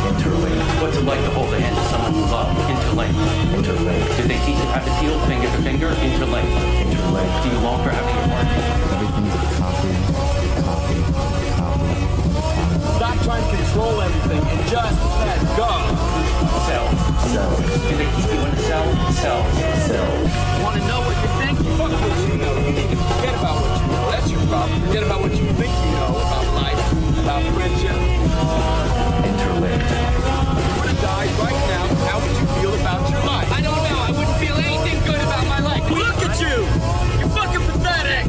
Interlink. What's it like to hold the hand of someone you love? Interlink. Interlink. Did they teach you how to feel finger to finger? Interlink. Interlink. Do you long for having your heart? Everything's a copy. Stop trying to control everything and just let go. Cells. Cells. Do they keep you in a cell? Cells. Cells. Want to know what you think? Fuck what you know. You need to forget about what you know. That's your problem. Forget about what you think you know about life, about friendship. Interlinked. If you were to die right now, how would you feel about your life? I don't know. I wouldn't feel anything good about my life. Look at you! You're fucking pathetic!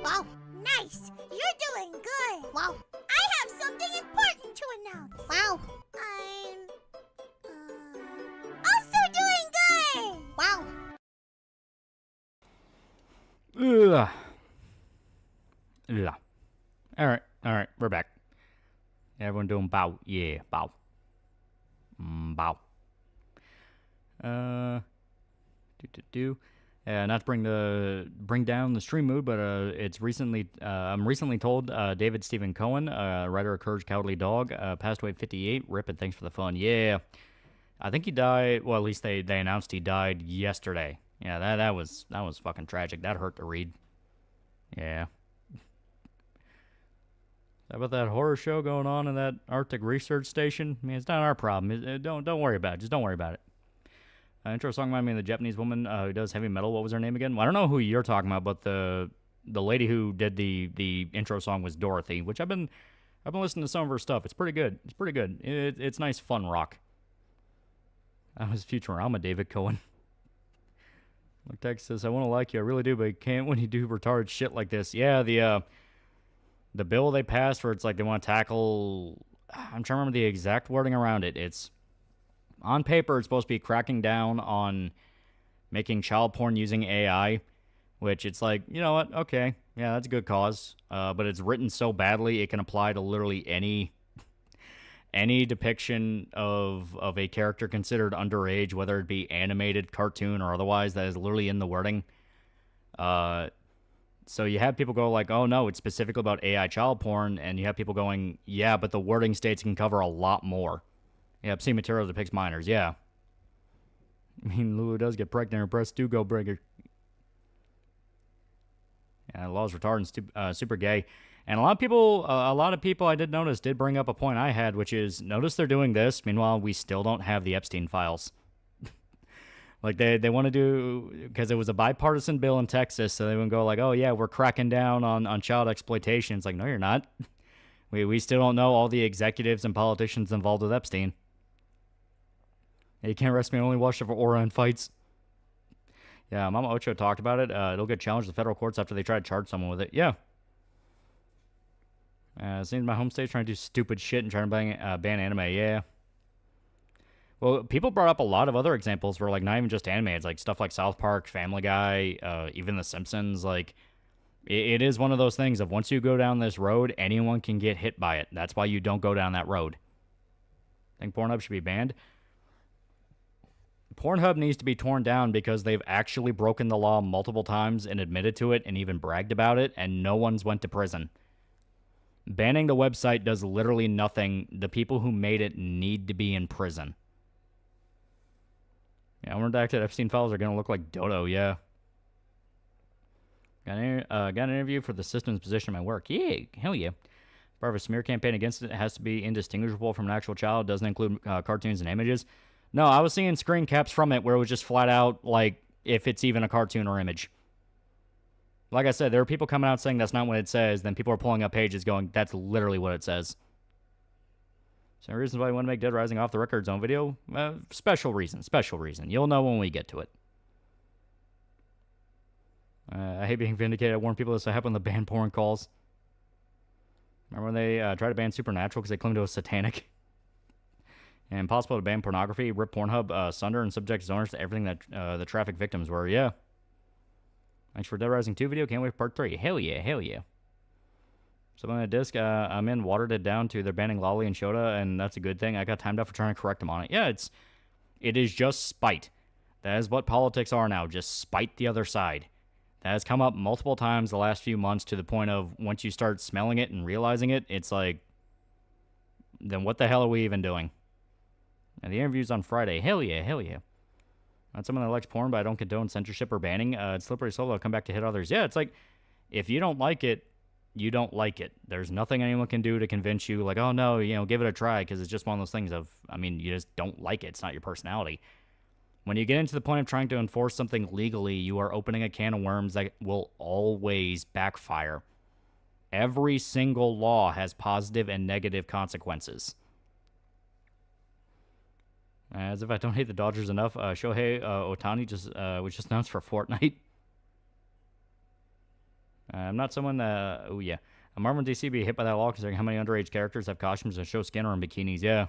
Wow, nice. You're doing good. Wow. I have something important to announce. Wow. I'm also doing good. Wow. Ugh. Ugh. All right, we're back. Everyone doing bow. Yeah, bow. Bow. Do. Not to bring down the stream mood, but it's recently I'm recently told David Stephen Cohen, writer of Courage Cowardly Dog, passed away at 58. Rip and thanks for the fun. Yeah, I think he died. Well, at least they announced he died yesterday. Yeah, that was fucking tragic. That hurt to read. Yeah. How about that horror show going on in that Arctic research station? I mean, it's not our problem. Don't worry about it. Just don't worry about it. Intro song reminded me of the Japanese woman who does heavy metal. What was her name again? Well, I don't know who you're talking about, but the lady who did the intro song was Dorothy, which I've been listening to some of her stuff. It's pretty good. It's pretty good. It's nice, fun rock. That was Futurama, David Cohen. Look, Text says, I want to like you. I really do, but I can't when you do retarded shit like this. Yeah, the bill they passed where it's like they want to tackle... I'm trying to remember the exact wording around it. It's... On paper, it's supposed to be cracking down on making child porn using AI, which it's like, you know what? Okay, yeah, that's a good cause. But it's written so badly, it can apply to literally any depiction of a character considered underage, whether it be animated, cartoon, or otherwise, that is literally in the wording. So you have people go like, oh no, it's specifically about AI child porn, and you have people going, yeah, but the wording states can cover a lot more. Yeah, obscene material depicts minors, yeah. I mean, Lulu does get pregnant, her breasts do go bigger. Yeah, the law's retarded and super gay. And a lot of people I did notice did bring up a point I had, which is, notice they're doing this, meanwhile, we still don't have the Epstein files. Like, they want to do, because it was a bipartisan bill in Texas, so they would go like, oh yeah, we're cracking down on child exploitation. It's like, no, you're not. We still don't know all the executives and politicians involved with Epstein. You can't arrest me, only watch it for aura and fights. Yeah, Mama Ocho talked about it. It'll get challenged to federal courts after they try to charge someone with it. Yeah. It seems my home state's trying to do stupid shit and trying to ban anime. Yeah. Well, people brought up a lot of other examples where, like, not even just anime. It's like stuff like South Park, Family Guy, even The Simpsons. Like, it is one of those things of once you go down this road, anyone can get hit by it. That's why you don't go down that road. I think Pornhub should be banned. Pornhub needs to be torn down because they've actually broken the law multiple times and admitted to it and even bragged about it, and no one's went to prison. Banning the website does literally nothing. The people who made it need to be in prison. Yeah, unredacted Epstein files are going to look like Dodo, yeah. Got an interview for the systems position in my work. Yeah, hell yeah. Part of a smear campaign against it has to be indistinguishable from an actual child. Doesn't include cartoons and images. No, I was seeing screen caps from it where it was just flat out, like, if it's even a cartoon or image. Like I said, there are people coming out saying that's not what it says. Then people are pulling up pages going, that's literally what it says. So reasons why you want to make Dead Rising off the record zone video? Special reason. You'll know when we get to it. I hate being vindicated. I warn people this will happen on the ban porn calls. Remember when they tried to ban Supernatural because they claimed it was satanic? And impossible to ban pornography, rip Pornhub sunder, and subject its owners to everything that the traffic victims were. Yeah. Thanks for Dead Rising 2 video. Can't wait for part 3. Hell yeah. So on the disc I'm in watered it down to they're banning Lolly and Shota, and that's a good thing. I got timed out for trying to correct them on it. Yeah, it is just spite. That is what politics are now, just spite the other side. That has come up multiple times the last few months to the point of once you start smelling it and realizing it, it's like, then what the hell are we even doing? And the interview's on Friday. Hell yeah. Not someone that likes porn, but I don't condone censorship or banning. It's slippery slope. I'll come back to hit others. Yeah, it's like, if you don't like it, you don't like it. There's nothing anyone can do to convince you, like, oh no, give it a try, because it's just one of those things of, you just don't like it. It's not your personality. When you get into the point of trying to enforce something legally, you are opening a can of worms that will always backfire. Every single law has positive and negative consequences. As if I don't hate the Dodgers enough, Shohei Ohtani was just announced for Fortnite. I'm not someone that... Oh, yeah. A Marvel and DC be hit by that law considering how many underage characters have costumes and show skin or in bikinis. Yeah.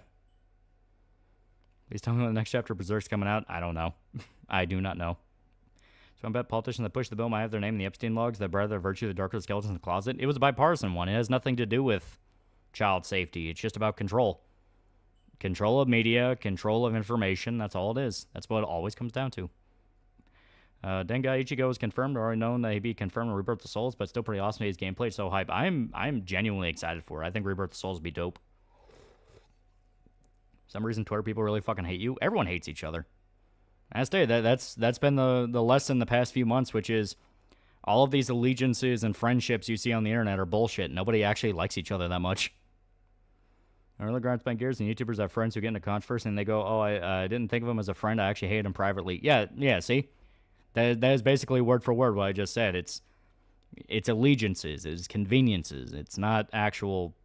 Please tell me when the next chapter of Berserk's coming out. I don't know. I do not know. So I bet politicians that push the bill might have their name in the Epstein logs that brother virtue the darker skeletons in the closet. It was a bipartisan one. It has nothing to do with child safety. It's just about control. Control of media, control of information. That's all it is. That's what it always comes down to. Dengai Ichigo is confirmed. Already known that he'd be confirmed in Rebirth of Souls, but still pretty awesome. His gameplay is so hype. I'm genuinely excited for it. I think Rebirth of Souls would be dope. For some reason, Twitter people really fucking hate you. Everyone hates each other. I tell you, that's been the lesson the past few months, which is all of these allegiances and friendships you see on the internet are bullshit. Nobody actually likes each other that much. I really grind spent gears, and YouTubers have friends who get into controversy, and they go, oh, I didn't think of him as a friend. I actually hate him privately. Yeah, see? That is basically word for word what I just said. It's allegiances, it's conveniences. It's not actual,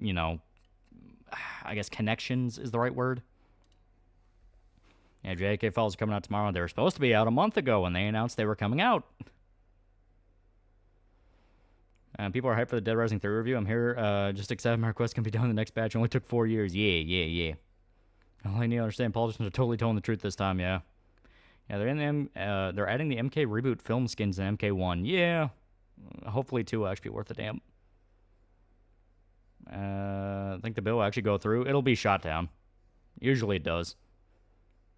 I guess connections is the right word. Yeah, JK Falls are coming out tomorrow. They were supposed to be out a month ago when they announced they were coming out. People are hyped for the Dead Rising 3 review. I'm here. Just accept my request can be done in the next batch. It only took 4 years. Yeah. All I need to understand, politicians are totally telling the truth this time, yeah. Yeah, they're adding the MK reboot film skins in MK1. Yeah. Hopefully 2 will actually be worth a damn. I think the bill will actually go through. It'll be shot down. Usually it does.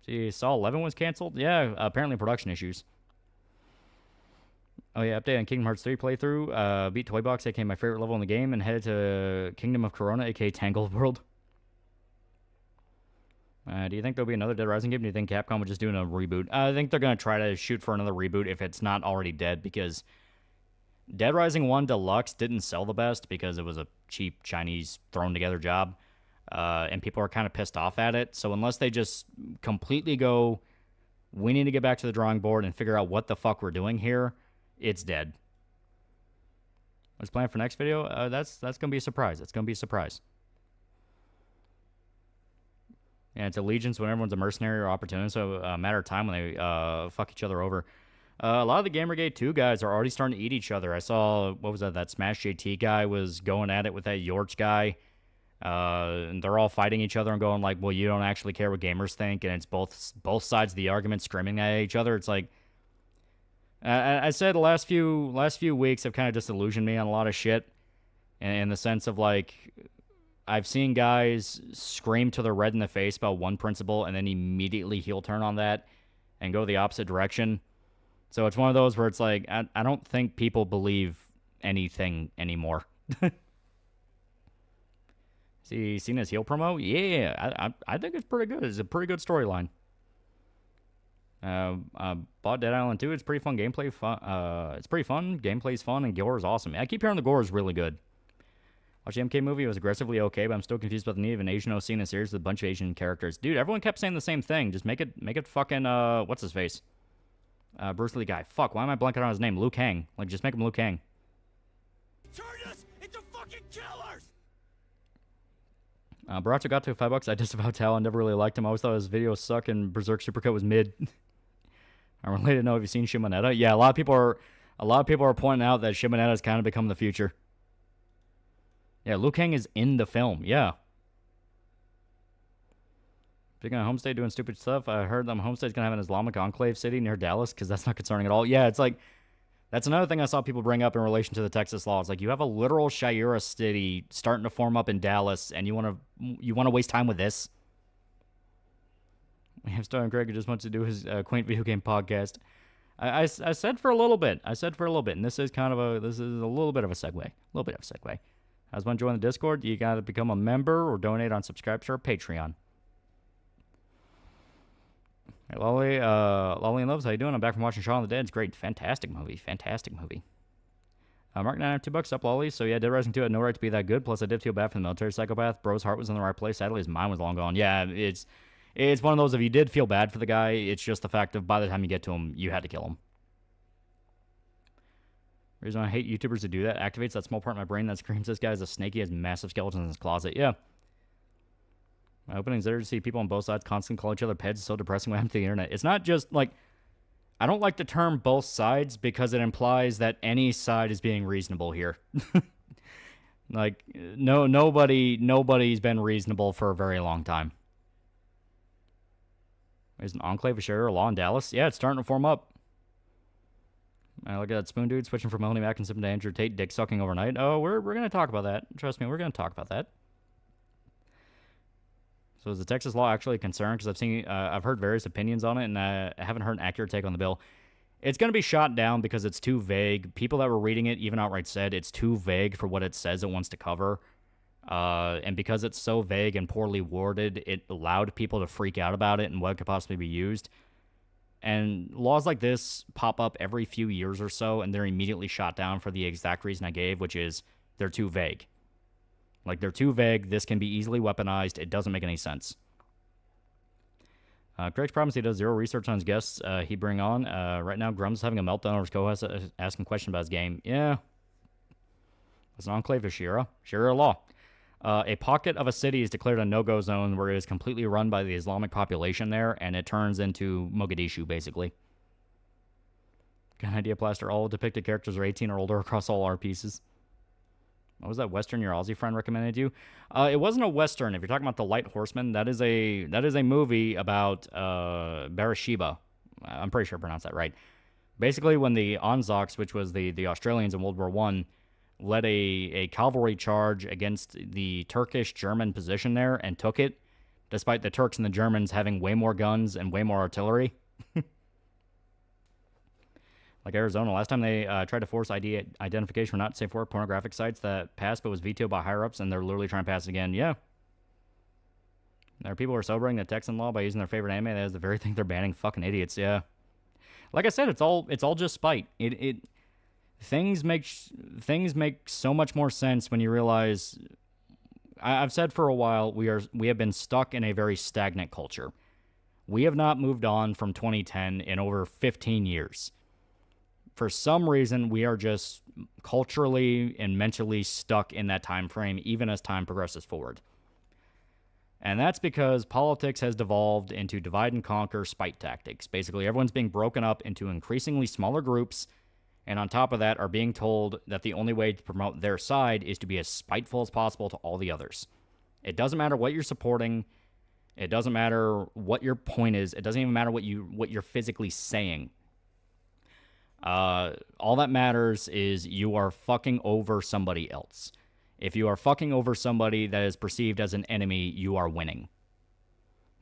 See, Saw 11 was canceled? Yeah, apparently production issues. Oh yeah, update on Kingdom Hearts 3 playthrough. Beat Toy Box, aka my favorite level in the game, and headed to Kingdom of Corona, aka Tangled World. Do you think there'll be another Dead Rising game? Do you think Capcom would just do a reboot? I think they're going to try to shoot for another reboot if it's not already dead, because Dead Rising 1 Deluxe didn't sell the best because it was a cheap Chinese thrown-together job, and people are kind of pissed off at it. So unless they just completely go, we need to get back to the drawing board and figure out what the fuck we're doing here, it's dead. What's planned for next video? That's going to be a surprise. It's going to be a surprise. Yeah, it's allegiance when everyone's a mercenary or opportunist, so a matter of time when they fuck each other over. A lot of the Gamergate 2 guys are already starting to eat each other. I saw, what was that Smash JT guy was going at it with that Yorch guy. And they're all fighting each other and going like, well, you don't actually care what gamers think, and it's both sides of the argument screaming at each other. It's like, I said the last few weeks have kind of disillusioned me on a lot of shit, in the sense of like, I've seen guys scream till they're red in the face about one principle and then immediately heel turn on that and go the opposite direction. So it's one of those where it's like, I don't think people believe anything anymore. See, seen his heel promo? Yeah, I think it's pretty good. It's a pretty good storyline. Bought Dead Island 2. It's pretty fun gameplay. It's pretty fun. Gameplay's fun, and gore is awesome. I keep hearing the gore is really good. Watched the MK movie. It was aggressively okay, but I'm still confused about the need of an Asian OC in a series with a bunch of Asian characters. Dude, everyone kept saying the same thing. Just make it fucking, what's his face? Bruce Lee guy. Fuck, why am I blanking on his name? Liu Kang. Like, just make him Liu Kang. Turn us into fucking killers! Baracho got to $5. I disavowed Tal. I never really liked him. I always thought his videos suck and Berserk Supercut was mid. I'm related to know, have you seen Shimonetta? Yeah, a lot of people are pointing out that Shimonetta has kind of become the future. Yeah, Liu Kang is in the film. Yeah. Speaking of Homestead doing stupid stuff, I heard them Homestead's going to have an Islamic enclave city near Dallas, because that's not concerning at all. Yeah, it's like, that's another thing I saw people bring up in relation to the Texas law. It's like, you have a literal Shira city starting to form up in Dallas, and you want to waste time with this? We have Star and Greg who just wants to do his quaint video game podcast. I said for a little bit. And this is a little bit of a segue. I was want to join the Discord. You got to become a member or donate on Subscribe or Patreon. Hey, Lolly and Loves, how you doing? I'm back from watching Shaun of the Dead. It's great. Fantastic movie. Mark 9, $2 up, Lolly. So yeah, Dead Rising 2 had no right to be that good. Plus, I did feel bad for the military psychopath. Bro's heart was in the right place. Sadly, his mind was long gone. Yeah, it's one of those, if you did feel bad for the guy, it's just the fact of by the time you get to him, you had to kill him. The reason I hate YouTubers who do that activates that small part in my brain that screams this guy is a snake. He has massive skeletons in his closet. Yeah. My openings there to see people on both sides constantly call each other peds is so depressing when I'm to the internet. It's not just like, I don't like the term both sides because it implies that any side is being reasonable here. Like, nobody's been reasonable for a very long time. There's an enclave of Sheriff law in Dallas. Yeah, it's starting to form up. Look at that Spoon dude switching from Melanie Mackinson to Andrew Tate, dick sucking overnight. Oh, we're going to talk about that. Trust me, we're going to talk about that. So is the Texas law actually a concern? Because I've heard various opinions on it, and I haven't heard an accurate take on the bill. It's going to be shot down because it's too vague. People that were reading it even outright said it's too vague for what it says it wants to cover. And because it's so vague and poorly worded, it allowed people to freak out about it and what could possibly be used. And laws like this pop up every few years or so, and they're immediately shot down for the exact reason I gave, which is they're too vague. Like, they're too vague. This can be easily weaponized. It doesn't make any sense. Craig's promised he does zero research on his guests he bring on. Right now, Grum's having a meltdown over his co-host asking questions about his game. Yeah. It's an enclave of Sharia law. A pocket of a city is declared a no-go zone where it is completely run by the Islamic population there, and it turns into Mogadishu, basically. Got an idea, Plaster? All depicted characters are 18 or older across all art pieces. What was that Western your Aussie friend recommended you? It wasn't a Western. If you're talking about The Light Horseman, that is a movie about Beersheba. I'm pretty sure I pronounced that right. Basically, when the Anzacs, which was the Australians in World War I, led a cavalry charge against the Turkish-German position there and took it, despite the Turks and the Germans having way more guns and way more artillery. Like Arizona, last time they tried to force ID identification for not safe for pornographic sites that passed but was vetoed by higher-ups, and they're literally trying to pass it again. Yeah. There are people who are sobering the Texan law by using their favorite anime. That is the very thing they're banning. Fucking idiots, yeah. Like I said, it's all just spite. Things make so much more sense when you realize. I've said for a while we have been stuck in a very stagnant culture. We have not moved on from 2010 in over 15 years. For some reason, we are just culturally and mentally stuck in that time frame, even as time progresses forward. And that's because politics has devolved into divide and conquer spite tactics. Basically, everyone's being broken up into increasingly smaller groups, and on top of that are being told that the only way to promote their side is to be as spiteful as possible to all the others. It doesn't matter what you're supporting. It doesn't matter what your point is. It doesn't even matter what you're physically saying. All that matters is you are fucking over somebody else. If you are fucking over somebody that is perceived as an enemy, you are winning.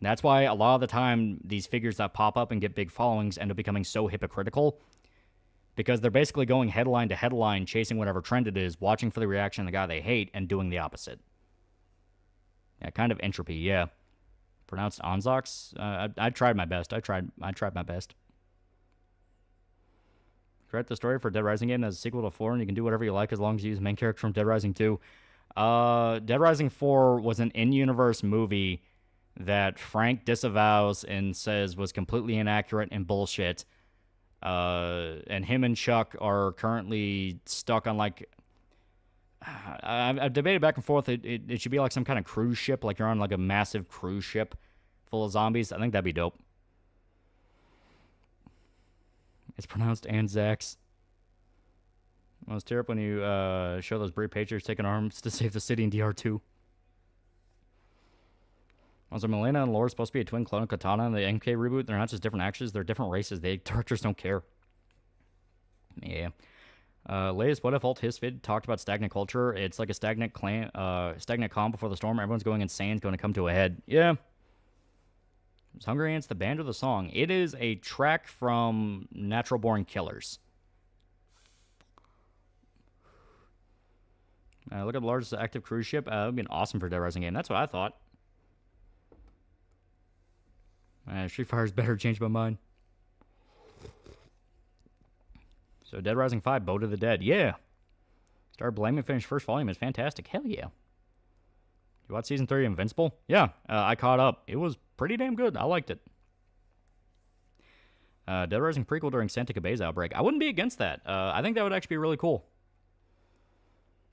And that's why a lot of the time these figures that pop up and get big followings end up becoming so hypocritical, because they're basically going headline to headline, chasing whatever trend it is, watching for the reaction of the guy they hate, and doing the opposite. Yeah, kind of entropy, yeah. Pronounced Anzacs? I tried my best. I tried my best. Correct the story for Dead Rising game as a sequel to 4, and you can do whatever you like as long as you use the main character from Dead Rising 2. Dead Rising 4 was an in-universe movie that Frank disavows and says was completely inaccurate and bullshit. And him and Chuck are currently stuck on, like... I've debated back and forth. It should be like some kind of cruise ship, like you're on like a massive cruise ship full of zombies. I think that'd be dope. It's pronounced Anzacs. I was tear up when you show those brave patriots taking arms to save the city in DR2. Also, Milena and Laura supposed to be a twin clone of Katana in the MK reboot. They're not just different actors, they're different races. The directors don't care. Yeah. Latest What If Alt Hisvid talked about stagnant culture. It's like a stagnant calm before the storm. Everyone's going insane. It's going to come to a head. Yeah. Is Hungry Ants the band or the song? It is a track from Natural Born Killers. Look at the largest active cruise ship. That would be an awesome for Dead Rising game. That's what I thought. Street Fighter's better. Changed my mind. So Dead Rising 5, Boat of the Dead. Yeah. Started blaming finished first volume. It's fantastic. Hell yeah. You watch season 3 of Invincible? Yeah. I caught up. It was pretty damn good. I liked it. Dead Rising prequel during Santa Cabe's outbreak. I wouldn't be against that. I think that would actually be really cool.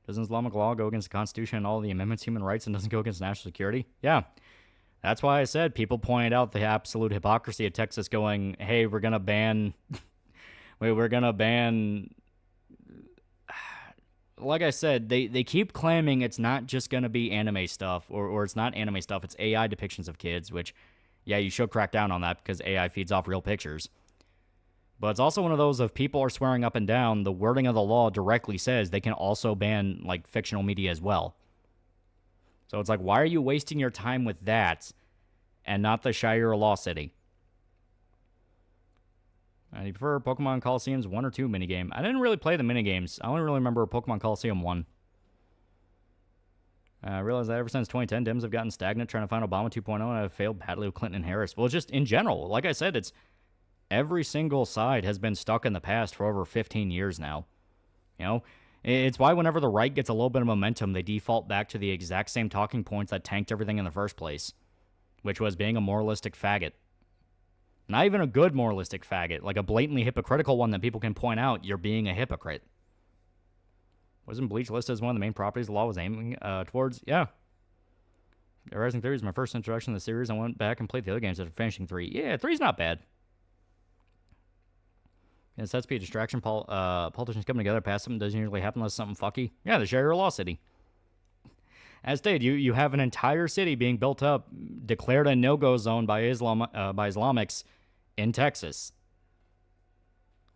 Doesn't Islamic law go against the Constitution and all the amendments, human rights, and doesn't go against national security? Yeah. That's why I said people pointed out the absolute hypocrisy of Texas going, hey, we're going to ban... we're going to ban... Like I said, they keep claiming it's not just going to be anime stuff, or it's not anime stuff, it's AI depictions of kids, which, yeah, you should crack down on that because AI feeds off real pictures. But it's also one of those of people are swearing up and down, the wording of the law directly says they can also ban, like, fictional media as well. So it's like, why are you wasting your time with that and not the Shire Law City? Do you prefer Pokemon Coliseum's 1 or 2 minigame? I didn't really play the minigames. I only really remember Pokemon Coliseum 1. I realized that ever since 2010, Dems have gotten stagnant trying to find Obama 2.0 and have failed badly with Clinton and Harris. Well, just in general, like I said, it's every single side has been stuck in the past for over 15 years now. You know, it's why whenever the right gets a little bit of momentum, they default back to the exact same talking points that tanked everything in the first place, which was being a moralistic faggot. Not even a good moralistic faggot, like a blatantly hypocritical one that people can point out, you're being a hypocrite. Wasn't Bleach listed as one of the main properties the law was aiming towards? Yeah. Rising 3 is my first introduction to the series. I went back and played the other games after finishing 3. Yeah, 3's not bad. It has to be a distraction. Politicians coming together past something doesn't usually happen unless something fucky. Yeah, the Sharia-law city. As stated, you have an entire city being built up, declared a no-go zone by Islamics in Texas.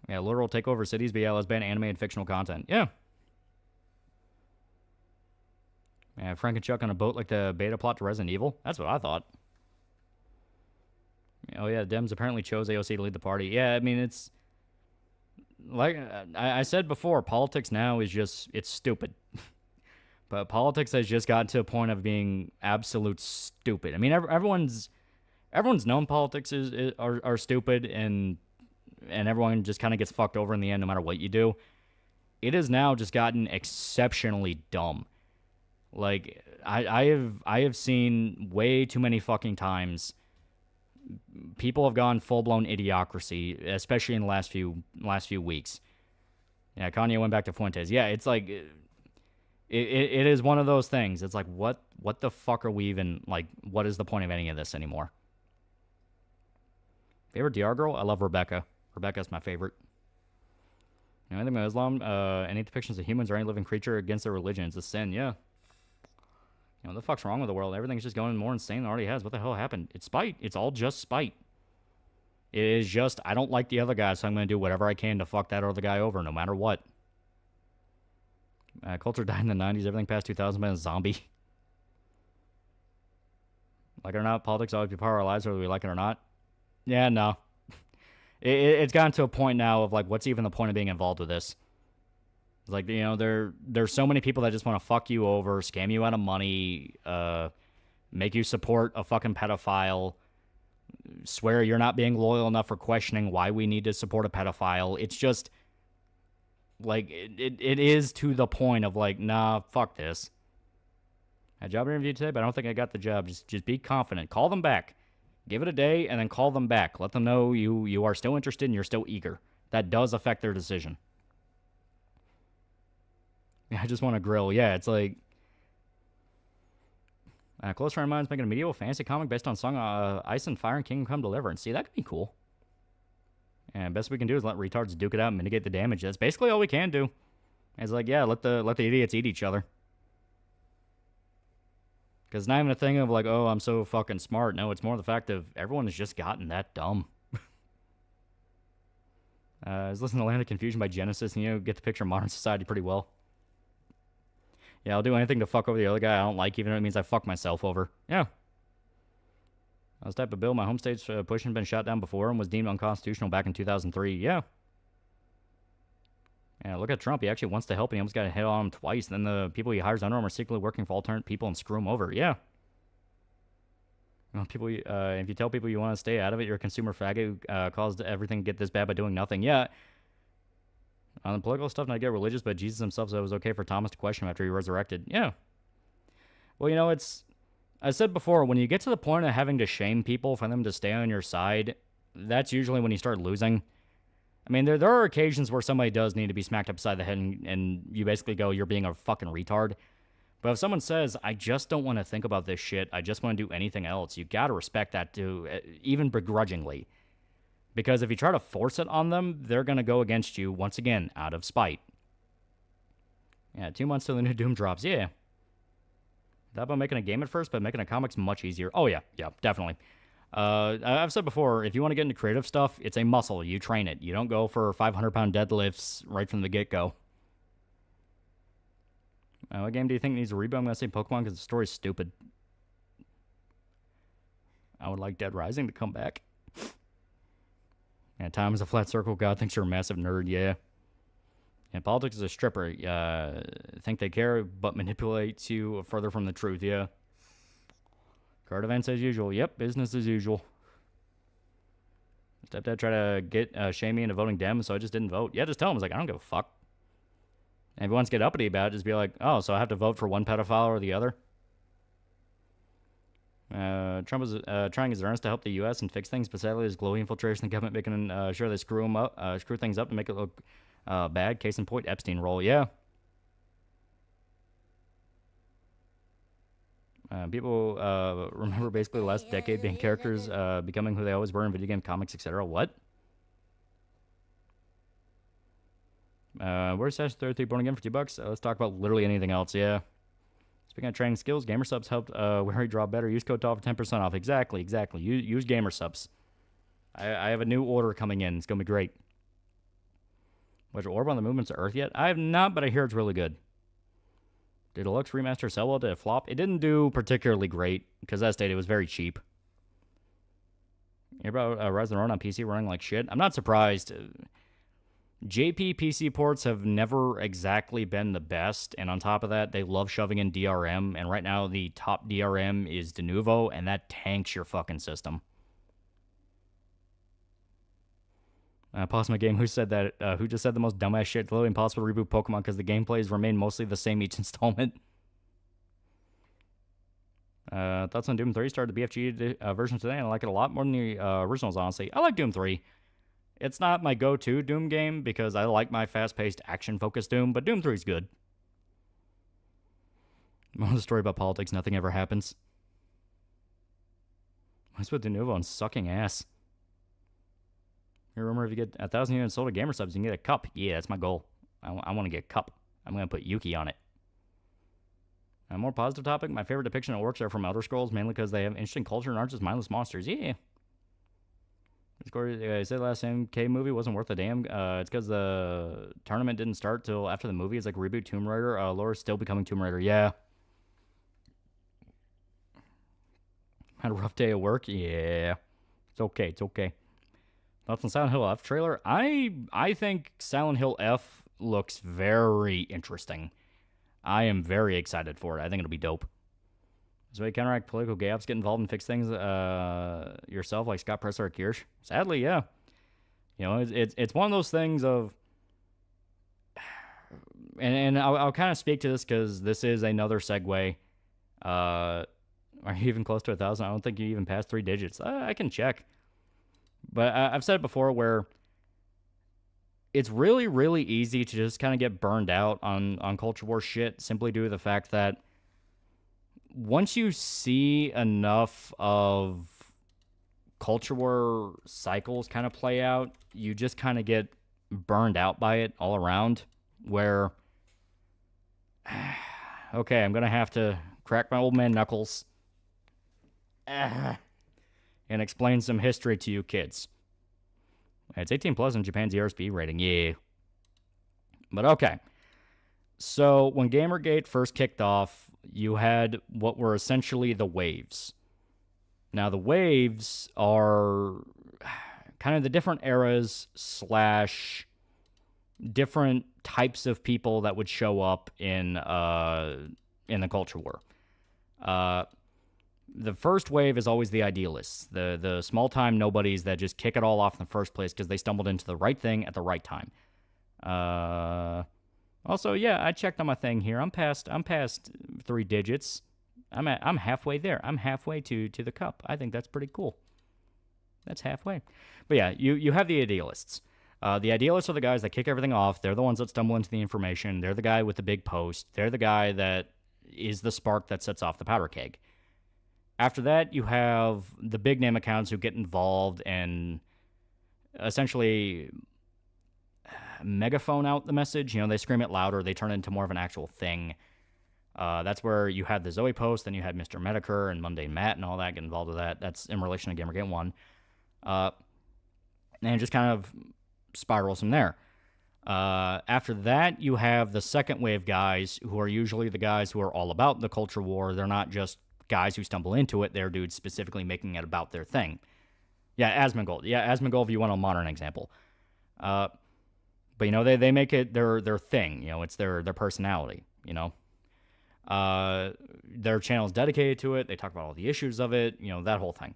Yeah, literal takeover cities, but yeah, let's ban animated fictional content. Yeah. Yeah, Frank and Chuck on a boat like the beta plot to Resident Evil. That's what I thought. Oh yeah, Dems apparently chose AOC to lead the party. Yeah, I mean, it's... Like I said before, politics now is just... It's stupid. But politics has just gotten to a point of being absolute stupid. I mean, everyone's known politics are stupid, and everyone just kind of gets fucked over in the end no matter what you do. It has now just gotten exceptionally dumb. Like, I have seen way too many fucking times people have gone full-blown idiocracy, especially in the last few weeks. Yeah, Kanye went back to Fuentes. Yeah, it's like... It is one of those things. It's like, what the fuck are we even... Like, what is the point of any of this anymore? Favorite DR girl? I love Rebecca. Rebecca's my favorite. You know, anything about Islam? Any depictions of humans or any living creature against their religion is a sin. Yeah. You know, what the fuck's wrong with the world? Everything's just going more insane than it already has. What the hell happened? It's spite. It's all just spite. It is just, I don't like the other guy, so I'm going to do whatever I can to fuck that other guy over, no matter what. Culture died in the 90s. Everything past 2000 been a zombie. Like it or not, politics always be part of our lives, whether we like it or not. Yeah, no. It's gotten to a point now of, like, what's even the point of being involved with this? It's like, you know, there's so many people that just want to fuck you over, scam you out of money, make you support a fucking pedophile, swear you're not being loyal enough for questioning why we need to support a pedophile. It's just... Like, it is to the point of, like, nah, fuck this. I had a job interview today, but I don't think I got the job. Just be confident. Call them back. Give it a day, and then call them back. Let them know you are still interested and you're still eager. That does affect their decision. Yeah, I just want to grill. Yeah, it's like... A close friend of mine's making a medieval fantasy comic based on song Ice and Fire and Kingdom Come Deliverance. See, that could be cool. And best we can do is let retards duke it out and mitigate the damage. That's basically all we can do. It's like, yeah, let the idiots eat each other. Because it's not even a thing of like, oh, I'm so fucking smart. No, it's more the fact of everyone has just gotten that dumb. I was listening to Land of Confusion by Genesis, and you know, get the picture of modern society pretty well. Yeah, I'll do anything to fuck over the other guy I don't like, even if it means I fuck myself over. Yeah. I was type of bill. My home state's push had been shot down before and was deemed unconstitutional back in 2003. Yeah. Yeah, look at Trump. He actually wants to help, and he almost got a hit on him twice. Then the people he hires under him are secretly working for alternate people and screw him over. Yeah. Well, people, if you tell people you want to stay out of it, you're a consumer faggot who caused everything to get this bad by doing nothing. Yeah. On the political stuff, not get religious, but Jesus himself said it was okay for Thomas to question him after he resurrected. Yeah. Well, you know, it's... I said before, when you get to the point of having to shame people for them to stay on your side, that's usually when you start losing. I mean, there are occasions where somebody does need to be smacked upside the head and you basically go, you're being a fucking retard. But if someone says, I just don't want to think about this shit, I just want to do anything else, you gotta respect that too, even begrudgingly. Because if you try to force it on them, they're gonna go against you, once again, out of spite. Yeah, 2 months till the new Doom drops, yeah. Thought about making a game at first, but making a comic's much easier. Oh, yeah, definitely. I've said before, if you want to get into creative stuff, it's a muscle. You train it. You don't go for 500-pound deadlifts right from the get-go. What game do you think needs a reboot? I'm going to say Pokemon because the story's stupid. I would like Dead Rising to come back. And time is a flat circle. God thinks you're a massive nerd. Yeah. And politics is a stripper. Think they care, but manipulate you further from the truth. Yeah. Card events as usual. Yep, business as usual. Stepdad tried to get shame me into voting Dem, so I just didn't vote. Yeah, just tell him. I was like, I don't give a fuck. And if he wants to get uppity about it, just be like, oh, so I have to vote for one pedophile or the other? Trump is trying his earnest to help the U.S. and fix things, but sadly, his global infiltration of the government making sure they screw things up to make it look bad. Case in point, Epstein role. Yeah. People remember basically the last decade being characters becoming who they always were in video game, comics, etc. What? Where's Sash 33 born again for $2? Let's talk about literally anything else. Yeah. Speaking of training skills, Gamer Subs helped Wary draw better. Use code TAL for 10% off. Exactly. Use Gamer Subs. I have a new order coming in. It's going to be great. Was your orb on the movements of Earth yet? I have not, but I hear it's really good. Did Deluxe Remaster sell well? Did it flop? It didn't do particularly great, because as stated, it was very cheap. You hear about Rise of the Ronin on PC running like shit? I'm not surprised. JP PC ports have never exactly been the best, and on top of that, they love shoving in DRM, and right now the top DRM is Denuvo, and that tanks your fucking system. Pause my game. Who said that? Who just said the most dumbass shit? It's literally impossible to reboot Pokemon because the gameplays remain mostly the same each installment. Thoughts on Doom 3? Started the BFG version today, and I like it a lot more than the originals, honestly. I like Doom 3. It's not my go-to Doom game because I like my fast-paced, action-focused Doom, but Doom 3 is good. More the story about politics, nothing ever happens. What's with Denuvo and sucking ass? You remember if you get 1,000 units sold at Gamer Subs, you can get a cup. Yeah, that's my goal. I want to get a cup. I'm going to put Yuki on it. A more positive topic, my favorite depiction of orcs are from Elder Scrolls, mainly because they have interesting culture and aren't just mindless monsters. Yeah. I said the last MK movie wasn't worth a damn. It's because the tournament didn't start till after the movie. It's like reboot Tomb Raider. Laura's still becoming Tomb Raider. Yeah. Had a rough day at work. Yeah. It's okay. It's okay. Thoughts on Silent Hill F trailer? I think Silent Hill F looks very interesting. I am very excited for it. I think it'll be dope. So you counteract political gaps, get involved and fix things yourself, like Scott Presser or Kirsch? Sadly, yeah. You know, it's one of those things of, and I'll kind of speak to this because this is another segue. Are you even close to 1,000? I don't think you even passed 3 digits. I can check. But I've said it before where it's really, really easy to just kind of get burned out on culture war shit simply due to the fact that once you see enough of culture war cycles kind of play out, you just kind of get burned out by it all around where, okay, I'm going to have to crack my old man knuckles and explain some history to you kids. It's 18 plus in Japan's ERSP rating. Yeah. But okay. So when Gamergate first kicked off, you had what were essentially the waves. Now the waves are kind of the different eras / different types of people that would show up in the culture war. The first wave is always the idealists, the small-time nobodies that just kick it all off in the first place because they stumbled into the right thing at the right time. Also, yeah, I checked on my thing here. I'm past 3 digits. I'm halfway there. I'm halfway to the cup. I think that's pretty cool. That's halfway. But yeah, you have the idealists. The idealists are the guys that kick everything off. They're the ones that stumble into the information. They're the guy with the big post. They're the guy that is the spark that sets off the powder keg. After that, you have the big name accounts who get involved and essentially megaphone out the message. You know, they scream it louder. They turn it into more of an actual thing. That's where you had the Zoe post, then you had Mr. Medicare and Mundane Matt and all that get involved with that. That's in relation to Gamergate 1. And just kind of spirals from there. After that, you have the second wave guys who are usually the guys who are all about the culture war. They're not just guys who stumble into it. They're dudes specifically making it about their thing. Yeah, Asmongold. Yeah, Asmongold if you want a modern example. But, you know, they make it their thing. You know, it's their personality, you know. Their channel's dedicated to it. They talk about all the issues of it, you know, that whole thing.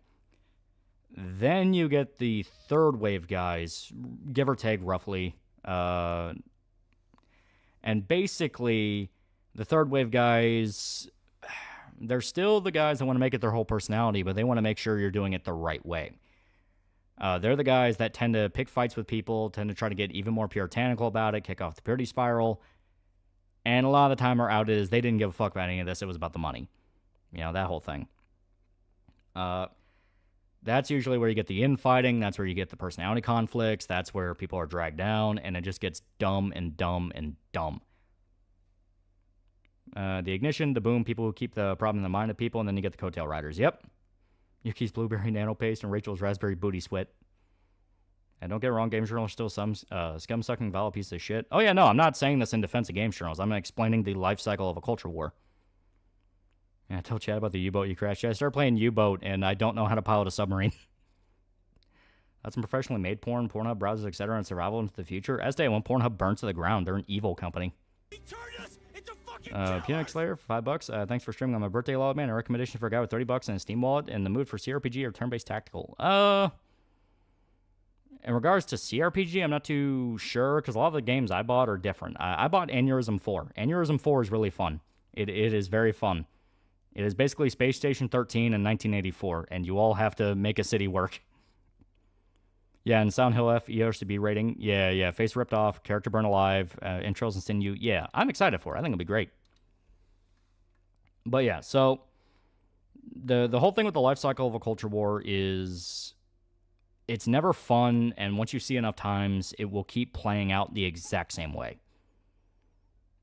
Then you get the third wave guys, give or take roughly. And basically, the third wave guys, they're still the guys that want to make it their whole personality, but they want to make sure you're doing it the right way. They're the guys that tend to pick fights with people, tend to try to get even more puritanical about it, kick off the purity spiral. And a lot of the time our out is they didn't give a fuck about any of this. It was about the money. You know, that whole thing. That's usually where you get the infighting. That's where you get the personality conflicts. That's where people are dragged down, and it just gets dumb and dumb and dumb. The ignition, the boom, people who keep the problem in the mind of people, and then you get the coattail riders. Yep. Yuki's blueberry nano paste and Rachel's raspberry booty sweat. And don't get me wrong, Games Journal is still some scum-sucking valid piece of shit. Oh yeah, no, I'm not saying this in defense of Games Journals. I'm explaining the life cycle of a culture war. Yeah, tell Chad about the U-boat you crashed. Yeah, I started playing U-boat, and I don't know how to pilot a submarine. That's some professionally made porn, Pornhub, browsers, etc., and survival into the as Esday, when Pornhub burns to the ground, they're an evil company. Peanut Slayer for $5. Thanks for streaming on my birthday, Log Man. A recommendation for a guy with $30 and a Steam wallet in the mood for CRPG or turn-based tactical. In regards to CRPG, I'm not too sure because a lot of the games I bought are different. I bought Aneurysm 4. Aneurysm 4 is really fun. It is very fun. It is basically Space Station 13 in 1984, and you all have to make a city work. Yeah, and Sound Hill F, ERCB rating. Yeah. Face ripped off, character burned alive, intros and sinew. Yeah, I'm excited for it. I think it'll be great. But yeah, so the whole thing with the life cycle of a culture war is it's never fun, and once you see enough times, it will keep playing out the exact same way.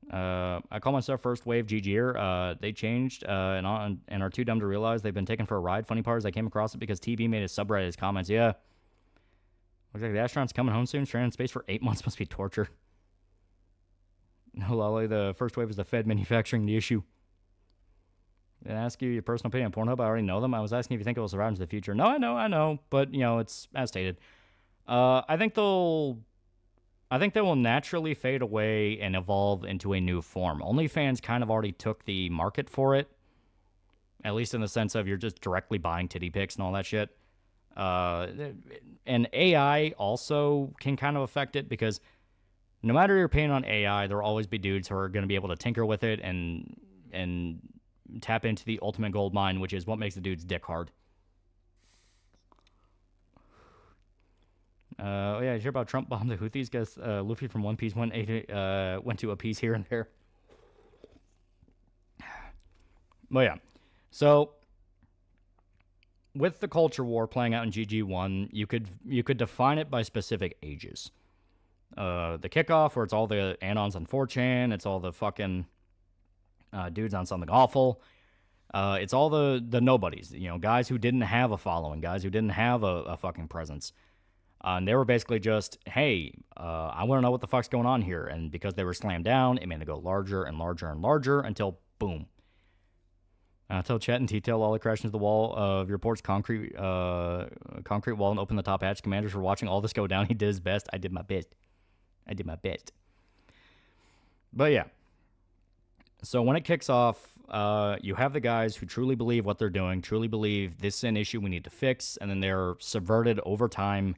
I call myself First Wave GG'er. They changed and are too dumb to realize they've been taken for a ride. Funny part is I came across it because TB made a subreddit his comments. Yeah. Looks like the astronaut's coming home soon. Stranded in space for 8 months must be torture. No, Lolly, the First Wave is the Fed manufacturing the issue. Did I ask you your personal opinion on Pornhub? I already know them. I was asking if you think it will survive into the future. No, I know. But, you know, it's as stated. I think they will naturally fade away and evolve into a new form. OnlyFans kind of already took the market for it, at least in the sense of you're just directly buying titty pics and all that shit. And AI also can kind of affect it because no matter your opinion on AI, there will always be dudes who are going to be able to tinker with it and tap into the ultimate gold mine, which is what makes the dude's dick hard. Oh yeah, you hear about Trump bombed the Houthis? Guess Luffy from One Piece went to a piece here and there. But yeah, so with the culture war playing out in GG1, you could define it by specific ages. The kickoff, where it's all the anons on 4chan, it's all the fucking dudes on something awful. It's all the nobodies, you know, guys who didn't have a following, guys who didn't have a fucking presence. And they were basically just, hey, I want to know what the fuck's going on here. And because they were slammed down, it made it go larger and larger and larger until boom. Tell Chet and T-Tail all crashed into the wall of your port's concrete wall and open the top hatch. Commanders were watching all this go down. He did his best. I did my best. But yeah. So when it kicks off, you have the guys who truly believe what they're doing, truly believe this is an issue we need to fix, and then they're subverted over time.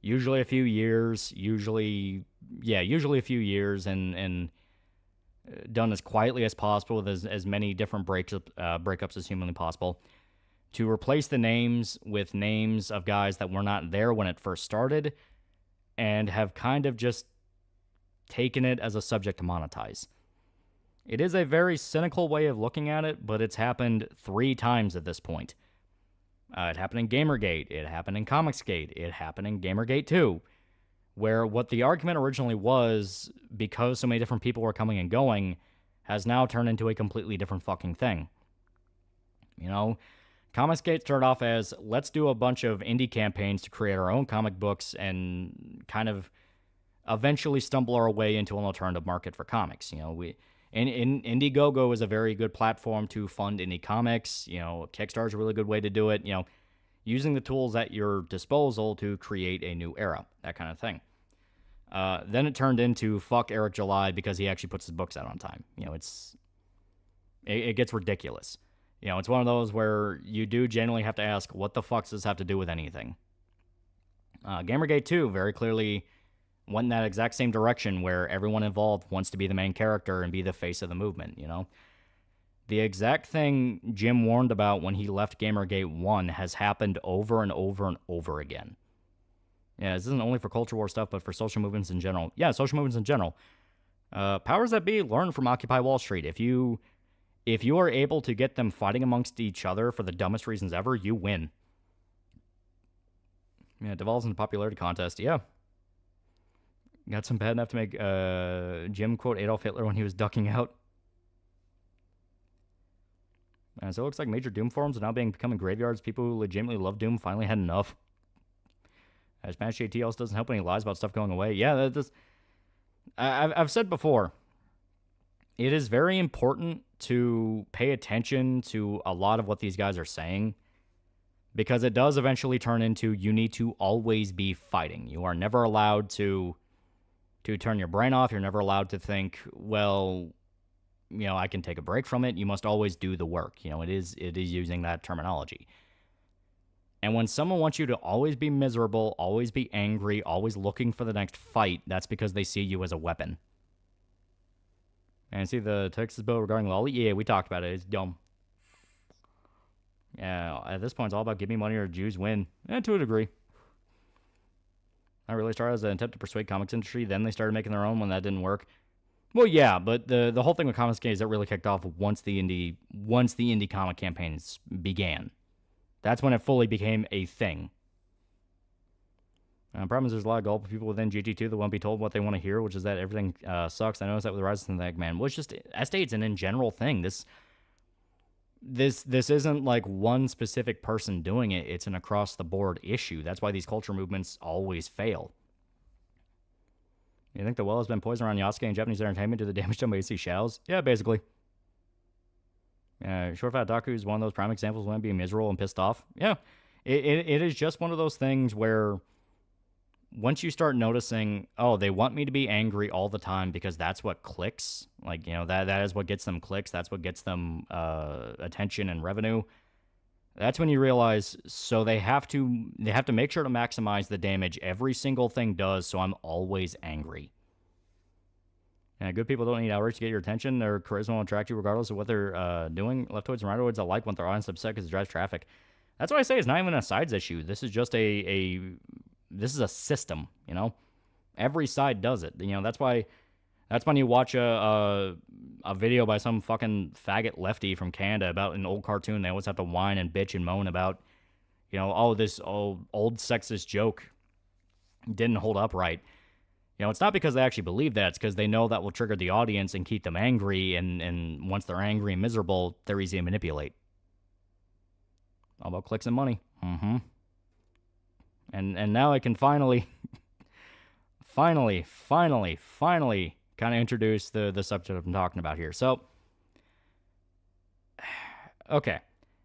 Usually a few years, usually a few years, and done as quietly as possible with as many different breakups as humanly possible, to replace the names with names of guys that were not there when it first started, and have kind of just taken it as a subject to monetize. It is a very cynical way of looking at it, but it's happened 3 times at this point. It happened in Gamergate, it happened in Comicsgate, it happened in Gamergate 2, where what the argument originally was, because so many different people were coming and going, has now turned into a completely different fucking thing. You know, Comicsgate started off as, let's do a bunch of indie campaigns to create our own comic books and kind of eventually stumble our way into an alternative market for comics. You know, Indiegogo is a very good platform to fund indie comics. You know, Kickstarter is a really good way to do it. You know, using the tools at your disposal to create a new era, that kind of thing. Then it turned into fuck Eric July because he actually puts his books out on time. It gets ridiculous. It's one of those where you do genuinely have to ask, what the fuck does this have to do with anything? Gamergate 2 very clearly went in that exact same direction where everyone involved wants to be the main character and be the face of the movement, The exact thing Jim warned about when he left Gamergate 1 has happened over and over and over again. Yeah, this isn't only for culture war stuff, but for social movements in general. Yeah, social movements in general. Powers that be, learn from Occupy Wall Street. If you are able to get them fighting amongst each other for the dumbest reasons ever, you win. Yeah, it devolves into popularity contest. Yeah. Got some bad enough to make Jim quote Adolf Hitler when he was ducking out. So it looks like major Doom forums are now becoming graveyards. People who legitimately love Doom finally had enough. Spanish JT also doesn't help any lies about stuff going away. Yeah, I've said before, it is very important to pay attention to a lot of what these guys are saying, because it does eventually turn into you need to always be fighting. You are never allowed to turn your brain off. You're never allowed to think, well, I can take a break from it. You must always do the work. It is using that terminology. And when someone wants you to always be miserable, always be angry, always looking for the next fight, that's because they see you as a weapon. And see the Texas bill regarding Loli? Yeah, we talked about it. It's dumb. Yeah, at this point, it's all about give me money or Jews win. To a degree. I really started as an attempt to persuade comics industry. Then they started making their own when that didn't work. Well, yeah, but the whole thing with comics games that really kicked off once the indie comic campaigns began. That's when it fully became a thing. Problem is there's a lot of gullible people within GT2 that won't be told what they want to hear, which is that everything sucks. I noticed that with Rise of the Eggman. Well, it's just, it's an in general thing. This isn't like one specific person doing it. It's an across-the-board issue. That's why these culture movements always fail. You think the well has been poisoned around Yasuke and Japanese entertainment to the damage done by AC Shadows? Yeah, basically. Short Fat Daku is one of those prime examples when being miserable and pissed off. Yeah, it is just one of those things where once you start noticing, oh, they want me to be angry all the time because that's what clicks. Like, that is what gets them clicks. That's what gets them attention and revenue. That's when you realize, so they have to make sure to maximize the damage every single thing does, so I'm always angry. Good people don't need outrage to get your attention. Their charisma will attract you regardless of what they're doing. Leftoids and rightoids alike want their audience upset because it drives traffic. That's why I say it's not even a sides issue. This is just this is a system, Every side does it. That's when you watch a video by some fucking faggot lefty from Canada about an old cartoon. They always have to whine and bitch and moan about, this old sexist joke didn't hold up right. It's not because they actually believe that. It's because they know that will trigger the audience and keep them angry. And once they're angry and miserable, they're easy to manipulate. All about clicks and money. Mm-hmm. And now I can finally kind of introduce the subject I'm talking about here. So, okay.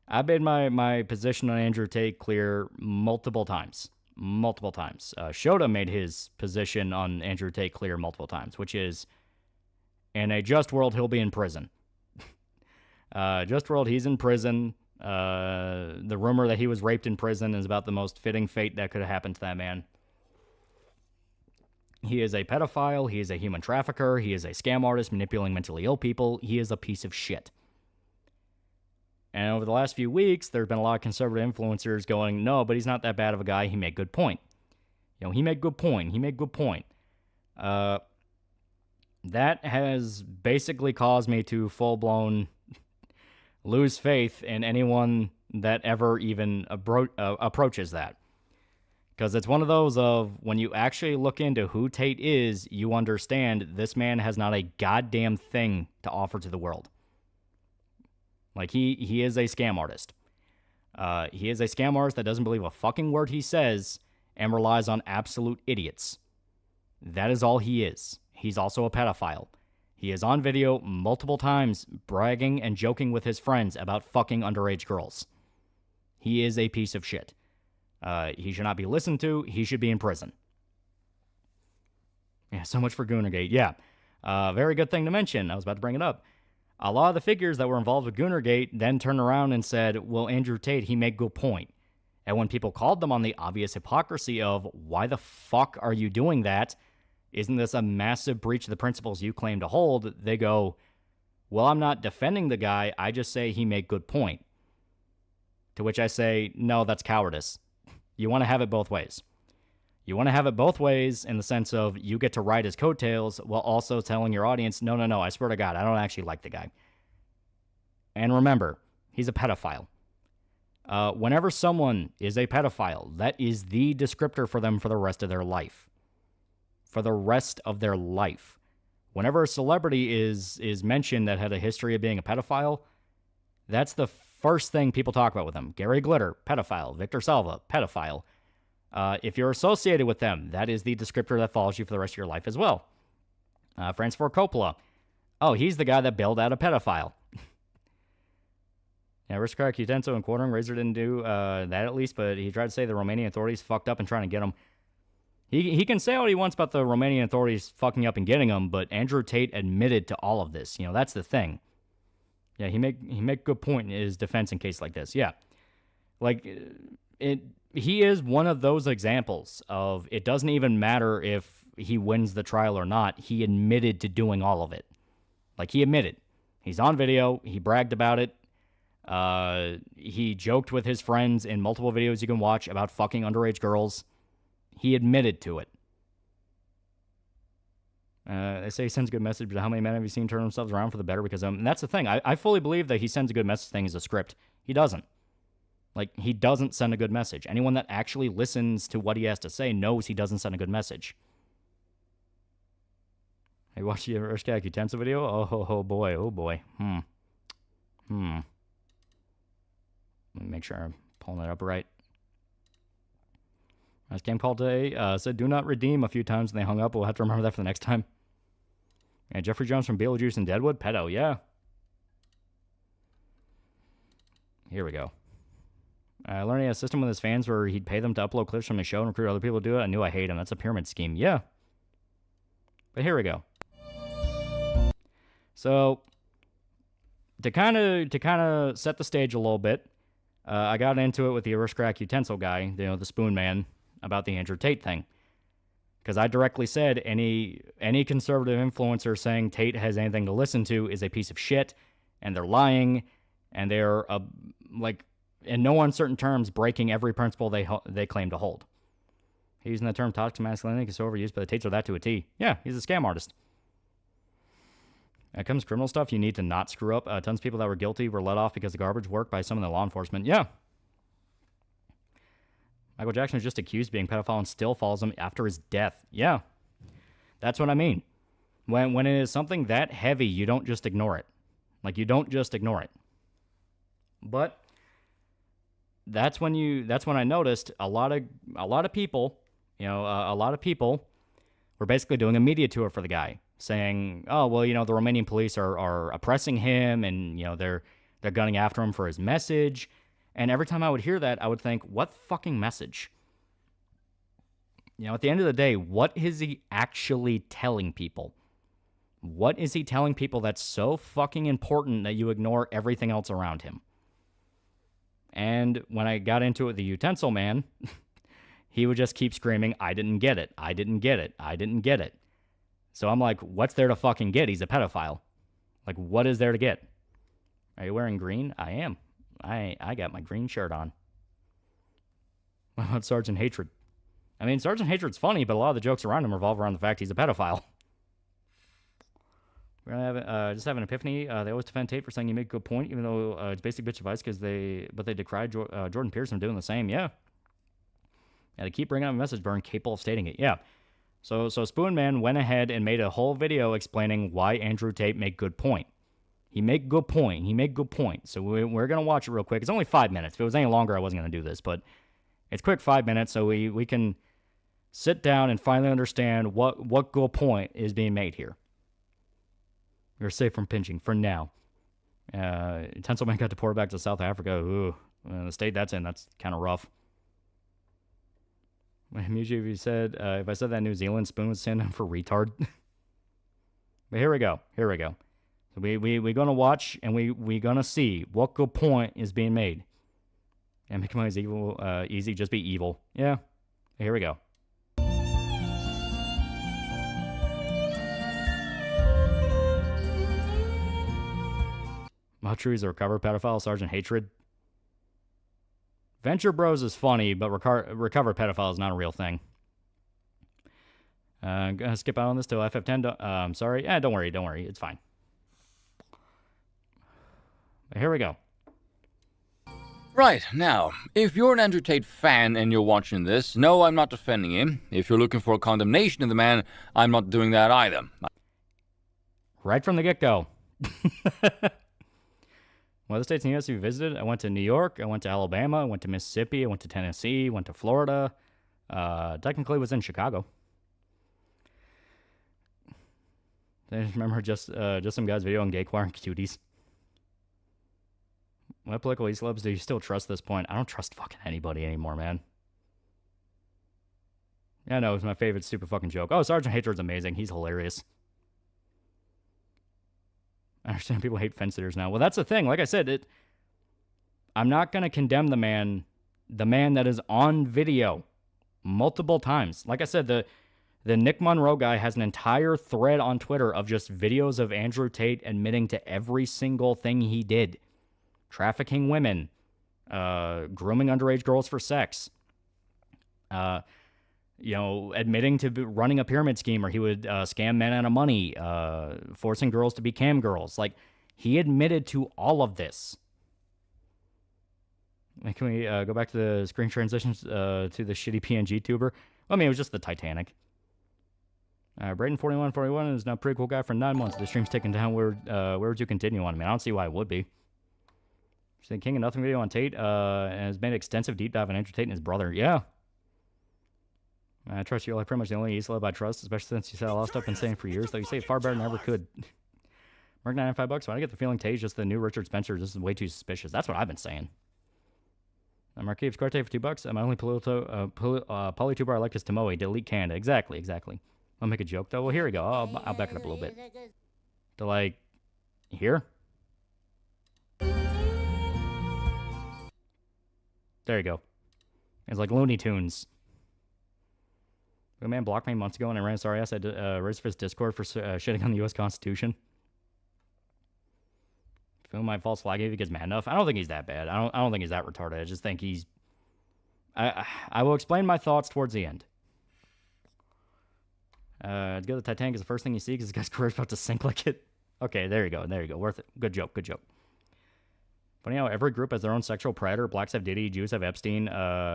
I've made my position on Andrew Tate clear multiple times. Shota made his position on Andrew Tate clear multiple times, which is, in a just world, he'll be in prison. Just world, he's in prison. The rumor that he was raped in prison is about the most fitting fate that could have happened to that man. He is a pedophile. He is a human trafficker. He is a scam artist manipulating mentally ill people. He is a piece of shit. And over the last few weeks, there have been a lot of conservative influencers going, no, but he's not that bad of a guy. He made good point. He made good point. That has basically caused me to full-blown lose faith in anyone that ever even approaches that. Because it's one of those of, when you actually look into who Tate is, you understand this man has not a goddamn thing to offer to the world. Like, he is a scam artist. He is a scam artist that doesn't believe a fucking word he says and relies on absolute idiots. That is all he is. He's also a pedophile. He is on video multiple times bragging and joking with his friends about fucking underage girls. He is a piece of shit. He should not be listened to. He should be in prison. Yeah, so much for Goonergate. Yeah, very good thing to mention. I was about to bring it up. A lot of the figures that were involved with Goonergate then turned around and said, well, Andrew Tate, he made good point. And when people called them on the obvious hypocrisy of, why the fuck are you doing that? Isn't this a massive breach of the principles you claim to hold? They go, well, I'm not defending the guy. I just say he made good point. To which I say, no, that's cowardice. You want to have it both ways. You want to have it both ways in the sense of you get to ride his coattails while also telling your audience, no, I swear to God, I don't actually like the guy. And remember, he's a pedophile. Whenever someone is a pedophile, that is the descriptor for them for the rest of their life. For the rest of their life. Whenever a celebrity is mentioned that had a history of being a pedophile, that's the first thing people talk about with them. Gary Glitter, pedophile. Victor Salva, pedophile. If you're associated with them, that is the descriptor that follows you for the rest of your life as well. Francis Ford Coppola. Oh, he's the guy that bailed out a pedophile. Yeah, Aristocratic Utensil and Quartering Razor didn't do that at least, but he tried to say the Romanian authorities fucked up and trying to get him. He can say what he wants about the Romanian authorities fucking up and getting him, but Andrew Tate admitted to all of this. You know, that's the thing. Yeah, he make good point in his defense in case like this. Yeah. Like, he is one of those examples of it doesn't even matter if he wins the trial or not. He admitted to doing all of it. Like, he admitted. He's on video. He bragged about it. He joked with his friends in multiple videos you can watch about fucking underage girls. He admitted to it. They say he sends a good message, but how many men have you seen turn themselves around for the better? Because and that's the thing. I fully believe that he sends a good message thing is a script. He doesn't. Like, he doesn't send a good message. Anyone that actually listens to what he has to say knows he doesn't send a good message. Hey, watch the Arishkak Utensil video? Oh boy. Let me make sure I'm pulling that up right. This game called today said do not redeem a few times and they hung up. We'll have to remember that for the next time. And Jeffrey Jones from Beetlejuice and Deadwood. Pedo, yeah. Here we go. Learning a system with his fans where he'd pay them to upload clips from his show and recruit other people to do it. I knew I hate him. That's a pyramid scheme. Yeah. But here we go. So, to kind of set the stage a little bit, I got into it with the Aristocratic Utensil guy, the Spoon Man, about the Andrew Tate thing. Because I directly said any conservative influencer saying Tate has anything to listen to is a piece of shit, and they're lying, and they're, in no uncertain terms, breaking every principle they claim to hold. He's using the term toxic masculinity is so overused, but the Tates are that to a T. Yeah, he's a scam artist. When it comes to criminal stuff, you need to not screw up. Tons of people that were guilty were let off because of garbage work by some of the law enforcement. Yeah. Michael Jackson was just accused of being a pedophile and still follows him after his death. Yeah. That's what I mean. When it is something that heavy, you don't just ignore it. Like, you don't just ignore it. But that's when I noticed a lot of people, a lot of people were basically doing a media tour for the guy, saying, oh, well, the Romanian police are oppressing him, and they're gunning after him for his message. And every time I would hear that, I would think, what fucking message? At the end of the day, what is he actually telling people? What is he telling people that's so fucking important that you ignore everything else around him? And when I got into it with the Utensil Man, he would just keep screaming, I didn't get it. I didn't get it. I didn't get it. So I'm like, what's there to fucking get? He's a pedophile. Like, what is there to get? Are you wearing green? I am. I got my green shirt on. What about Sergeant Hatred? I mean, Sergeant Hatred's funny, but a lot of the jokes around him revolve around the fact he's a pedophile. We're gonna just have an epiphany. They always defend Tate for saying you make a good point, even though it's basic bitch advice but they decried Jordan Peterson doing the same. Yeah. Yeah, they keep bringing up a message burn capable of stating it. Yeah. So Spoon Man went ahead and made a whole video explaining why Andrew Tate made good point. He made good point. He made good point. So we're going to watch it real quick. It's only 5 minutes. If it was any longer, I wasn't going to do this. But it's quick 5 minutes, so we can sit down and finally understand what good point is being made here. You're safe from pinching for now. Utensil Man got deported back to South Africa. Ooh, the state that's in, that's kind of rough. Muji said, if I said that New Zealand spoon would stand in for retard. But here we go. Here we go. So we're going to watch and we going to see what good point is being made. And make money is evil, easy, just be evil. Yeah. Here we go. How true is a recovered pedophile, Sergeant Hatred? Venture Bros is funny, but recovered pedophile is not a real thing. I'm going to skip out on this till FF10. I'm sorry. Don't worry. Don't worry. It's fine. But here we go. Right, now, if you're an Andrew Tate fan and you're watching this, no, I'm not defending him. If you're looking for a condemnation of the man, I'm not doing that either. Right from the get-go. What other states in the U.S. have you visited? I went to New York, I went to Alabama, I went to Mississippi, I went to Tennessee, went to Florida. Technically was in Chicago. I just remember just some guy's video on gay choir and cuties. What political celebs do you still trust at this point? I don't trust fucking anybody anymore, man. Yeah, no, it was my favorite stupid fucking joke. Oh, Sergeant Hatred's amazing. He's hilarious. I understand people hate fence sitters now. Well, that's the thing. Like I said, I'm not going to condemn the man that is on video multiple times. Like I said, the Nick Monroe guy has an entire thread on Twitter of just videos of Andrew Tate admitting to every single thing he did. Trafficking women, grooming underage girls for sex, admitting to running a pyramid scheme where he would scam men out of money, forcing girls to be cam girls. Like, he admitted to all of this. Can we go back to the screen transitions to the shitty PNG tuber? I mean, it was just the Titanic. Brayden4141 is now a pretty cool guy for 9 months. The stream's taken down. Where would you continue on? I mean, I don't see why it would be. She's the King of Nothing video on Tate and has made an extensive deep dive on Andrew Tate and his brother. Yeah. I trust you. Like, pretty much the only celeb I trust, especially since you said a lot of stuff been saying for years, though you say it far better than I ever could. Mark $95. When I get the feeling Tate's just the new Richard Spencer, this is way too suspicious. That's what I've been saying. Marquise Corte for $2. My only polytuber I like is Tomoe. Delete Canada. Exactly. I'll make a joke, though. Well, here we go. I'll back it up a little bit. To, like, here? There you go. It's like Looney Tunes. A man blocked me months ago and I ran sorry ass. I raised for his Discord for shitting on the U.S. Constitution. Feel my false flag if he gets mad enough. I don't think he's that bad. I don't think he's that retarded. I just think he's. I will explain my thoughts towards the end. To go to the Titanic is the first thing you see because this guy's career's about to sink like it. Okay, there you go. Worth it. Good joke. Funny how every group has their own sexual predator. Blacks have Diddy, Jews have Epstein,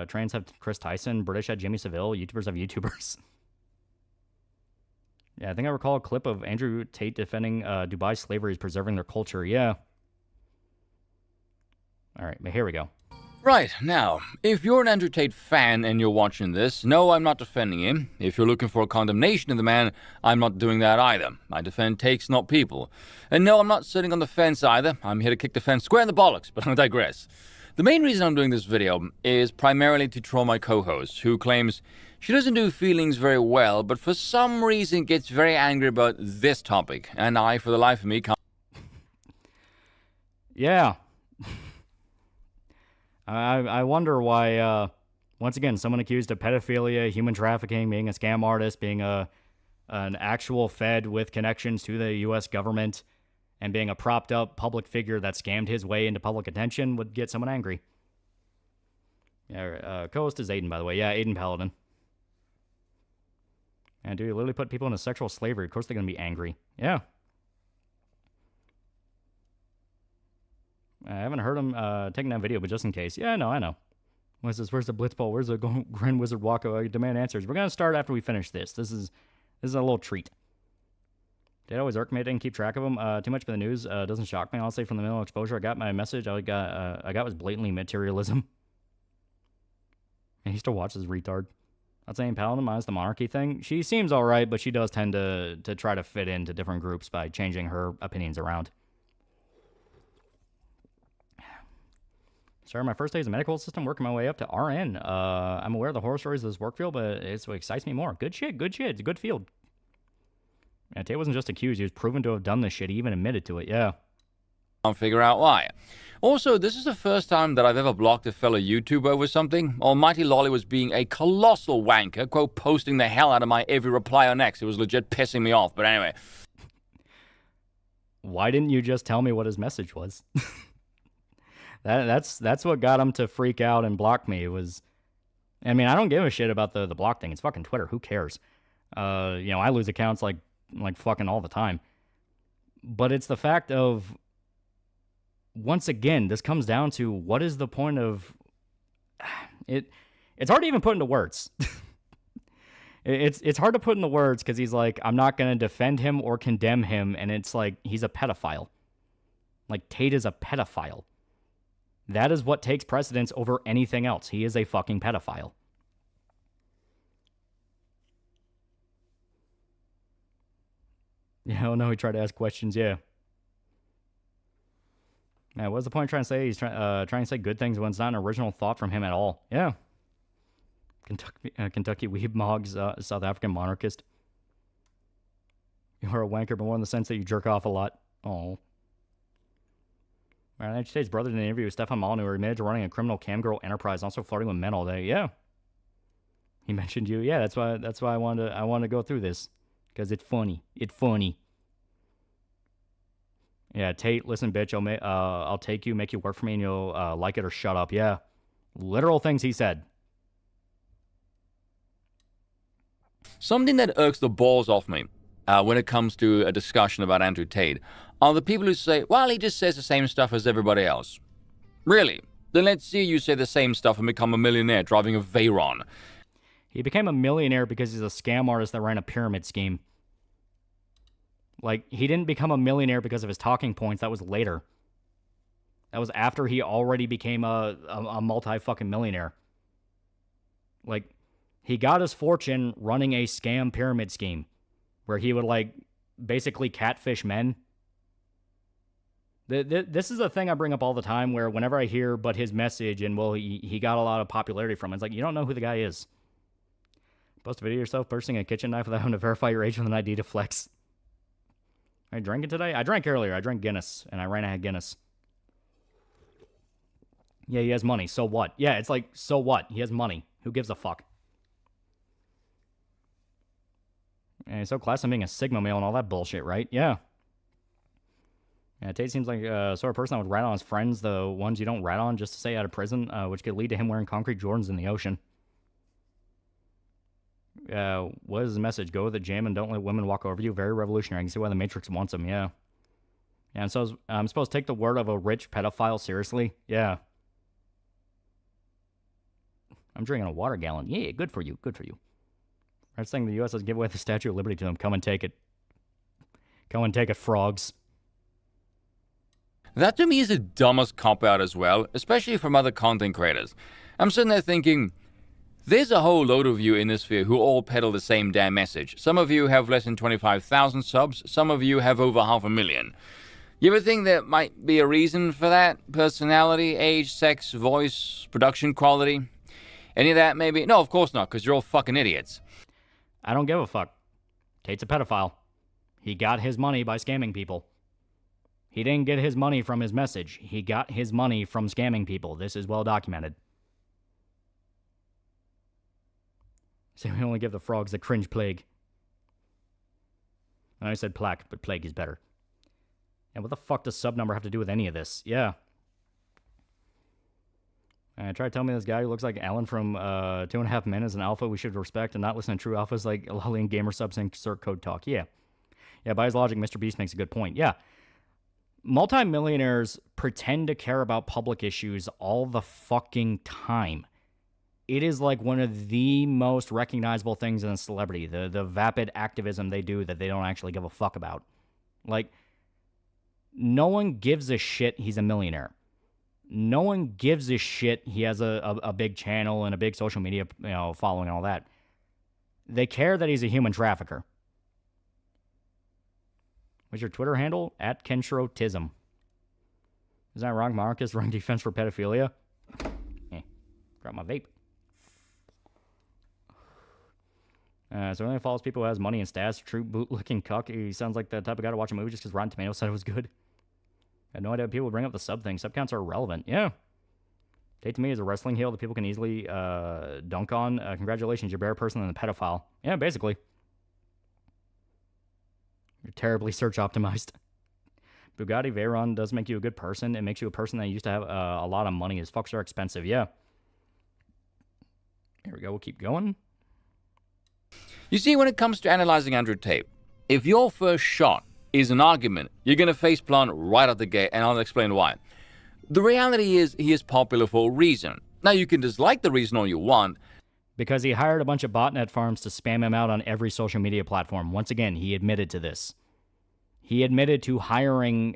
trans have Chris Tyson, British have Jimmy Savile, YouTubers have YouTubers. Yeah, I think I recall a clip of Andrew Tate defending Dubai slavery is preserving their culture. Yeah. All right, but here we go. Right, now, if you're an Andrew Tate fan and you're watching this, no, I'm not defending him. If you're looking for a condemnation of the man, I'm not doing that either. I defend takes, not people. And no, I'm not sitting on the fence either. I'm here to kick the fence square in the bollocks, but I digress. The main reason I'm doing this video is primarily to troll my co-host, who claims she doesn't do feelings very well, but for some reason gets very angry about this topic, and I, for the life of me, can't... Yeah. I wonder why, once again, someone accused of pedophilia, human trafficking, being a scam artist, being an actual Fed with connections to the U.S. government, and being a propped-up public figure that scammed his way into public attention would get someone angry. Yeah, co-host is Aiden, by the way. Yeah, Aiden Paladin. And dude, you literally put people into sexual slavery. Of course they're going to be angry. Yeah. I haven't heard him taking that video, but just in case. Yeah, no, I know. What's this? Where's the Blitzball? Where's the Grand Wizard Waka? I demand answers. We're going to start after we finish this. This is a little treat. Did always irk me. I didn't keep track of them. Too much for the news. Doesn't shock me. Honestly, from the minimal exposure I got, my message I got was blatantly materialism. And he still watches retard. Not saying Paladin minus the monarchy thing. She seems all right, but she does tend to try to fit into different groups by changing her opinions around. Started my first day as a medical assistant, working my way up to RN. I'm aware of the horror stories of this work field, but it's what excites me more. Good shit, good shit. It's a good field. Yeah, Tate wasn't just accused. He was proven to have done this shit. He even admitted to it, yeah. Can't figure out why. Also, this is the first time that I've ever blocked a fellow YouTuber over something. TheAlmightyLoli was being a colossal wanker, quote, posting the hell out of my every reply on X. It was legit pissing me off, but anyway. Why didn't you just tell me what his message was? That's what got him to freak out and block me. I don't give a shit about the block thing. It's fucking Twitter. Who cares? I lose accounts like fucking all the time. But it's the fact of, once again, this comes down to what is the point of it? It's hard to even put into words. It's hard to put into words because he's like, I'm not going to defend him or condemn him, and it's like he's a pedophile. Like, Tate is a pedophile. That is what takes precedence over anything else. He is a fucking pedophile. Yeah, oh no, he tried to ask questions, yeah. Yeah, what's the point of trying to say? He's trying to say good things when it's not an original thought from him at all. Yeah. Kentucky weeb mogs, South African monarchist. You're a wanker, but more in the sense that you jerk off a lot. Oh. United States brother did an interview with Stefan Molyneux, who admitted to running a criminal camgirl enterprise, also flirting with men all day. Yeah. He mentioned you. Yeah, that's why I wanted to go through this. Because it's funny. It's funny. Yeah, Tate, listen, bitch, I'll take you, make you work for me, and you'll like it or shut up. Yeah. Literal things he said. Something that irks the balls off me when it comes to a discussion about Andrew Tate are the people who say, well, he just says the same stuff as everybody else. Really? Then let's see you say the same stuff and become a millionaire driving a Veyron. He became a millionaire because he's a scam artist that ran a pyramid scheme. Like, he didn't become a millionaire because of his talking points. That was later. That was after he already became a multi-fucking millionaire. Like, he got his fortune running a scam pyramid scheme where he would, like, basically catfish men. This is a thing I bring up all the time where whenever I hear but his message and, well, he got a lot of popularity from it, it's like, you don't know who the guy is. Post a video of yourself bursting a kitchen knife without having to verify your age with an ID to flex. Are you drinking today? I drank earlier. I drank Guinness, and I ran out of Guinness. Yeah, he has money. So what? Yeah, it's like, so what? He has money. Who gives a fuck? And he's so classy being a Sigma male and all that bullshit, right? Yeah. Yeah, Tate seems like a sort of person that would rat on his friends, the ones you don't rat on just to stay out of prison, which could lead to him wearing concrete Jordans in the ocean. What is his message? Go with the jam and don't let women walk over you. Very revolutionary. I can see why the Matrix wants him, yeah. Yeah, and so I'm supposed to take the word of a rich pedophile seriously? Yeah. I'm drinking a water gallon. Yeah, good for you. Good for you. I'm saying the U.S. has given away the Statue of Liberty to them. Come and take it. Come and take it, frogs. That to me is the dumbest cop-out as well, especially from other content creators. I'm sitting there thinking, there's a whole load of you in this sphere who all peddle the same damn message. Some of you have less than 25,000 subs, some of you have over 500,000. You ever think there might be a reason for that? Personality, age, sex, voice, production quality? Any of that maybe? No, of course not, because you're all fucking idiots. I don't give a fuck. Tate's a pedophile. He got his money by scamming people. He didn't get his money from his message. He got his money from scamming people. This is well documented. So we only give the frogs the cringe plague. And I said plaque, but plague is better. And what the fuck does sub number have to do with any of this? Yeah. Try to tell me this guy who looks like Alan from 2.5 Men is an alpha we should respect and not listen to true alphas like Lolly and Gamer Subs and Insert Code Talk. Yeah. Yeah, by his logic, Mr. Beast makes a good point. Yeah. Multi-millionaires pretend to care about public issues all the fucking time. It is like one of the most recognizable things in a celebrity, the vapid activism they do that they don't actually give a fuck about. Like, no one gives a shit he's a millionaire. No one gives a shit he has a big channel and a big social media following and all that. They care that he's a human trafficker. What's your Twitter handle? @KenshroTism. Is that wrong? Marcus running defense for pedophilia? Grab my vape. So he only follows people who has money and stats. True bootlicking cuck. He sounds like the type of guy to watch a movie just because Rotten Tomatoes said it was good. I had no idea people would bring up the sub thing. Sub counts are irrelevant. Yeah. Tate to me is a wrestling heel that people can easily dunk on. Congratulations, you're a better person than a pedophile. Yeah, basically. You're terribly search optimized. Bugatti Veyron does make you a good person. It makes you a person that used to have a lot of money. His fucks are expensive. Yeah. Here we go. We'll keep going. You see, when it comes to analyzing Andrew Tate, if your first shot is an argument, you're going to faceplant right out the gate, and I'll explain why. The reality is he is popular for a reason. Now, you can dislike the reason all you want. Because he hired a bunch of botnet farms to spam him out on every social media platform. Once again, he admitted to this. He admitted to hiring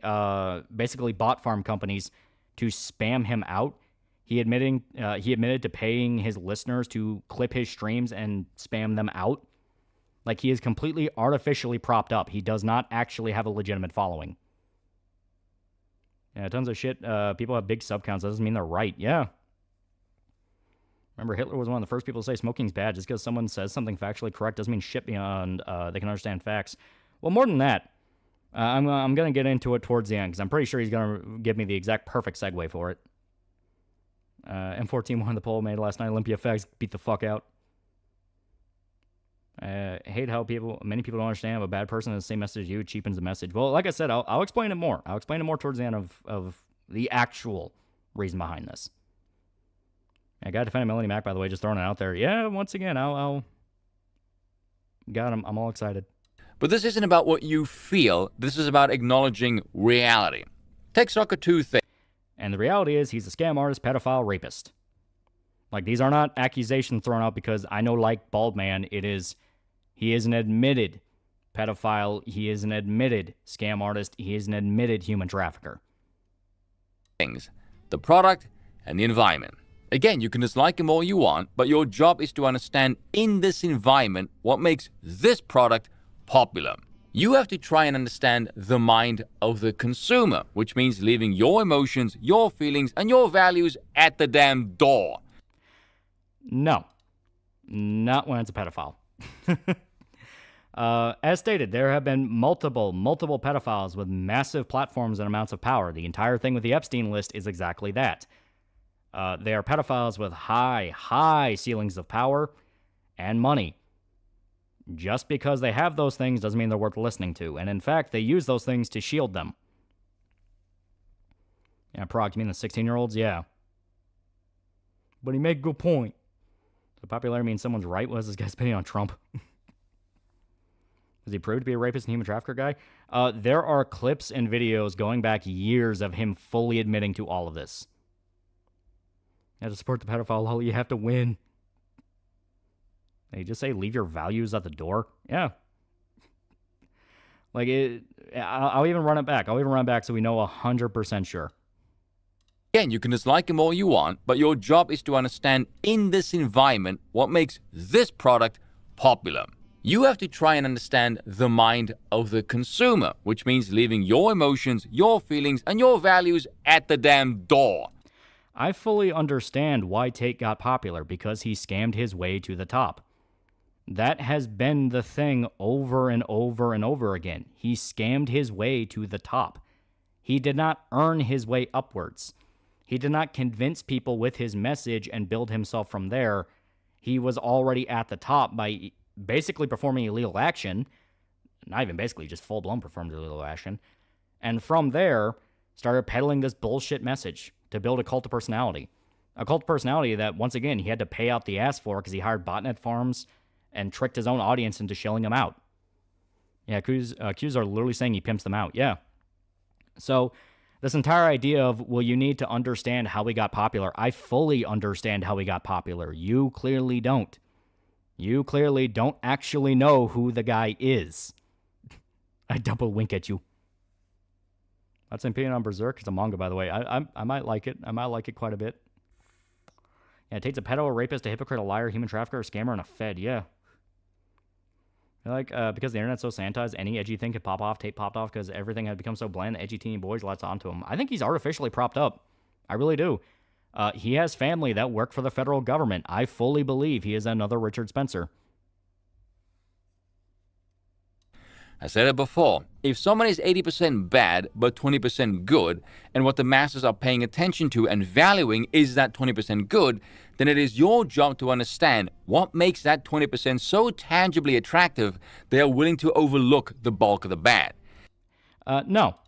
basically bot farm companies to spam him out. He admitted to paying his listeners to clip his streams and spam them out. Like, he is completely artificially propped up. He does not actually have a legitimate following. Yeah, tons of shit. People have big sub counts. That doesn't mean they're right. Yeah. Remember, Hitler was one of the first people to say smoking's bad. Just because someone says something factually correct doesn't mean shit beyond they can understand facts. Well, more than that, I'm going to get into it towards the end, because I'm pretty sure he's going to give me the exact perfect segue for it. M14 won the poll made last night. Olympia Fags beat the fuck out. Hate how many people don't understand. A bad person has the same message as you, cheapens the message. Well, like I said, I'll explain it more. I'll explain it more towards the end of the actual reason behind this. I got to defend Melanie Mac, by the way, just throwing it out there. Yeah, once again, I'll God, I'm all excited. But this isn't about what you feel. This is about acknowledging reality. Take Soccer 2 thing. And the reality is he's a scam artist, pedophile, rapist. Like, these are not accusations thrown out because I know, like Baldman, he is an admitted pedophile. He is an admitted scam artist. He is an admitted human trafficker. Things. The product and the environment. Again, you can dislike him all you want, but your job is to understand in this environment what makes this product popular. You have to try and understand the mind of the consumer, which means leaving your emotions, your feelings, and your values at the damn door. No. Not when it's a pedophile. As stated, there have been multiple pedophiles with massive platforms and amounts of power. The entire thing with the Epstein list is exactly that. They are pedophiles with high ceilings of power and money. Just because they have those things doesn't mean they're worth listening to. And in fact, they use those things to shield them. Yeah, Prague, you mean the 16-year-olds? Yeah. But he made a good point. So popularity means someone's right? What is this guy spending on Trump? Is he proved to be a rapist and human trafficker guy? There are clips and videos going back years of him fully admitting to all of this. You have to support the pedophile, Loli. You have to win. They just say leave your values at the door. Yeah. Like, I'll even run it back. I'll even run it back so we know 100% sure. Again, you can dislike him all you want, but your job is to understand in this environment what makes this product popular. You have to try and understand the mind of the consumer, which means leaving your emotions, your feelings, and your values at the damn door. I fully understand why Tate got popular, because he scammed his way to the top. That has been the thing over and over and over again. He scammed his way to the top. He did not earn his way upwards. He did not convince people with his message and build himself from there. He was already at the top by basically performing illegal action. Not even basically, just full-blown performed illegal action. And from there, started peddling this bullshit message to build a cult of personality. A cult of personality that, once again, he had to pay out the ass for because he hired botnet farms and tricked his own audience into shelling them out. Yeah, accused are literally saying he pimps them out. Yeah. So, this entire idea of, well, you need to understand how he got popular. I fully understand how he got popular. You clearly don't. You clearly don't actually know who the guy is. I double wink at you. That's an opinion on Berserk. It's a manga, by the way. I might like it. I might like it quite a bit. Yeah, Tate's a pedo, a rapist, a hypocrite, a liar, human trafficker, a scammer, and a fed. Yeah. Like, because the internet's so sanitized, any edgy thing could pop off. Tate popped off because everything had become so bland. Edgy teeny boys latched onto him. I think he's artificially propped up. I really do. He has family that work for the federal government. I fully believe he is another Richard Spencer. I said it before, if someone is 80% bad but 20% good, and what the masses are paying attention to and valuing is that 20% good, then it is your job to understand what makes that 20% so tangibly attractive they are willing to overlook the bulk of the bad. No.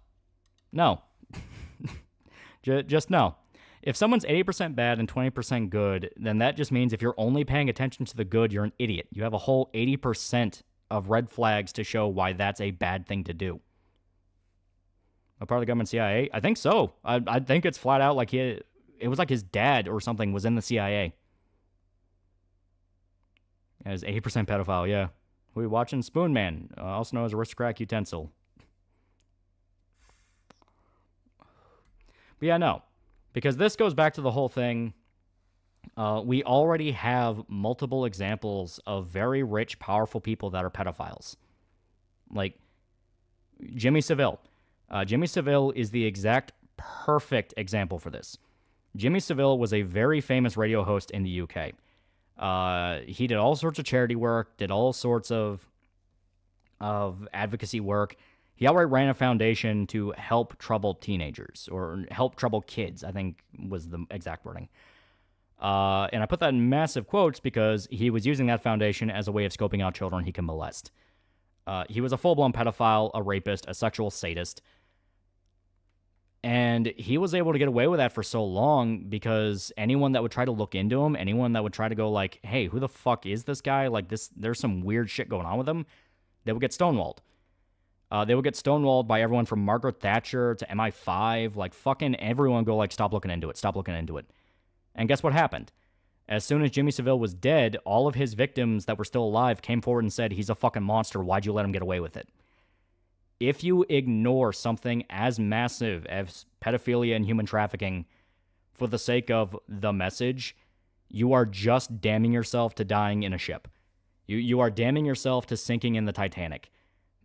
Just no. If someone's 80% bad and 20% good, then that just means if you're only paying attention to the good, you're an idiot. You have a whole 80% of red flags to show why that's a bad thing to do. A part of the government CIA? I think so. I think it's flat out like it was like his dad or something was in the CIA. Yeah, he's 80% pedophile, yeah. Who are we watching? Spoon Man, also known as Aristocrat Utensil. But yeah, no. Because this goes back to the whole thing. We already have multiple examples of very rich, powerful people that are pedophiles. Like Jimmy Savile. Jimmy Savile is the exact perfect example for this. Jimmy Savile was a very famous radio host in the UK. He did all sorts of charity work, did all sorts of advocacy work. He outright ran a foundation to help troubled teenagers, or help troubled kids, I think was the exact wording. And I put that in massive quotes because he was using that foundation as a way of scoping out children he can molest. He was a full-blown pedophile, a rapist, a sexual sadist. And he was able to get away with that for so long because anyone that would try to look into him, anyone that would try to go like, hey, who the fuck is this guy? Like, there's some weird shit going on with him. They would get stonewalled. They would get stonewalled by everyone from Margaret Thatcher to MI5. Like, fucking everyone go like, stop looking into it. Stop looking into it. And guess what happened? As soon as Jimmy Savile was dead, all of his victims that were still alive came forward and said, he's a fucking monster. Why'd you let him get away with it? If you ignore something as massive as pedophilia and human trafficking for the sake of the message, you are just damning yourself to dying in a ship. You are damning yourself to sinking in the Titanic.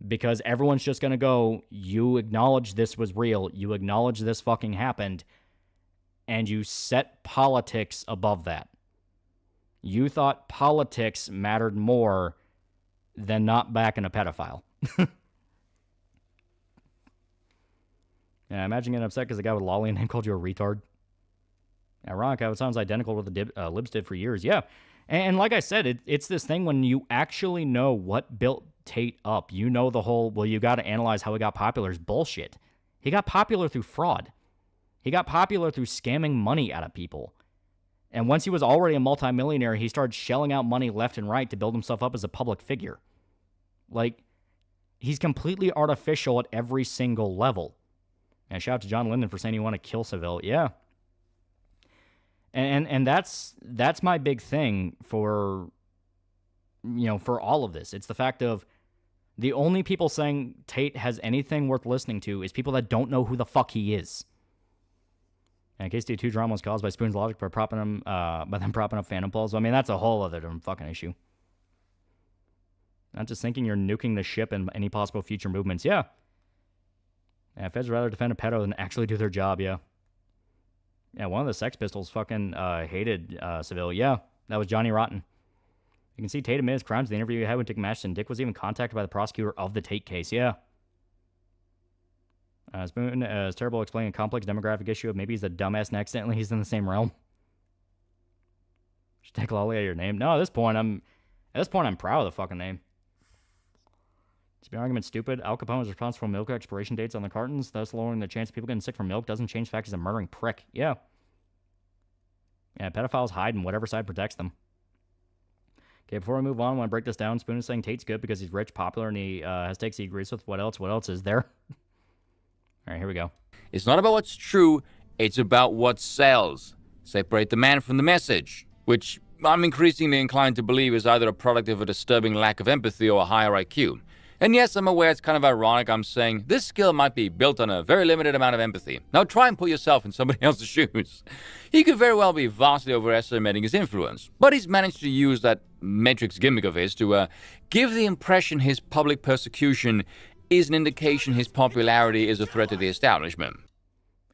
Because everyone's just going to go, you acknowledge this was real, you acknowledge this fucking happened, and you set politics above that. You thought politics mattered more than not backing a pedophile. Yeah, imagine getting upset because the guy with Lolly name called you a retard. Ironic how it sounds identical to what the libs did for years. Yeah, and like I said, it's this thing when you actually know what built Tate up. You know the whole, well, you got to analyze how he got popular is bullshit. He got popular through fraud. He got popular through scamming money out of people. And once he was already a multimillionaire, he started shelling out money left and right to build himself up as a public figure. Like, he's completely artificial at every single level. And shout out to John Linden for saying you want to kill Savile. Yeah. And that's my big thing for, for all of this. It's the fact of the only people saying Tate has anything worth listening to is people that don't know who the fuck he is. And KSD2 drama was caused by Spoon's logic by them propping up Phantom Pulse. I mean, that's a whole other fucking issue. Not just thinking you're nuking the ship and any possible future movements. Yeah. Yeah, Feds rather defend a pedo than actually do their job, yeah. Yeah, one of the Sex Pistols fucking hated Savile. Yeah, that was Johnny Rotten. You can see Tate admitted his crimes in the interview he had with Dick Masterson. Dick was even contacted by the prosecutor of the Tate case, yeah. Spoon is terrible explaining a complex demographic issue of maybe he's a dumbass and accidentally he's in the same realm. Should take Lolly out of your name. No, at this point I'm proud of the fucking name. To be argument stupid, Al Capone was responsible for milk expiration dates on the cartons, thus lowering the chance of people getting sick from milk. Doesn't change the fact he's a murdering prick. Yeah. Yeah, pedophiles hide and whatever side protects them. Okay, before we move on, I want to break this down. Spoon is saying Tate's good because he's rich, popular, and he has takes he agrees with. What else? What else is there? All right, here we go. It's not about what's true, it's about what sells. Separate the man from the message, which I'm increasingly inclined to believe is either a product of a disturbing lack of empathy or a higher IQ. And yes, I'm aware it's kind of ironic I'm saying this skill might be built on a very limited amount of empathy. Now try and put yourself in somebody else's shoes. He could very well be vastly overestimating his influence, but he's managed to use that Matrix gimmick of his to give the impression his public persecution is an indication his popularity is a threat to the establishment.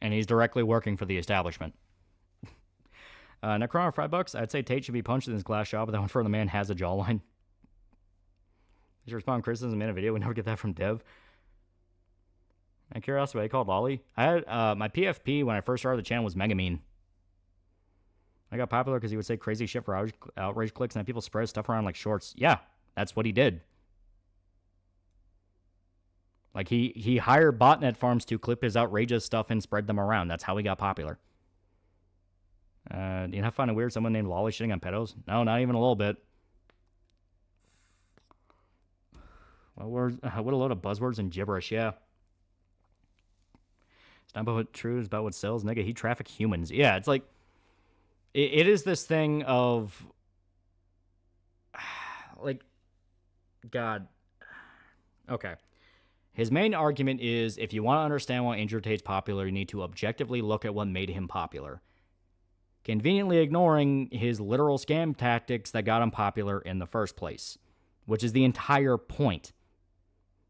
And he's directly working for the establishment. Necron, $5. I'd say Tate should be punched in his glass jaw, but that one for the man has a jawline. Did you respond to criticism in a video? We never get that from Dev. And curiosity, what I called Loli. I had my PFP when I first started the channel was mega mean. I got popular because he would say crazy shit for outrage clicks and then people spread stuff around like shorts. Yeah, that's what he did. Like, he hired botnet farms to clip his outrageous stuff and spread them around. That's how he got popular. Do you not find it weird someone named Lolly shitting on pedos? No, not even a little bit. What a load of buzzwords and gibberish, yeah. It's not about what true, it's about what sells. Nigga, he traffic humans. Yeah, it's like, it is this thing of, like, God. Okay. His main argument is, if you want to understand why Andrew Tate's popular, you need to objectively look at what made him popular. Conveniently ignoring his literal scam tactics that got him popular in the first place. Which is the entire point.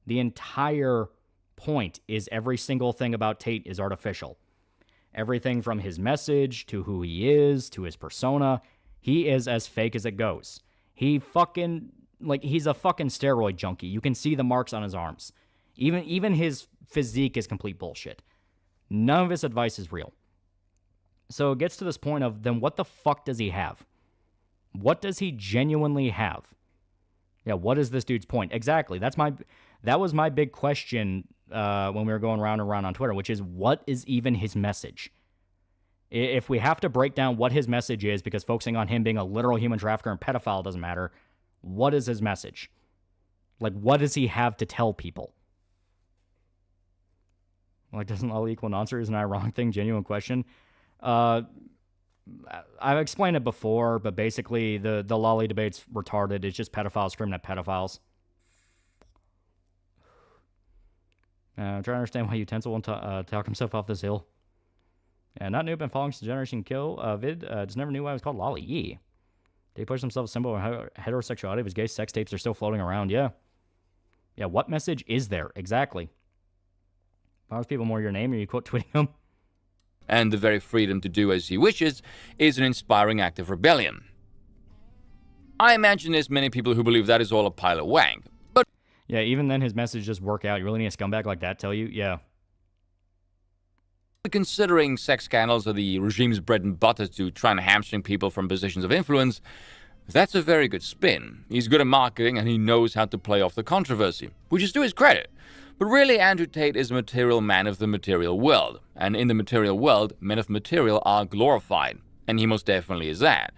The entire point is every single thing about Tate is artificial. Everything from his message, to who he is, to his persona, he is as fake as it goes. He fucking, like, he's a fucking steroid junkie. You can see the marks on his arms. Even his physique is complete bullshit. None of his advice is real. So it gets to this point of, then what the fuck does he have? What does he genuinely have? Yeah, what is this dude's point? Exactly. That was my big question when we were going round and round on Twitter, which is, what is even his message? If we have to break down what his message is, because focusing on him being a literal human trafficker and pedophile doesn't matter, what is his message? Like, what does he have to tell people? Like, doesn't all equal nonsense? Isn't that a wrong thing? Genuine question. I've explained it before, but basically the Lolly debate's retarded. It's just pedophiles screaming at pedophiles. I'm trying to understand why Utensil won't talk himself off this hill. Not new, been following since Generation Kill vid. Just never knew why it was called Lolly. Yeah. They push themselves a symbol of heterosexuality of his gay sex tapes are still floating around. Yeah. Yeah, what message is there? Exactly. Bothers people more your name or you quote tweeting them? And the very freedom to do as he wishes is an inspiring act of rebellion. I imagine there's many people who believe that is all a pile of wank. But yeah, even then his message just work out. You really need a scumbag like that tell you? Yeah. Considering sex scandals are the regime's bread and butter to try and hamstring people from positions of influence, that's a very good spin. He's good at marketing and he knows how to play off the controversy, which is to his credit. But really, Andrew Tate is a material man of the material world, and in the material world, men of material are glorified, and he most definitely is that.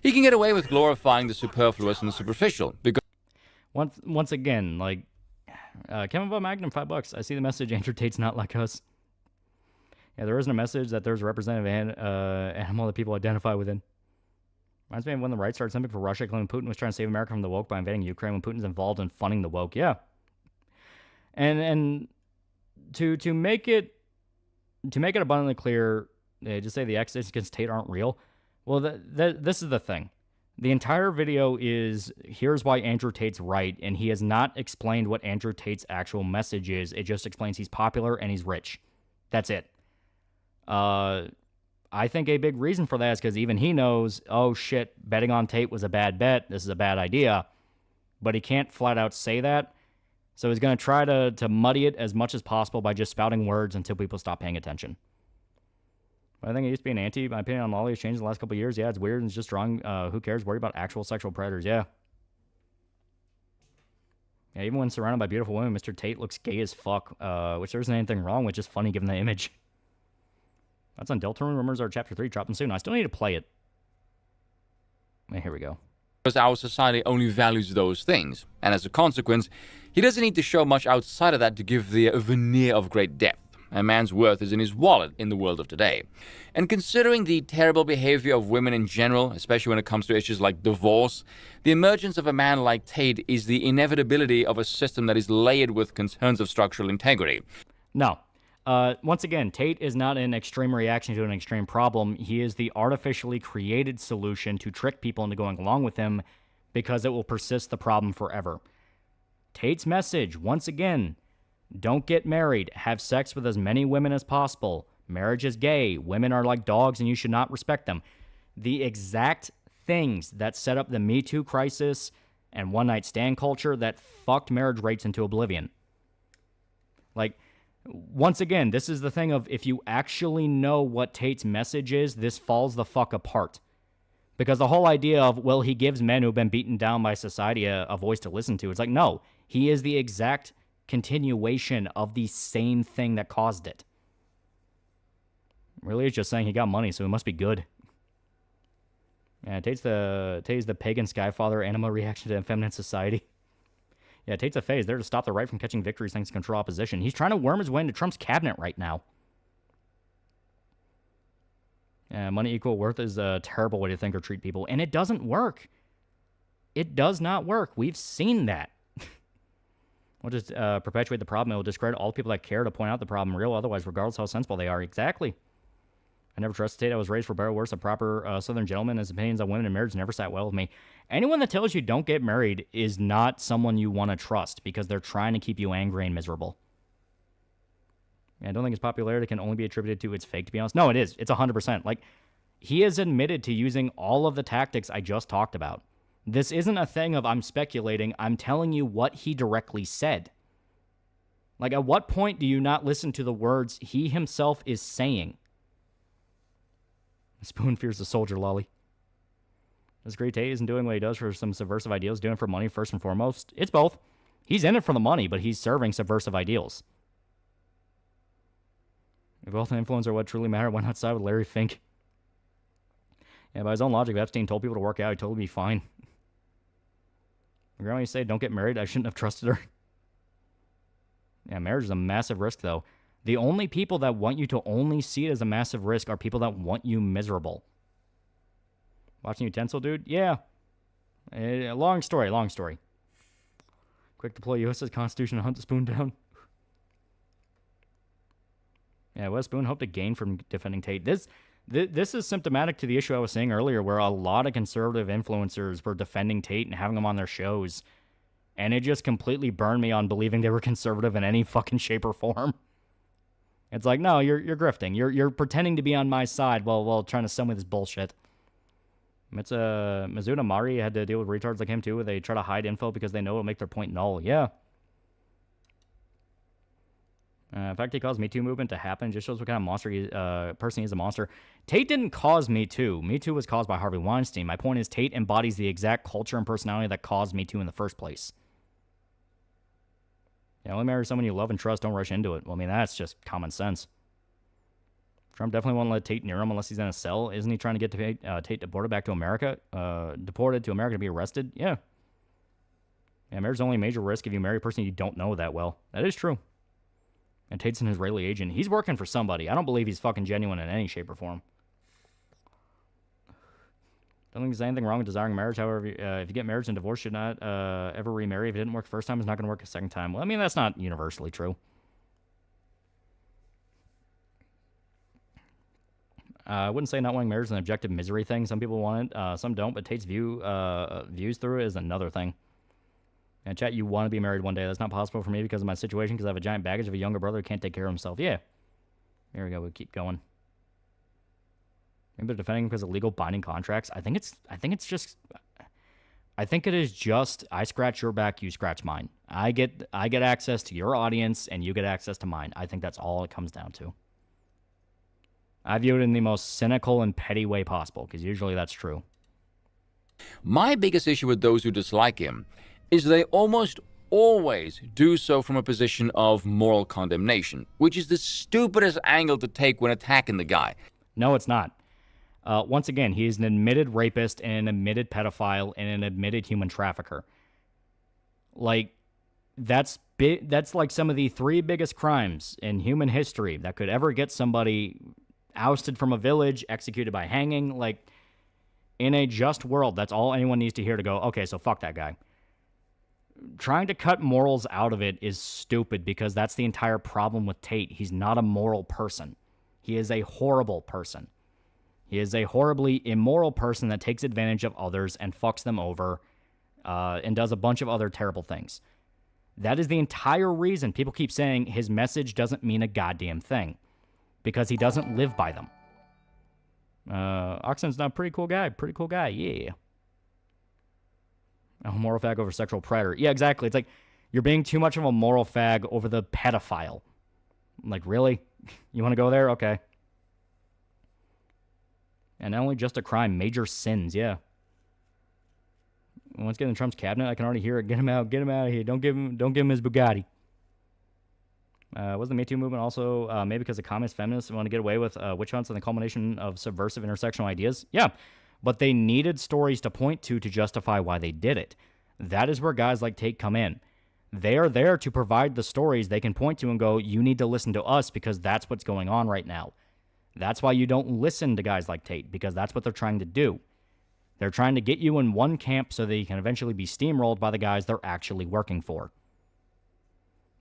He can get away with glorifying the superfluous and the superficial, because once again, like, Kevin Von Magnum, $5. I see the message, Andrew Tate's not like us. Yeah, there isn't a message that there's a representative animal that people identify within. Reminds me of when the right started something for Russia, claiming Putin was trying to save America from the woke by invading Ukraine when Putin's involved in funding the woke. Yeah. And to make it abundantly clear, just say the accusations against Tate aren't real. Well, this is the thing. The entire video is, here's why Andrew Tate's right, and he has not explained what Andrew Tate's actual message is. It just explains he's popular and he's rich. That's it. I think a big reason for that is because even he knows, oh shit, betting on Tate was a bad bet. This is a bad idea. But he can't flat out say that. So he's going to try to muddy it as much as possible by just spouting words until people stop paying attention. But I think it used to be an anti. My opinion on Lolly has changed in the last couple of years. Yeah, it's weird and it's just wrong. Who cares? Worry about actual sexual predators. Yeah. Yeah, even when surrounded by beautiful women, Mr. Tate looks gay as fuck, which there isn't anything wrong with, just funny given the image. That's on Deltarune. Rumors are Chapter 3 dropping soon. I still need to play it. Here we go. Because our society only values those things, and as a consequence, he doesn't need to show much outside of that to give the veneer of great depth. A man's worth is in his wallet in the world of today. And considering the terrible behavior of women in general, especially when it comes to issues like divorce, the emergence of a man like Tate is the inevitability of a system that is layered with concerns of structural integrity. No. Once again, Tate is not an extreme reaction to an extreme problem. He is the artificially created solution to trick people into going along with him because it will persist the problem forever. Tate's message, once again, don't get married. Have sex with as many women as possible. Marriage is gay. Women are like dogs and you should not respect them. the exact things that set up the Me Too crisis and one-night stand culture that fucked marriage rates into oblivion. Like, once again, this is the thing of, if you actually know what Tate's message is, this falls the fuck apart. Because the whole idea of, well, he gives men who've been beaten down by society a voice to listen to. It's like, no, he is the exact continuation of the same thing that caused it. Really, it's just saying he got money, so he must be good. Yeah, Tate's the pagan skyfather anima reaction to feminine society. Yeah, Tate's a phase there to stop the right from catching victories thanks to control opposition. He's trying to worm his way into Trump's cabinet right now. Yeah, money equal worth is a terrible way to think or treat people, and it doesn't work. It does not work. We've seen that. We'll just perpetuate the problem. It will discredit all people that care to point out the problem real, otherwise, regardless how sensible they are. Exactly. I never trusted Tate. I was raised for better or worse. A proper Southern gentleman. His opinions on women and marriage never sat well with me. Anyone that tells you don't get married is not someone you want to trust because they're trying to keep you angry and miserable. Yeah, I don't think his popularity can only be attributed to it's fake, to be honest. No, it is. It's 100%. Like, he has admitted to using all of the tactics I just talked about. This isn't a thing of I'm speculating. I'm telling you what he directly said. Like, at what point do you not listen to the words he himself is saying? Spoon fears the soldier, lolly. This great Tate isn't doing what he does for some subversive ideals, doing it for money first and foremost. It's both. He's in it for the money, but he's serving subversive ideals. If wealth and influence are what truly matter, why not side with Larry Fink? Yeah, by his own logic, if Epstein told people to work out, he'd totally be fine. My grandma used to say, don't get married. I shouldn't have trusted her. Yeah, marriage is a massive risk, though. The only people that want you to only see it as a massive risk are people that want you miserable. Watching utensil, dude? Yeah. Long story. Quick deploy USS Constitution to hunt the Spoon down. Yeah, what does Spoon hope to gain from defending Tate? This is symptomatic to the issue I was saying earlier, where a lot of conservative influencers were defending Tate and having him on their shows. And it just completely burned me on believing they were conservative in any fucking shape or form. It's like, no, you're grifting. You're pretending to be on my side while trying to sell me this bullshit. Mizuno Mari had to deal with retards like him too, where they try to hide info because they know it'll make their point null. Yeah. In fact, he caused Me Too movement to happen. Just shows what kind of monster person he is. A monster. Tate didn't cause Me Too. Me Too was caused by Harvey Weinstein. My point is, Tate embodies the exact culture and personality that caused Me Too in the first place. Yeah, only marry someone you love and trust. Don't rush into it. Well, I mean, that's just common sense. Trump definitely won't let Tate near him unless he's in a cell. Isn't he trying to get Tate deported back to America? Deported to America to be arrested? Yeah. Yeah, marriage is only a major risk if you marry a person you don't know that well. That is true. And Tate's an Israeli agent. He's working for somebody. I don't believe he's fucking genuine in any shape or form. Don't think there's anything wrong with desiring marriage. However, if you get married and divorced, you should not ever remarry. If it didn't work the first time, it's not going to work a second time. Well, I mean, that's not universally true. I wouldn't say not wanting marriage is an objective misery thing. Some people want it, some don't. But Tate's views through it is another thing. And chat, you want to be married one day. That's not possible for me because of my situation, because I have a giant baggage of a younger brother who can't take care of himself. Yeah. There we go. We'll keep going. Maybe they're defending him because of legal binding contracts. I think it is just I scratch your back, you scratch mine. I get access to your audience and you get access to mine. I think that's all it comes down to. I view it in the most cynical and petty way possible, because usually that's true. My biggest issue with those who dislike him is they almost always do so from a position of moral condemnation, which is the stupidest angle to take when attacking the guy. No, it's not. Once again, he is an admitted rapist and an admitted pedophile and an admitted human trafficker. Like, that's like some of the 3 biggest crimes in human history that could ever get somebody ousted from a village, executed by hanging. Like, in a just world, that's all anyone needs to hear to go, okay, so fuck that guy. Trying to cut morals out of it is stupid, because that's the entire problem with Tate. He's not a moral person. He is a horrible person. He is a horribly immoral person that takes advantage of others and fucks them over and does a bunch of other terrible things. That is the entire reason people keep saying his message doesn't mean a goddamn thing, because he doesn't live by them. Oxen's not a pretty cool guy. Pretty cool guy, yeah. A moral fag over sexual predator. Yeah, exactly. It's like you're being too much of a moral fag over the pedophile. Like, really? You want to go there? Okay. And not only just a crime, major sins, yeah. Once getting in Trump's cabinet, I can already hear it. Get him out of here. Don't give him his Bugatti. Was the Me Too movement also maybe because the communist feminists want to get away with witch hunts and the culmination of subversive intersectional ideas? Yeah, but they needed stories to point to justify why they did it. That is where guys like Tate come in. They are there to provide the stories they can point to and go, you need to listen to us because that's what's going on right now. That's why you don't listen to guys like Tate, because that's what they're trying to do. They're trying to get you in one camp so they can eventually be steamrolled by the guys they're actually working for.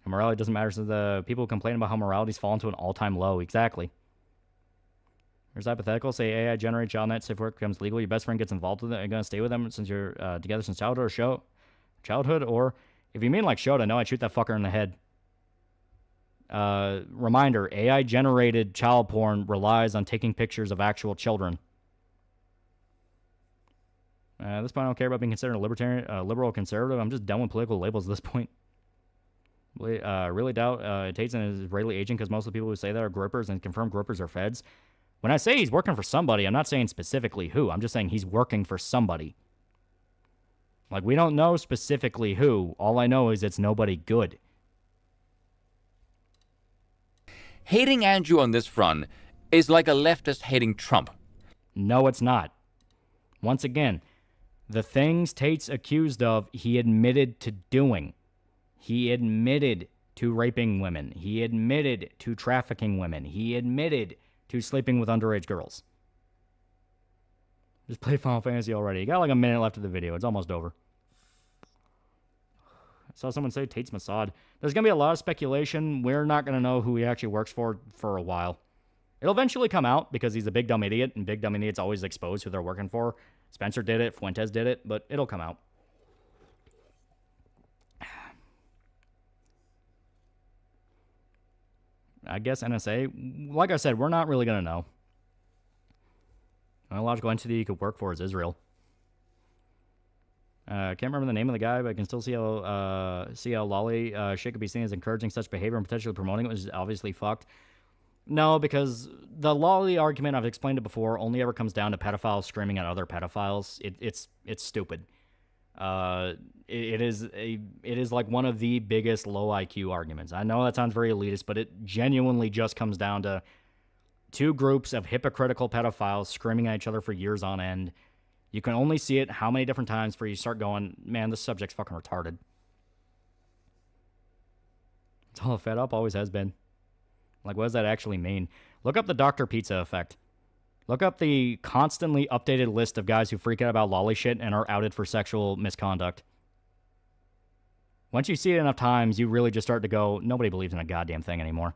And morality doesn't matter, so the people complain about how morality's fallen to an all-time low. Exactly. There's hypothetical. Say AI generate child net, if work becomes legal, your best friend gets involved with it, are you going to stay with them since you're together since childhood? Or if you mean like Shota, no, I'd shoot that fucker in the head. Reminder, AI generated child porn relies on taking pictures of actual children. At this point, I don't care about being considered a libertarian, liberal or conservative. I'm just done with political labels at this point. Really doubt Tate's an Israeli agent because most of the people who say that are gropers and confirmed gropers are feds. When I say he's working for somebody, I'm not saying specifically who. I'm just saying he's working for somebody. Like, we don't know specifically who. All I know is it's nobody good. Hating Andrew on this front is like a leftist hating Trump. No, it's not. Once again, the things Tate's accused of, he admitted to doing. He admitted to raping women. He admitted to trafficking women. He admitted to sleeping with underage girls. Just play Final Fantasy already. You got like a minute left of the video. It's almost over. I saw someone say Tate's Mossad. There's going to be a lot of speculation. We're not going to know who he actually works for a while. It'll eventually come out because he's a big dumb idiot, and big dumb idiots always expose who they're working for. Spencer did it. Fuentes did it, but it'll come out. I guess NSA, like I said, we're not really going to know. The only logical entity you could work for is Israel. I can't remember the name of the guy, but I can still see how Loli shit could be seen as encouraging such behavior and potentially promoting it, which is obviously fucked. No, because the Loli argument, I've explained it before, only ever comes down to pedophiles screaming at other pedophiles. It's stupid. It is like one of the biggest low IQ arguments. I know that sounds very elitist, but it genuinely just comes down to two groups of hypocritical pedophiles screaming at each other for years on end. You can only see it how many different times before you start going, man, this subject's fucking retarded. It's all fed up, always has been. Like, what does that actually mean? Look up the Dr. Pizza effect. Look up the constantly updated list of guys who freak out about lolly shit and are outed for sexual misconduct. Once you see it enough times, you really just start to go, nobody believes in a goddamn thing anymore.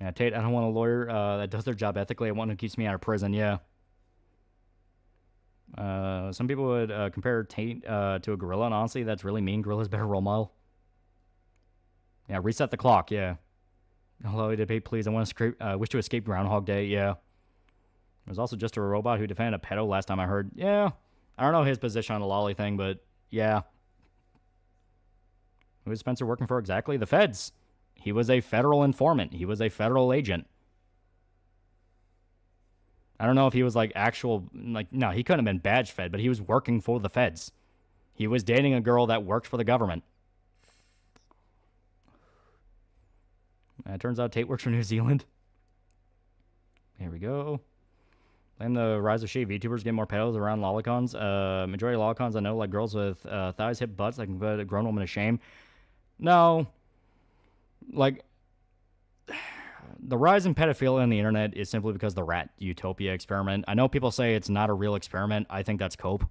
Yeah, Tate, I don't want a lawyer that does their job ethically. I want one who keeps me out of prison, yeah. Some people would compare Tate to a gorilla, and honestly, that's really mean. Gorilla's a better role model. Yeah, reset the clock, yeah. Hello, debate, please. I wish to escape Groundhog Day, yeah. There's also just a robot who defended a pedo last time I heard. Yeah, I don't know his position on the lolly thing, but yeah. Who is Spencer working for exactly? The feds. He was a federal informant. He was a federal agent. I don't know if he was like actual, like, no, he couldn't have been badge fed, but he was working for the feds. He was dating a girl that worked for the government. It turns out Tate works for New Zealand. Here we go. Blame the rise of shave VTubers get more pedos around lolicons. Majority of lolicons I know like girls with thighs, hip, butts that can put a grown woman to shame. No. Like, the rise in pedophilia on the internet is simply because of the rat utopia experiment. I know people say it's not a real experiment. I think that's cope.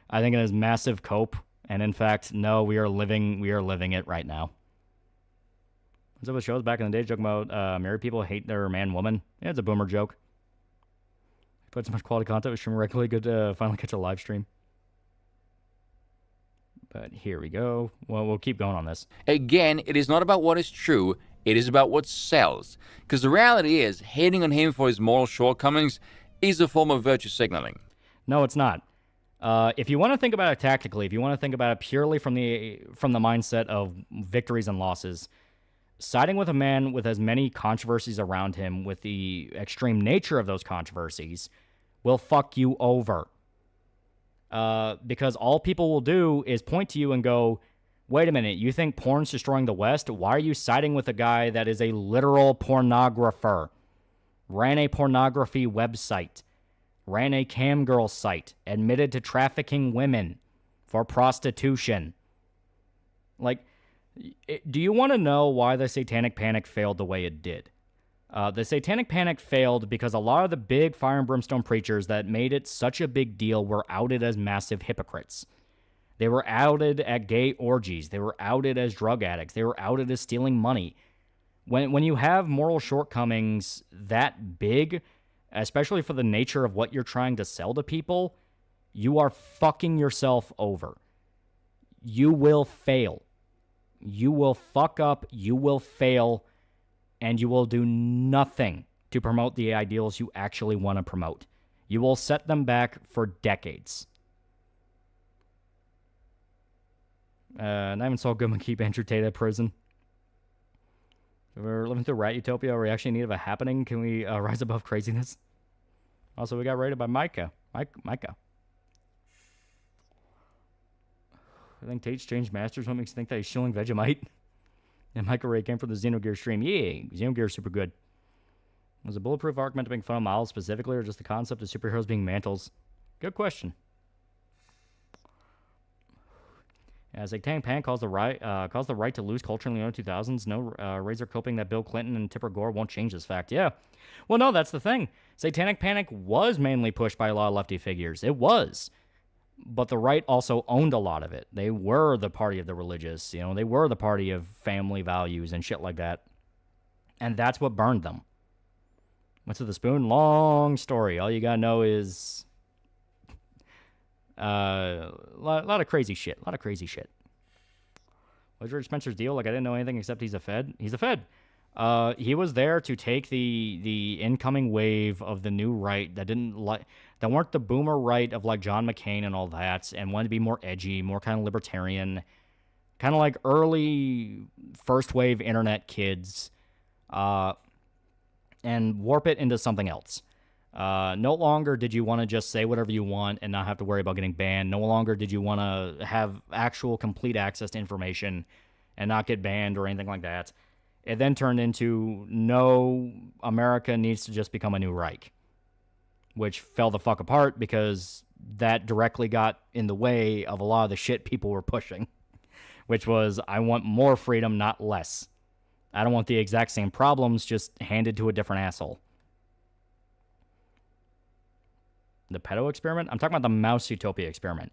I think it is massive cope. And in fact, no, we are living it right now. What's up with shows back in the day joking about married people hate their man-woman? Yeah, it's a boomer joke. Put so much quality content with stream regularly. Good to finally catch a live stream. But here we go. Well, we'll keep going on this. Again, it is not about what is true, It is about what sells. Because the reality is, hating on him for his moral shortcomings is a form of virtue signaling. No, it's not. If you want to think about it tactically, if you want to think about it purely from the mindset of victories and losses, siding with a man with as many controversies around him, with the extreme nature of those controversies, will fuck you over. Because all people will do is point to you and go, wait a minute, you think porn's destroying the West? Why are you siding with a guy that is a literal pornographer? Ran a pornography website. Ran a cam girl site. Admitted to trafficking women for prostitution. Like, do you want to know why the Satanic Panic failed the way it did? The Satanic Panic failed because a lot of the big fire and brimstone preachers that made it such a big deal were outed as massive hypocrites. They were outed at gay orgies. They were outed as drug addicts. They were outed as stealing money. When you have moral shortcomings that big, especially for the nature of what you're trying to sell to people, you are fucking yourself over. You will fail. You will fuck up, you will fail, and you will do nothing to promote the ideals you actually want to promote. You will set them back for decades. Not even Saul Goodman keep Andrew Tate at prison. We're living through rat utopia. Are we actually in need of a happening? Can we rise above craziness? Also, we got raided by Micah. Micah. I think Tate's changed masters. What makes you think that he's shilling Vegemite? And Micah Ray came from the Xenogear stream. Yeah, Xenogear is super good. Was a bulletproof arc meant to make fun of Miles specifically, or just the concept of superheroes being mantles? Good question. As Satanic Panic calls the right to lose culture in the early 2000s, no razor coping that Bill Clinton and Tipper Gore won't change this fact. Yeah. Well, no, that's the thing. Satanic Panic was mainly pushed by a lot of lefty figures. It was. But the right also owned a lot of it. They were the party of the religious. You know, they were the party of family values and shit like that. And that's what burned them. What's with the spoon? Long story. All you gotta know is a lot of crazy shit. A lot of crazy shit. What's George Spencer's deal? Like, I didn't know anything except he's a Fed. He's a Fed. He was there to take the incoming wave of the new right that weren't the boomer right of like John McCain and all that, and wanted to be more edgy, more kind of libertarian, kind of like early first wave internet kids, and warp it into something else. No longer did you want to just say whatever you want and not have to worry about getting banned. No longer did you want to have actual complete access to information and not get banned or anything like that. It then turned into, no, America needs to just become a new Reich, which fell the fuck apart because that directly got in the way of a lot of the shit people were pushing, which was, I want more freedom, not less. I don't want the exact same problems just handed to a different asshole. The pedo experiment? I'm talking about the Mouse Utopia experiment.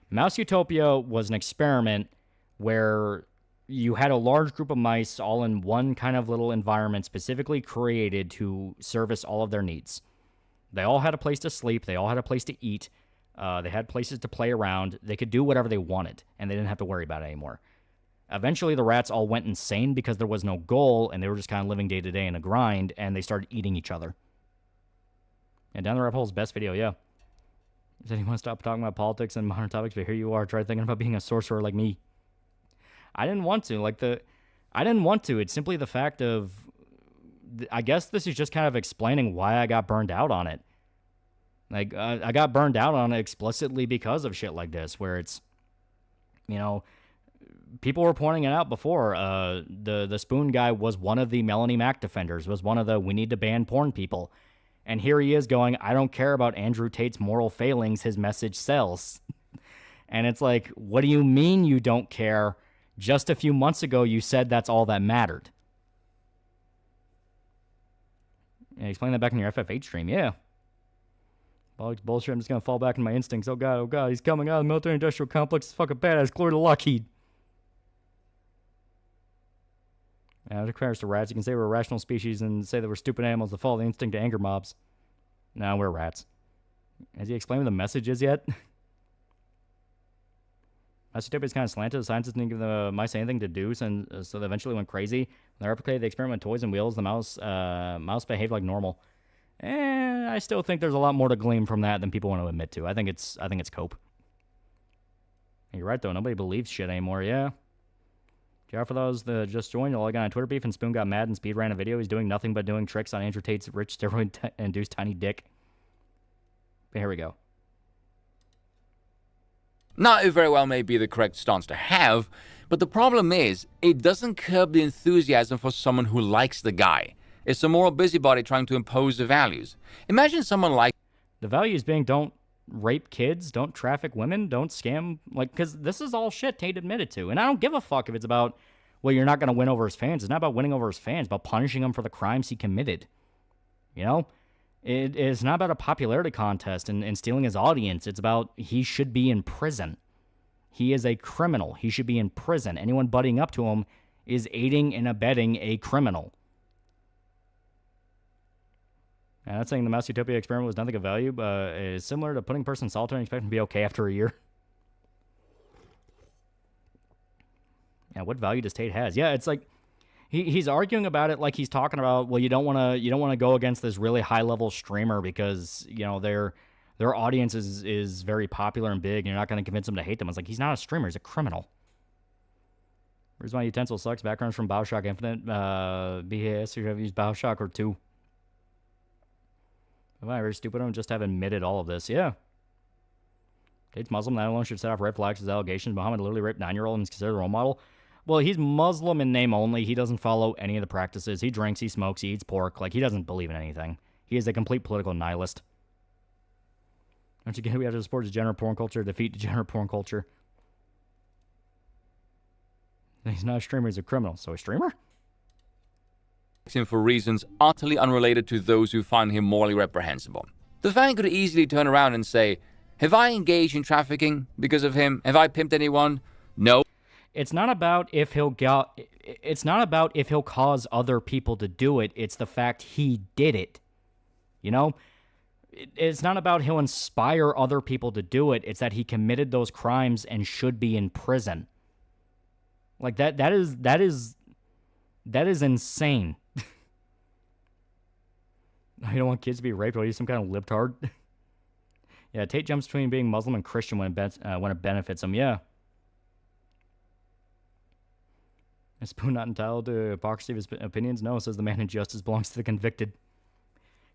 Mouse Utopia was an experiment where you had a large group of mice all in one kind of little environment specifically created to service all of their needs. They all had a place to sleep. They all had a place to eat. They had places to play around. They could do whatever they wanted, and they didn't have to worry about it anymore. Eventually, the rats all went insane because there was no goal, and they were just kind of living day to day in a grind, and they started eating each other. And Down the Rabbit Hole's best video, yeah. Does anyone stop talking about politics and modern topics? But here you are, try thinking about being a sorcerer like me. I didn't want to. I didn't want to. It's simply the fact of, I guess this is just kind of explaining why I got burned out on it. Like, I got burned out on it explicitly because of shit like this, where it's, you know, people were pointing it out before. The Spoon guy was one of the Melanie Mac defenders, was one of the we need to ban porn people. And here he is going, I don't care about Andrew Tate's moral failings, his message sells. And it's like, what do you mean you don't care? Just a few months ago, you said that's all that mattered. Yeah, explain that back in your FF8 stream, yeah. Bullshit, I'm just going to fall back in my instincts. Oh god, he's coming out of the military-industrial complex. It's fucking badass. Glory to Lockheed. Yeah, it compares to rats. You can say we're a rational species and say that we're stupid animals that follow the instinct to anger mobs. No, we're rats. Has he explained what the message is yet? Mass Utopia is kind of slanted. The scientists didn't give the mice anything to do, so they eventually went crazy. When they replicated the experiment with toys and wheels, the mouse behaved like normal. I still think there's a lot more to glean from that than people want to admit to. I think it's cope. You're right, though. Nobody believes shit anymore, yeah. For those that just joined, all I got on Twitter beef, and Spoon got mad and speed ran a video. He's doing nothing but doing tricks on Andrew Tate's rich steroid-induced tiny dick. But here we go. Now, it very well may be the correct stance to have, but the problem is, it doesn't curb the enthusiasm for someone who likes the guy. It's a moral busybody trying to impose the values. Imagine someone like... The values being don't rape kids, don't traffic women, don't scam, like, because this is all shit Tate admitted to. And I don't give a fuck if it's about, well, you're not going to win over his fans. It's not about winning over his fans, it's about punishing him for the crimes he committed. You know? It's not about a popularity contest and stealing his audience. It's about he should be in prison. He is a criminal. He should be in prison. Anyone butting up to him is aiding and abetting a criminal. I'm not saying the Mouse Utopia experiment was nothing of value, but it's similar to putting a person in solitary and expecting to be okay after a year. Yeah, what value does Tate has? Yeah, it's like he's arguing about it like he's talking about, well, you don't want to go against this really high level streamer because, you know, their audience is very popular and big, and you're not going to convince them to hate them. It's like, he's not a streamer, he's a criminal. Where's my utensil sucks? Backgrounds from BioShock Infinite. BAS, you have used BioShock or 2. Am I very stupid? I just have admitted all of this. Yeah. Tate's Muslim. That alone should set off red flags as allegations. Muhammad literally raped 9-year-old and is considered a role model. Well, he's Muslim in name only. He doesn't follow any of the practices. He drinks, he smokes, he eats pork. Like, he doesn't believe in anything. He is a complete political nihilist. Don't you get it? We have to support degenerate porn culture, defeat degenerate porn culture. He's not a streamer, he's a criminal. So a streamer? him for reasons utterly unrelated to those who find him morally reprehensible. The fan could easily turn around and say, have I engaged in trafficking because of him? Have I pimped anyone? No. It's not about if he'll cause other people to do it. It's the fact he did it. You know? It's not about he'll inspire other people to do it. It's that he committed those crimes and should be in prison. Like that is insane. I don't want kids to be raped. Are you some kind of libtard? Yeah, Tate jumps between being Muslim and Christian when it benefits him. Yeah. Is Spoon not entitled to hypocrisy of his opinions? No, says the man in justice belongs to the convicted.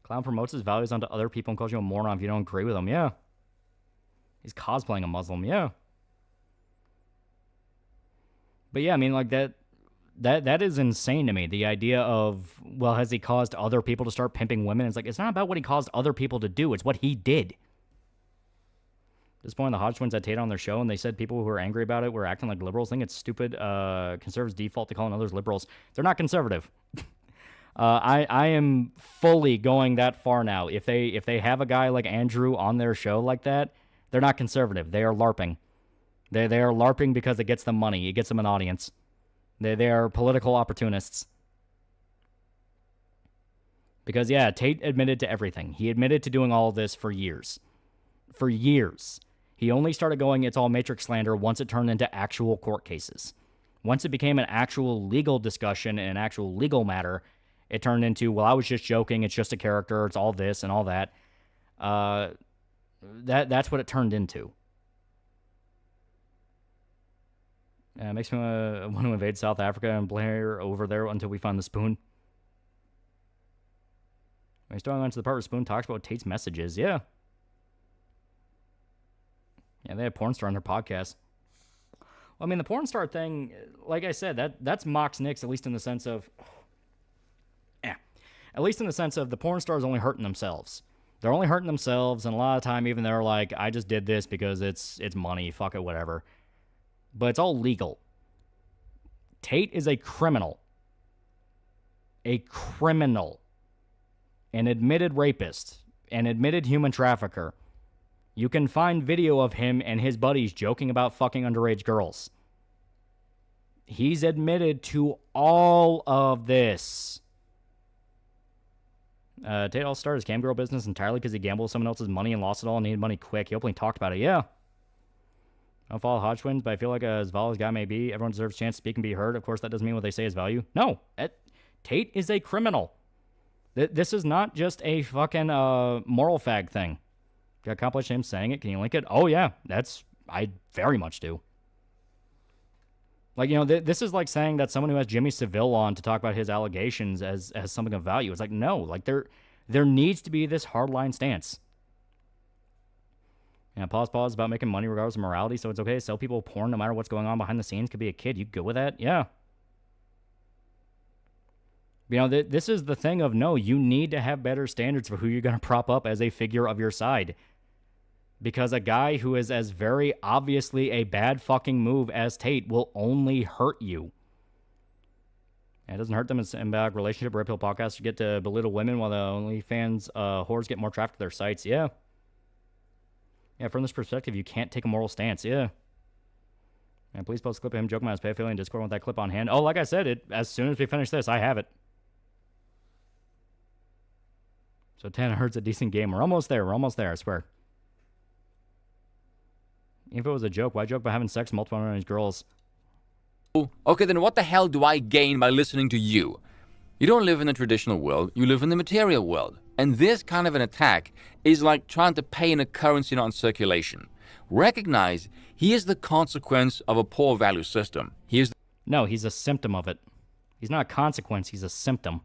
Clown promotes his values onto other people and calls you a moron if you don't agree with him. Yeah. He's cosplaying a Muslim. Yeah. But yeah, I mean, like that is insane to me. The idea of, well, has he caused other people to start pimping women? It's like, it's not about what he caused other people to do. It's what he did. At this point, the Hodge twins had Tate on their show, and they said people who were angry about it were acting like liberals. I think it's stupid. Conservatives default to calling others liberals. They're not conservative. I am fully going that far now. If they have a guy like Andrew on their show like that, they're not conservative. They are LARPing. They are LARPing because it gets them money. It gets them an audience. They are political opportunists. Because, yeah, Tate admitted to everything. He admitted to doing all of this for years. For years. He only started going, it's all Matrix slander, once it turned into actual court cases. Once it became an actual legal discussion and an actual legal matter, it turned into, well, I was just joking, it's just a character, it's all this and all that. That's what it turned into. It makes me want to invade South Africa and Blair over there until we find the Spoon. We still on to the part where Spoon talks about Tate's messages. Yeah. Yeah, they have porn star on their podcast. Well, I mean, the porn star thing, like I said, that's Mox Nix, at least in the sense of... At least in the sense of the porn stars only hurting themselves. They're only hurting themselves, and a lot of time even they're like, I just did this because it's money, fuck it, whatever. But it's all legal. Tate is a criminal. A criminal. An admitted rapist. An admitted human trafficker. You can find video of him and his buddies joking about fucking underage girls. He's admitted to all of this. Tate all started his cam girl business entirely because he gambled with someone else's money and lost it all and needed money quick. He openly talked about it. Yeah. I don't follow Hodgwins, but I feel like as valid as guy may be, everyone deserves a chance to speak and be heard. Of course, that doesn't mean what they say is value. No, Tate is a criminal. This is not just a fucking moral fag thing. Got a compilation of him saying it. Can you link it? Oh, yeah. I very much do. Like, this is like saying that someone who has Jimmy Seville on to talk about his allegations as something of value. It's like, no. Like, there needs to be this hardline stance. Yeah, pause about making money regardless of morality, so it's okay to sell people porn no matter what's going on behind the scenes. Could be a kid. You good with that? Yeah. This is the thing of, no, you need to have better standards for who you're going to prop up as a figure of your side. Because a guy who is as very obviously a bad fucking move as Tate will only hurt you. And it doesn't hurt them in symbiotic relationship. Red Pill podcasters get to belittle women while the OnlyFans whores get more traffic to their sites. Yeah. Yeah, from this perspective, you can't take a moral stance. Yeah. And please post a clip of him joking about his pedophilia in Discord with that clip on hand. Oh, like I said, as soon as we finish this, I have it. So 10 hurts a decent game. We're almost there, I swear. If it was a joke, why joke about having sex with multiple of these girls? Okay, then what the hell do I gain by listening to you? You don't live in the traditional world, you live in the material world. And this kind of an attack is like trying to pay in a currency not in circulation. Recognize he is the consequence of a poor value system. No, he's a symptom of it. He's not a consequence, he's a symptom.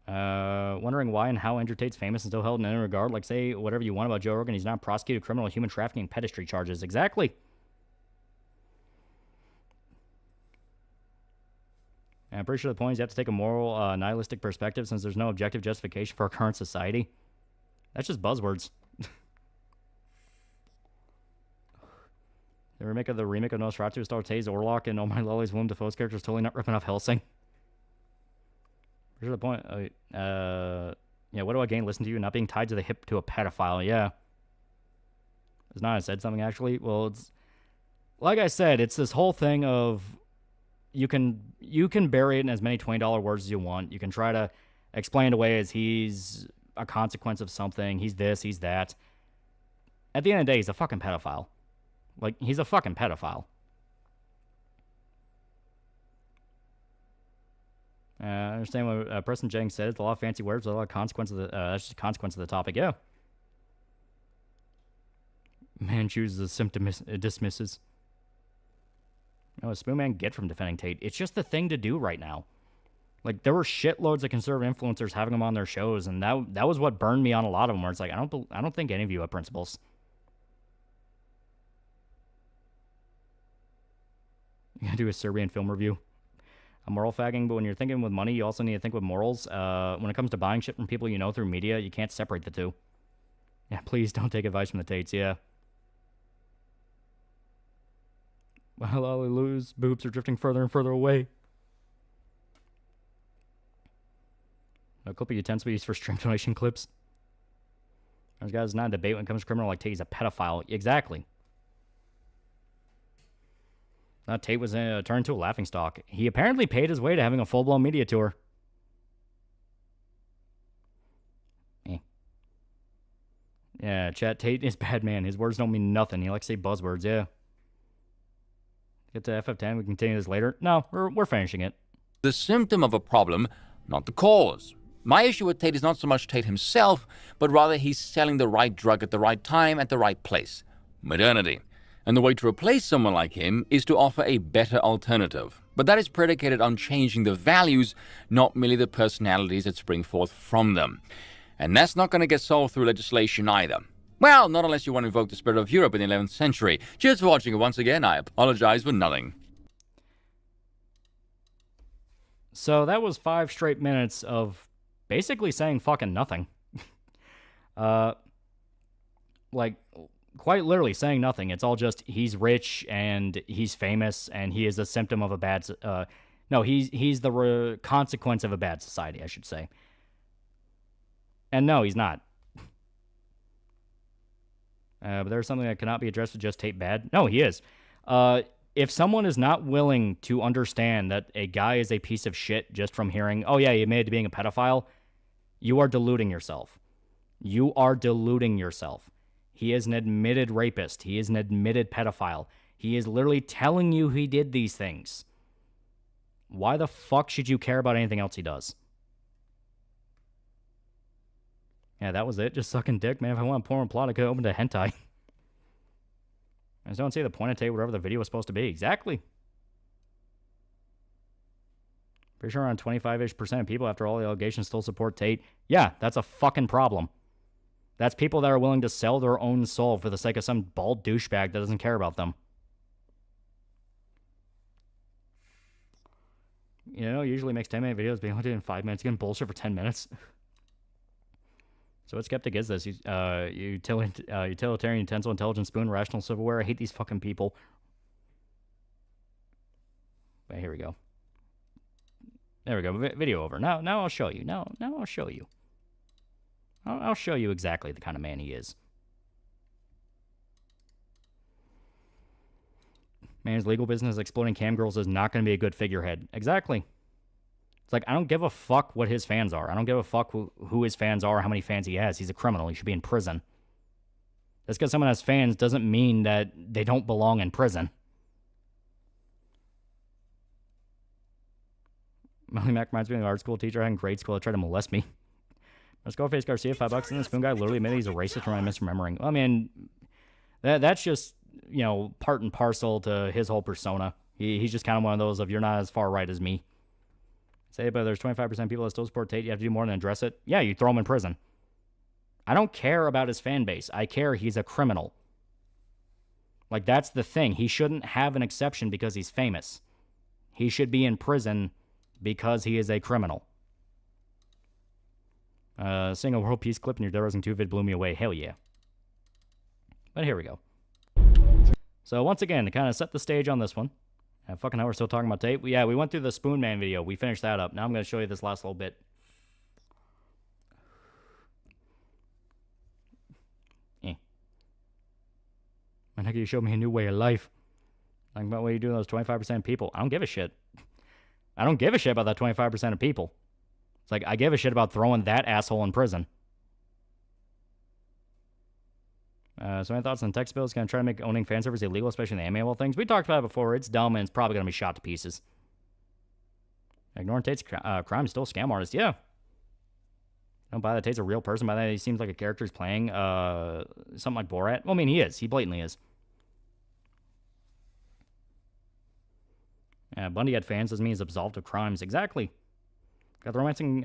Wondering why and how Andrew Tate's famous and still held in any regard. Like, say whatever you want about Joe Rogan, he's not prosecuted criminal human trafficking pedestry charges. Exactly. And I'm pretty sure the point is you have to take a moral, nihilistic perspective since there's no objective justification for our current society. That's just buzzwords. The remake of Nosferatu stars Taze Orlok and AlmightyLoli's Willem Dafoe's character is totally not ripping off Helsing. Pretty sure the point. Yeah, what do I gain? Listen to you not being tied to the hip to a pedophile. Yeah. It's not I said something actually. Well, it's like I said, it's this whole thing of you can bury it in as many $20 words as you want. You can try to explain it away as he's a consequence of something. He's this, he's that. At the end of the day, he's a fucking pedophile. Like, he's a fucking pedophile. I understand what Preston Jennings said. It's a lot of fancy words, but a lot of consequence of the. That's just a consequence of the topic. Yeah. Man chooses a symptom, dismisses. What does Spoon Man get from defending Tate? It's just the thing to do right now. Like, there were shitloads of conservative influencers having them on their shows, and that was what burned me on a lot of them. Where it's like, I don't think any of you have principles. You gotta do a Serbian film review. I'm moral fagging, but when you're thinking with money, you also need to think with morals. When it comes to buying shit from people you know through media, you can't separate the two. Yeah, please don't take advice from the Tates, yeah. Well, Lulu's boobs are drifting further and further away. A clip of utensil used for stream donation clips. There's guys not a debate when it comes to criminal like Tate. He's a pedophile. Exactly. Tate was turned into a laughingstock. He apparently paid his way to having a full-blown media tour. Yeah, chat, Tate is bad man. His words don't mean nothing. He likes to say buzzwords, yeah. Get to FF10, we can continue this later. No, we're finishing it. The symptom of a problem, not the cause. My issue with Tate is not so much Tate himself, but rather he's selling the right drug at the right time at the right place. Modernity. And the way to replace someone like him is to offer a better alternative. But that is predicated on changing the values, not merely the personalities that spring forth from them. And that's not going to get solved through legislation either. Well, not unless you want to invoke the spirit of Europe in the 11th century. Cheers for watching, and once again, I apologize for nothing. So that was 5 straight minutes of basically saying fucking nothing. Like, quite literally saying nothing. It's all just, he's rich, and he's famous, and he is a symptom of a bad... no, he's the consequence of a bad society, I should say. And no, he's not. But there's something that cannot be addressed with just Tate bad. No, he is. If someone is not willing to understand that a guy is a piece of shit just from hearing, oh yeah, he admitted to being a pedophile, you are deluding yourself. You are deluding yourself. He is an admitted rapist. He is an admitted pedophile. He is literally telling you he did these things. Why the fuck should you care about anything else he does? Yeah, that was it. Just sucking dick, man. If I want porn plot, I could open to hentai. I just don't see the point of Tate, whatever the video was supposed to be. Exactly. Pretty sure around 25-ish% of people, after all the allegations, still support Tate. Yeah, that's a fucking problem. That's people that are willing to sell their own soul for the sake of some bald douchebag that doesn't care about them. You know, usually makes 10-minute videos, being able to do in 5 minutes, getting bullshit for 10 minutes. So what skeptic is this? Utilitarian, utensil, intelligent spoon, rational silverware. I hate these fucking people. But here we go. There we go. Video over. Now I'll show you. Now I'll show you. I'll show you exactly the kind of man he is. Man's legal business exploiting cam girls is not going to be a good figurehead. Exactly. It's like, I don't give a fuck what his fans are. I don't give a fuck who his fans are, how many fans he has. He's a criminal. He should be in prison. Just because someone has fans doesn't mean that they don't belong in prison. Molly Mac reminds me of an art school teacher I had in grade school that tried to molest me. Skullface Garcia, $5, and the spoon guy literally admitted he's a racist from my misremembering. Well, I mean, that's just, you know, part and parcel to his whole persona. He's just kind of one of those of, you're not as far right as me. Say, but there's 25% of people that still support Tate. You have to do more than address it. Yeah, you throw him in prison. I don't care about his fan base. I care he's a criminal. Like, that's the thing. He shouldn't have an exception because he's famous. He should be in prison because he is a criminal. Seeing a world peace clip in your Dead 2 vid blew me away. Hell yeah. But here we go. So once again, to kind of set the stage on this one. Fucking hell, we're still talking about Tate. Yeah, we went through the Spoon Man video. We finished that up. Now I'm going to show you this last little bit. Man, how can you show me a new way of life? Talking about what you do to those 25% of people. I don't give a shit. I don't give a shit about that 25% of people. It's like, I give a shit about throwing that asshole in prison. So my thoughts on text bills, going to try to make owning fan servers illegal, especially in the AML things. We talked about it before. It's dumb, and it's probably going to be shot to pieces. Ignoring Tate's crime is still a scam artist. Yeah. Don't buy that Tate's a real person. By that, he seems like a character he's playing something like Borat. Well, I mean, he is. He blatantly is. Bundy had fans doesn't mean he's absolved of crimes. Exactly. Got the Romancing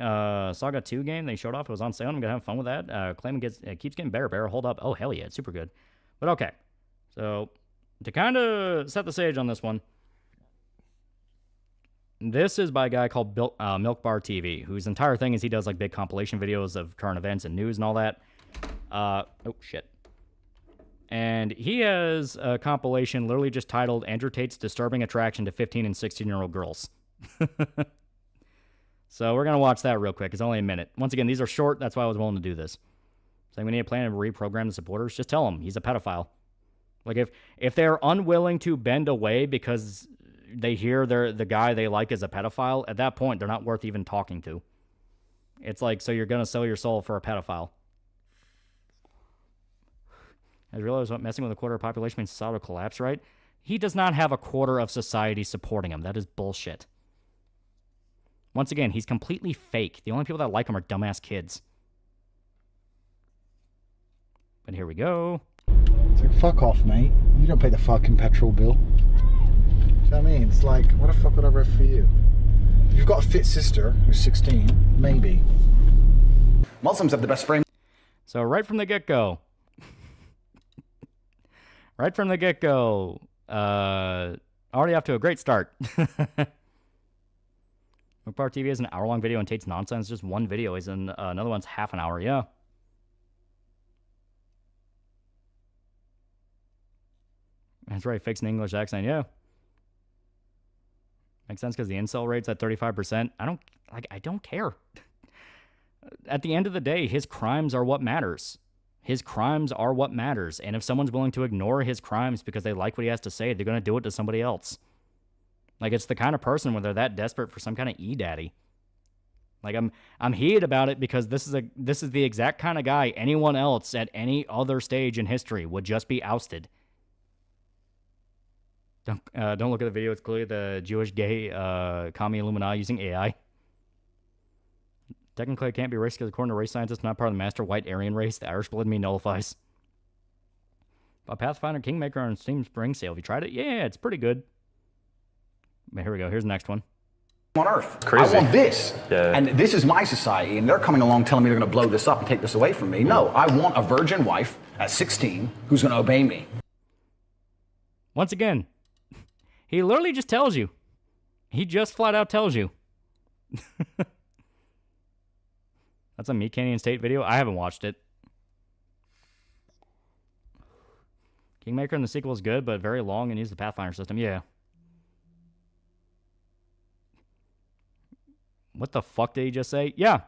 Saga 2 game they showed off. It was on sale. I'm going to have fun with that. Claim it keeps getting better. Hold up. Oh, hell yeah. It's super good. But okay. So, to kind of set the stage on this one, this is by a guy called Milk Bar TV, whose entire thing is he does like big compilation videos of current events and news and all that. Oh, shit. And he has a compilation literally just titled Andrew Tate's Disturbing Attraction to 15 and 16-year-old Girls. So we're going to watch that real quick. It's only a minute. Once again, these are short. That's why I was willing to do this. Saying we need a plan to reprogram the supporters. Just tell them he's a pedophile. Like, if they're unwilling to bend away because they hear the guy they like is a pedophile, at that point, they're not worth even talking to. It's like, so you're going to sell your soul for a pedophile. I realize what messing with a quarter of the population means societal collapse, right? He does not have a quarter of society supporting him. That is bullshit. Once again, he's completely fake. The only people that like him are dumbass kids. But here we go. It's like, fuck off, mate. You don't pay the fucking petrol bill. Do you know what I mean? It's like, what the fuck would I rev for you? If you've got a fit sister who's 16, maybe. Muslims have the best frame. So right from the get-go. Right from the get-go. Already off to a great start. Mukbar TV is an hour-long video and Tate's nonsense. Just one video. Is in another one's half an hour. Yeah. That's right. Fixing English accent. Yeah. Makes sense because the incel rate's at 35%. I don't care. At the end of the day, his crimes are what matters. His crimes are what matters. And if someone's willing to ignore his crimes because they like what he has to say, they're going to do it to somebody else. Like, it's the kind of person where they're that desperate for some kind of e-daddy. Like I'm heated about it because this is the exact kind of guy anyone else at any other stage in history would just be ousted. Don't look at the video. It's clearly the Jewish gay commie Illuminati using AI. Technically, it can't be racist because according to race scientists, not part of the master white Aryan race. The Irish blood in me nullifies. A Pathfinder Kingmaker on Steam Spring sale. Have you tried it? Yeah, it's pretty good. But here we go. Here's the next one. On Earth. Crazy. I want this. Yeah. And this is my society, and they're coming along telling me they're going to blow this up and take this away from me. No, I want a virgin wife at 16 who's going to obey me. Once again, he literally just tells you. He just flat out tells you. That's a Meat Canyon State video. I haven't watched it. Kingmaker in the sequel is good, but very long and used the Pathfinder system. Yeah. What the fuck did he just say? Yeah.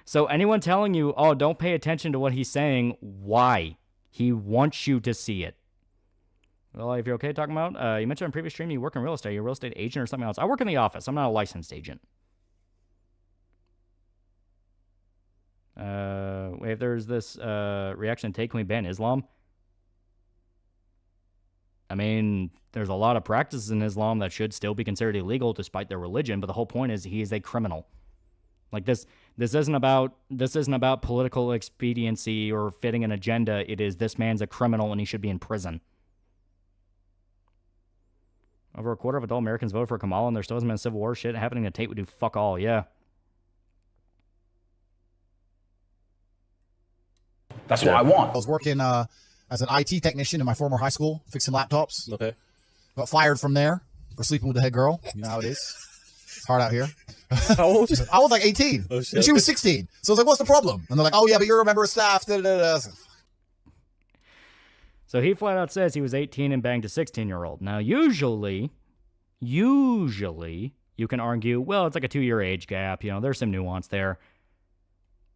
So anyone telling you, oh, don't pay attention to what he's saying, why? He wants you to see it. Well, if you're okay talking about, you mentioned on a previous stream you work in real estate. You're a real estate agent or something else. I work in the office. I'm not a licensed agent. Wait, there's this reaction to Tate, can we ban Islam? I mean, there's a lot of practices in Islam that should still be considered illegal despite their religion, but the whole point is he is a criminal. Like this isn't about political expediency or fitting an agenda. It is this man's a criminal and he should be in prison. Over a quarter of adult Americans voted for Kamala and there still hasn't been a civil war. Shit happening to Tate would do fuck all, yeah. That's what I want. I was working as an IT technician in my former high school, fixing laptops. Okay. Got fired from there for sleeping with the head girl. You know how it is. It's hard out here. How old? I was like 18. Oh, shit. And she was 16. So I was like, what's the problem? And they're like, oh, yeah, but you're a member of staff. Da, da, da. So he flat out says he was 18 and banged a 16-year-old. Now, usually, you can argue, well, it's like a 2-year age gap. You know, there's some nuance there.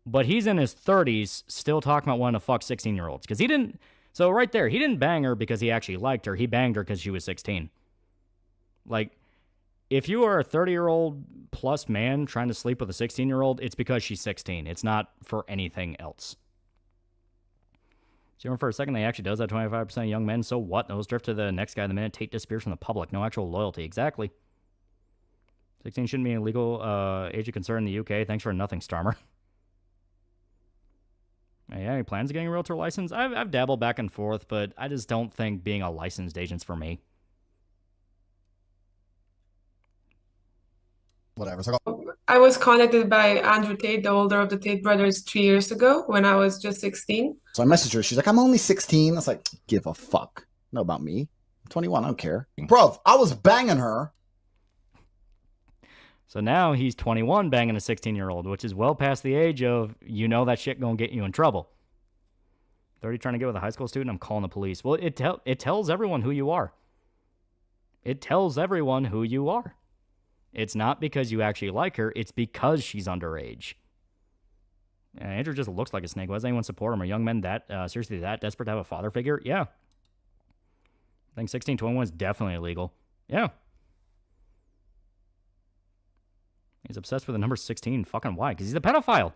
But he's in his 30s still talking about wanting to fuck 16-year-olds. Because he didn't... So right there, he didn't bang her because he actually liked her. He banged her because she was 16. Like, if you are a 30-year-old plus man trying to sleep with a 16-year-old, it's because she's 16. It's not for anything else. So for a second, they actually does that 25% of young men. So what? Those drift to the next guy the minute Tate disappears from the public. No actual loyalty. Exactly. 16 shouldn't be a legal age of concern in the UK. Thanks for nothing, Starmer. Yeah, any plans of getting a realtor license? I've dabbled back and forth, but I just don't think being a licensed agent's for me. Whatever. So I was contacted by Andrew Tate, the older of the Tate brothers, 3 years ago when I was just 16. I messaged her. She's like, I'm only 16. I was like, give a fuck. Know about me. I'm 21. I don't care. Bro, I was banging her. So now he's 21 banging a 16-year-old, which is well past the age of, you know that shit gonna get you in trouble. 30 trying to get with a high school student, I'm calling the police. Well, it tells everyone who you are. It tells everyone who you are. It's not because you actually like her, it's because she's underage. Andrew just looks like a snake. Why does anyone support him? Are young men that, seriously, that desperate to have a father figure? Yeah. I think 16, 21 is definitely illegal. Yeah. He's obsessed with the number 16. Fucking why? Because he's a pedophile.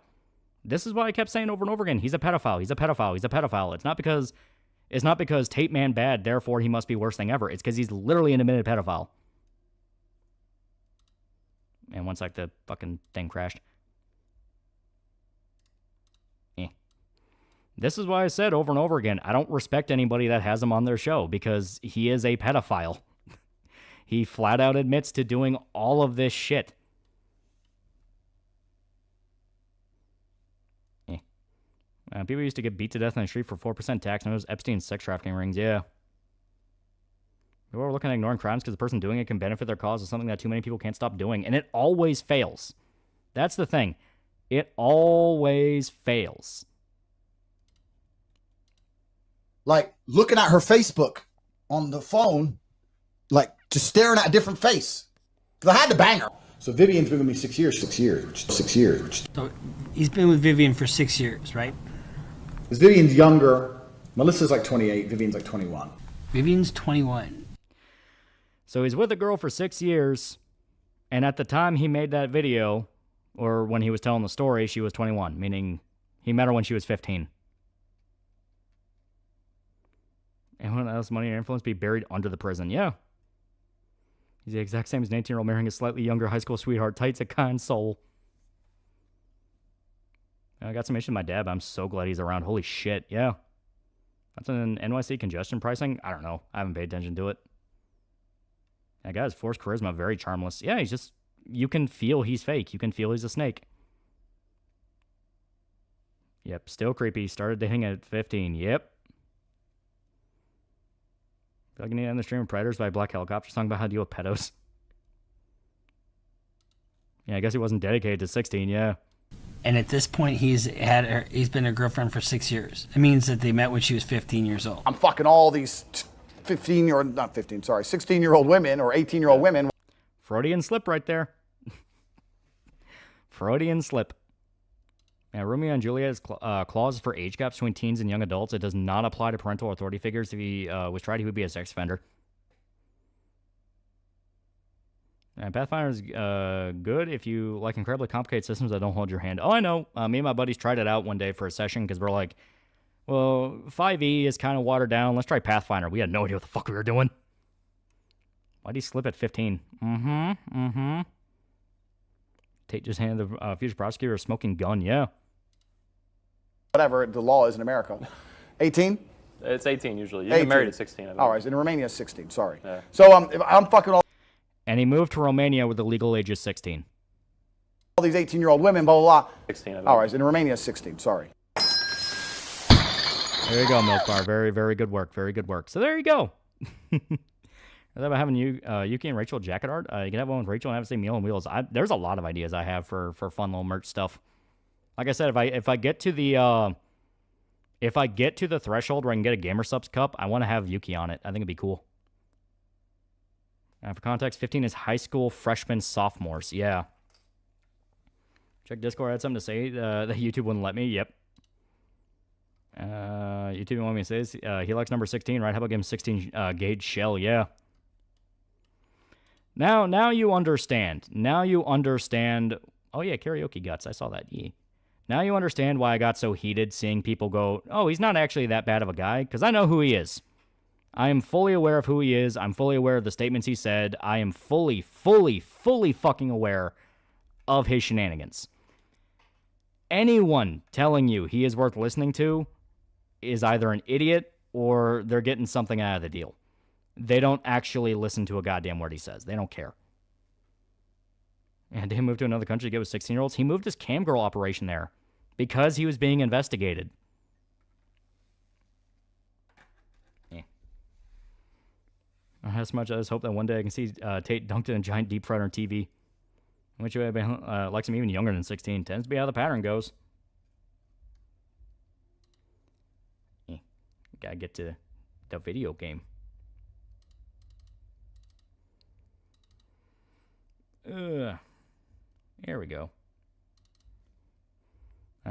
This is why I kept saying over and over again. He's a pedophile. He's a pedophile. He's a pedophile. It's not because Tate man bad, therefore he must be worst thing ever. It's because he's literally an admitted pedophile. And one sec, the fucking thing crashed. This is why I said over and over again, I don't respect anybody that has him on their show because he is a pedophile. He flat out admits to doing all of this shit. People used to get beat to death on the street for 4% tax. Now it was Epstein's sex trafficking rings. Yeah. People are looking at ignoring crimes because the person doing it can benefit their cause is something that too many people can't stop doing. And it always fails. That's the thing. It always fails. Like, looking at her Facebook on the phone, like, just staring at a different face. Because I had to bang her. So Vivian's been with me 6 years. 6 years. 6 years. So he's been with Vivian for 6 years, right? Because Vivian's younger. Melissa's like 28. Vivian's like 21. Vivian's 21. So he's with a girl for 6 years, and at the time he made that video, Or when he was telling the story, she was 21, meaning he met her when she was 15. Anyone else money or influence be buried under the prison? Yeah. He's the exact same as an 18-year-old marrying a slightly younger high school sweetheart. Tate's a kind soul. I got some issues with my dad, but I'm so glad he's around. Holy shit, yeah. That's an NYC congestion pricing? I don't know. I haven't paid attention to it. That guy's forced charisma, very charmless. Yeah, he's just... You can feel he's fake. You can feel he's a snake. Yep, still creepy. Started dating at 15. Yep. Feel like I need to end the stream of Predators by Black Helicopter song about how to deal with pedos. Yeah, I guess he wasn't dedicated to 16, yeah. And at this point, he's been a girlfriend for 6 years. It means that they met when she was 15 years old. I'm fucking all these 16-year-old women or 18-year-old women. Freudian slip right there. Freudian slip. Yeah, Romeo and Juliet has clauses for age gaps between teens and young adults. It does not apply to parental authority figures. If he was tried, he would be a sex offender. Pathfinder is good if you like incredibly complicated systems that don't hold your hand. Oh, I know. Me and my buddies tried it out one day for a session because we're like, well, 5e is kind of watered down. Let's try Pathfinder. We had no idea what the fuck we were doing. Why'd he slip at 15? Tate just handed the future prosecutor a smoking gun. Yeah. Whatever the law is in America. 18? It's 18 usually. You get married at 16. I think. All right, in Romania it's 16. Sorry. Yeah. So if I'm fucking all And he moved to Romania where the legal age is 16. these 18-year-old women, blah, blah, blah. 16, I think. All right, in Romania it's 16. Sorry. There you go, Milk Bar. Very, very good work. Very good work. So there you go. About having Yuki and Rachel jacket art. You can have one with Rachel and have it say Meal on Wheels. There's a lot of ideas I have for fun little merch stuff. Like I said, if I get to the threshold where I can get a Gamer Subs cup, I want to have Yuki on it. I think it'd be cool. For context, 15 is high school freshmen, sophomores. Yeah. Check Discord. I had something to say that YouTube wouldn't let me. Yep. YouTube didn't want me to say this. He likes number 16, right? How about give him 16 gauge shell? Yeah. Now you understand. Now you understand. Oh, yeah, karaoke guts. I saw that. Yeah. Now you understand why I got so heated seeing people go, oh, he's not actually that bad of a guy, because I know who he is. I am fully aware of who he is. I'm fully aware of the statements he said. I am fully fucking aware of his shenanigans. Anyone telling you he is worth listening to is either an idiot or they're getting something out of the deal. They don't actually listen to a goddamn word he says. They don't care. And did he move to another country to get with 16-year-olds? He moved his cam girl operation there because he was being investigated. As much as hope that one day I can see Tate dunked in a giant deep fryer on TV. Which way likes him even younger than 16. Tends to be how the pattern goes. Gotta get to the video game. There we go.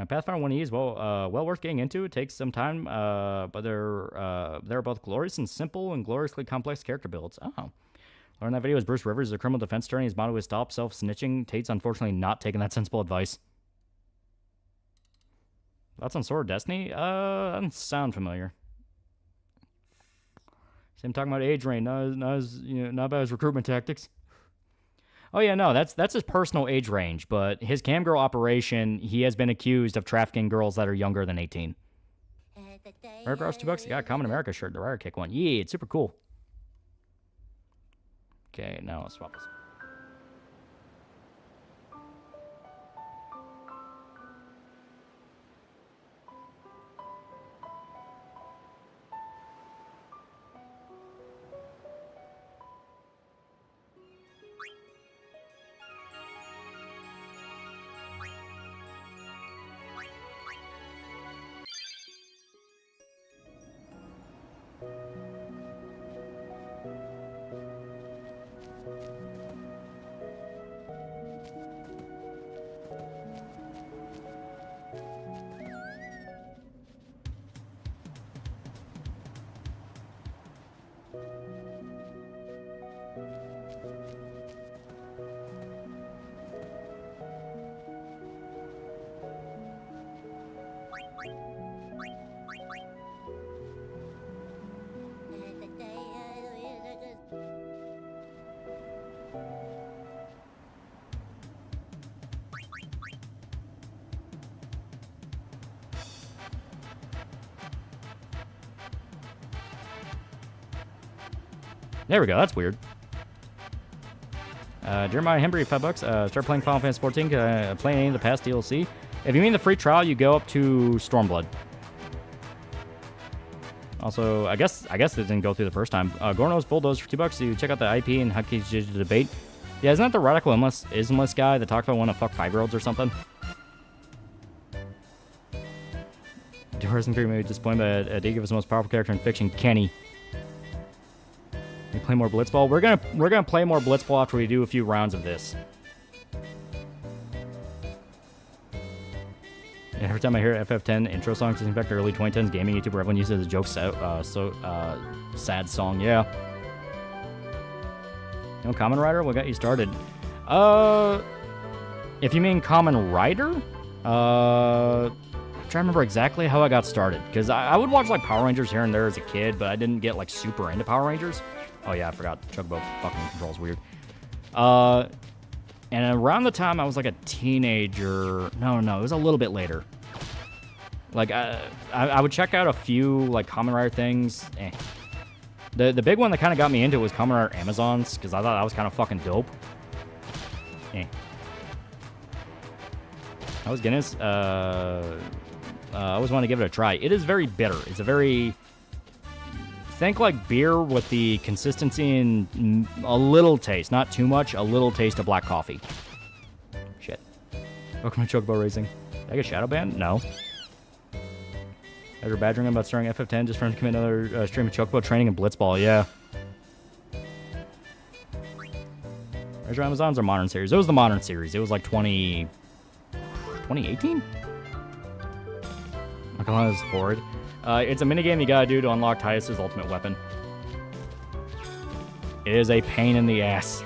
Pathfinder 1E is well worth getting into. It takes some time, but they're both glorious and simple and gloriously complex character builds. Oh. Learn that video is Bruce Rivers, a criminal defense attorney. His motto is stop self-snitching. Tate's unfortunately not taking that sensible advice. Thoughts on Sword of Destiny? That doesn't sound familiar. Same talking about age range, not about his recruitment tactics. Oh yeah, no, that's his personal age range, but his cam girl operation, he has been accused of trafficking girls that are younger than 18. Rare Gross, $2. I got a Common America shirt, the Rare Kick one. Yeah, it's super cool. Okay, now let's swap this. There we go. That's weird. Jeremiah Hembry, $5. Start playing Final Fantasy 14. Playing any of the past DLC. If you mean the free trial, you go up to Stormblood. Also, I guess it didn't go through the first time. Gorno's Bulldoze for $2. You check out the IP and Hucky's Digital Debate. Yeah, isn't that the radical Islamist guy that talked about wanting to fuck 5-year-olds or something? Horizon 3 may be disappointed, but they give us the most powerful character in fiction, Kenny. We play more Blitzball. We're gonna play more Blitzball after we do a few rounds of this. Every time I hear FF10 intro songs, it's in fact early 2010s gaming YouTuber everyone uses it as a joke. Sad song, yeah. No Common Rider? What got you started? If you mean Common Rider, I'm trying to remember exactly how I got started, because I would watch like Power Rangers here and there as a kid, but I didn't get like super into Power Rangers. Oh yeah, I forgot. Chocobo fucking controls weird. And around the time I was like a teenager, no, it was a little bit later. Like I would check out a few like Kamen Rider things. The big one that kind of got me into it was Kamen Rider Amazons, because I thought that was kind of fucking dope. I was Guinness. I always want to give it a try. It is very bitter. It's a very... Think like beer with the consistency and a little taste. Not too much. A little taste of black coffee. Shit. Welcome to Chocobo Racing. Did I get shadow banned? No. After badgering him about starting FF10 just for him to commit another stream of Chocobo training and Blitzball. Yeah. Treasure Amazons or Modern Series? It was the Modern Series. It was like 2018? My god, is horrid. It's a minigame you gotta do to unlock Titus's ultimate weapon. It is a pain in the ass.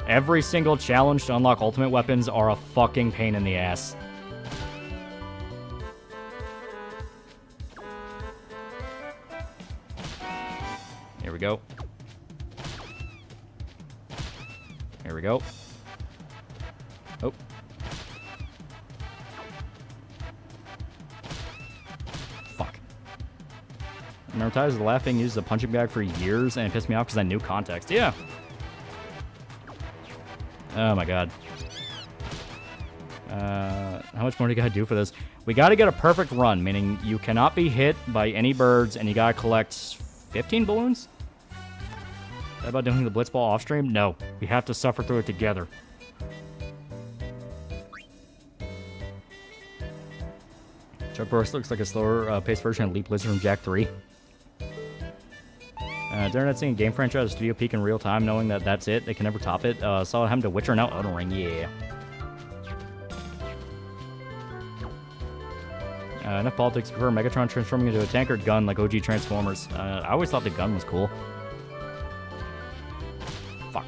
Every single challenge to unlock ultimate weapons are a fucking pain in the ass. Here we go. Here we go. Oh. Fuck. Remember Titus the laugh being used as a punching bag for years, and it pissed me off because I knew context. Yeah. Oh my god. How much more do you gotta do for this? We gotta get a perfect run, meaning you cannot be hit by any birds, and you gotta collect 15 balloons? Is that about doing the Blitzball off stream? No. We have to suffer through it together. Chuck Burst looks like a slower paced version of Leap Lizard from Jak 3. Internet seeing game franchise studio peak in real time, knowing that that's it, they can never top it. Saw it happen to Witcher, now Elden Ring, yeah. Enough politics. Prefer Megatron transforming into a tank or gun like OG Transformers. I always thought the gun was cool. Fuck.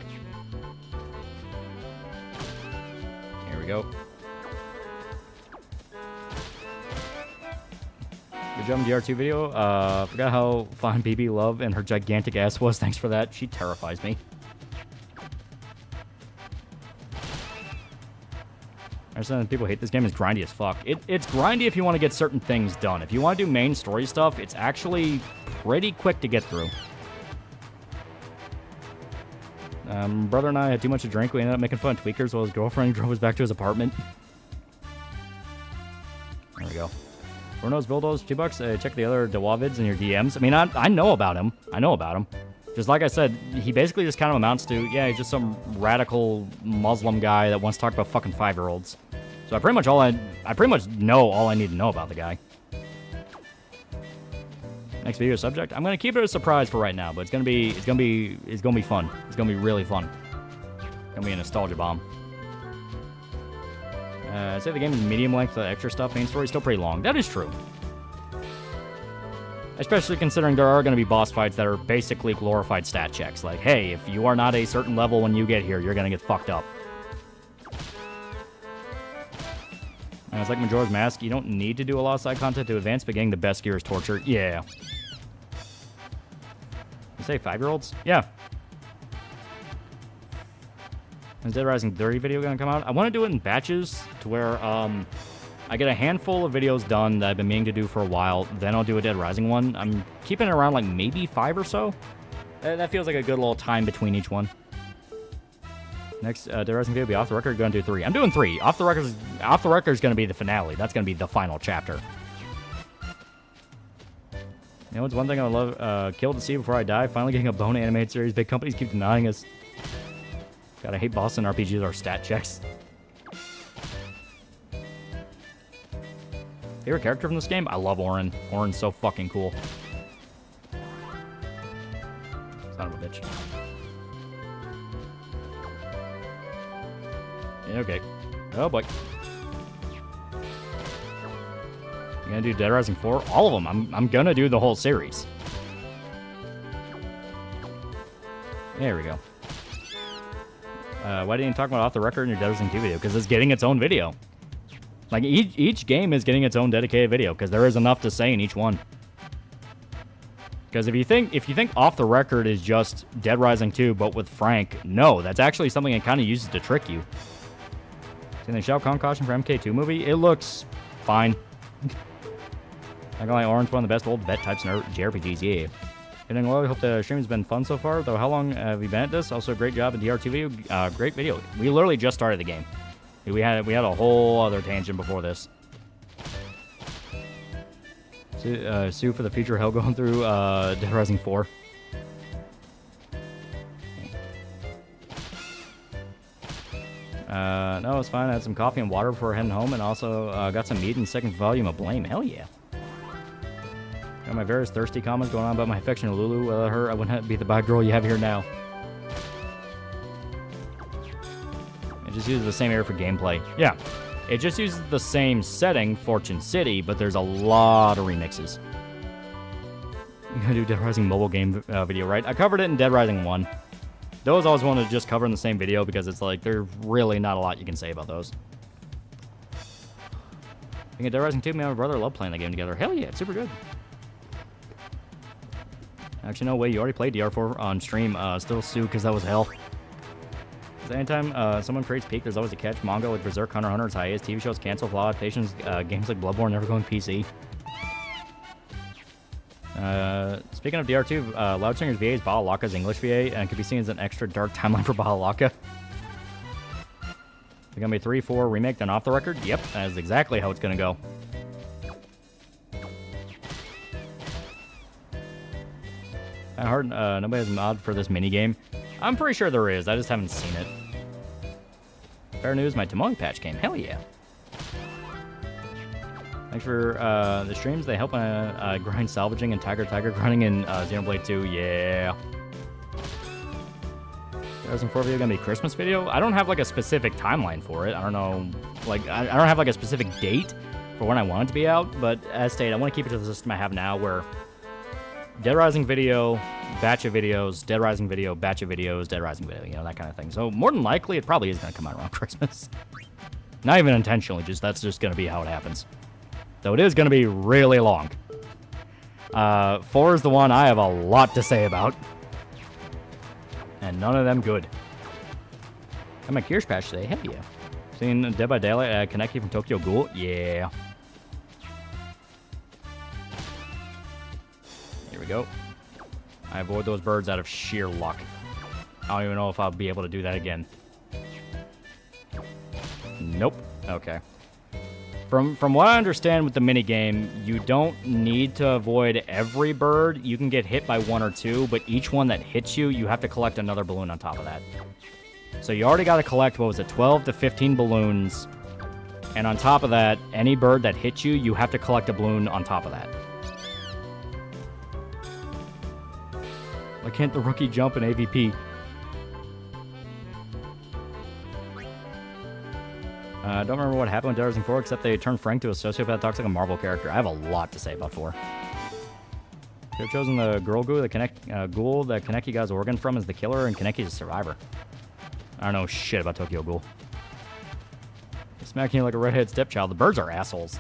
Here we go. Good job in DR2 video. Forgot how fine BB Love and her gigantic ass was. Thanks for that. She terrifies me. I understand that people hate this game. It's grindy as fuck. It's grindy if you want to get certain things done. If you want to do main story stuff, it's actually pretty quick to get through. Brother and I had too much to drink. We ended up making fun of tweakers while his girlfriend drove us back to his apartment. There we go. Bruno's Bulldoze, $2. Check the other Dewa vids in your DMs. I mean, I know about him. I know about him. Just like I said, he basically just kind of amounts to, yeah, he's just some radical Muslim guy that wants to talk about fucking 5-year-olds. So I pretty much know all I need to know about the guy. Next video subject. I'm gonna keep it a surprise for right now, but it's gonna be fun. It's gonna be really fun. It's gonna be a nostalgia bomb. I'd say the game is medium length, the extra stuff, main story is still pretty long. That is true. Especially considering there are going to be boss fights that are basically glorified stat checks. Like, hey, if you are not a certain level when you get here, you're going to get fucked up. And it's like Majora's Mask. You don't need to do a lot of side content to advance, but getting the best gear is torture. Yeah. You say 5-year-olds? Yeah. Is Dead Rising 30 video going to come out? I want to do it in batches to where, I get a handful of videos done that I've been meaning to do for a while, then I'll do a Dead Rising one. I'm keeping it around like maybe 5 or so. That feels like a good little time between each one. Next, Dead Rising video will be off the record. Going to do 3. I'm doing 3. Off the record is going to be the finale. That's going to be the final chapter. You know, it's one thing I would love, kill to see before I die. Finally getting a bone animated series. Big companies keep denying us. God, I hate Boston RPGs or stat checks. Favorite character from this game? I love Orin. Orin's so fucking cool. Son of a bitch. Yeah, okay. Oh boy. You gonna do Dead Rising 4? All of them. I'm gonna do the whole series. There we go. Why didn't you talk about off the record in your Dead Rising 2 video? Because it's getting its own video. Like, each game is getting its own dedicated video, because there is enough to say in each one. Because if you think off the record is just Dead Rising 2, but with Frank, no, that's actually something it kind of uses to trick you. Seen the Shao Kahn costume for MK2 movie? It looks fine. Not gonna lie, Orange one of the best old vet types in JRPGs, yeah. Getting well, I hope the stream has been fun so far, though how long have you been at this? Also, great job in DR2 video. Great video. We literally just started the game. We had a whole other tangent before this. Sue for the future hell going through Dead Rising 4. No, it's fine. I had some coffee and water before heading home, and also got some meat in the second volume of Blame. Hell yeah. Got my various thirsty comments going on about my affection to Lulu. Without her, I wouldn't be the bad girl you have here now. It just uses the same area for gameplay. Yeah, it just uses the same setting, Fortune City, but there's a lot of remixes. You gotta do Dead Rising mobile game video, right? I covered it in Dead Rising 1. Those I always wanted to just cover in the same video because it's like, there's really not a lot you can say about those. I think Dead Rising 2, me and my brother love playing the game together. Hell yeah, it's super good. Actually, no way, you already played DR4 on stream. Still sue because that was hell. Anytime someone creates peak, there's always a catch. Manga like Berserk, Hunter x Hunter, it's hiatus. TV shows cancel, flaw adaptations. Games like Bloodborne never going PC. Speaking of DR2, Loudsinger's VA is Bahalaka's English VA, and can be seen as an extra dark timeline for Bahalaka. It's gonna be 3-4 remake, then off the record? Yep, that is exactly how it's gonna go. Kinda hard, nobody has a mod for this minigame. I'm pretty sure there is, I just haven't seen it. Fair news, my Tomoe patch came. Hell yeah. Thanks for the streams. They help grind salvaging and Tiger grinding in Xenoblade 2. Yeah. Dead Rising 4 video gonna be Christmas video? I don't have like a specific timeline for it. I don't know. Like, I don't have like a specific date for when I want it to be out. But as stated, I want to keep it to the system I have now where Dead Rising video, batch of videos, Dead Rising video, batch of videos, Dead Rising video, you know, that kind of thing. So more than likely, it probably is going to come out around Christmas. Not even intentionally, that's just going to be how it happens. Though it is going to be really long. 4 is the one I have a lot to say about. And none of them good. Got my Kirsch patch today, hell yeah. Seen Dead by Daylight, Kaneki from Tokyo Ghoul? Yeah. Here we go. I avoid those birds out of sheer luck. I don't even know if I'll be able to do that again. Nope. Okay. From what I understand with the minigame, you don't need to avoid every bird. You can get hit by 1 or 2, but each one that hits you, you have to collect another balloon on top of that. So you already got to collect, what was it, 12 to 15 balloons. And on top of that, any bird that hits you, you have to collect a balloon on top of that. Why can't the rookie jump in AVP? I don't remember what happened with Dead Rising 4, except they turned Frank to a sociopath that talks like a Marvel character. I have a lot to say about 4. Could have chosen the girl ghoul, that Kaneki got his organ from as the killer, and Kaneki's a survivor. I don't know shit about Tokyo Ghoul. Smacking you like a redhead stepchild. The birds are assholes.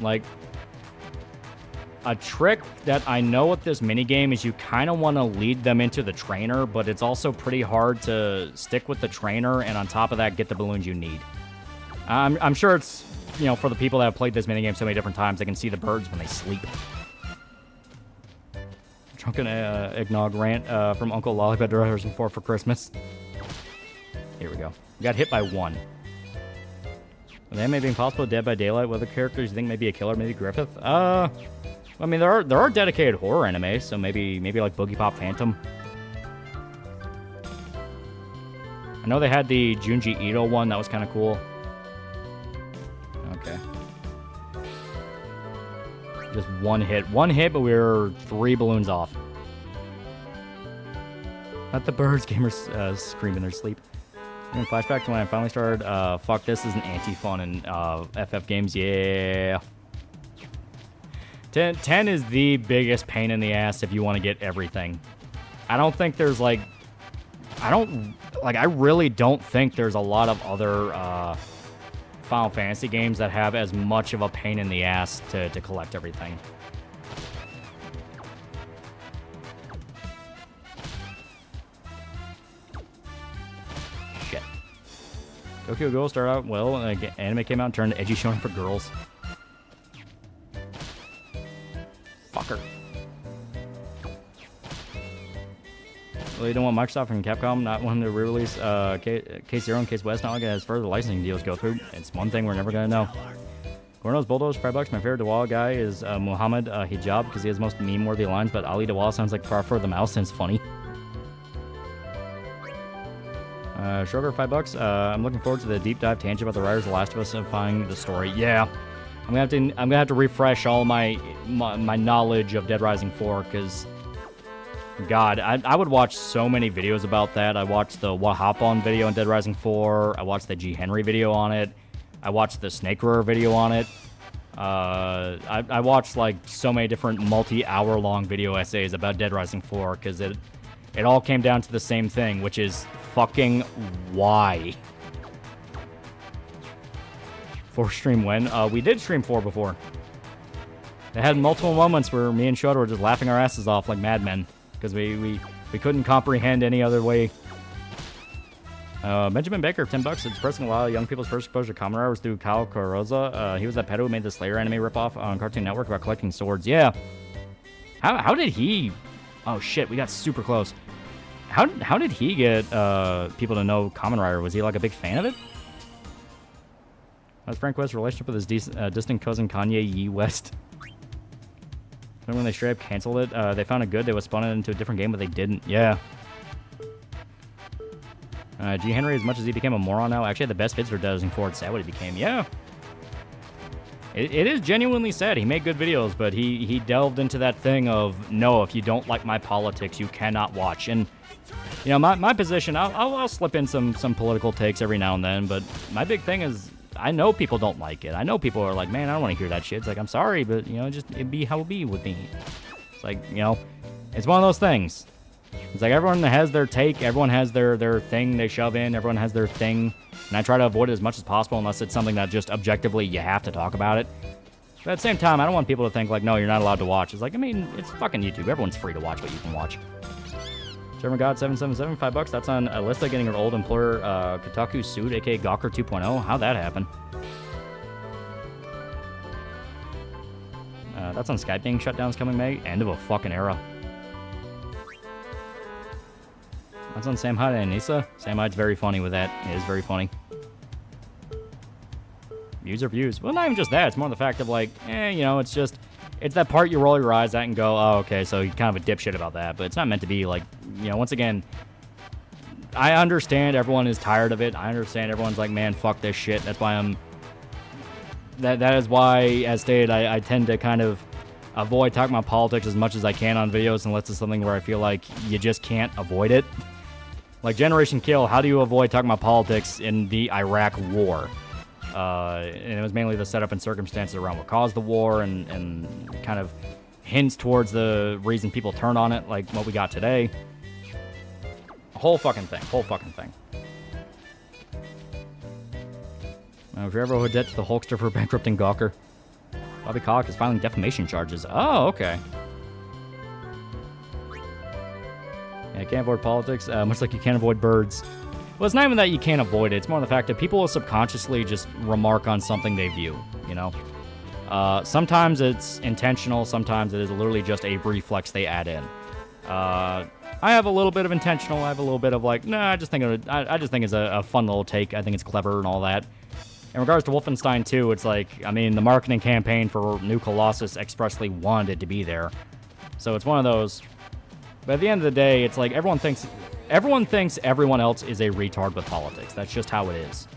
Like, a trick that I know with this minigame is you kind of want to lead them into the trainer, but it's also pretty hard to stick with the trainer and on top of that get the balloons you need. I'm sure it's, you know, for the people that have played this minigame so many different times, they can see the birds when they sleep. Drunken eggnog rant from Uncle Lolly about Dead Rising 4 for Christmas. Here we go. Got hit by 1. With anime being possible, Dead by Daylight, what other characters you think may be a killer? Maybe Griffith? I mean, there are dedicated horror anime, so maybe like Boogie Pop Phantom. I know they had the Junji Ito one. That was kind of cool. Okay. Just one hit. One hit, but we were 3 balloons off. Let the birds gamers scream in their sleep. And flashback to when I finally started, fuck, this is an anti-fun in FF games. Yeah. 10 is the biggest pain in the ass if you want to get everything. I don't think there's like... I really don't think there's a lot of other Final Fantasy games that have as much of a pain in the ass to collect everything. Shit. Tokyo Ghoul started out well, and anime came out and turned edgy shonen for girls. Fucker. Well, you don't want Microsoft and Capcom not wanting to re-release Case Zero and Case West not as further licensing deals go through. It's one thing we're never going to know. Gorno's Bulldoze, $5. My favorite Dawala guy is Muhammad Hijab because he has most meme-worthy lines, but Ali Dawala sounds like Far the Mouse and it's funny. Sugar, $5. I'm looking forward to the deep dive tangent about the writers of The Last of Us simplifying the story. Yeah, I'm gonna have to refresh all my knowledge of Dead Rising 4 because, God, I would watch so many videos about that. I watched the What Hop On video on Dead Rising 4. I watched the G Henry video on it. I watched the Snake Roar video on it. I watched like so many different multi-hour long video essays about Dead Rising 4 because it all came down to the same thing, which is fucking why. 4 stream when? We did stream 4 before. They had multiple moments where me and Shota were just laughing our asses off like madmen because we couldn't comprehend any other way. Benjamin Baker, $10. It's pressing a lot of young people's first exposure to Kamen Rider was through Kyle Carroza. He was that pedo who made the Slayer anime ripoff on Cartoon Network about collecting swords. Yeah. How did he... Oh, shit. We got super close. How did he get people to know Kamen Rider? Was he like a big fan of it? How's Frank West's relationship with his distant cousin Kanye Ye West? Remember when they straight up canceled it? They found it good. They would spawn it into a different game, but they didn't. Yeah. G. Henry, as much as he became a moron now, actually had the best hits for Dead Rising 4. It's sad what he became. Yeah. It is genuinely sad. He made good videos, but he delved into that thing of, no, if you don't like my politics, you cannot watch. And, you know, my position, I'll slip in some political takes every now and then, but my big thing is, I know people don't like it. I know people are like, man, I don't want to hear that shit. It's like, I'm sorry, but, you know, just it'd be how it be with me. It's like, you know, it's one of those things. It's like everyone has their take, everyone has their thing they shove in, everyone has their thing, and I try to avoid it as much as possible unless it's something that just objectively you have to talk about it. But at the same time, I don't want people to think like, no, you're not allowed to watch. It's like, I mean, it's fucking YouTube. Everyone's free to watch what you can watch. German God 777, $5. That's on Alyssa getting her old employer Kotaku sued, aka Gawker 2.0. How'd that happen? That's on Skype being shut down this coming May. End of a fucking era. That's on Sam Hyde and Anissa. Sam Hyde's very funny with that. It is very funny. Views are views. Well, not even just that. It's more the fact of like, you know, it's that part you roll your eyes at and go, oh, okay, so you're kind of a dipshit about that. But it's not meant to be like, you know, once again, I understand everyone is tired of it. I understand everyone's like, man, fuck this shit. That's why that is why, as stated, I tend to kind of avoid talking about politics as much as I can on videos unless it's something where I feel like you just can't avoid it. Like Generation Kill, how do you avoid talking about politics in the Iraq War? And it was mainly the setup and circumstances around what caused the war and kind of hints towards the reason people turned on it, like what we got today. Whole fucking thing. If you're ever owed debt to the Hulkster for bankrupting Gawker, Bobby Kotick is filing defamation charges. Oh, okay. Yeah, can't avoid politics, much like you can't avoid birds. Well, it's not even that you can't avoid it. It's more the fact that people will subconsciously just remark on something they view, you know? Sometimes it's intentional. Sometimes it is literally just a reflex they add in. I have a little bit of intentional. I have a little bit of like, nah. I just think it's a fun little take. I think it's clever and all that. In regards to Wolfenstein 2, it's like, I mean, the marketing campaign for New Colossus expressly wanted it to be there, so it's one of those. But at the end of the day, it's like everyone thinks everyone else is a retard with politics. That's just how it is.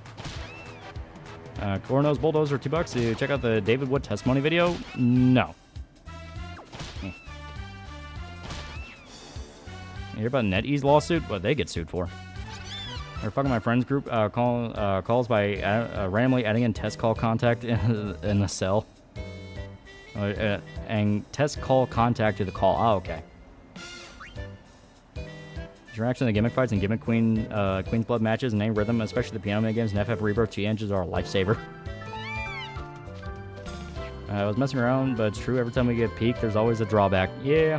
Corno's Bulldozer, $2 to check out the David Wood testimony video? No. You hear about NetEase lawsuit? What they get sued for? They're fucking my friends group calls by randomly adding in test call contact in the cell. And test call contact to the call. Oh, okay. Interaction in the gimmick fights and gimmick Queen's Blood matches and name rhythm, especially the piano mini games and FF Rebirth G engines are a lifesaver. I was messing around, but it's true. Every time we get peak, there's always a drawback. Yeah.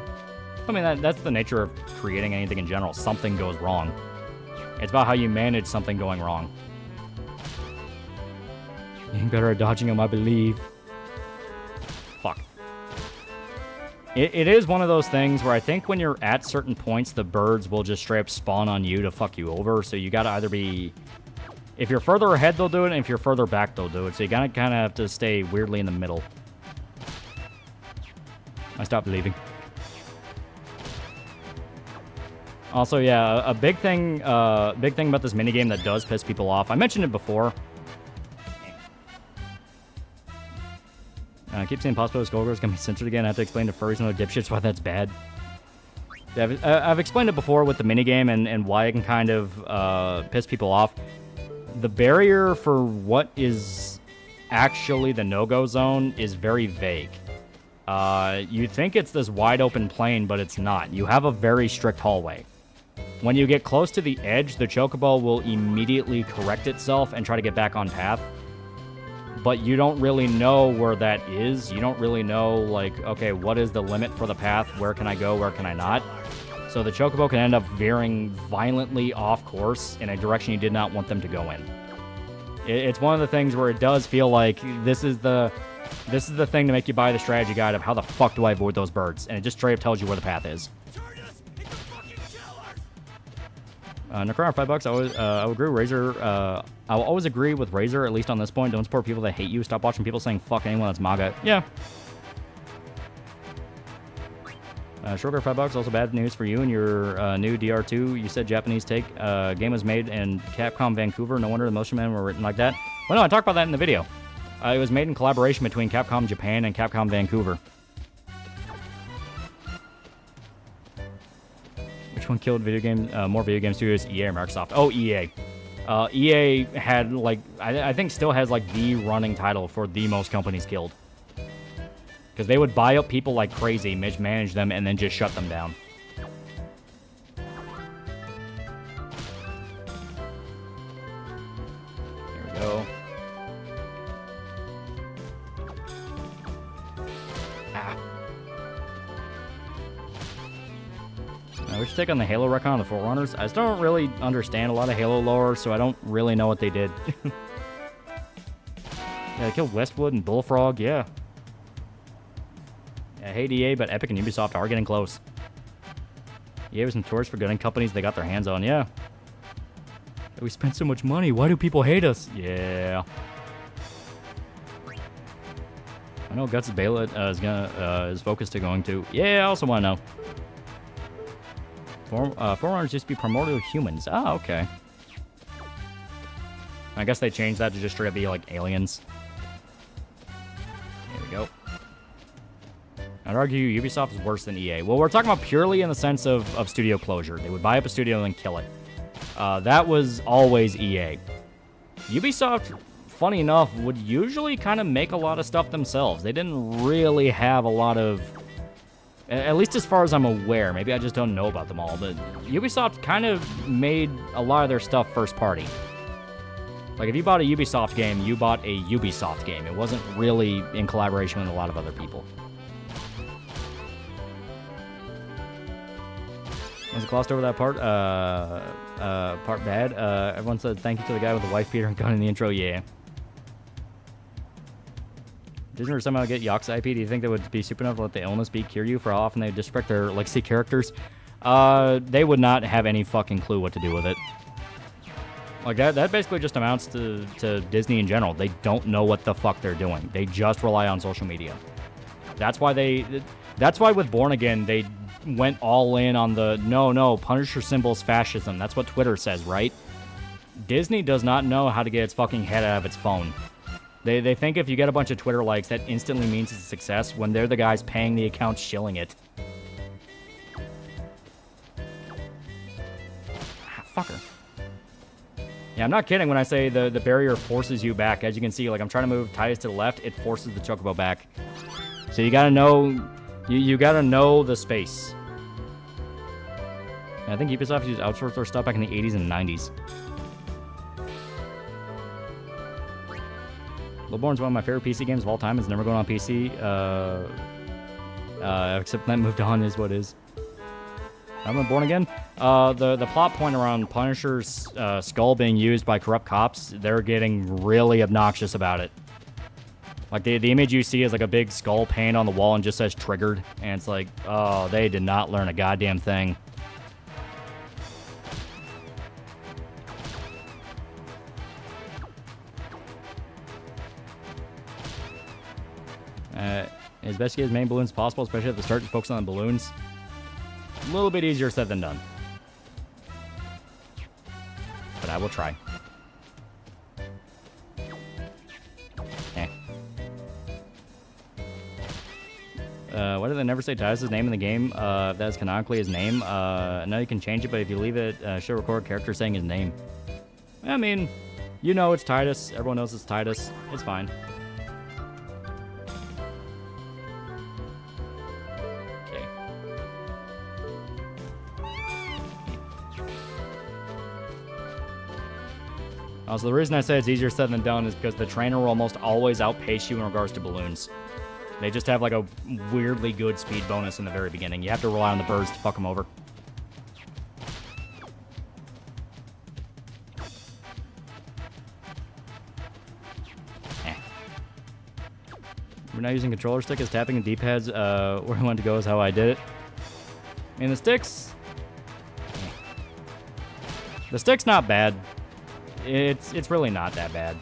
I mean, that's the nature of creating anything in general. Something goes wrong. It's about how you manage something going wrong. Getting better at dodging them, I believe. Fuck. It is one of those things where I think when you're at certain points, the birds will just straight up spawn on you to fuck you over. So you gotta either be... If you're further ahead, they'll do it, and if you're further back, they'll do it. So you gotta kind of have to stay weirdly in the middle. I stopped believing. Also, yeah, a big thing about this minigame that does piss people off. I mentioned it before. I keep saying possible Skullgirls gonna be censored again. I have to explain to furries and other dipshits why that's bad. Yeah, I've explained it before with the minigame and why it can kind of piss people off. The barrier for what is actually the no-go zone is very vague. You think it's this wide open plain, but it's not. You have a very strict hallway. When you get close to the edge, the chocobo will immediately correct itself and try to get back on path. But you don't really know where that is. You don't really know, like, okay, what is the limit for the path? Where can I go? Where can I not? So the chocobo can end up veering violently off course in a direction you did not want them to go in. It's one of the things where it does feel like this is the thing to make you buy the strategy guide of how the fuck do I avoid those birds, and it just straight up tells you where the path is. Necron, $5. I would agree with Razor. I will always agree with Razor, at least on this point. Don't support people that hate you. Stop watching people saying fuck anyone that's MAGA. Yeah. Sugar, $5. Also bad news for you and your new DR2. You said Japanese take. Game was made in Capcom Vancouver. No wonder the Motion Men were written like that. Well, no, I talked about that in the video. It was made in collaboration between Capcom Japan and Capcom Vancouver. Which one killed more video game studios, EA or Microsoft? Oh, EA. EA had, like, I think still has, like, the running title for the most companies killed. Because they would buy up people like crazy, mismanage them, and then just shut them down. Here we go. We should take on the Halo retcon on the Forerunners. I just don't really understand a lot of Halo lore, so I don't really know what they did. Yeah, they killed Westwood and Bullfrog, yeah. Yeah, I hate EA, but Epic and Ubisoft are getting close. EA was notorious for getting companies they got their hands on, yeah. We spent so much money, why do people hate us? Yeah. I know Guts' Bailet is focused to going to. Yeah, I also want to know. Forerunners used to be primordial humans. Ah, okay. I guess they changed that to just straight up be like aliens. Here we go. I'd argue Ubisoft is worse than EA. Well, we're talking about purely in the sense of studio closure. They would buy up a studio and then kill it. That was always EA. Ubisoft, funny enough, would usually kind of make a lot of stuff themselves. They didn't really have a lot of... At least as far as I'm aware. Maybe I just don't know about them all. But Ubisoft kind of made a lot of their stuff first party. Like, if you bought a Ubisoft game, you bought a Ubisoft game. It wasn't really in collaboration with a lot of other people. Was it glossed over that part? Part bad. Everyone said thank you to the guy with the wife beater and gun in the intro. Yeah. Disney would somehow get Yox IP. Do you think they would be stupid enough to let the illness cure you for how often they disrespect their legacy characters? They would not have any fucking clue what to do with it. Like, that basically just amounts to Disney in general. They don't know what the fuck they're doing. They just rely on social media. That's why with Born Again, they went all in on the, no, Punisher symbol's fascism. That's what Twitter says, right? Disney does not know how to get its fucking head out of its phone. They think if you get a bunch of Twitter likes, that instantly means it's a success when they're the guys paying the accounts shilling it. Fucker. Yeah, I'm not kidding when I say the barrier forces you back. As you can see, like, I'm trying to move Titus to the left, it forces the Chocobo back. So you gotta know, you gotta know the space. And I think Ubisoft used outsourced their stuff back in the 80s and 90s. Bloodborne's one of my favorite PC games of all time. It's never going on PC. Except that moved on is what is. I'm Born Again. The plot point around Punisher's skull being used by corrupt cops, they're getting really obnoxious about it. Like, the image you see is like a big skull paint on the wall and just says triggered. And it's like, oh, they did not learn a goddamn thing. As best to get as many balloons as possible, especially at the start, just focus on the balloons. A little bit easier said than done. But I will try. Why did they never say Titus' name in the game? If that is canonically his name. Now you can change it, but if you leave it, should record a character saying his name. I mean, you know it's Titus. Everyone knows it's Titus. It's fine. Also, the reason I say it's easier said than done is because the trainer will almost always outpace you in regards to balloons. They just have like a weirdly good speed bonus in the very beginning. You have to rely on the birds to fuck them over. We're not using controller stick as tapping and D-pads. Where I wanted to go is how I did it. I mean, the stick's not bad. It's really not that bad.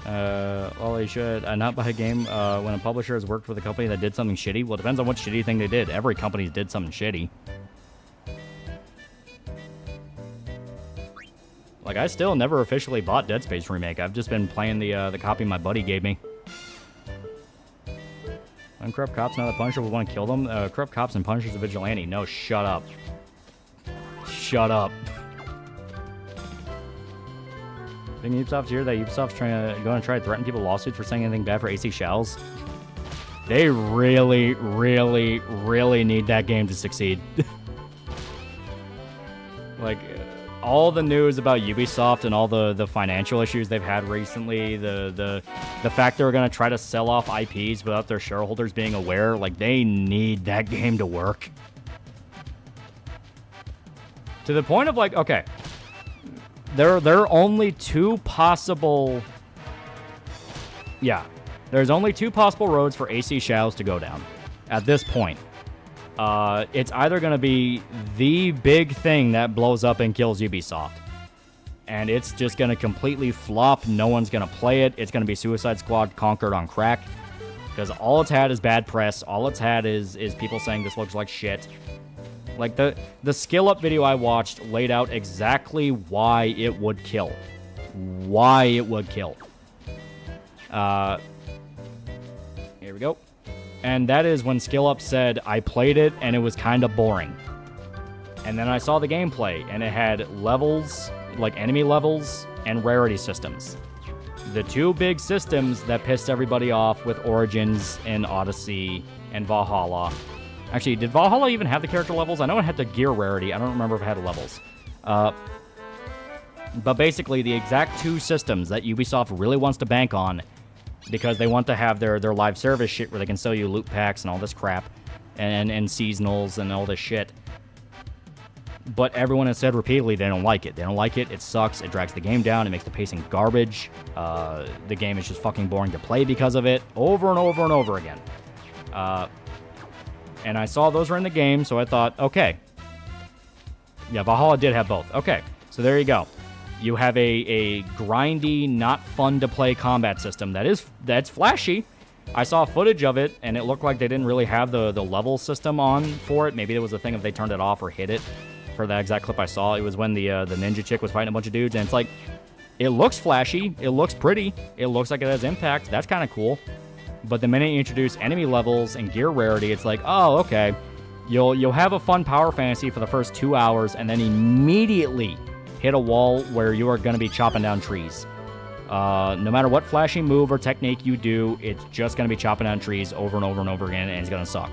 Well, you should not buy a game when a publisher has worked with a company that did something shitty. Well, it depends on what shitty thing they did. Every company did something shitty. Like, I still never officially bought Dead Space Remake. I've just been playing the copy my buddy gave me. And corrupt cops, now the Punisher will want to kill them. Corrupt cops and Punisher's a vigilante. No, shut up. Shut up. I think Ubisoft's here that Ubisoft's going to try to threaten people with lawsuits for saying anything bad for AC Shells. They really, really, really need that game to succeed. Like, all the news about Ubisoft and all the financial issues they've had recently, the fact they're going to try to sell off IPs without their shareholders being aware, like, they need that game to work. To the point of, like, okay, there are only two possible... Yeah, there's only two possible roads for AC Shells to go down at this point. It's either going to be the big thing that blows up and kills Ubisoft, and it's just going to completely flop. No one's going to play it. It's going to be Suicide Squad Conquered on crack, because all it's had is bad press. All it's had is people saying this looks like shit. Like, the skill up video I watched laid out exactly why it would kill. Why it would kill. Here we go. And that is when Skill Up said, I played it and it was kind of boring. And then I saw the gameplay and it had levels, like enemy levels, and rarity systems. The two big systems that pissed everybody off with Origins and Odyssey and Valhalla. Actually, did Valhalla even have the character levels? I know it had the gear rarity. I don't remember if it had levels. But basically, the exact two systems that Ubisoft really wants to bank on, because they want to have their live service shit where they can sell you loot packs and all this crap, and seasonals and all this shit. but everyone has said repeatedly they don't like it. They don't like it. It sucks. It drags the game down. It makes the pacing garbage. The game is just fucking boring to play because of it, over and over and over again. And I saw those were in the game, so I thought, okay. Yeah, Valhalla did have both. Okay, so there you go. You have a grindy, not fun to play combat system that's flashy. I saw footage of it, and it looked like they didn't really have the level system on for it. Maybe it was a thing if they turned it off or hit it. For that exact clip I saw, it was when the ninja chick was fighting a bunch of dudes, and it's like, it looks flashy, it looks pretty, it looks like it has impact. That's kind of cool. But the minute you introduce enemy levels and gear rarity, it's like, oh, okay. You'll have a fun power fantasy for the first 2 hours, and then immediately hit a wall where you are going to be chopping down trees. No matter what flashy move or technique you do, it's just going to be chopping down trees over and over and over again, and it's going to suck.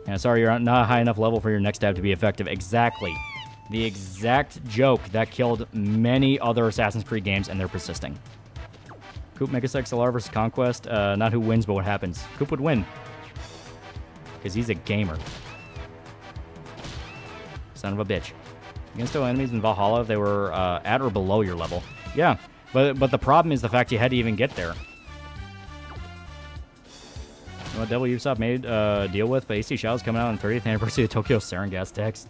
Yeah, sorry, you're not high enough level for your next stab to be effective. Exactly. The exact joke that killed many other Assassin's Creed games, and they're persisting. Coop Megasex LR versus Conquest. Not who wins, but what happens. Coop would win. Because he's a gamer. Son of a bitch. You can still enemies in Valhalla if they were at or below your level. Yeah, but the problem is the fact you had to even get there. You know what devil Ubisoft made deal with, but AC Shadow's coming out on 30th anniversary of Tokyo Sarin Gas Tax.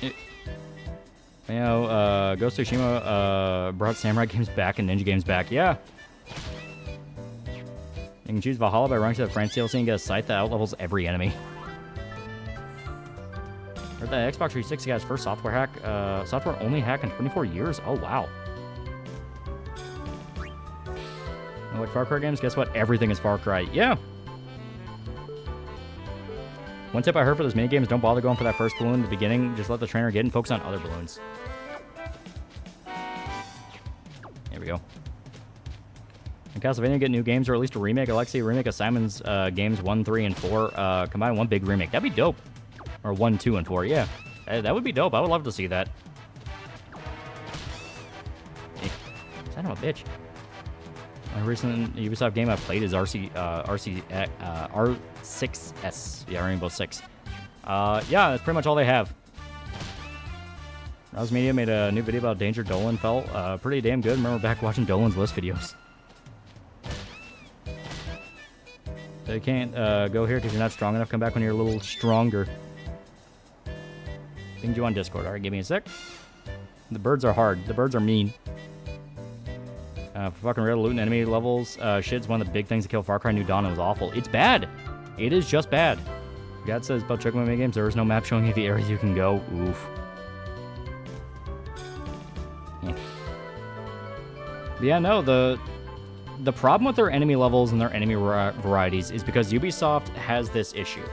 You know, Ghost of Tsushima brought Samurai games back and Ninja games back. Yeah. You can choose Valhalla by running to the France DLC and get a scythe that outlevels every enemy. Heard that Xbox 360 got its first software hack. Software only hack in 24 years? Oh, wow. You like Far Cry games? Guess what? Everything is Far Cry. Yeah. One tip I heard for those mini games: don't bother going for that first balloon in the beginning. Just let the trainer get and focus on other balloons. There we go. In Castlevania, get new games or at least a remake. Alexi, a remake of Simon's games 1, 3, and 4. Combine in one big remake. That'd be dope. Or 1, 2, and 4. Yeah, that would be dope. I would love to see that. Hey, son of a bitch. A recent Ubisoft game I played is R6S. Yeah, Rainbow Six. Yeah, that's pretty much all they have. Rouse Media made a new video about Danger Dolan felt pretty damn good. Remember back watching Dolan's list videos. So you can't go here because you're not strong enough. Come back when you're a little stronger. Pinged you on Discord. Alright, give me a sec. The birds are hard. The birds are mean. For fucking real, looting enemy levels. Shit's one of the big things that killed Far Cry New Dawn. It was awful. It's bad. It is just bad. God says about checking my mini games. There is no map showing you the areas you can go. Oof. Yeah. But yeah, no, the problem with their enemy levels and their enemy varieties is because Ubisoft has this issue.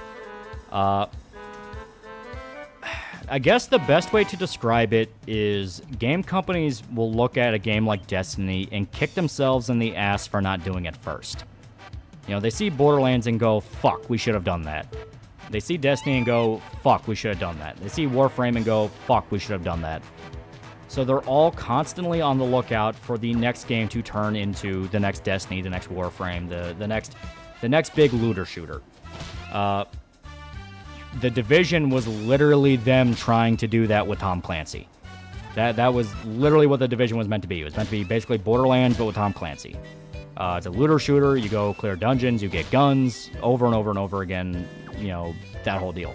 I guess the best way to describe it is game companies will look at a game like Destiny and kick themselves in the ass for not doing it first. You know, they see Borderlands and go, fuck, we should have done that. They see Destiny and go, fuck, we should have done that. They see Warframe and go, fuck, we should have done that. So they're all constantly on the lookout for the next game to turn into the next Destiny, the next Warframe, the next big looter shooter. The Division was literally them trying to do that with Tom Clancy. That was literally what the Division was meant to be. It was meant to be basically Borderlands, but with Tom Clancy. It's a looter shooter. You go clear dungeons, you get guns over and over and over again. You know, that whole deal.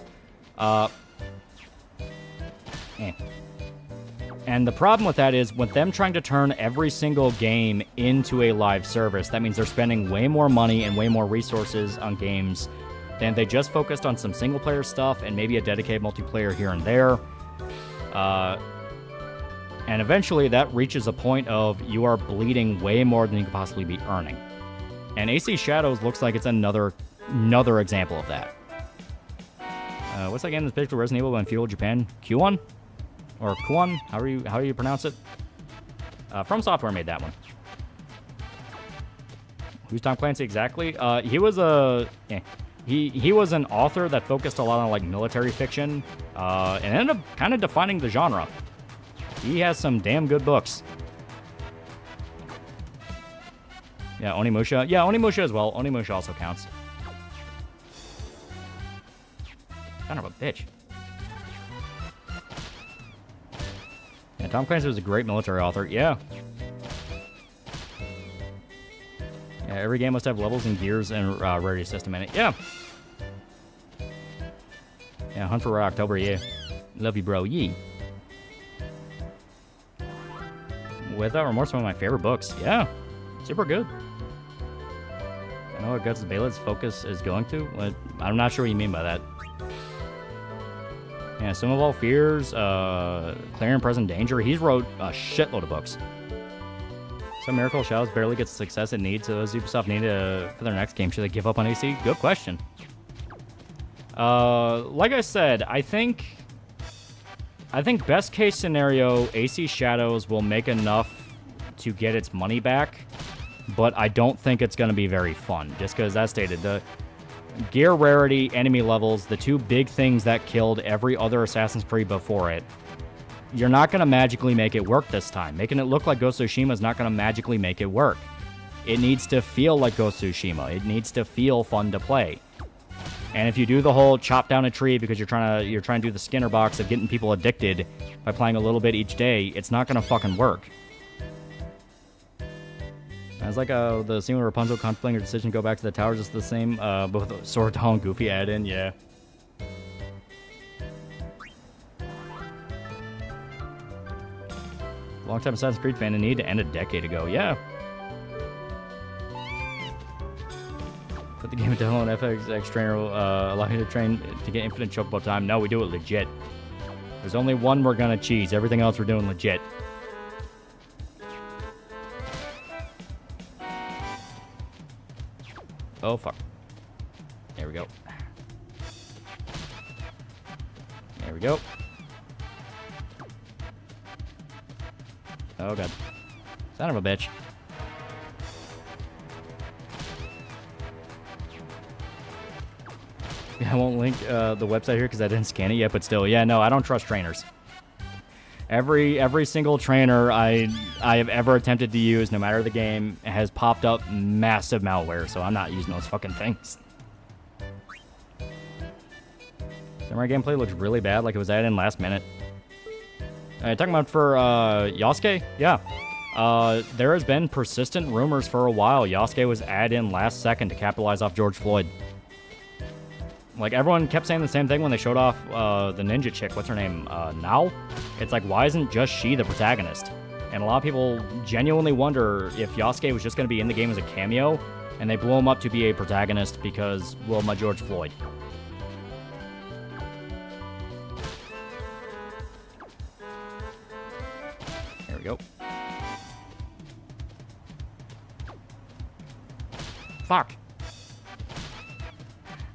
And the problem with that is, with them trying to turn every single game into a live service, that means they're spending way more money and way more resources on games than they just focused on some single-player stuff and maybe a dedicated multiplayer here and there. And eventually that reaches a point of you are bleeding way more than you could possibly be earning. And AC Shadows looks like it's another example of that. What's that game that's basically Resident Evil in feudal Japan? Q1? Or Kuon? How do you pronounce it? From Software made that one. Who's Tom Clancy exactly? He was he was an author that focused a lot on like military fiction, and ended up kind of defining the genre. He has some damn good books. Yeah, Onimusha. Yeah, Onimusha as well. Onimusha also counts. Son of a bitch. Yeah, Tom Clancy was a great military author. Yeah. Yeah, every game must have levels and gears and rarity system in it. Yeah. Yeah, Hunt for Red October. Yeah. Love you, bro. Yee. Without Remorse, one of my favorite books. Yeah. Super good. I know what Guts Bailiff's focus is going to. But I'm not sure what you mean by that. Yeah, Some of All Fears, Clear and Present Danger. He's wrote a shitload of books. So Miracle Shadows barely gets the success it needs. So Ubisoft need for their next game. Should they give up on AC? Good question. Like I said, I think best case scenario, AC Shadows will make enough to get its money back, but I don't think it's going to be very fun. Just because, as stated, the gear rarity, enemy levels, the two big things that killed every other Assassin's Creed before it, you're not going to magically make it work this time. Making it look like Ghost of Tsushima is not going to magically make it work. It needs to feel like Ghost of Tsushima. It needs to feel fun to play. And if you do the whole chop down a tree because you're trying to do the Skinner box of getting people addicted by playing a little bit each day, it's not going to fucking work. It's like the scene where Rapunzel contemplating her decision to go back to the towers is the same, both Sword Doll and Goofy add in, yeah. Long-time Assassin's Creed fan in need to end a decade ago, yeah. Put the game of demo on FX trainer will allow you to train to get infinite chocobo time. No, we do it legit. There's only one we're gonna cheese. Everything else we're doing legit. Oh, fuck. There we go. There we go. Oh, God. Son of a bitch. Yeah, I won't link the website here because I didn't scan it yet, but still. Yeah, no, I don't trust trainers. Every single trainer I have ever attempted to use, no matter the game, has popped up massive malware, so I'm not using those fucking things. Samurai gameplay looks really bad, like it was added in last minute. Talking about for Yasuke? Yeah. There has been persistent rumors for a while Yasuke was added in last second to capitalize off George Floyd. Like, everyone kept saying the same thing when they showed off the ninja chick. What's her name? Now? It's like, why isn't just she the protagonist? And a lot of people genuinely wonder if Yasuke was just going to be in the game as a cameo, and they blew him up to be a protagonist because, well, my George Floyd. There we go. Fuck.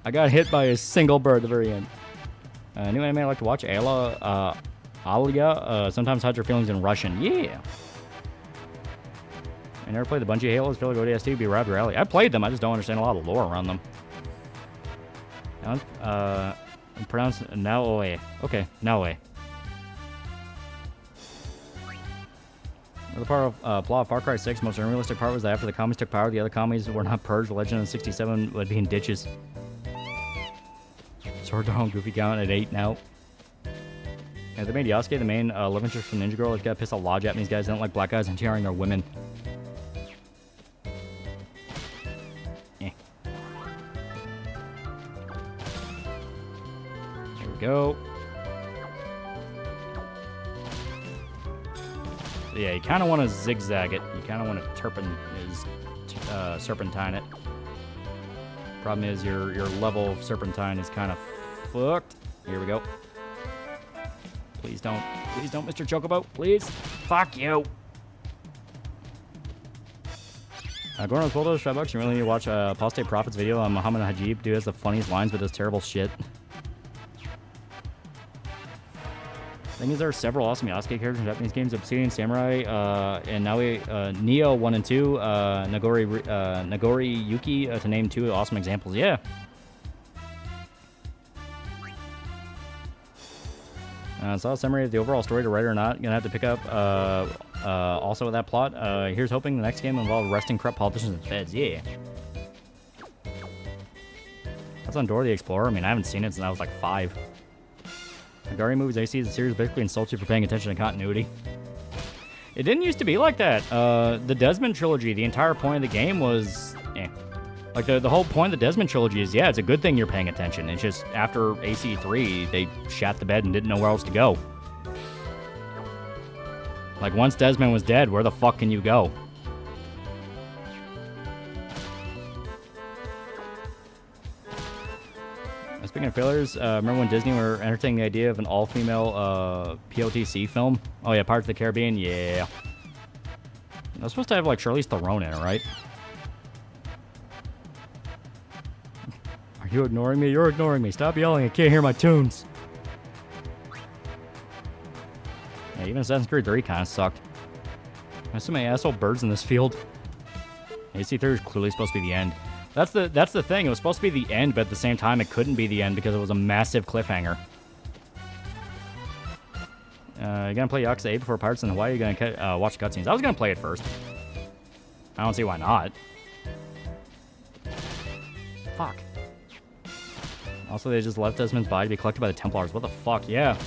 I got hit by a single bird at the very end. New anime I like to watch, Alia. Sometimes hides her feelings in Russian. Yeah. I never played the Bungie Halos. Feel like ODST would be Rob Rally. I played them. I just don't understand a lot of lore around them. Pronounced Naoe. Okay, Naoe. The part of plot of Far Cry 6, most unrealistic part was that after the commies took power, the other commies were not purged. The Legend of 67 would be in ditches. Sword Doll and Goofy count at 8 now. Yeah, they made Yasuke the main love interest from Ninja Girl. It's got pissed a lot of Japanese guys. They don't like black guys and tearing their women. There we go. So yeah, you kind of want to zigzag it. You kind of want to serpentine it. Problem is your level of serpentine is kind of fucked. Here we go. Please don't, Mr. Chocobo. Please. Fuck you. Going on with those $5, you really need to watch Apostate Prophet's video on Muhammad Hajib. Dude has the funniest lines but does terrible shit. Thing is, there are several awesome Yasuke characters in Japanese games: Obsidian Samurai, and now Neo 1 and 2, Nagori Yuki, to name two awesome examples. Yeah. Saw a summary of the overall story to write or not. Gonna have to pick up Also with that plot, here's hoping the next game will involve arresting corrupt politicians in feds. Yeah. That's on Dora the Explorer. I mean, I haven't seen it since I was like 5. The Guardian movies AC is a series basically insults you for paying attention to continuity. It didn't used to be like that. The Desmond trilogy, the entire point of the game was, like the whole point of the Desmond trilogy is, yeah, it's a good thing you're paying attention. It's just after AC3, they shat the bed and didn't know where else to go. Like once Desmond was dead, where the fuck can you go? Speaking of failures, remember when Disney were entertaining the idea of an all-female POTC film? Oh yeah, Pirates of the Caribbean? Yeah. It was supposed to have like Charlize Theron in it, right? Are you ignoring me? You're ignoring me. Stop yelling. I can't hear my tunes. Yeah, even Assassin's Creed 3 kind of sucked. There's so many asshole birds in this field. AC3 is clearly supposed to be the end. That's the thing. It was supposed to be the end, but at the same time, it couldn't be the end because it was a massive cliffhanger. You gonna play Yakuza 8 before Pirates in Hawaii? You gonna watch cutscenes? I was gonna play it first. I don't see why not. Fuck. Also, they just left Desmond's body to be collected by the Templars. What the fuck? Yeah.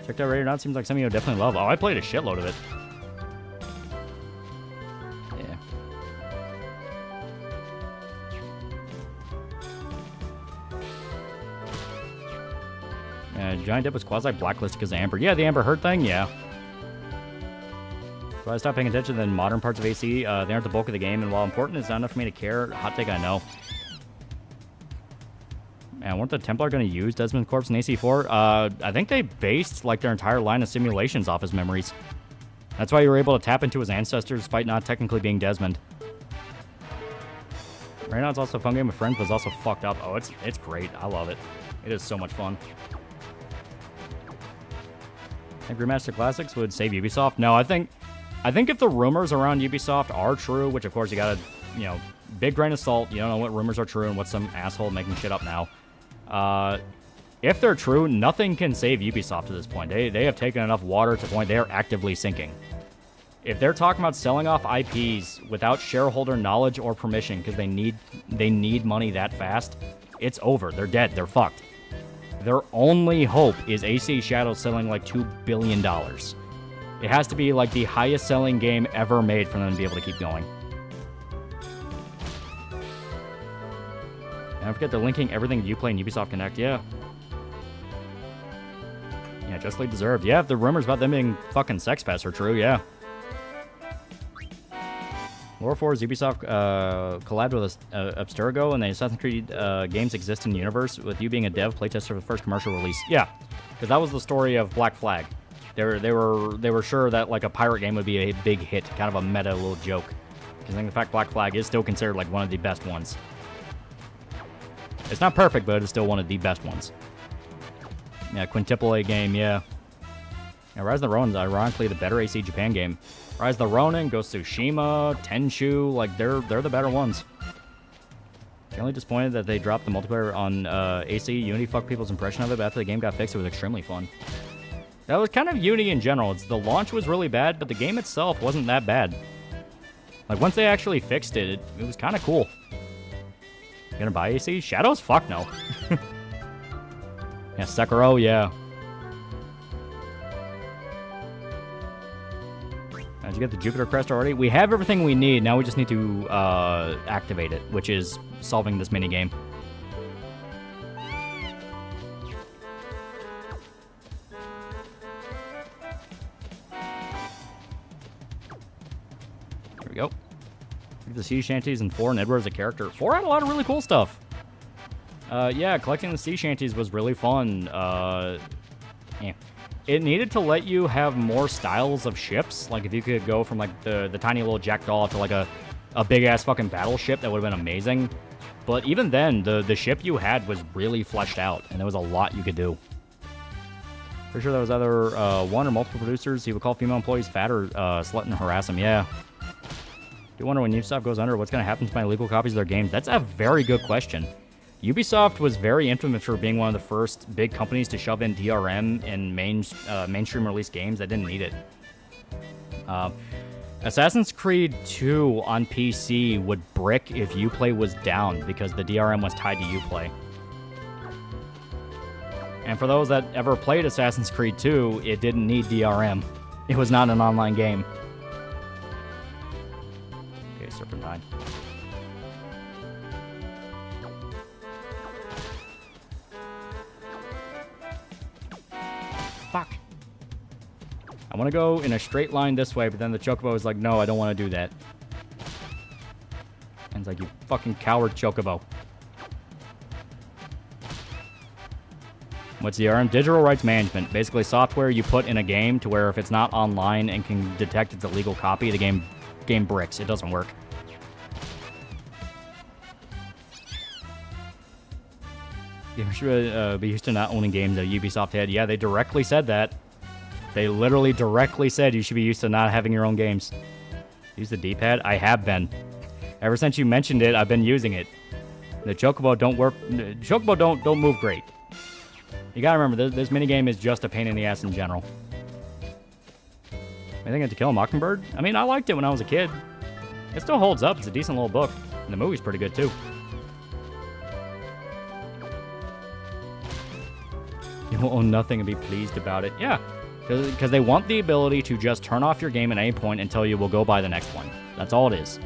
Checked out Ready or Not. Seems like something you'll definitely love. Oh, I played a shitload of it. Johnny Depp was quasi-blacklisted because of Amber. Yeah, the Amber Heard thing, yeah. So I stopped paying attention to the modern parts of AC. They aren't the bulk of the game, and while important, it's not enough for me to care. Hot take, I know. Man, weren't the Templar going to use Desmond's corpse in AC4? I think they based like their entire line of simulations off his memories. That's why you were able to tap into his ancestors despite not technically being Desmond. Right now, it's also a fun game with friends, but it's also fucked up. Oh, it's great. I love it. It is so much fun. I think Remaster Classics would save Ubisoft. No, I think if the rumors around Ubisoft are true, which of course you gotta, big grain of salt. You don't know what rumors are true and what some asshole making shit up now. If they're true, nothing can save Ubisoft at this point. They have taken enough water to the point they are actively sinking. If they're talking about selling off IPs without shareholder knowledge or permission because they need money that fast, it's over. They're dead. They're fucked. Their only hope is AC Shadows selling like $2 billion. It has to be like the highest selling game ever made for them to be able to keep going. And don't forget they're linking everything you play in Ubisoft Connect, yeah. Yeah, justly deserved. Yeah, if the rumors about them being fucking sex pests are true, yeah. Lore 4's Ubisoft collabed with Abstergo, and the Assassin's Creed games exist in the universe, with you being a dev playtester for the first commercial release. Yeah, because that was the story of Black Flag. They were sure that like a pirate game would be a big hit, kind of a meta little joke. Because I think the fact Black Flag is still considered like one of the best ones. It's not perfect, but it's still one of the best ones. Yeah, quintuple A game, yeah. Yeah, Rise of the Ronin is ironically the better AC Japan game. Rise of the Ronin, Ghost of Tsushima, Tenchu, like they're the better ones. The only disappointed that they dropped the multiplayer on AC. Unity fucked people's impression of it, but after the game got fixed, it was extremely fun. That was kind of Unity in general. The launch was really bad, but the game itself wasn't that bad. Like once they actually fixed it, it was kind of cool. You gonna buy AC? Shadows? Fuck no. Yeah, Sekiro, yeah. Did you get the Jupiter Crest already? We have everything we need. Now we just need to activate it, which is solving this minigame. There we go. The sea shanties and 4 and Edward as a character. 4 had a lot of really cool stuff. Yeah, collecting the sea shanties was really fun. Yeah. It needed to let you have more styles of ships. Like, if you could go from, like, the tiny little jackdaw to, like, a big-ass fucking battleship, that would have been amazing. But even then, the ship you had was really fleshed out, and there was a lot you could do. Pretty sure there was either one or multiple producers. He would call female employees fat or slut and harass them. Yeah. Do you wonder when Ubisoft goes under, what's going to happen to my illegal copies of their games? That's a very good question. Ubisoft was very infamous for being one of the first big companies to shove in DRM in mainstream release games that didn't need it. Assassin's Creed 2 on PC would brick if Uplay was down because the DRM was tied to Uplay. And for those that ever played Assassin's Creed 2, it didn't need DRM. It was not an online game. Okay, Serpentine. Fuck. I want to go in a straight line this way, but then the Chocobo is like, no, I don't want to do that. And it's like, you fucking coward Chocobo. What's DRM? Digital rights management. Basically software you put in a game to where if it's not online and can detect it's a legal copy, the game bricks. It doesn't work. You should be used to not owning games that Ubisoft had. Yeah, they directly said that. They literally directly said you should be used to not having your own games. Use the D-pad? I have been. Ever since you mentioned it, I've been using it. The Chocobo don't work. Chocobo don't move great. You gotta remember, this minigame is just a pain in the ass in general. I think To Kill a Mockingbird? I mean, I liked it when I was a kid. It still holds up. It's a decent little book. And the movie's pretty good, too. You will own nothing and be pleased about it. Yeah, because they want the ability to just turn off your game at any point and tell you we'll go buy the next one. That's all it is.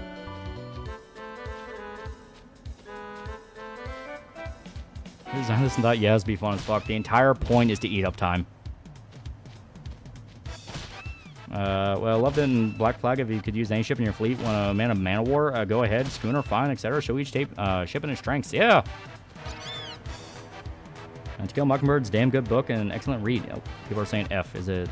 This and that, yeah, it's be fun as fuck. The entire point is to eat up time. Well, loved it in Black Flag if you could use any ship in your fleet when a man of Man-of-War. Go ahead, schooner, fine, etc. Show each ship and its strengths. Yeah. And To Kill Mockingbird's damn good book and an excellent read. Oh, people are saying F. Is it?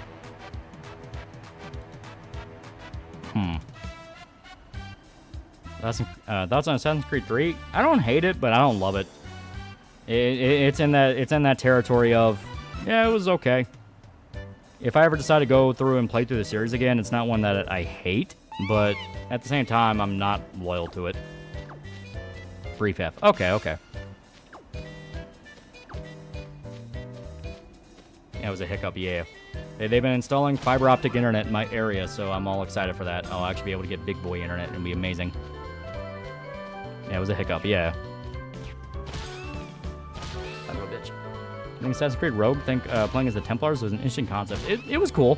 Thoughts on Assassin's Creed 3? I don't hate it, but I don't love it. It's in that territory of, yeah, it was okay. If I ever decide to go through and play through the series again, it's not one that I hate, but at the same time, I'm not loyal to it. Brief F. Okay. That was a hiccup, yeah. They've been installing fiber optic internet in my area, so I'm all excited for that. I'll actually be able to get big boy internet, and it'll be amazing. Yeah, it was a hiccup, yeah. Son of a bitch. I think Assassin's Creed Rogue, playing as the Templars was an interesting concept. It was cool.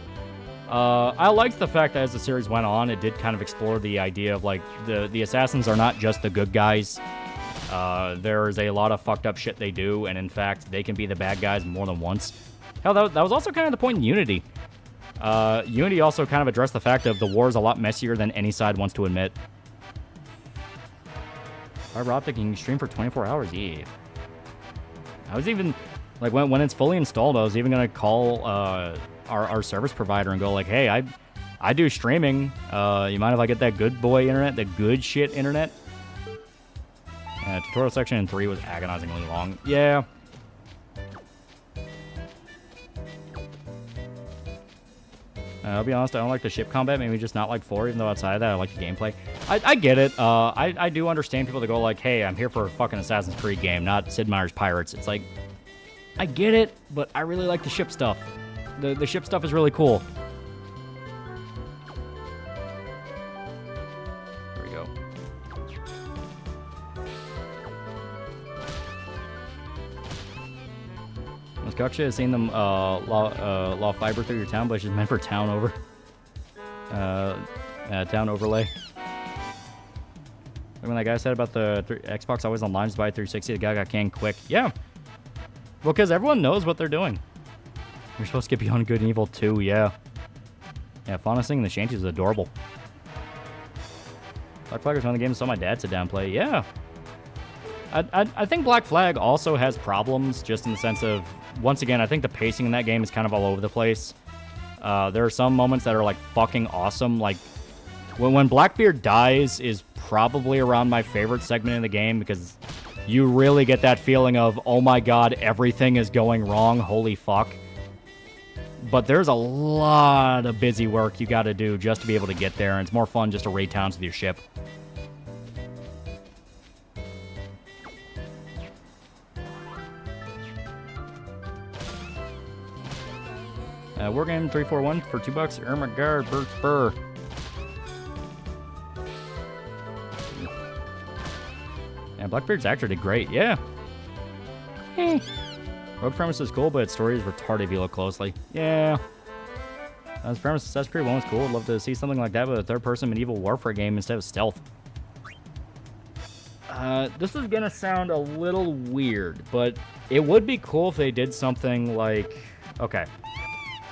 I liked the fact that as the series went on, it did kind of explore the idea of, like, the assassins are not just the good guys. There's a lot of fucked up shit they do, and in fact, they can be the bad guys more than once. Hell, that was also kind of the point in Unity. Unity also kind of addressed the fact of the war is a lot messier than any side wants to admit. Fiber optic can stream for 24 hours, yeah. I was even, like, when it's fully installed, I was even going to call our service provider and go, like, hey, I do streaming. You mind if I get that good boy internet, the good shit internet? Tutorial section in 3 was agonizingly long. Yeah. I'll be honest, I don't like the ship combat, maybe just not like 4, even though outside of that, I like the gameplay. I get it. I do understand people that go like, hey, I'm here for a fucking Assassin's Creed game, not Sid Meier's Pirates. It's like, I get it, but I really like the ship stuff. The ship stuff is really cool. There we go. Gotcha has seen them law fiber through your town, but it's just meant for town over. Town overlay. Like when that guy said about the Xbox always online, just buy 360, the guy got canned quick. Yeah. Well, because everyone knows what they're doing. You're supposed to get Beyond Good and Evil 2, yeah. Yeah, Fauna singing the shanties is adorable. Black Flag was one of the games I saw my dad sit down and play. Yeah. I think Black Flag also has problems, just in the sense of, once again, I think the pacing in that game is kind of all over the place. There are some moments that are, like, fucking awesome. Like, when Blackbeard dies is probably around my favorite segment in the game, because you really get that feeling of, oh my god, everything is going wrong, holy fuck. But there's a lot of busy work you gotta do just to be able to get there, and it's more fun just to raid towns with your ship. Wargame 341 for $2. Irma Guard, Bert Spur. Yeah, Blackbeard's actor did great. Yeah. Rogue premise is cool, but its story is retarded if you look closely. Yeah. Its premise Assassin's Creed 1 was cool. I'd love to see something like that with a third-person medieval warfare game instead of stealth. This is gonna sound a little weird, but it would be cool if they did something like... Okay.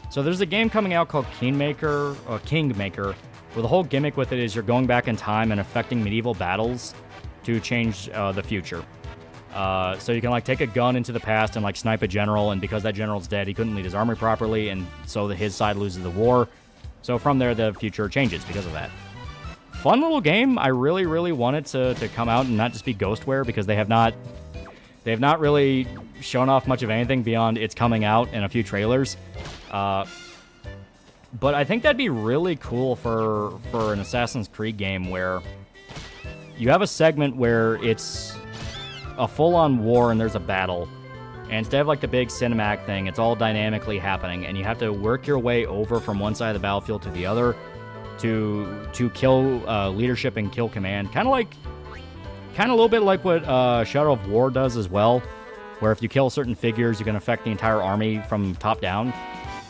So there's a game coming out called Kingmaker, where the whole gimmick with it is you're going back in time and affecting medieval battles to change the future. So you can like take a gun into the past and like snipe a general, and because that general's dead, he couldn't lead his army properly, and so his side loses the war. So from there, the future changes because of that. Fun little game. I really, really want it to come out and not just be Ghostware, because they have not really shown off much of anything beyond it's coming out and a few trailers. But I think that'd be really cool for an Assassin's Creed game where you have a segment where it's a full-on war and there's a battle. And instead of like the big cinematic thing, it's all dynamically happening, and you have to work your way over from one side of the battlefield to the other to kill leadership and kill command. Kind of a little bit like what Shadow of War does as well, where if you kill certain figures, you can affect the entire army from top down.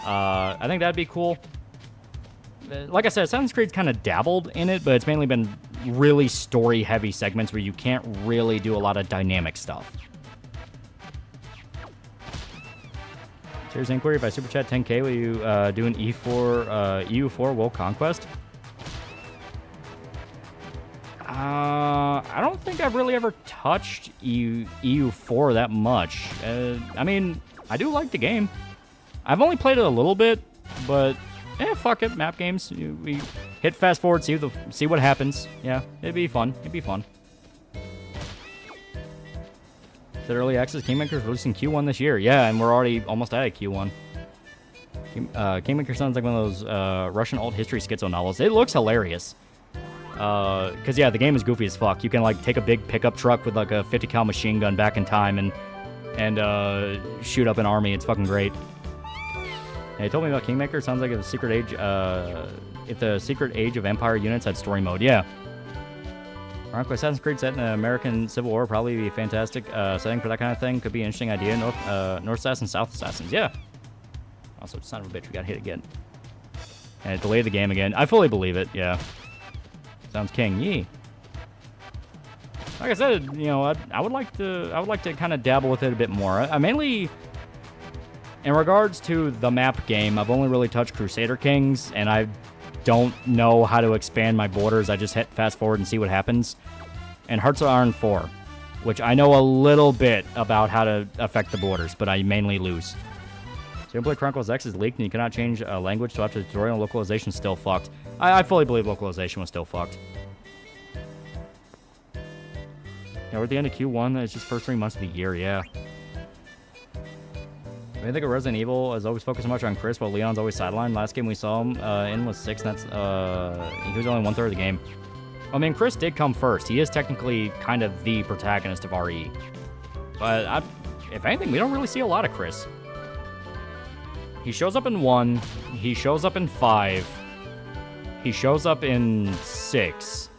I think that'd be cool. Like I said, Assassin's Creed's kind of dabbled in it, but it's mainly been really story-heavy segments where you can't really do a lot of dynamic stuff. Serious inquiry by Super Chat 10K. Will you do an EU4 World Conquest? I don't think I've really ever touched EU4 that much. I mean, I do like the game. I've only played it a little bit, but fuck it. Map games. We hit fast forward, see what happens. Yeah, it'd be fun. That early access Kingmaker's releasing Q1 this year. Yeah, and we're already almost at Q1. Kingmaker sounds like one of those Russian alt history schizo novels. It looks hilarious. Because, yeah, the game is goofy as fuck. You can, like, take a big pickup truck with, like, a 50 cal machine gun back in time and shoot up an army. It's fucking great. Yeah, he told me about Kingmaker. It sounds like if the Secret Age of Empire units had story mode. Yeah. Bronco Assassin's Creed set in the American Civil War probably be a fantastic setting for that kind of thing. Could be an interesting idea. North Assassins, South Assassins. Yeah. Also, son of a bitch, we got hit again. And it delayed the game again. I fully believe it. Yeah. Sounds king. Yee. Like I said, you know, I would like to kind of dabble with it a bit more. I mainly, in regards to the map game, I've only really touched Crusader Kings, and I don't know how to expand my borders. I just hit fast forward and see what happens. And Hearts of Iron 4, which I know a little bit about how to affect the borders, but I mainly lose. So Gameplay Chronicles X is leaked, and you cannot change language, so after the tutorial, localization is still fucked. I fully believe localization was still fucked. Yeah, we're at the end of Q1. It's just first 3 months of the year, yeah. I think of Resident Evil is always focused so much on Chris, while Leon's always sidelined. Last game we saw him in was 6, and that's, he was only 1/3 of the game. I mean, Chris did come first. He is technically kind of the protagonist of RE. But, if anything, we don't really see a lot of Chris. He shows up in 1, he shows up in 5, he shows up in 6.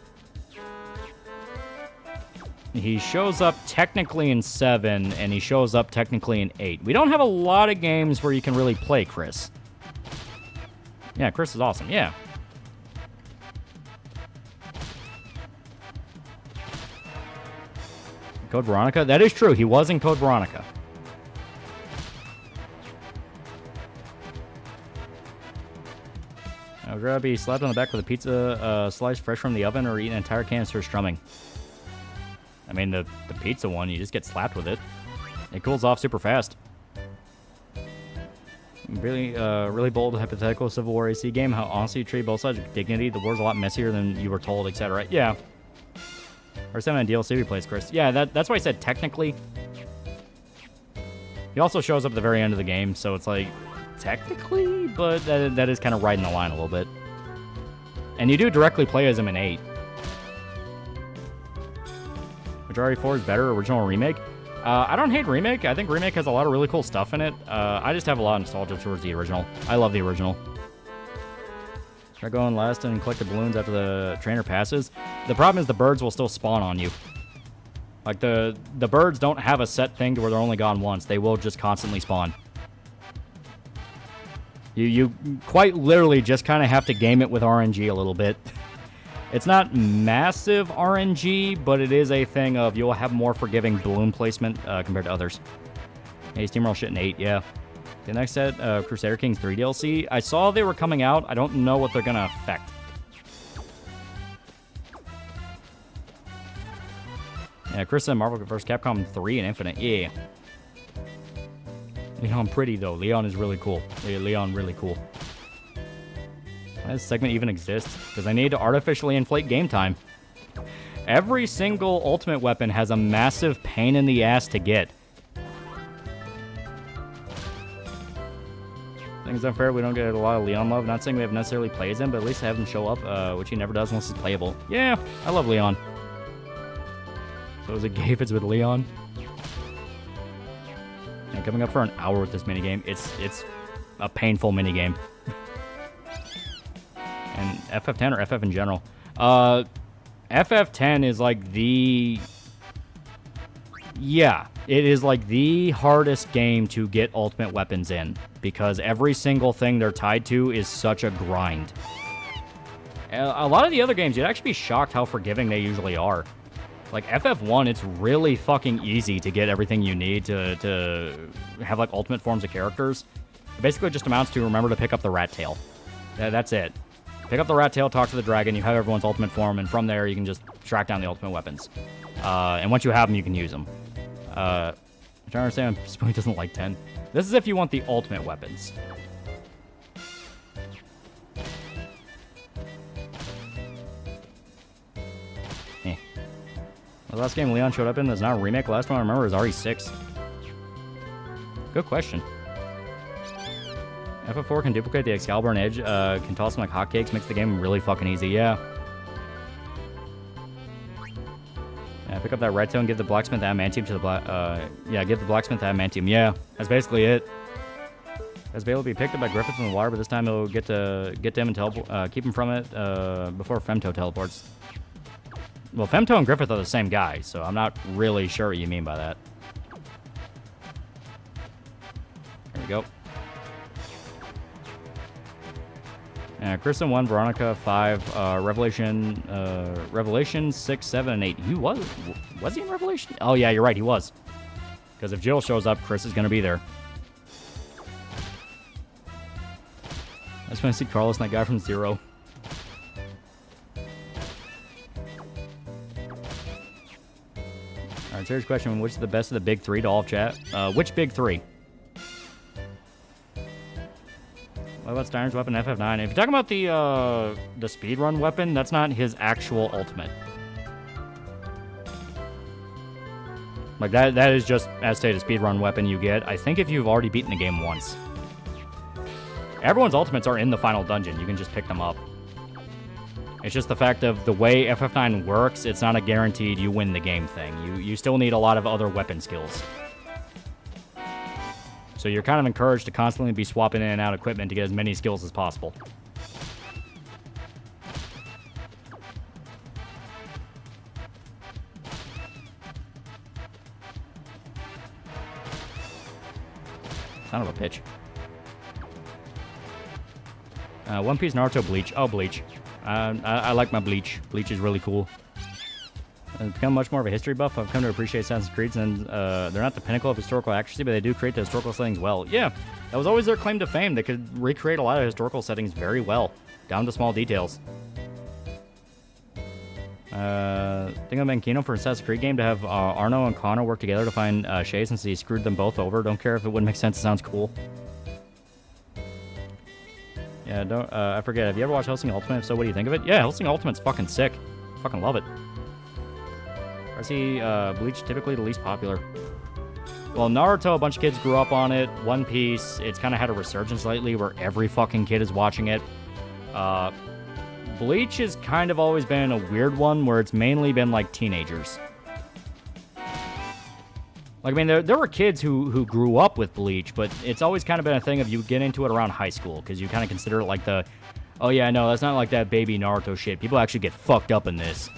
He shows up technically in 7, and he shows up technically in 8. We don't have a lot of games where you can really play Chris. Yeah, Chris is awesome, yeah. Code Veronica? That is true, he was in Code Veronica. I would rather be slapped on the back with a pizza slice fresh from the oven or eat an entire canister of strumming. I mean, the pizza one, you just get slapped with it. It cools off super fast. Really bold, hypothetical Civil War AC game. How honestly you treat both sides with dignity. The war's a lot messier than you were told, etc. Yeah. Or 7 DLC replays, Chris. Yeah, that's why I said technically. He also shows up at the very end of the game, so it's like, technically, but that is kind of riding the line a little bit. And you do directly play as him in 8. Majority 4 is better, original or remake? I don't hate Remake. I think Remake has a lot of really cool stuff in it. I just have a lot of nostalgia towards the original. I love the original. Try going last and collect the balloons after the trainer passes. The problem is the birds will still spawn on you. Like, the birds don't have a set thing to where they're only gone once. They will just constantly spawn. You quite literally just kind of have to game it with RNG a little bit. It's not massive RNG, but it is a thing of you'll have more forgiving balloon placement compared to others. Hey, Steamroll shit in 8, yeah. The next set, Crusader Kings 3 DLC. I saw they were coming out. I don't know what they're going to affect. Yeah, Chris said Marvel vs. Capcom 3 and Infinite. Yeah. Leon pretty, though. Leon is really cool. Yeah, Leon really cool. Why does this segment even exist? Because I need to artificially inflate game time. Every single ultimate weapon has a massive pain in the ass to get. I think it's unfair we don't get a lot of Leon love. Not saying we have necessarily plays him, but at least have him show up, which he never does unless he's playable. Yeah, I love Leon. So is it gay if it's with Leon? And coming up for an hour with this minigame, it's a painful minigame. And FF10 or FF in general? FF10 is like the... Yeah, it is like the hardest game to get ultimate weapons in. Because every single thing they're tied to is such a grind. A lot of the other games, you'd actually be shocked how forgiving they usually are. Like, FF1, it's really fucking easy to get everything you need to have, like, ultimate forms of characters. It basically just amounts to remember to pick up the rat tail. That's it. Pick up the rat tail, talk to the dragon, you have everyone's ultimate form, and from there you can just track down the ultimate weapons. And once you have them, you can use them. I'm trying to understand why Spoon doesn't like 10. This is if you want the ultimate weapons. The last game Leon showed up in is not a remake. Last one I remember was RE6. Good question. FF4 can duplicate the Excalibur and Edge, can toss them like hotcakes, makes the game really fucking easy, yeah. Pick up that red tone, give the blacksmith adamantium to the give the blacksmith adamantium, yeah. That's basically it. As Bale will be picked up by Griffith in the water, but this time he'll get them and keep him from it before Femto teleports. Well, Femto and Griffith are the same guy, so I'm not really sure what you mean by that. There we go. Kristen 1, Veronica 5, Revelation 6, 7, and 8. Was he in Revelation? Oh yeah, you're right, he was. Because if Jill shows up, Chris is going to be there. I just want to see Carlos and that guy from Zero. Alright, serious question. Which is the best of the big three to all chat? Which big three? What about Steiner's weapon, FF9? If you're talking about the speedrun weapon, that's not his actual ultimate. Like, that is just, as stated, a speedrun weapon you get, I think, if you've already beaten the game once. Everyone's ultimates are in the final dungeon. You can just pick them up. It's just the fact of the way FF9 works, it's not a guaranteed you win the game thing. You still need a lot of other weapon skills. So you're kind of encouraged to constantly be swapping in and out equipment to get as many skills as possible. Son of a bitch. One Piece, Naruto, Bleach. Oh, Bleach. I like my Bleach. Bleach is really cool. I've become much more of a history buff. I've come to appreciate Assassin's Creed, and they're not the pinnacle of historical accuracy, but they do create the historical settings well. Yeah, that was always their claim to fame. They could recreate a lot of historical settings very well, down to small details. Think I've been keen for an Assassin's Creed game to have Arno and Connor work together to find Shay since he screwed them both over. Don't care if it wouldn't make sense. It sounds cool. Yeah, don't. I forget. Have you ever watched Hellsing Ultimate? If so, what do you think of it? Yeah, Hellsing Ultimate's fucking sick. Fucking love it. I see Bleach typically the least popular. Well, Naruto, a bunch of kids grew up on it. One Piece, it's kind of had a resurgence lately where every fucking kid is watching it. Bleach has kind of always been a weird one where it's mainly been like teenagers. Like, I mean, there were kids who grew up with Bleach, but it's always kind of been a thing of you get into it around high school, because you kind of consider it like the, oh yeah, no, that's not like that baby Naruto shit. People actually get fucked up in this.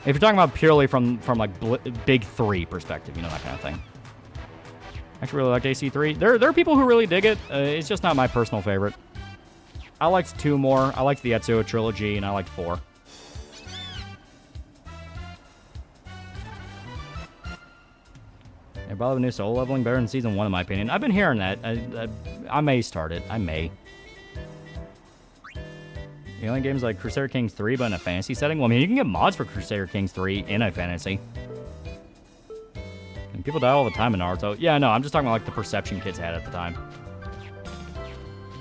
If you're talking about purely from like Big 3 perspective, you know, that kind of thing. I actually really like AC3. There are people who really dig it. It's just not my personal favorite. I liked 2 more. I liked the Etsuo trilogy, and I liked 4. Yeah, probably the new solo leveling better than Season 1, in my opinion. I've been hearing that. I may start it. I may. The only game's like Crusader Kings 3, but in a fantasy setting? Well, I mean, you can get mods for Crusader Kings 3 in a fantasy. And people die all the time in Naruto. Yeah, no, I'm just talking about like the perception kids had at the time.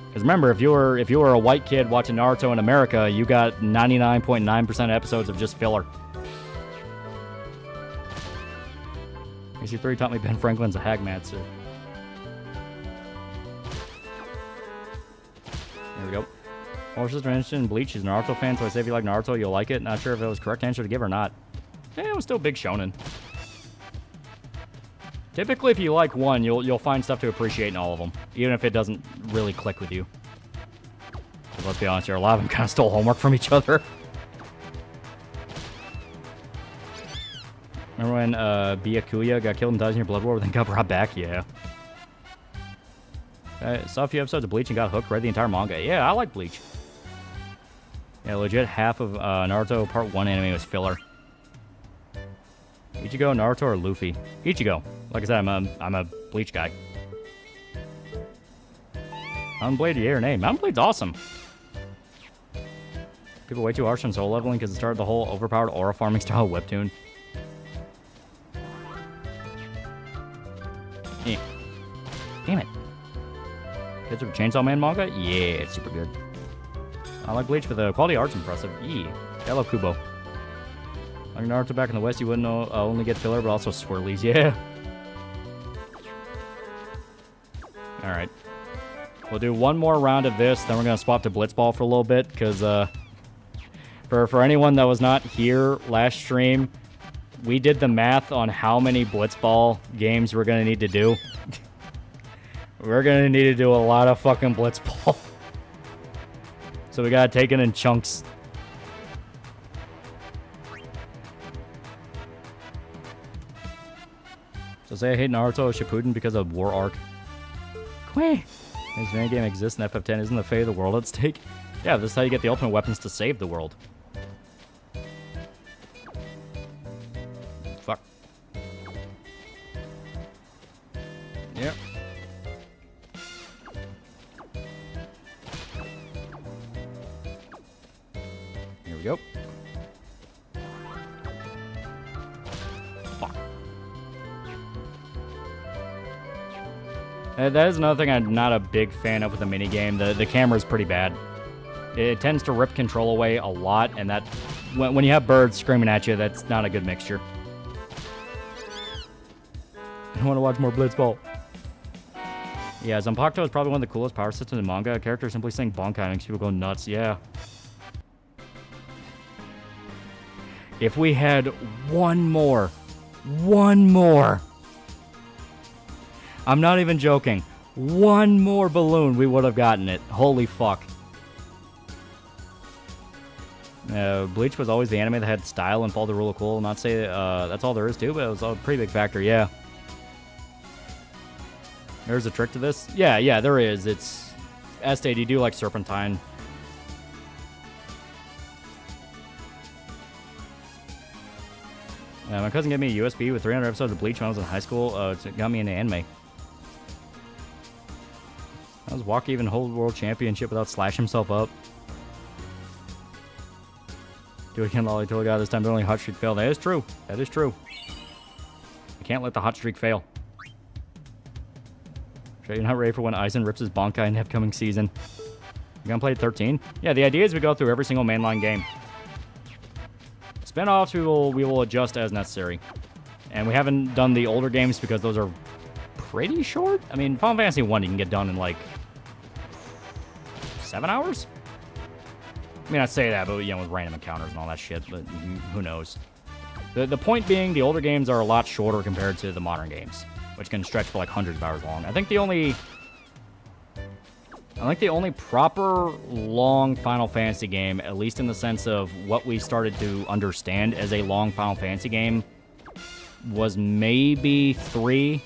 Because remember, if you were a white kid watching Naruto in America, you got 99.9% episodes of just filler. AC3 taught me Ben Franklin's a hagmatsu. There we go. Older sister interested in Bleach. She's a Naruto fan, so I say if you like Naruto, you'll like it. Not sure if it was the correct answer to give or not. Eh, it was still big shonen. Typically, if you like one, you'll find stuff to appreciate in all of them, even if it doesn't really click with you. But let's be honest here, a lot of them kind of stole homework from each other. Remember when Byakuya got killed in Dazir Blood War, then got brought back? Yeah. I saw a few episodes of Bleach and got hooked, read the entire manga. Yeah, I like Bleach. Yeah, legit half of Naruto Part 1 anime was filler. Ichigo, Naruto, or Luffy? Ichigo. Like I said, I'm a Bleach guy. Mountain Blade, yeah or nay? Mountain Blade's awesome. People way too harsh on soul leveling because it started the whole overpowered aura farming style webtoon. Eh. Damn it. Kids with Chainsaw Man manga? Yeah, it's super good. I like Bleach, but the quality art's impressive. Yeah. I love Kubo. Like Naruto back in the West, you wouldn't only get filler, but also swirlies. Yeah. Alright. We'll do one more round of this, then we're going to swap to Blitzball for a little bit, because for anyone that was not here last stream, we did the math on how many Blitzball games we're going to need to do. We're going to need to do a lot of fucking Blitzball. So we got to take it in chunks. So say I hate Naruto Shippuden because of War Arc. Quay. This video game exists in FF10. Isn't the fate of the world at stake? Yeah, this is how you get the ultimate weapons to save the world. Fuck. Yep. Here we go. Fuck. That is another thing I'm not a big fan of with the minigame. The camera's pretty bad. It tends to rip control away a lot, and that when you have birds screaming at you, that's not a good mixture. I want to watch more Blitzball. Yeah, Zanpakuto is probably one of the coolest power systems in manga. A character simply saying Bankai makes people go nuts. Yeah. If we had one more, I'm not even joking, one more balloon, we would have gotten it. Holy fuck. Bleach was always the anime that had style and followed the rule of cool. Not say that's all there is to, but it was a pretty big factor, yeah. There's a trick to this? Yeah, there is. It's... Estate, you do like Serpentine. My cousin gave me a USB with 300 episodes of Bleach when I was in high school. It got me into anime. How does Waka even hold world championship without slashing himself up? Do it again, Lolly. Totally got this time. The only hot streak fail. That is true. That is true. You can't let the hot streak fail. Sure, you're not ready for when Aizen rips his Bankai in the upcoming season. You gonna play 13? Yeah, the idea is we go through every single mainline game. Spin-offs, we will adjust as necessary. And we haven't done the older games because those are pretty short. I mean, Final Fantasy 1 you can get done in like 7 hours? I mean, I'd say that, but, you know, with random encounters and all that shit, but who knows? The point being, the older games are a lot shorter compared to the modern games, which can stretch for like hundreds of hours long. I think the only proper long Final Fantasy game, at least in the sense of what we started to understand as a long Final Fantasy game, was maybe 3.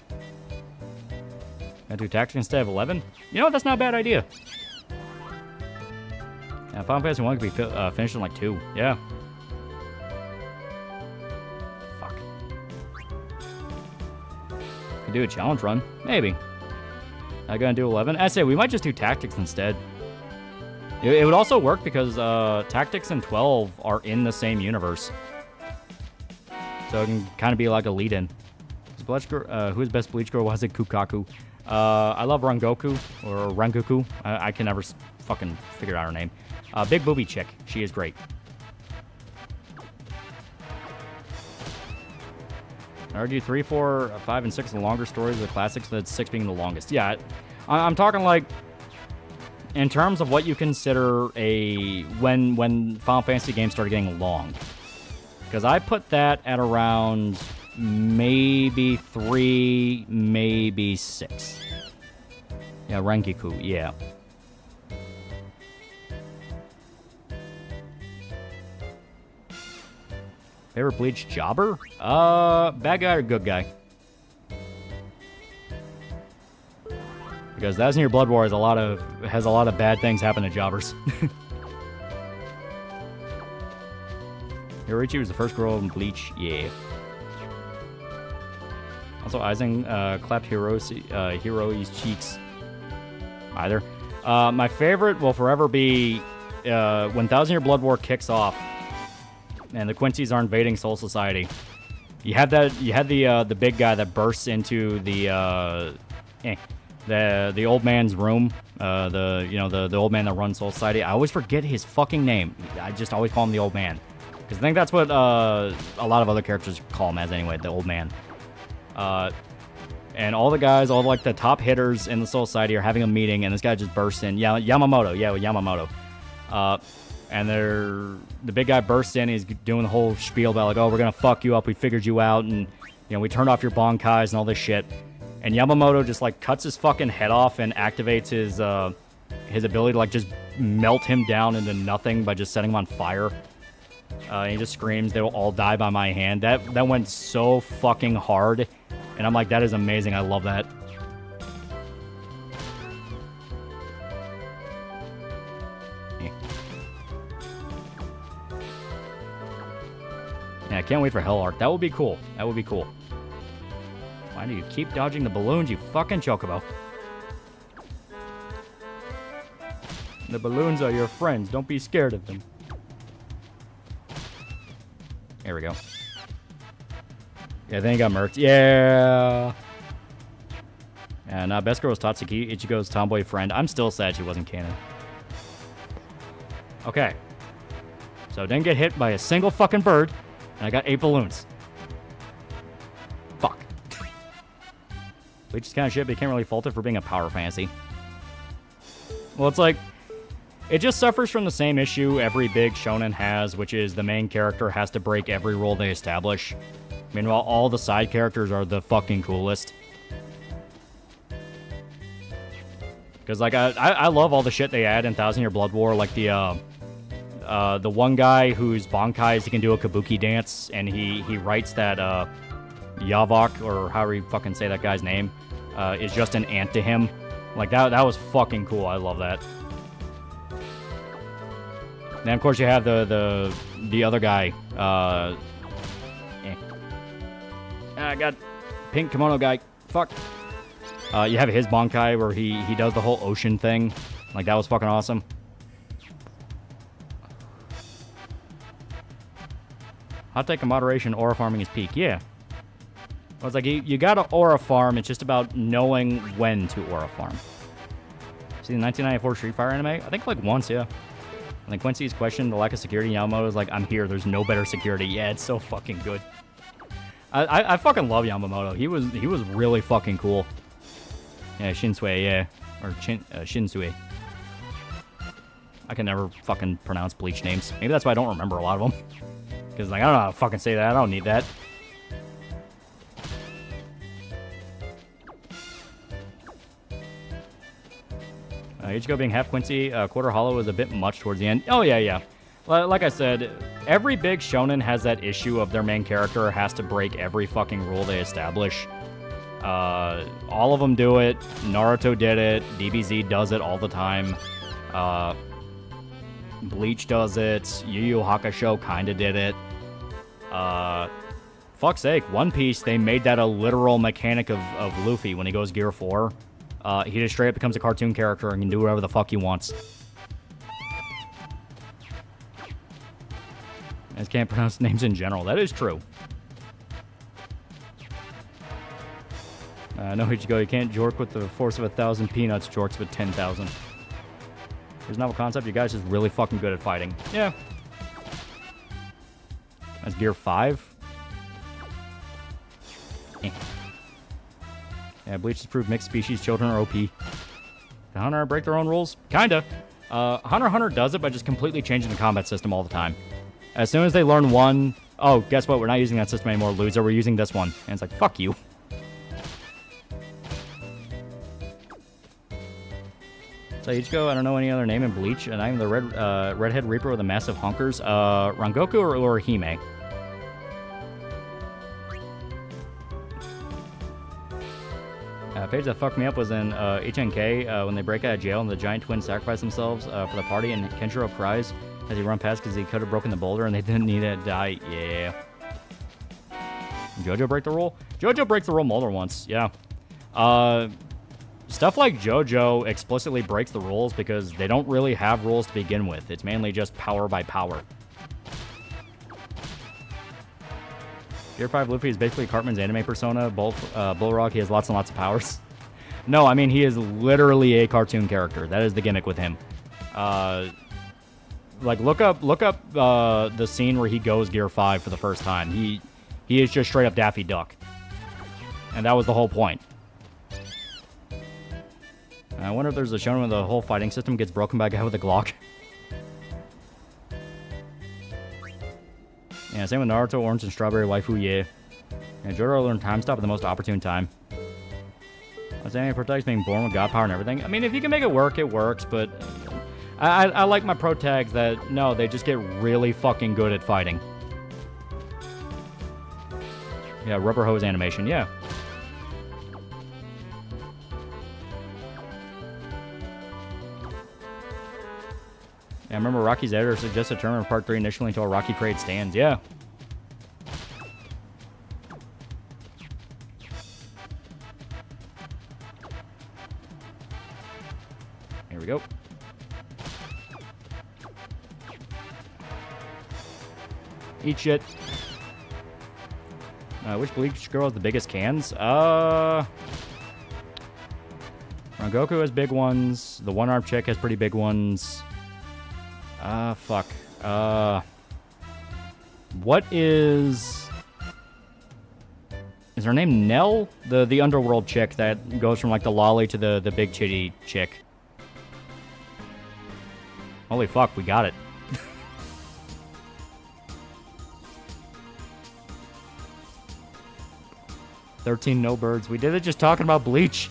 Gotta do tactics instead of 11? You know what? That's not a bad idea. Yeah, Final Fantasy 1 could be finished in like 2. Yeah. Fuck. Could do a challenge run. Maybe. I'm gonna do 11. I say we might just do tactics instead. It would also work because tactics and 12 are in the same universe. So it can kind of be like a lead-in. Who's best Bleach girl? Was it Kukaku? I love Rangoku, or Rangoku. I can never fucking figure out her name. Big booby chick. She is great. I argue 3, 4, 5, and 6 are the longer stories of the classics, with 6 being the longest. Yeah, I'm talking like in terms of what you consider when Final Fantasy games started getting long. Because I put that at around maybe 3, maybe 6. Yeah, Rangiku, yeah. Favorite Bleach jobber? Bad guy or good guy? Because That's in Your Blood War has a lot of bad things happen to jobbers. Yorichi was the first girl in Bleach, yeah. Also, Aizen clapped Hiroi's cheeks. Either. My favorite will forever be when Thousand Year Blood War kicks off, and the Quincy's are invading Soul Society. You had the big guy that bursts into the old man's room. The old man that runs Soul Society. I always forget his fucking name. I just always call him the old man. Because I think that's what a lot of other characters call him as anyway, the old man. And all the guys, all like the top hitters in the Soul Society are having a meeting, and this guy just bursts in. Yamamoto. And the big guy bursts in, he's doing the whole spiel about like, oh, we're gonna fuck you up, we figured you out, and we turned off your bankais and all this shit. And Yamamoto just like cuts his fucking head off and activates his ability to like just melt him down into nothing by just setting him on fire. And he just screams, they will all die by my hand. That went so fucking hard. And I'm like, that is amazing. I love that. Yeah, I can't wait for Hell Arc. That would be cool. That would be cool. Why do you keep dodging the balloons, you fucking chocobo? The balloons are your friends. Don't be scared of them. There we go. Yeah, then he got murked. Yeah. And best girl was Tatsuki, Ichigo's tomboy friend. I'm still sad she wasn't canon. Okay. So didn't get hit by a single fucking bird, and I got 8 balloons. Fuck. Bleach is kind of shit, but you can't really fault it for being a power fantasy. Well, it's like, it just suffers from the same issue every big shonen has, which is the main character has to break every rule they establish. Meanwhile, all the side characters are the fucking coolest. Because, like, I love all the shit they add in Thousand Year Blood War. Like, the one guy whose bankais, he can do a kabuki dance, and he writes that Yavok, or however you fucking say that guy's name, is just an ant to him. Like, that was fucking cool. I love that. And then, of course, you have the other guy. I got pink kimono guy. Fuck. You have his bankai where he does the whole ocean thing. Like, that was fucking awesome. Hot take of moderation, aura farming is peak. Yeah. I was like, you gotta aura farm. It's just about knowing when to aura farm. See the 1994 Street Fighter anime? I think like once, yeah. And then Quincy's question, the lack of security, Yamamoto is like, I'm here, there's no better security. Yeah, it's so fucking good. I fucking love Yamamoto. He was really fucking cool. Yeah, Shinsui, yeah. Or Shinsui. I can never fucking pronounce Bleach names. Maybe that's why I don't remember a lot of them. Because, like, I don't know how to fucking say that. I don't need that. Ichigo being half Quincy, quarter hollow is a bit much towards the end. Oh, yeah. Like I said, every big shonen has that issue of their main character has to break every fucking rule they establish. All of them do it. Naruto did it. DBZ does it all the time. Bleach does it. Yu Yu Hakusho kinda did it. Fuck's sake, One Piece, they made that a literal mechanic of Luffy when he goes Gear 4. He just straight up becomes a cartoon character and can do whatever the fuck he wants. I just can't pronounce names in general. That is true. No, Ichigo, you can't jork with the force of 1,000 peanuts, jorks with 10,000. There's a novel concept. You guys are just really fucking good at fighting. Yeah. That's Gear 5. Yeah, Bleach has proved mixed species children are OP. Did Hunter break their own rules? Kinda. Hunter x Hunter does it by just completely changing the combat system all the time. As soon as they learn one, oh, guess what? We're not using that system anymore, loser. We're using this one. And it's like, fuck you. So Ichigo, I don't know any other name in Bleach, and I'm the redhead reaper with the massive honkers. Rangoku or Hime? Page that fucked me up was in HNK when they break out of jail and the giant twins sacrifice themselves for the party, and Kenshiro cries as he run past because he could have broken the boulder and they didn't need to die. Yeah. JoJo break the rule? JoJo breaks the rule more than once. Yeah. Stuff like JoJo explicitly breaks the rules because they don't really have rules to begin with. It's mainly just power by power. Gear 5 Luffy is basically Cartman's anime persona. Bullrock, he has lots and lots of powers. No, I mean, he is literally a cartoon character. That is the gimmick with him. Like, look up the scene where he goes Gear 5 for the first time. He is just straight up Daffy Duck. And that was the whole point. I wonder if there's a shonen where the whole fighting system gets broken by a guy with a Glock. Yeah, same with Naruto, Orange, and Strawberry Waifu, yeah. Yeah, Jotaro learned time stop at the most opportune time. What's anime protagonists being born with god power and everything? I mean, if you can make it work, it works, but I like my protags that, no, they just get really fucking good at fighting. Yeah, rubber hose animation, yeah. Yeah, I remember Rocky's editor suggested Tournament Part 3 initially until Rocky Crate stands. Yeah. Here we go. Eat shit. Which Bleach girl has the biggest cans? Rangoku has big ones. The one-arm chick has pretty big ones. Fuck. What is her name Nell? The underworld chick that goes from like the lolly to the big chitty chick. Holy fuck, we got it. 13 no birds. We did it just talking about Bleach.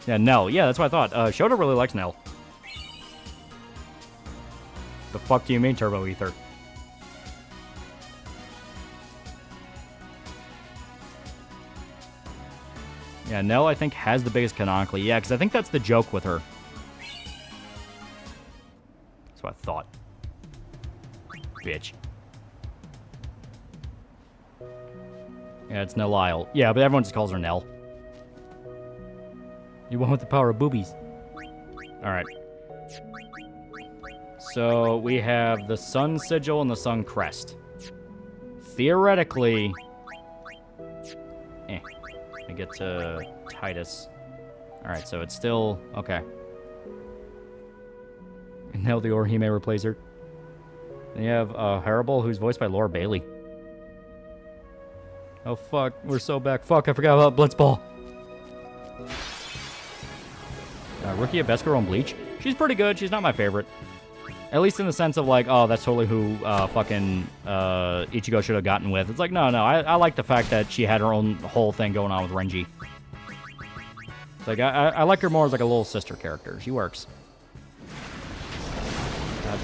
Yeah, Nell. Yeah, that's what I thought. Shota really likes Nell. The fuck do you mean, Turbo Ether? Yeah, Nell, I think, has the biggest canonically. Yeah, because I think that's the joke with her. That's what I thought. Bitch. Yeah, it's Nell Isle. Yeah, but everyone just calls her Nell. You went with the power of boobies. Alright. So, we have the Sun Sigil and the Sun Crest. Theoretically... I get to Titus. Alright, so it's still... Okay. And now the Orihime replacer. Then you have Harible, who's voiced by Laura Bailey. Oh, fuck. We're so back. Fuck, I forgot about Blitzball. Rukia Best Girl on Bleach. She's pretty good. She's not my favorite. At least in the sense of like, oh, that's totally who fucking Ichigo should have gotten with. It's like, no, I like the fact that she had her own whole thing going on with Renji. It's like, I like her more as like a little sister character. She works.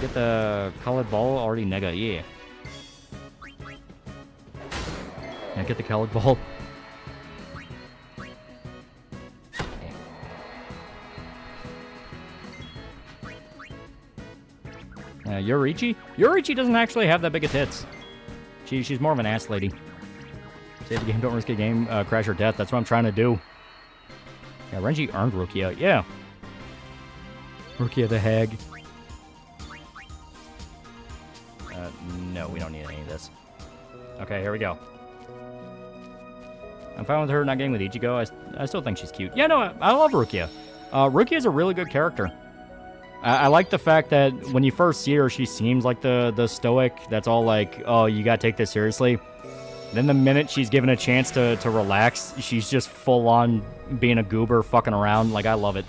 Get the colored ball already, nega, yeah. Yeah, get the colored ball. Yoriichi? Yoriichi doesn't actually have that big of tits. She's more of an ass lady. Save the game, don't risk a game, crash or death. That's what I'm trying to do. Yeah, Renji earned Rukia. Yeah. Rukia the Hag. No, we don't need any of this. Okay, here we go. I'm fine with her not getting with Ichigo. I still think she's cute. Yeah, no, I love Rukia. Rukia is a really good character. I like the fact that when you first see her, she seems like the stoic. That's all like, oh, you gotta take this seriously. Then the minute she's given a chance to relax, she's just full on being a goober, fucking around. Like, I love it.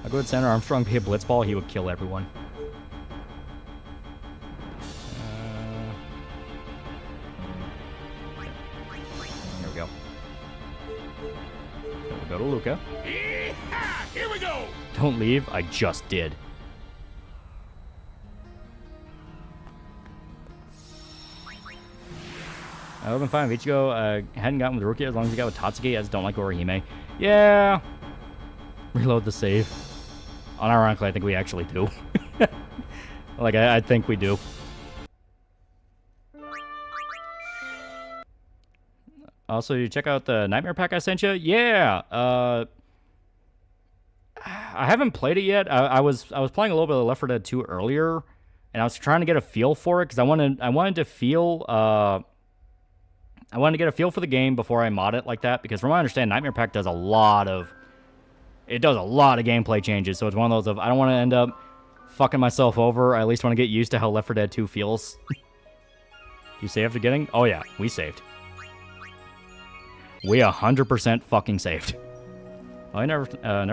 I'll go with Senator Armstrong, be a Blitzball. He would kill everyone. Here we go. We'll go to Luca. Here we go! Don't leave. I just did. I would have been fine with Ichigo. Hadn't gotten with Rukia as long as he got with Tatsuki. I just don't like Orihime. Yeah. Reload the save. Unironically, I think we actually do. Like, I think we do. Also, you check out the Nightmare Pack I sent you? Yeah. I haven't played it yet. I was playing a little bit of Left 4 Dead 2 earlier, and I was trying to get a feel for it because I wanted to feel I wanted to get a feel for the game before I mod it like that, because from what I understand, Nightmare Pack does a lot of gameplay changes. So it's one of those of, I don't want to end up fucking myself over. I at least want to get used to how Left 4 Dead 2 feels. You save after getting? Oh yeah, we saved. We 100% fucking saved. Oh, I never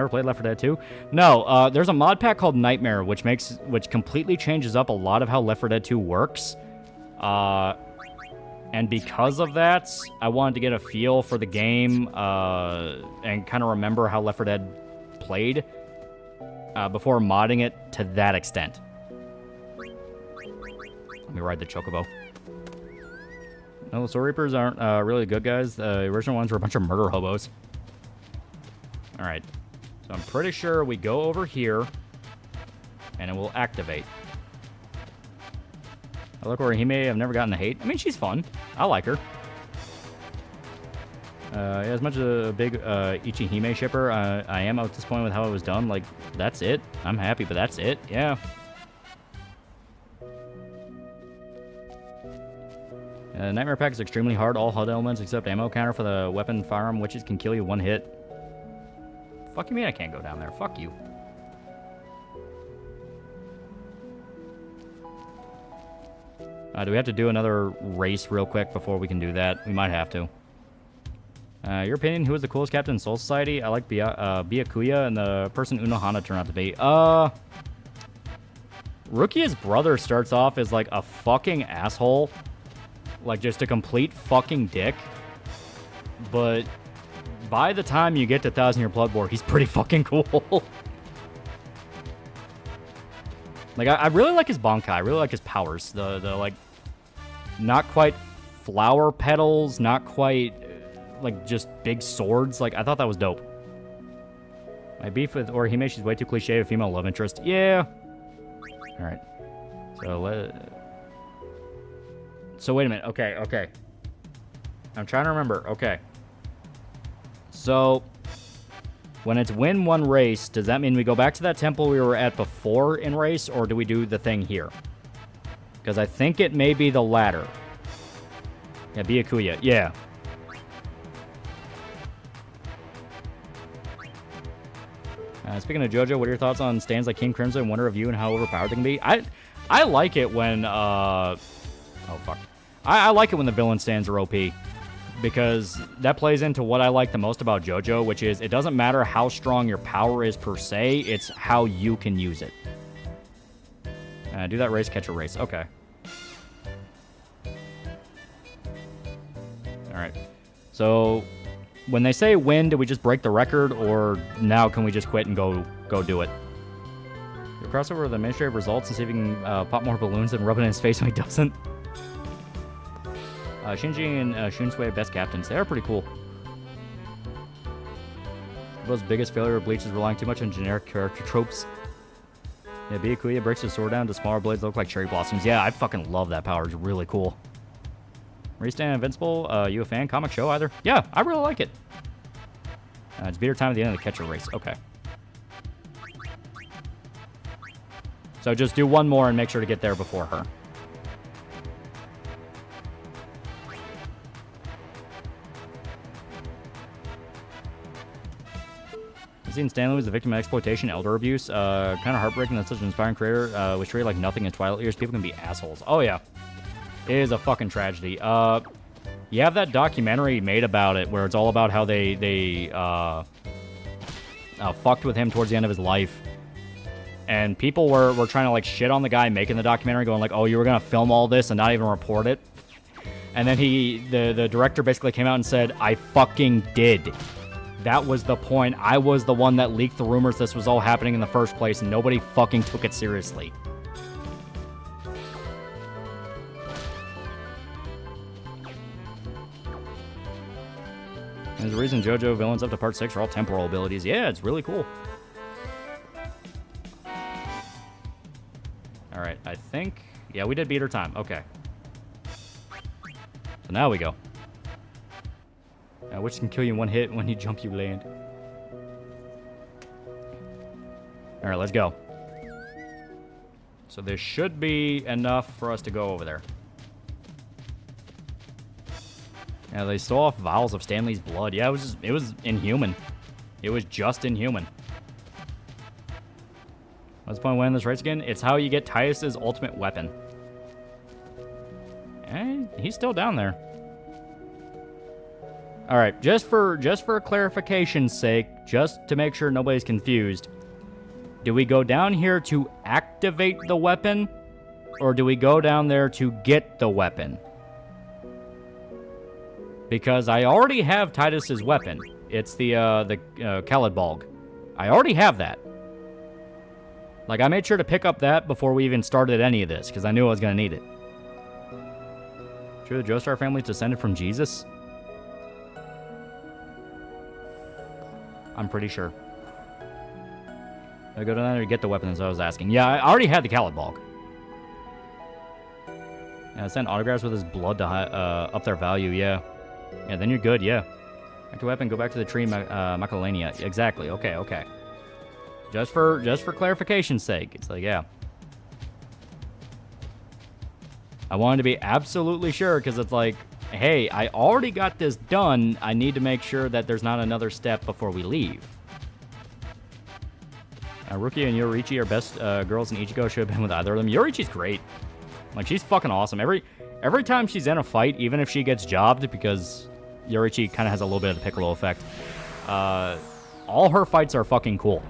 played Left 4 Dead 2. No, there's a mod pack called Nightmare, which completely changes up a lot of how Left 4 Dead 2 works. And because of that, I wanted to get a feel for the game and kind of remember how Left 4 Dead played before modding it to that extent. Let me ride the Chocobo. No, the Soul Reapers aren't really good guys. The original ones were a bunch of murder hobos. Alright. So I'm pretty sure we go over here, and it will activate. I look Orihime, I've never gotten to hate. I mean, she's fun. I like her. Yeah, as much as a big Ichihime shipper, I am at this point with how it was done. Like, that's it. I'm happy, but that's it. Yeah. Nightmare Pack is extremely hard. All HUD elements except ammo counter for the weapon firearm witches can kill you one hit. Fuck you mean I can't go down there? Fuck you. Do we have to do another race real quick before we can do that? We might have to. Your opinion, who is the coolest captain in Soul Society? I like Byakuya and the person Unohana turned out to be. Rukia's brother starts off as like a fucking asshole. Like just a complete fucking dick. But by the time you get to 1000 Year Blood War, he's pretty fucking cool. Like, I really like his Bankai. I really like his powers. The like, not quite flower petals, not quite, like, just big swords. Like, I thought that was dope. My beef with Orihime, she's way too cliche, a female love interest. Yeah. Alright. So, wait a minute. Okay. I'm trying to remember. Okay. So, when it's win one race, does that mean we go back to that temple we were at before in race, or do we do the thing here? Because I think it may be the latter. Yeah, Byakuya. Yeah. Speaking of JoJo, what are your thoughts on stands like King Crimson, Wonder of You, and how overpowered they can be? I like it when, oh, fuck. I like it when the villain stands are OP. because that plays into what I like the most about JoJo, which is it doesn't matter how strong your power is per se, it's how you can use it. Do that race, catch a race. Okay. Alright. So, when they say win, do we just break the record, or now can we just quit and go do it? You'll cross over the administrative results and see if you can pop more balloons and rub it in his face when he doesn't. Shinji and Shunsui, best captains. They are pretty cool. Bo's biggest failure of Bleach is relying too much on generic character tropes. Yeah, Byakuya breaks his sword down to smaller blades that look like cherry blossoms. Yeah, I fucking love that power. It's really cool. Restan Invincible, you a fan? Comic show either? Yeah, I really like it. It's beater time at the end of the catcher race. Okay. So just do one more and make sure to get there before her. Seeing Stanley was a victim of exploitation, elder abuse. Kind of heartbreaking that such an inspiring creator was treated like nothing in Twilight years. People can be assholes. Oh, yeah. It is a fucking tragedy. You have that documentary made about it where it's all about how they fucked with him towards the end of his life. And people were trying to, like, shit on the guy making the documentary, going like, oh, you were going to film all this and not even report it? And then the director basically came out and said, I fucking did. That was the point. I was the one that leaked the rumors this was all happening in the first place, and nobody fucking took it seriously. There's a reason JoJo villains up to part 6 are all temporal abilities. Yeah, it's really cool. Alright, I think... Yeah, we did beat her time. Okay. So now we go. Which can kill you in one hit. When you jump, you land. Alright, let's go. So there should be enough for us to go over there. Yeah, they stole off vials of Stanley's blood. Yeah, it was inhuman. It was just inhuman. What's the point of winning this race again? It's how you get Titus's ultimate weapon. And he's still down there. Alright, just for clarification's sake, just to make sure nobody's confused, do we go down here to activate the weapon, or do we go down there to get the weapon? Because I already have Titus's weapon. It's the Khalidbalg. I already have that. Like, I made sure to pick up that before we even started any of this, because I knew I was going to need it. Sure, the Joestar family is descended from Jesus? I'm pretty sure. I go down there to get the weapon, as I was asking. Yeah, I already had the Khalidbalg. Yeah, send autographs with his blood to up their value, yeah. Yeah, then you're good, yeah. Back to weapon, go back to the tree, Macalania. Exactly, okay. Just for clarification's sake, it's like, yeah. I wanted to be absolutely sure, because it's like, hey, I already got this done. I need to make sure that there's not another step before we leave. Rukia and Yoriichi are best girls, and Ichigo should have been with either of them. Yoriichi's great. Like, she's fucking awesome. Every time she's in a fight, even if she gets jobbed, because Yoriichi kind of has a little bit of the Piccolo effect, all her fights are fucking cool.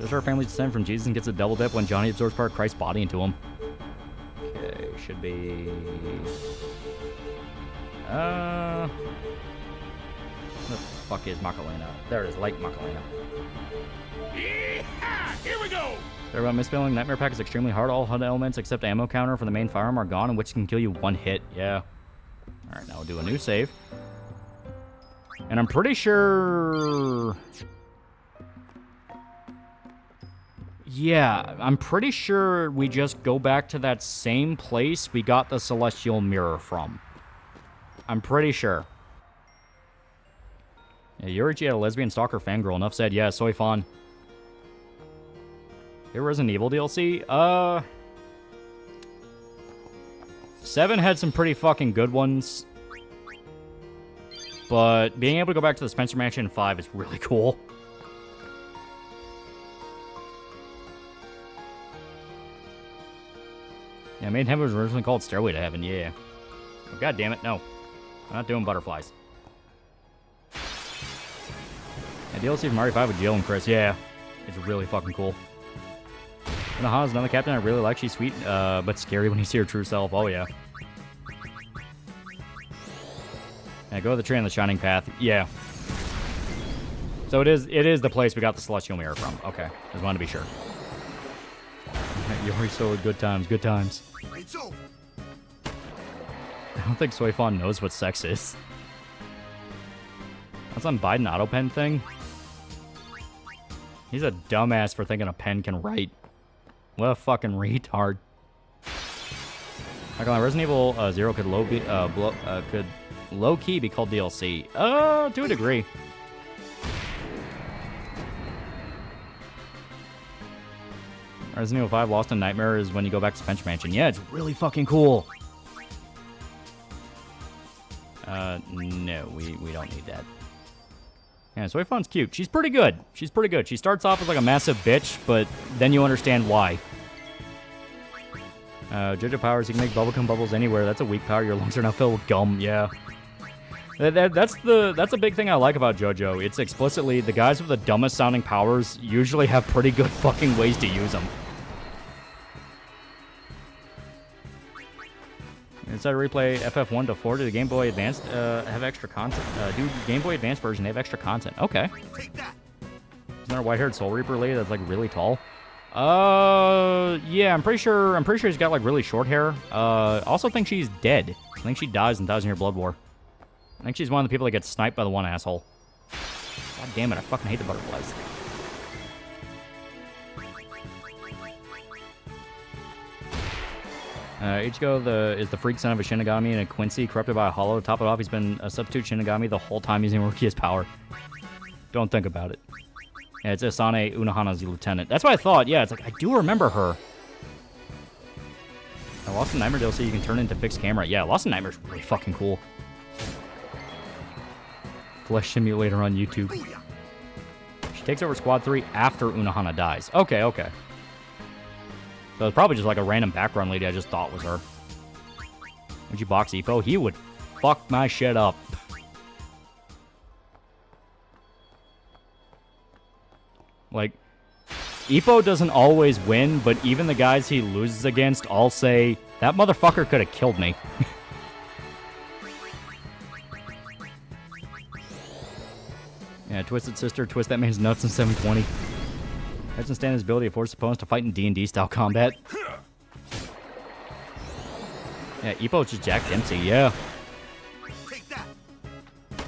Does her family descend from Jesus and gets a double dip when Johnny absorbs part of Christ's body into him? Okay, should be... Where the fuck is Macarena? There it is, Light Macarena. Yeah! Here we go! Sorry about misspelling. Nightmare Pack is extremely hard. All HUD elements except ammo counter for the main firearm are gone, and which can kill you one hit. Yeah. Alright, now we'll do a new save. And I'm pretty sure... Yeah, I'm pretty sure we just go back to that same place we got the Celestial Mirror from. I'm pretty sure. Yeah, Yoriichi had a lesbian stalker fangirl. Enough said. Yeah, Soy Fan. There was an Evil DLC. 7 had some pretty fucking good ones. But being able to go back to the Spencer Mansion in 5 is really cool. Yeah, Made in Heaven was originally called Stairway to Heaven, yeah. Oh, God damn it, no. I'm not doing butterflies. And DLC from Mario 5 with Jill and Chris, yeah. It's really fucking cool. And Hana's another captain I really like. She's sweet, but scary when you see her true self. Oh, yeah. Yeah, go to the tree on the Shining Path. Yeah. So it is the place we got the Celestial Mirror from. Okay, just wanted to be sure. Yori so good times, good times. It's over. I don't think Soifon knows what sex is. That's some Biden auto pen thing. He's a dumbass for thinking a pen can write. What a fucking retard. Like on Resident Evil 0 could low key be called DLC. To a degree. Resident Evil 5 Lost in Nightmare is when you go back to Spencer Mansion. Yeah, it's really fucking cool. No, we don't need that. Yeah, Soifon's cute. She's pretty good. She's pretty good. She starts off as like a massive bitch, but then you understand why. JoJo powers, you can make bubblegum bubbles anywhere. That's a weak power. Your lungs are now filled with gum. Yeah. That's a big thing I like about JoJo. It's explicitly the guys with the dumbest sounding powers usually have pretty good fucking ways to use them. Instead of replay FF1 to 4 to the Game Boy Advance have extra content. Do Game Boy Advance version, they have extra content. Okay. Isn't there a white-haired Soul Reaper lady that's like really tall? Yeah, I'm pretty sure he's got like really short hair. Also think she's dead. I think she dies in 1,000 Year Blood War. I think she's one of the people that gets sniped by the one asshole. God damn it, I fucking hate the butterflies. Ichigo is the freak son of a Shinigami and a Quincy, corrupted by a hollow. To top it off, he's been a substitute Shinigami the whole time using Rukia's power. Don't think about it. Yeah, it's Asane Unohana's lieutenant. That's what I thought. Yeah, it's like, I do remember her. Lost in Nightmare DLC, you can turn into fixed camera. Yeah, Lost in Nightmare's really fucking cool. Flesh Simulator on YouTube. She takes over Squad 3 after Unohana dies. Okay, okay. So it's probably just like a random background lady I just thought was her. Would you box Ippo? He would fuck my shit up. Like, Ippo doesn't always win, but even the guys he loses against all say, that motherfucker could have killed me. Yeah, Twisted Sister, twist that man's nuts in 720. Doesn't stand his ability to force opponents to fight in D&D style combat. Yeah, Ippo's just Jack Dempsey, yeah.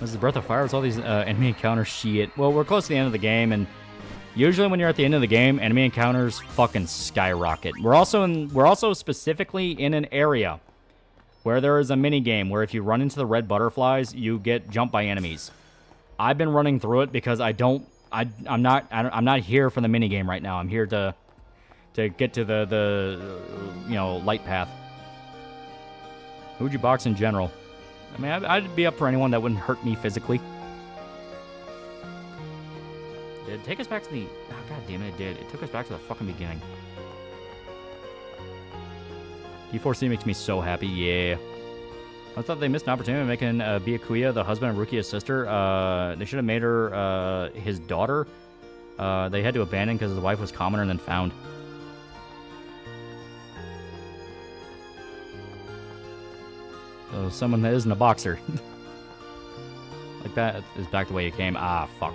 This is Breath of Fire with all these enemy encounter shit. Well, we're close to the end of the game, and usually when you're at the end of the game, enemy encounters fucking skyrocket. We're also specifically in an area where there is a mini game where if you run into the red butterflies, you get jumped by enemies. I've been running through it because I'm not here for the mini game right now. I'm here to get to the light path. Who would you box in general? I mean, I'd be up for anyone that wouldn't hurt me physically. Did it take us back to the... Oh, God damn it, it did. It took us back to the fucking beginning. D4C makes me so happy, yeah. I thought they missed an opportunity of making Byakuya the husband of Rukia's sister. They should have made her his daughter. They had to abandon because his wife was commoner than found. So someone that isn't a boxer. Like that is back the way it came. Ah, fuck.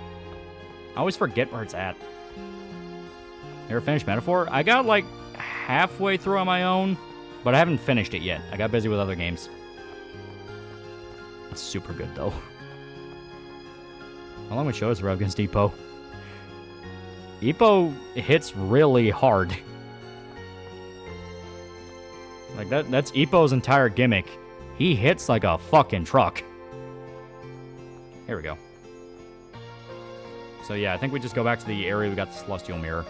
I always forget where it's at. You ever finished Metaphor? I got like halfway through on my own, but I haven't finished it yet. I got busy with other games. It's super good though. How long would show us against Ippo? Ippo hits really hard. Like that's Ippo's entire gimmick. He hits like a fucking truck. Here we go. So yeah, I think we just go back to the area we got the Celestial Mirror.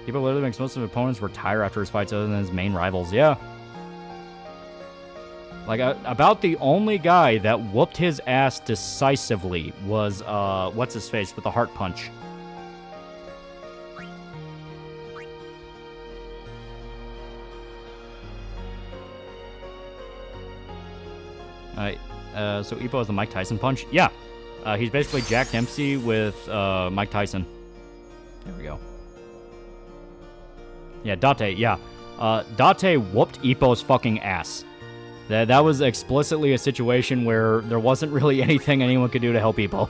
Ippo literally makes most of his opponents retire after his fights other than his main rivals. Yeah. Like, about the only guy that whooped his ass decisively was, what's-his-face with the heart punch. Alright, so Ippo is the Mike Tyson punch? Yeah. He's basically Jack Dempsey with Mike Tyson. There we go. Yeah, Tate, yeah. Tate whooped Ippo's fucking ass. That was explicitly a situation where there wasn't really anything anyone could do to help Ippo.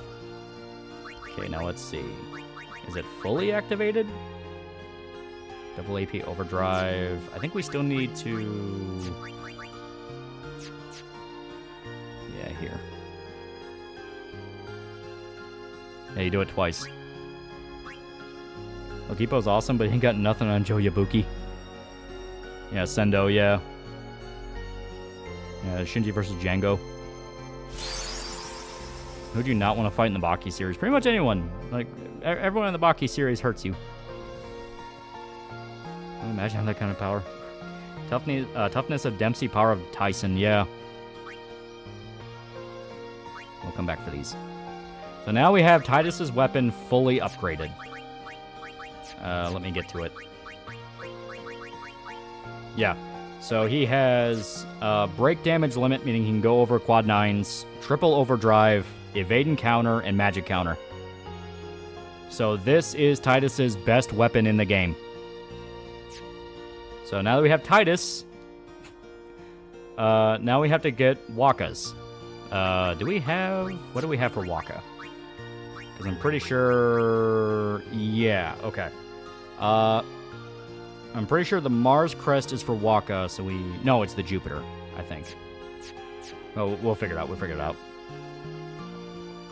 Okay, now let's see. Is it fully activated? Double AP overdrive. I think we still need to... Yeah, here. Yeah, you do it twice. Look, Ippo's awesome, but he got nothing on Joe Yabuki. Yeah, Sendo, yeah. Yeah, Shinji versus Django. Who do you not want to fight in the Baki series? Pretty much anyone. Like, everyone in the Baki series hurts you. Can you imagine that kind of power? Toughness of Dempsey, power of Tyson, yeah. We'll come back for these. So now we have Titus's weapon fully upgraded. Let me get to it. Yeah. So he has break damage limit, meaning he can go over quad 9s, triple overdrive, evade and counter, and magic counter. So this is Titus's best weapon in the game. So now that we have Titus, now we have to get Waka's. What do we have for Waka? Because I'm pretty sure... Yeah, okay. I'm pretty sure the Mars crest is for Waka, so we... No, it's the Jupiter, I think. Oh, we'll figure it out. We'll figure it out.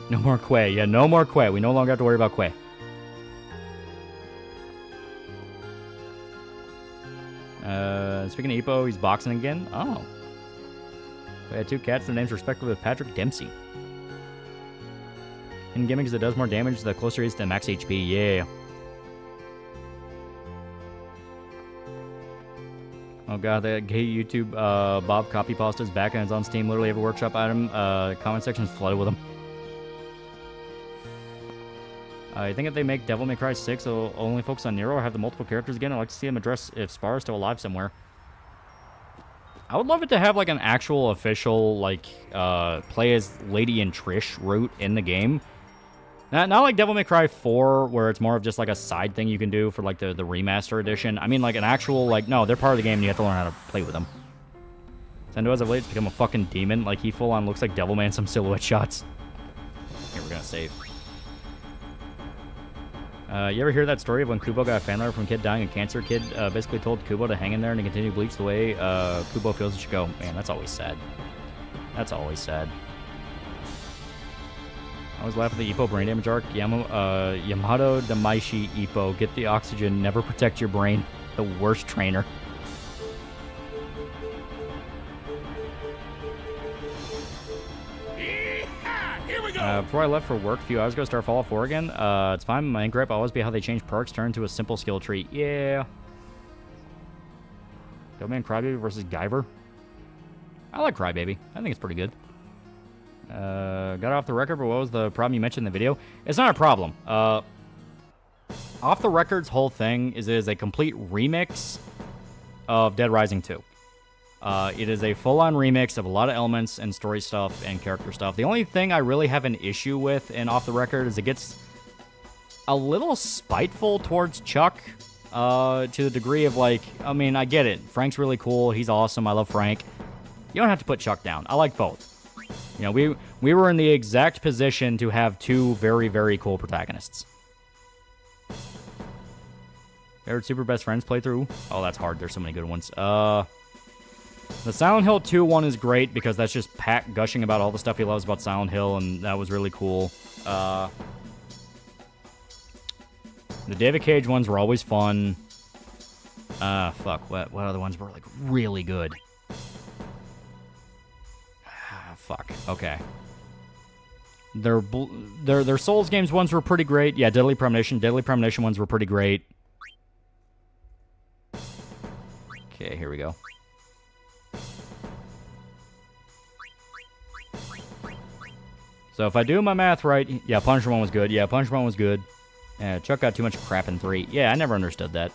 No more Quay. Yeah, no more Quay. We no longer have to worry about Quay. Speaking of Ippo, he's boxing again. Oh. We had 2 cats. Their names respectively with Patrick Dempsey. And gimmick is it does more damage the closer he is to max HP. Yeah. Oh god, that gay YouTube Bob copy pasta is back and it's on Steam. Literally every workshop item. Comment section is flooded with them. I think if they make Devil May Cry 6, it'll only focus on Nero or have the multiple characters again. I'd like to see them address if Spar is still alive somewhere. I would love it to have like an actual official like play as Lady and Trish route in the game. Not like Devil May Cry 4, where it's more of just like a side thing you can do for like the remaster edition. I mean like an actual like, no, they're part of the game and you have to learn how to play with them. Sendo as of late has become a fucking demon. Like he full on looks like Devilman in some silhouette shots. Here, we're gonna save. You ever hear that story of when Kubo got a fan letter from a kid dying of cancer? Kid basically told Kubo to hang in there and to continue to bleach the way Kubo feels it should go. Man, that's always sad. That's always sad. I always laugh at the Ippo brain damage arc. Yamato Damaishi Ippo. Get the oxygen. Never protect your brain. The worst trainer. Before I left for work a few hours ago, start Fallout 4 again. It's fine. My main gripe will always be how they change perks, turn into a simple skill tree. Yeah. Devilman Crybaby versus Guyver. I like Crybaby. I think it's pretty good. Got off the record, but what was the problem you mentioned in the video? It's not a problem. Off the Record's whole thing is it is a complete remix of Dead Rising 2. It is a full-on remix of a lot of elements and story stuff and character stuff. The only thing I really have an issue with in Off the Record is it gets a little spiteful towards Chuck, to the degree of like, I mean, I get it. Frank's really cool. He's awesome. I love Frank. You don't have to put Chuck down. I like both. You know, we were in the exact position to have 2 very, very cool protagonists. Favorite Super Best Friends playthrough? Oh, that's hard. There's so many good ones. The Silent Hill 2 one is great because that's just Pat gushing about all the stuff he loves about Silent Hill, and that was really cool. The David Cage ones were always fun. Fuck, what other ones were, like, really good? Fuck, okay. Their Souls games ones were pretty great. Yeah, Deadly Premonition ones were pretty great. Okay, here we go. So if I do my math right, yeah, Punisher 1 was good. Yeah, Punisher 1 was good. Chuck got too much crap in 3. Yeah, I never understood that.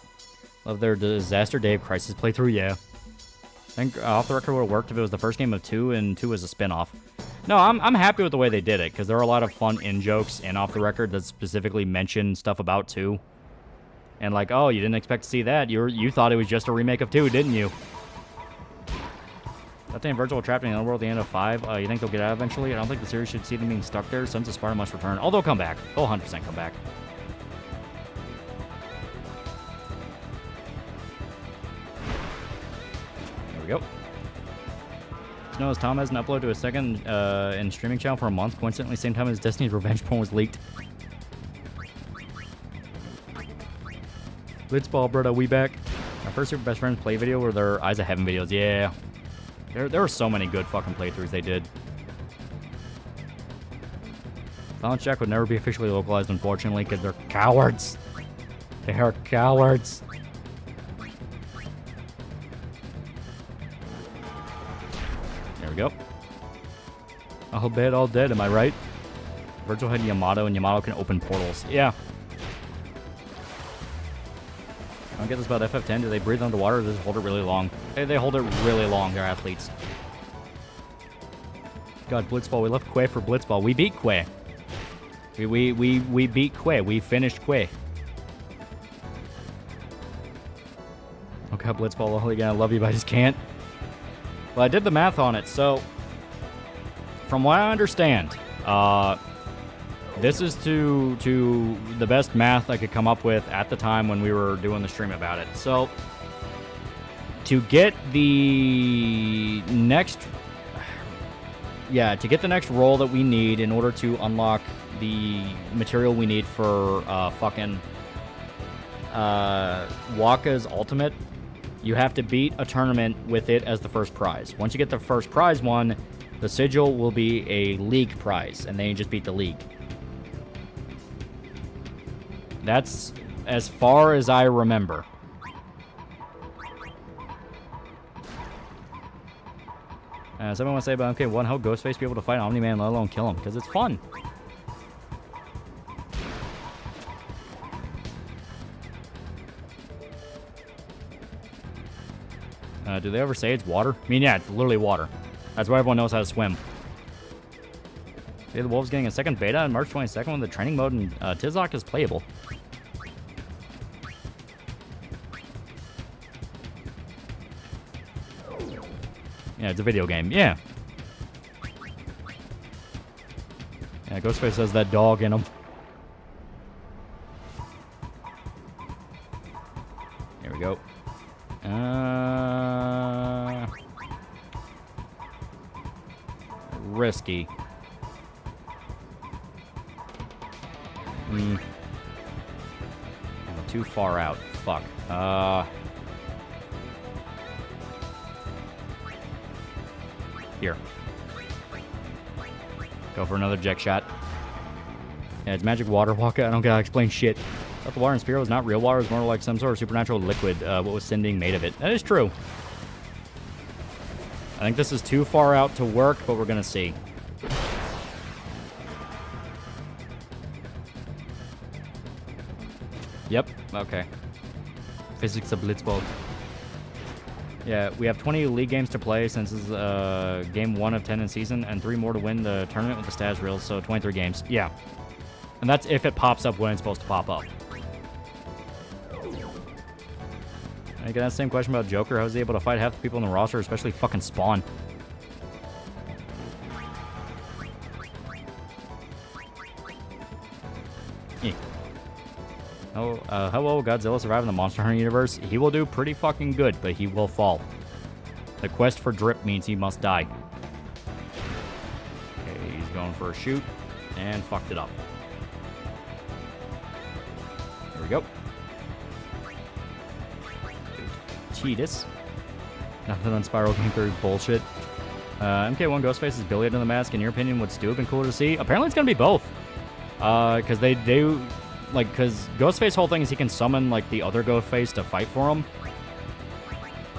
Love their Disaster Dave Crisis playthrough, yeah. think Off the Record would have worked if it was the first game of 2 and 2 was a spin-off. No, I'm happy with the way they did it, because there are a lot of fun in-jokes in Off the Record that specifically mention stuff about 2. And like, oh, you didn't expect to see that. You thought it was just a remake of 2, didn't you? Tate and Virgil were trapped in the underworld at the end of 5. You think they'll get out eventually? I don't think the series should see them being stuck there. Sons of Sparta must return. Oh, they'll come back. They'll 100% come back. There we go. Snow as Tom hasn't uploaded to a second in streaming channel for a month. Coincidentally, same time as Destiny's Revenge porn was leaked. Blitzball, brother, we back. Our first Super Best Friends play video were their Eyes of Heaven videos. Yeah. There were so many good fucking playthroughs they did. Balance Jack would never be officially localized, unfortunately, because they're cowards. They are cowards. There we go. All bad, all dead, am I right? Virgil had Yamato, and Yamato can open portals. Yeah. I don't get this about FF10. Do they breathe underwater or do they hold it really long? They hold it really long, they're athletes. God, Blitzball. We left Quay for Blitzball. We beat Quay. We beat Quay. We finished Quay. Oh god, Blitzball. Oh, again, I love you, but I just can't. Well, I did the math on it, so... From what I understand, this is to the best math I could come up with at the time when we were doing the stream about it. So, to get the next... Yeah, to get the next roll that we need in order to unlock the material we need for fucking Waka's ultimate, you have to beat a tournament with it as the first prize. Once you get the first prize one, the sigil will be a league prize, and then you just beat the league. That's as far as I remember. Someone wants to say about MK1, how Ghostface be able to fight Omni-Man, let alone kill him? Because it's fun. Do they ever say it's water? I mean, yeah, it's literally water. That's why everyone knows how to swim. The Wolves getting a second beta on March 22nd when the training mode in Tizok is playable. Yeah, it's a video game. Yeah. Yeah, Ghostface has that dog in him. Here we go. Risky. Too far out. Fuck. Here. Go for another Jack shot. Yeah, it's magic water, Waka. I don't gotta explain shit. Thought the water in Spiro was not real water. It was more like some sort of supernatural liquid. What was Sin being made of it? That is true. I think this is too far out to work, but we're gonna see. Yep. Okay. Physics of Blitzball. Yeah, we have 20 league games to play since this is game 1 of 10 in season, and 3 more to win the tournament with the status reels, so 23 games. Yeah. And that's if it pops up when it's supposed to pop up. I get that same question about Joker. How was he able to fight half the people in the roster, especially fucking Spawn? Oh, hello, Godzilla survived in the Monster Hunter universe. He will do pretty fucking good, but he will fall. The quest for drip means he must die. Okay, he's going for a shoot, and fucked it up. There we go. Cheetus. Nothing on Spiral Game Theory bullshit. MK1 Ghostface's Billy under the mask, in your opinion, would Stu have been cooler to see? Apparently it's gonna be both. Because because Ghostface's whole thing is he can summon, like, the other Ghostface to fight for him.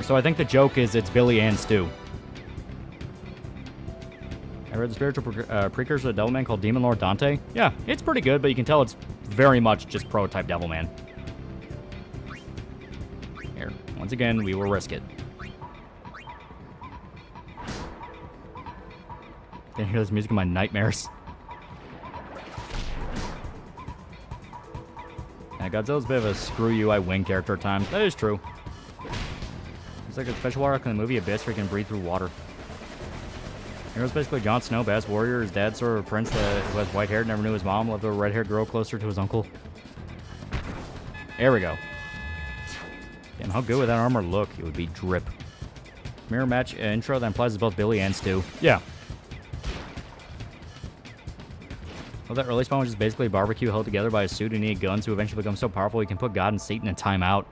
So I think the joke is it's Billy and Stu. I read the spiritual precursor to Devilman called Demon Lord Dante. Yeah, it's pretty good, but you can tell it's very much just prototype Devilman. Here, once again, we will risk it. Can't hear this music in my nightmares. Yeah, Godzilla's a bit of a screw you, I win character at times. That is true. It's like a special arc in the movie Abyss where he can breathe through water. Hero's basically Jon Snow, badass warrior. His dad's sort of a prince who has white hair, never knew his mom, loved a red-haired girl closer to his uncle. There we go. Damn, how good would that armor look? It would be drip. Mirror match intro that implies it's both Billy and Stu. Yeah. Well, that early spawn was just basically a barbecue held together by a suit who needed guns who eventually become so powerful he can put God and Satan in a timeout.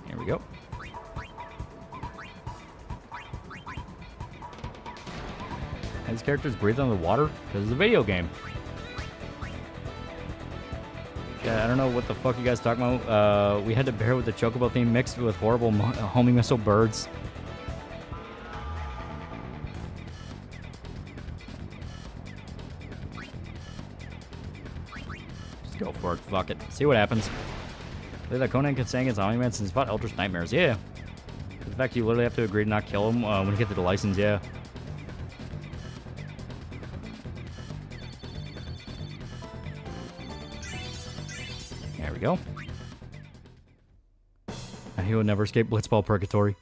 Here we go. These characters breathe under the water because it's a video game. Yeah, I don't know what the fuck you guys talking about. We had to bear with the Chocobo theme mixed with horrible homing missile birds. Just go for it. Fuck it. See what happens. Play that Conan can sing as Omni-Man since he fought Eldritch Nightmares. Yeah. In fact, you literally have to agree to not kill him when you get the license. Yeah. There we go. And he would never escape Blitzball Purgatory.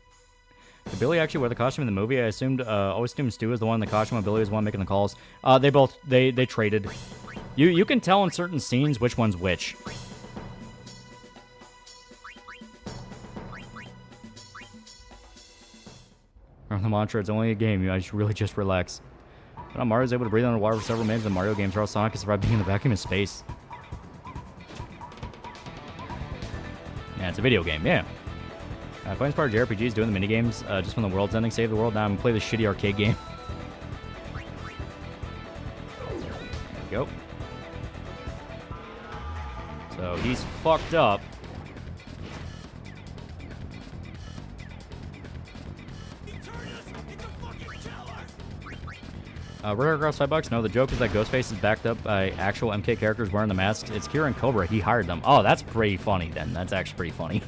Did Billy actually wear the costume in the movie? I always assumed Stu was the one in the costume and Billy was the one making the calls. They traded. You can tell in certain scenes which one's which. Remember the mantra, it's only a game, I should really just relax. But now Mario's able to breathe underwater for several minutes in Mario games, or else Sonic has survived being in the vacuum of space. Yeah, it's a video game, yeah. Finds part of JRPGs doing the minigames just when the world's ending. Save the world, now I'm gonna play this shitty arcade game. There we go. So he's fucked up. Red Girl Sidebox, no, the joke is that Ghostface is backed up by actual MK characters wearing the masks. It's Kira and Cobra, he hired them. Oh, that's pretty funny then. That's actually pretty funny.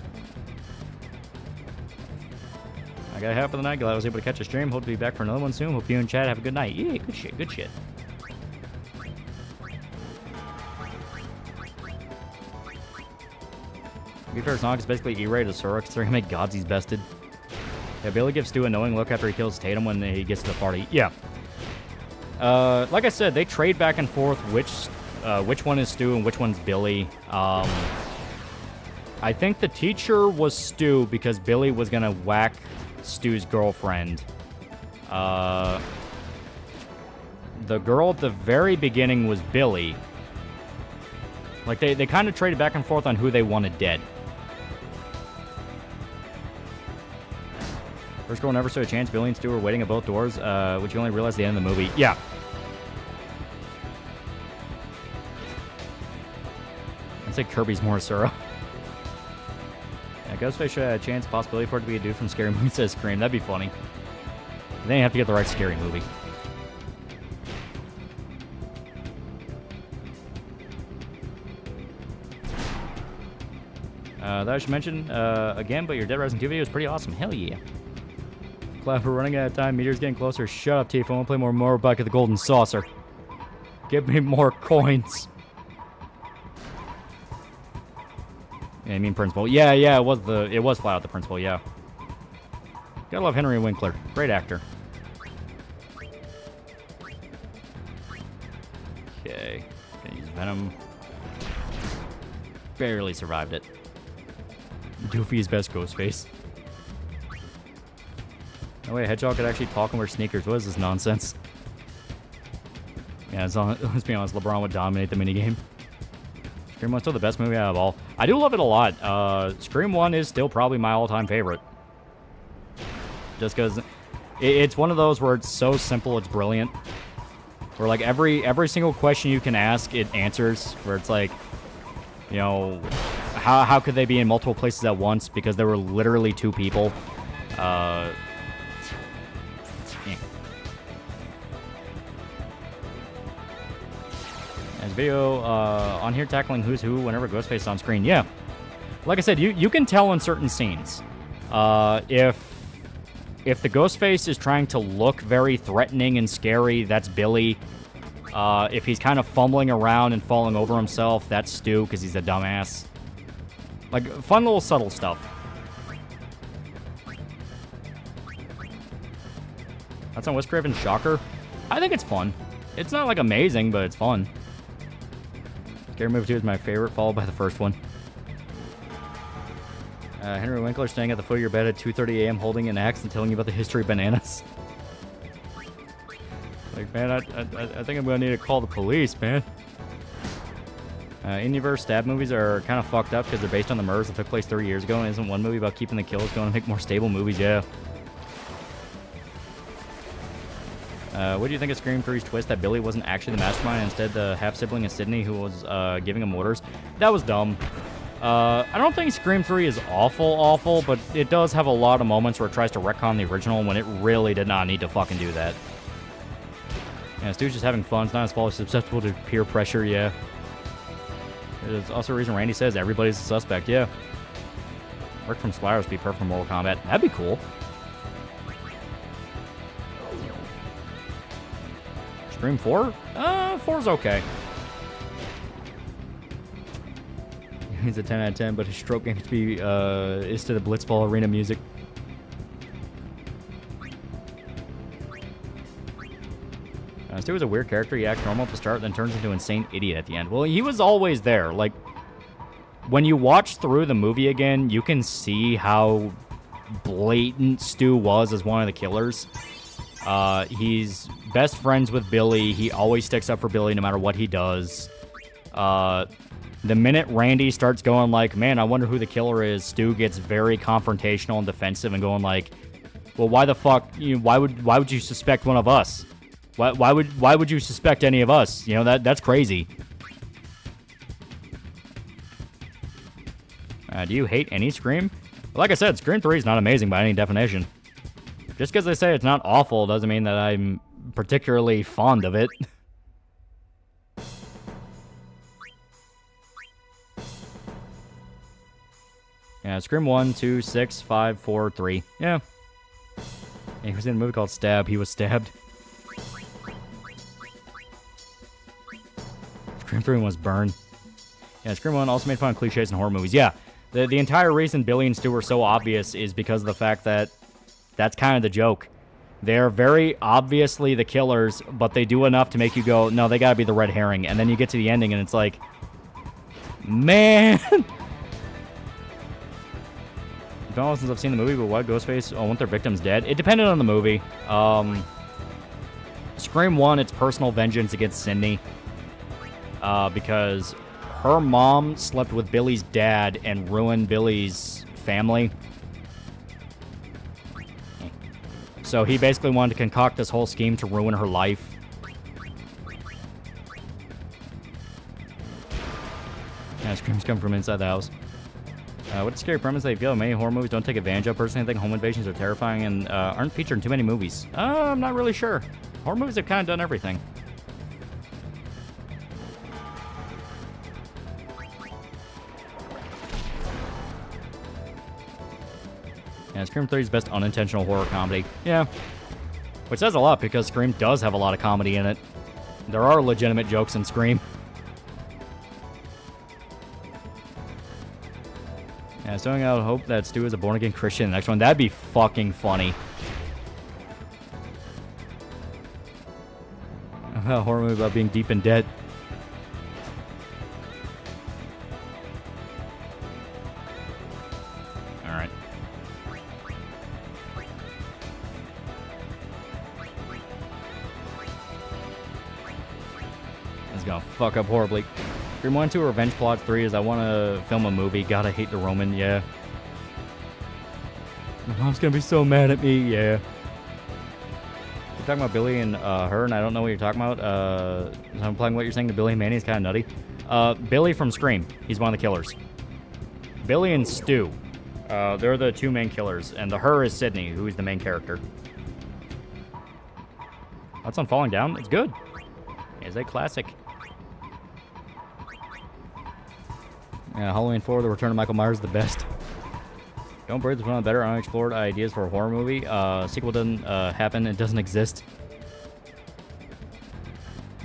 I got half of the night, glad I was able to catch a stream. Hope to be back for another one soon. Hope you and Chad have a good night. Yeah, good shit, good shit. To be fair, Sonic is basically E-rated to Sora, considering how many gods he's bested. Yeah, Billy gives Stu a knowing look after he kills Tatum when he gets to the party. Yeah. Like I said, they trade back and forth which one is Stu and which one's Billy. I think the teacher was Stu because Billy was gonna whack Stu's girlfriend. The girl at the very beginning was Billy. Like, they kind of traded back and forth on who they wanted dead. First girl never stood a chance. Billy and Stu were waiting at both doors, which you only realized at the end of the movie. Yeah. I'd say Kirby's more Sora. Yeah, Ghostface should have a chance, possibility for it to be a dude from Scary Movie says Scream. That'd be funny. Then you have to get the right Scary Movie. That I should mention again, but your Dead Rising 2 video is pretty awesome. Hell yeah. Glad we're running out of time. Meteor's getting closer. Shut up, Tifa. I want to play more Back at the Golden Saucer. Give me more coins. Yeah, I mean Principal. Yeah, it was flat out the Principal, yeah. Gotta love Henry Winkler. Great actor. Okay. Gonna use Venom. Barely survived it. Goofy's best Ghostface. No way, Hedgehog could actually talk and wear sneakers. What is this nonsense? Yeah, let's be honest, LeBron would dominate the minigame. Scream 1's still the best movie out of all. I do love it a lot. Scream 1 is still probably my all-time favorite. Just because it's one of those where it's so simple, it's brilliant. Where, like, every single question you can ask, it answers. Where it's like, you know, how could they be in multiple places at once? Because there were literally two people. There's a video on here tackling who's who whenever Ghostface is on screen. Yeah. Like I said, you can tell in certain scenes. If the ghost face is trying to look very threatening and scary, that's Billy. If he's kind of fumbling around and falling over himself, that's Stu, because he's a dumbass. Like, fun little subtle stuff. That's on Westcraven's Shocker. I think it's fun. It's not, like, amazing, but it's fun. Scary Movie 2 is my favorite, followed by the first one. Henry Winkler staying at the foot of your bed at 2:30 a.m. holding an axe and telling you about the history of bananas. Like, man, I think I'm going to need to call the police, man. Indieverse stab movies are kind of fucked up because they're based on the murders that took place 30 years ago, and isn't one movie about keeping the kills going to make more stable movies? Yeah. What do you think of Scream 3's twist that Billy wasn't actually the mastermind, and instead the half-sibling of Sydney who was giving him orders? That was dumb. I don't think Scream 3 is awful, but it does have a lot of moments where it tries to retcon the original when it really did not need to fucking do that. Yeah, Stu's just having fun. It's not his fault. He's susceptible to peer pressure, yeah. There's also a reason Randy says everybody's a suspect, yeah. Rick from Splatters would be perfect for Mortal Kombat. That'd be cool. Scream 4? 4's okay. He's a 10 out of 10, but his stroke games be is to the Blitzball arena music. Stu was a weird character. He acts normal at the start, then turns into an insane idiot at the end. Well, he was always there. Like, when you watch through the movie again, you can see how blatant Stu was as one of the killers. He's best friends with Billy. He always sticks up for Billy no matter what he does. The minute Randy starts going like, man, I wonder who the killer is, Stu gets very confrontational and defensive and going like, well, why the fuck, why would you suspect one of us? Why would you suspect any of us? You know, that's crazy. Do you hate any Scream? Like I said, Scream 3 is not amazing by any definition. Just because they say it's not awful doesn't mean that I'm particularly fond of it. Yeah, Scream 1, 2, 6, 5, 4, 3. Yeah. He was in a movie called Stab. He was stabbed. Scream 3 was Burn. Yeah, Scream 1 also made fun of cliches in horror movies. Yeah, the entire reason Billy and Stu are so obvious is because of the fact that that's kind of the joke. They're very obviously the killers, but they do enough to make you go, no, they gotta be the red herring. And then you get to the ending and it's like, man... It's been a while since I've seen the movie, but why Ghostface want their victims dead? It depended on the movie. Scream 1, it's personal vengeance against Sydney. Because her mom slept with Billy's dad and ruined Billy's family. So he basically wanted to concoct this whole scheme to ruin her life. Yeah, screams come from inside the house. What a scary premise they feel. Many horror movies don't take advantage of. Personally, I think home invasions are terrifying and aren't featured in too many movies. I'm not really sure. Horror movies have kind of done everything. Yeah, Scream 3 is best unintentional horror comedy. Yeah. Which says a lot because Scream does have a lot of comedy in it. There are legitimate jokes in Scream. Yeah, so I would hope that Stu is a born-again Christian in the next one. That'd be fucking funny. A horror movie about being deep in debt. Alright. It's gonna fuck up horribly. Scream 1, 2, Revenge Plot 3 is I want to film a movie. God, I hate the Roman, yeah. My mom's gonna be so mad at me, yeah. You're talking about Billy and her, and I don't know what you're talking about. I'm implying what you're saying to Billy and Manny is kind of nutty. Billy from Scream, he's one of the killers. Billy and Stu, they're the two main killers, and the her is Sydney, who is the main character. That's on Falling Down. It's good. It's a classic. Halloween 4, The Return of Michael Myers, the best. Don't Breathe is one of the better unexplored ideas for a horror movie. Sequel doesn't happen. It doesn't exist.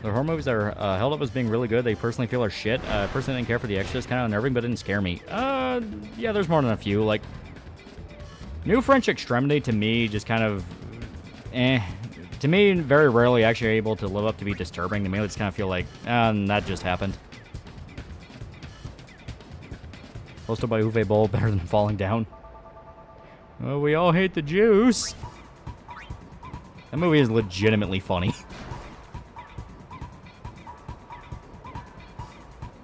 The horror movies that are held up as being really good, they personally feel are shit. Personally didn't care for The Exorcist. Kind of unnerving, but didn't scare me. Yeah, there's more than a few. Like, New French Extremity, to me, just kind of... To me, very rarely actually able to live up to be disturbing. To me, I just kind of feel like, that just happened. Posted by Uwe Boll, better than Falling Down. Oh, we all hate the Jews. That movie is legitimately funny.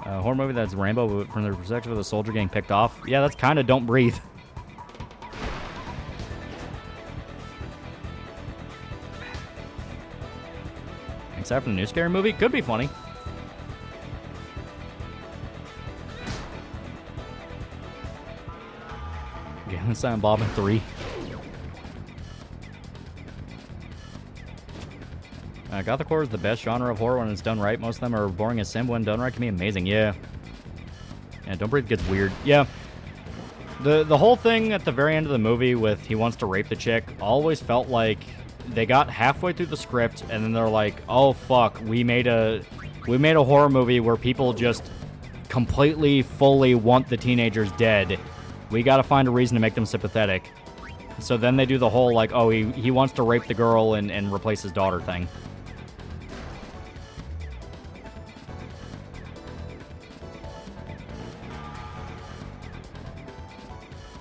A horror movie that's Rambo from the perspective of the soldier getting picked off. Yeah, that's kind of Don't Breathe. Except for the new scary movie, could be funny. Jalen Silent Bob and 3. Gothic horror is the best genre of horror when it's done right. Most of them are boring as sin. When done right, can be amazing. Yeah. Yeah, Don't Breathe gets weird. Yeah. The whole thing at the very end of the movie with he wants to rape the chick always felt like they got halfway through the script and then they're like, oh fuck, we made a horror movie where people just completely, fully want the teenagers dead. We gotta find a reason to make them sympathetic. So then they do the whole, like, oh, he wants to rape the girl and replace his daughter thing.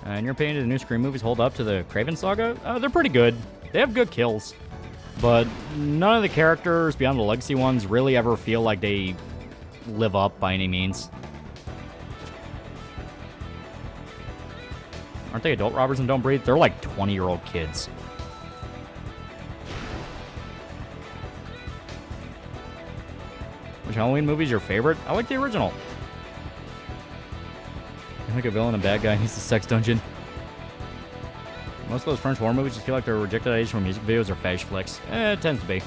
In your opinion, do the new Scream movies hold up to the Craven saga? They're pretty good. They have good kills. But none of the characters beyond the legacy ones really ever feel like they live up by any means. Aren't they adult robbers in Don't Breathe? They're like 20-year-old kids. Which Halloween movie is your favorite? I like the original. I think a villain and bad guy needs a sex dungeon. Most of those French horror movies just feel like they're rejected ideas from music videos or fetish flicks. It tends to be.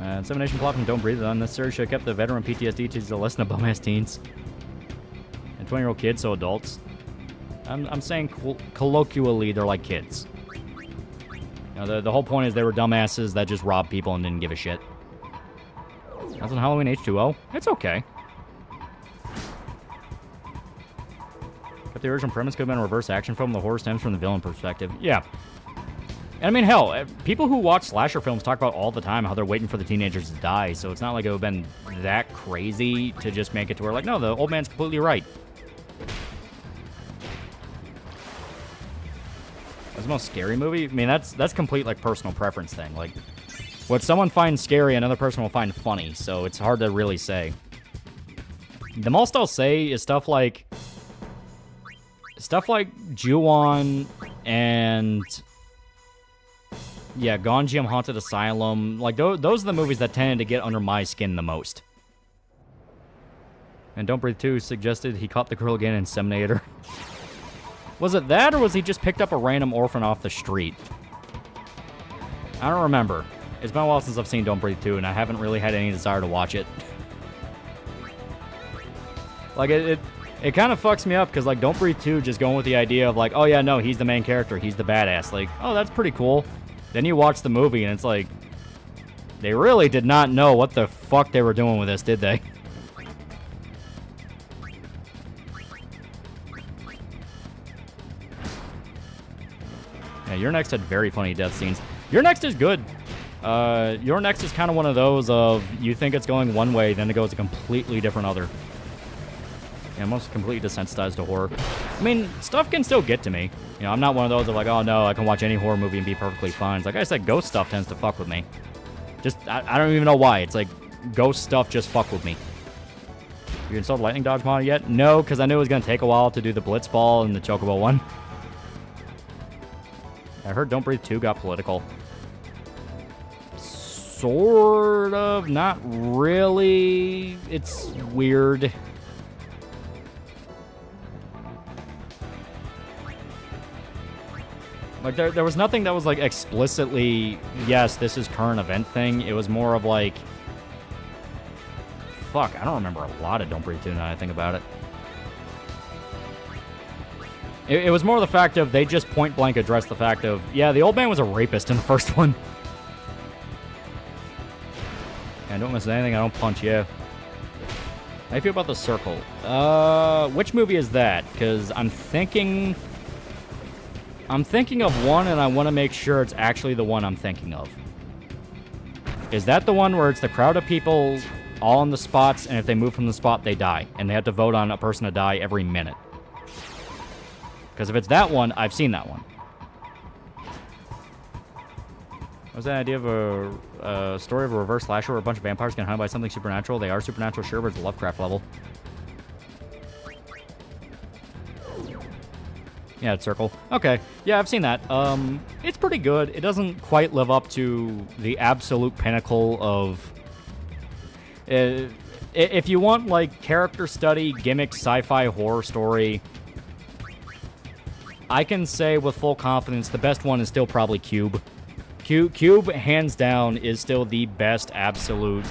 Insemination plot from Don't Breathe is unnecessary. Should have kept the veteran PTSD to the lesson of bum-ass teens. And 20-year-old kids, so adults. I'm saying colloquially they're like kids. You know, the whole point is they were dumbasses that just robbed people and didn't give a shit. That's on Halloween H2O. It's okay. But the original premise could have been a reverse action film. The horror stems from the villain perspective. Yeah. And I mean, hell, people who watch slasher films talk about all the time how they're waiting for the teenagers to die, so it's not like it would have been that crazy to just make it to where, like, no, the old man's completely right. That's the most scary movie? I mean, that's complete, like, personal preference thing. Like, what someone finds scary, another person will find funny, so it's hard to really say. The most I'll say is stuff like Ju-On and... yeah, Gonjiam Haunted Asylum. Like, those are the movies that tended to get under my skin the most. And Don't Breathe 2 suggested he caught the girl again and inseminated her. Was it that, or was he just picked up a random orphan off the street? I don't remember. It's been a while since I've seen Don't Breathe 2, and I haven't really had any desire to watch it. Like, it kind of fucks me up, because, like, Don't Breathe 2 just going with the idea of, like, oh, yeah, no, he's the main character. He's the badass. Like, oh, that's pretty cool. Then you watch the movie, and it's like, they really did not know what the fuck they were doing with this, did they? Yeah, Your Next had very funny death scenes. Your Next is good. Your Next is kind of one of those of, you think it's going one way, then it goes a completely different other. Yeah, I'm almost completely desensitized to horror. I mean, stuff can still get to me. You know, I'm not one of those of like, oh no, I can watch any horror movie and be perfectly fine. It's like I said, ghost stuff tends to fuck with me. Just, I don't even know why. It's like, ghost stuff just fuck with me. You installed Lightning Dodge mod yet? No, because I knew it was going to take a while to do the Blitzball and the Chocobo one. I heard Don't Breathe 2 got political. Sort of, not really. It's weird. Like, there was nothing that was, like, explicitly, yes, this is current event thing. It was more of, like, fuck, I don't remember a lot of Don't Breathe 2 now I think about it. It was more the fact of they just point blank addressed the fact of, yeah, the old man was a rapist in the first one. I don't miss anything, I don't punch, yeah. How do you feel about The Circle? Which movie is that? Because I'm thinking of one, and I want to make sure it's actually the one I'm thinking of. Is that the one where it's the crowd of people all on the spots, and if they move from the spot, they die, and they have to vote on a person to die every minute? Because if it's that one, I've seen that one. What's that idea of a story of a reverse slasher where a bunch of vampires get hunted by something supernatural? They are supernatural, sure, but it's a Lovecraft level. Yeah, it's Circle. Okay. Yeah, I've seen that. It's pretty good. It doesn't quite live up to the absolute pinnacle of... if you want, like, character study, gimmick, sci-fi, horror story... I can say with full confidence the best one is still probably Cube. Cube, hands down, is still the best absolute,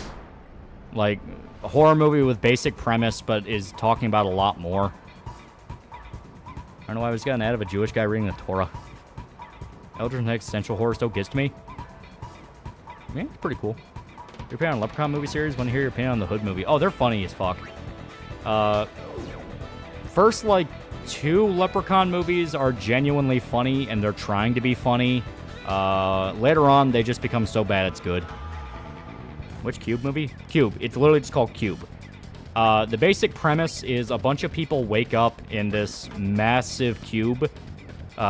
like, horror movie with basic premise, but is talking about a lot more. I don't know why I just got an ad of a Jewish guy reading the Torah. Eldritch existential horror still gets to me. I mean, it's pretty cool. Your opinion on Leprechaun movie series? Want to hear your opinion on the Hood movie? Oh, they're funny as fuck. First, like, 2 Leprechaun movies are genuinely funny, and they're trying to be funny. Later on, they just become so bad it's good. Which Cube movie? Cube. It's literally just called Cube. The basic premise is a bunch of people wake up in this massive cube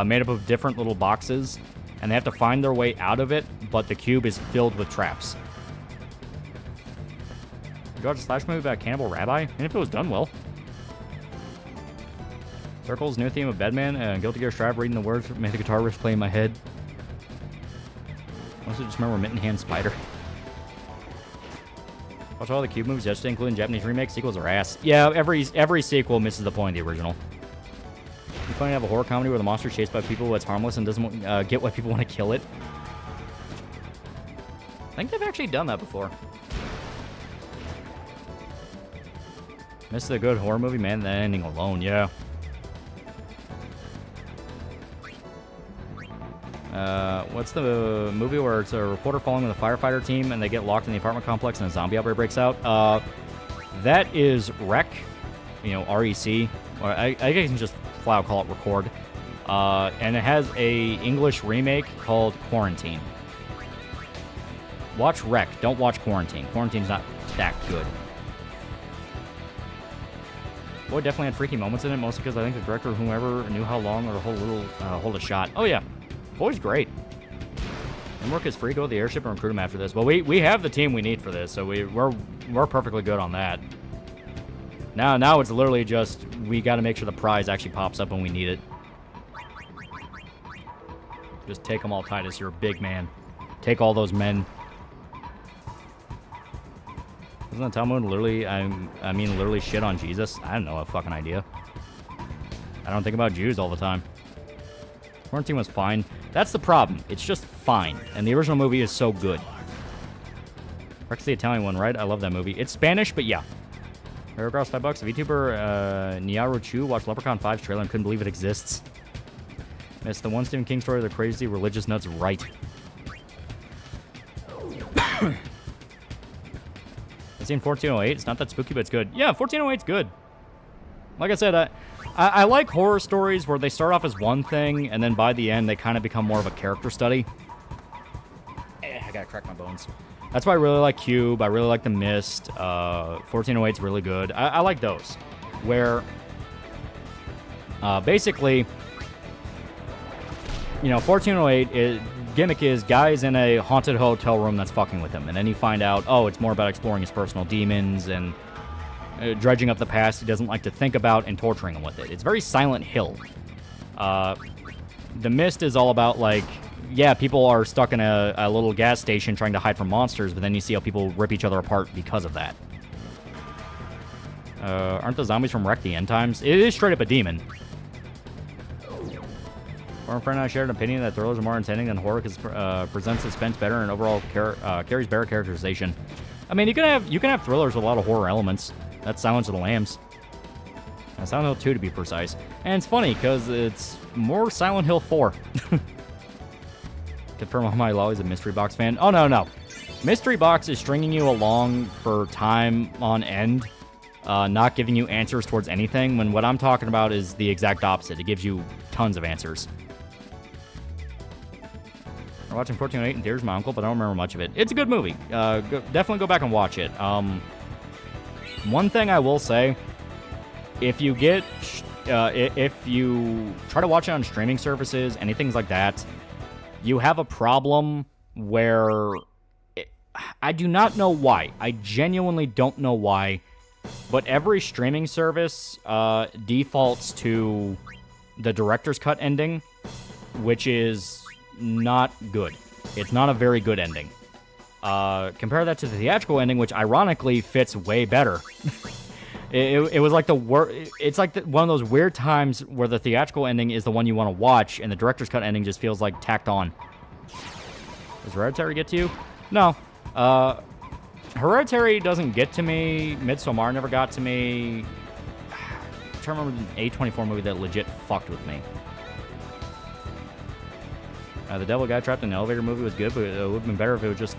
made up of different little boxes, and they have to find their way out of it, but the cube is filled with traps. You watch a slash movie about a cannibal rabbi? And if it was done well. Circle's new theme of Bedman and Guilty Gear Strive, reading the words, made the guitar riff play in my head. I also just remember Mitten Hand Spider. Watch all the Cube movies yesterday, including Japanese remakes. Sequels are ass. Yeah, every sequel misses the point of the original. You finally have a horror comedy where the monster is chased by people that's harmless and doesn't get why people want to kill it. I think they've actually done that before. Missed a good horror movie, man. That ending alone, yeah. What's the movie where it's a reporter following with a firefighter team and they get locked in the apartment complex and a zombie outbreak breaks out? That is Rec, you know, REC. Or I guess you can just flat out call it Record. And it has a English remake called Quarantine. Watch Rec, don't watch Quarantine. Quarantine's not that good. Boy, definitely had freaky moments in it, mostly because I think the director or whomever knew how long or hold a shot. Oh yeah, Boy's great. And work is free. Go to the airship and recruit him after this. Well, we have the team we need for this, so we're perfectly good on that. Now it's literally just we got to make sure the prize actually pops up when we need it. Just take them all, Titus. You're a big man. Take all those men. Doesn't the Talmud literally, I mean, literally shit on Jesus? I don't know, a fucking idea. I don't think about Jews all the time. Quarantine was fine. That's the problem. It's just fine. And the original movie is so good. Rex the Italian one, right? I love that movie. It's Spanish, but yeah. Paragraphs, $5. A VTuber, Niaru Chu, watched Leprechaun 5's trailer and couldn't believe it exists. Missed the one Stephen King story, the crazy religious nuts, right. I've seen 1408. It's not that spooky, but it's good. Yeah, 1408's good. Like I said, I like horror stories where they start off as one thing, and then by the end, they kind of become more of a character study. I gotta crack my bones. That's why I really like Cube. I really like The Mist. 1408's really good. I like those. Where, basically, you know, 1408, gimmick is guys in a haunted hotel room that's fucking with him. And then you find out, oh, it's more about exploring his personal demons and dredging up the past he doesn't like to think about and torturing him with it. It's very Silent Hill. The Mist is all about, like, yeah, people are stuck in a little gas station trying to hide from monsters, but then you see how people rip each other apart because of that. Aren't the zombies from Wreck the End Times? It is straight up a demon. Our friend and I shared an opinion that thrillers are more entertaining than horror because presents suspense better and overall carries better characterization. I mean, you can have thrillers with a lot of horror elements. That's Silence of the Lambs. Silent Hill 2 to be precise. And it's funny because it's more Silent Hill 4. Confirm TheAlmightyLoli's a mystery box fan. Oh, no. Mystery box is stringing you along for time on end, not giving you answers towards anything, when what I'm talking about is the exact opposite. It gives you tons of answers. I'm watching 1408 and Dear's my uncle, but I don't remember much of it. It's a good movie. Definitely go back and watch it. One thing I will say, if you try to watch it on streaming services, anything like that, you have a problem where I do not know why. I genuinely don't know why, but every streaming service defaults to the director's cut ending, which is not good. It's not a very good ending. Compare that to the theatrical ending, which ironically fits way better. It was like it's like one of those weird times where the theatrical ending is the one you want to watch, and the director's cut ending just feels like tacked on. Does Hereditary get to you? No. Hereditary doesn't get to me. Midsommar never got to me. I'm trying to remember an A24 movie that legit fucked with me. The Devil Guy Trapped in the Elevator movie was good, but it would have been better if it just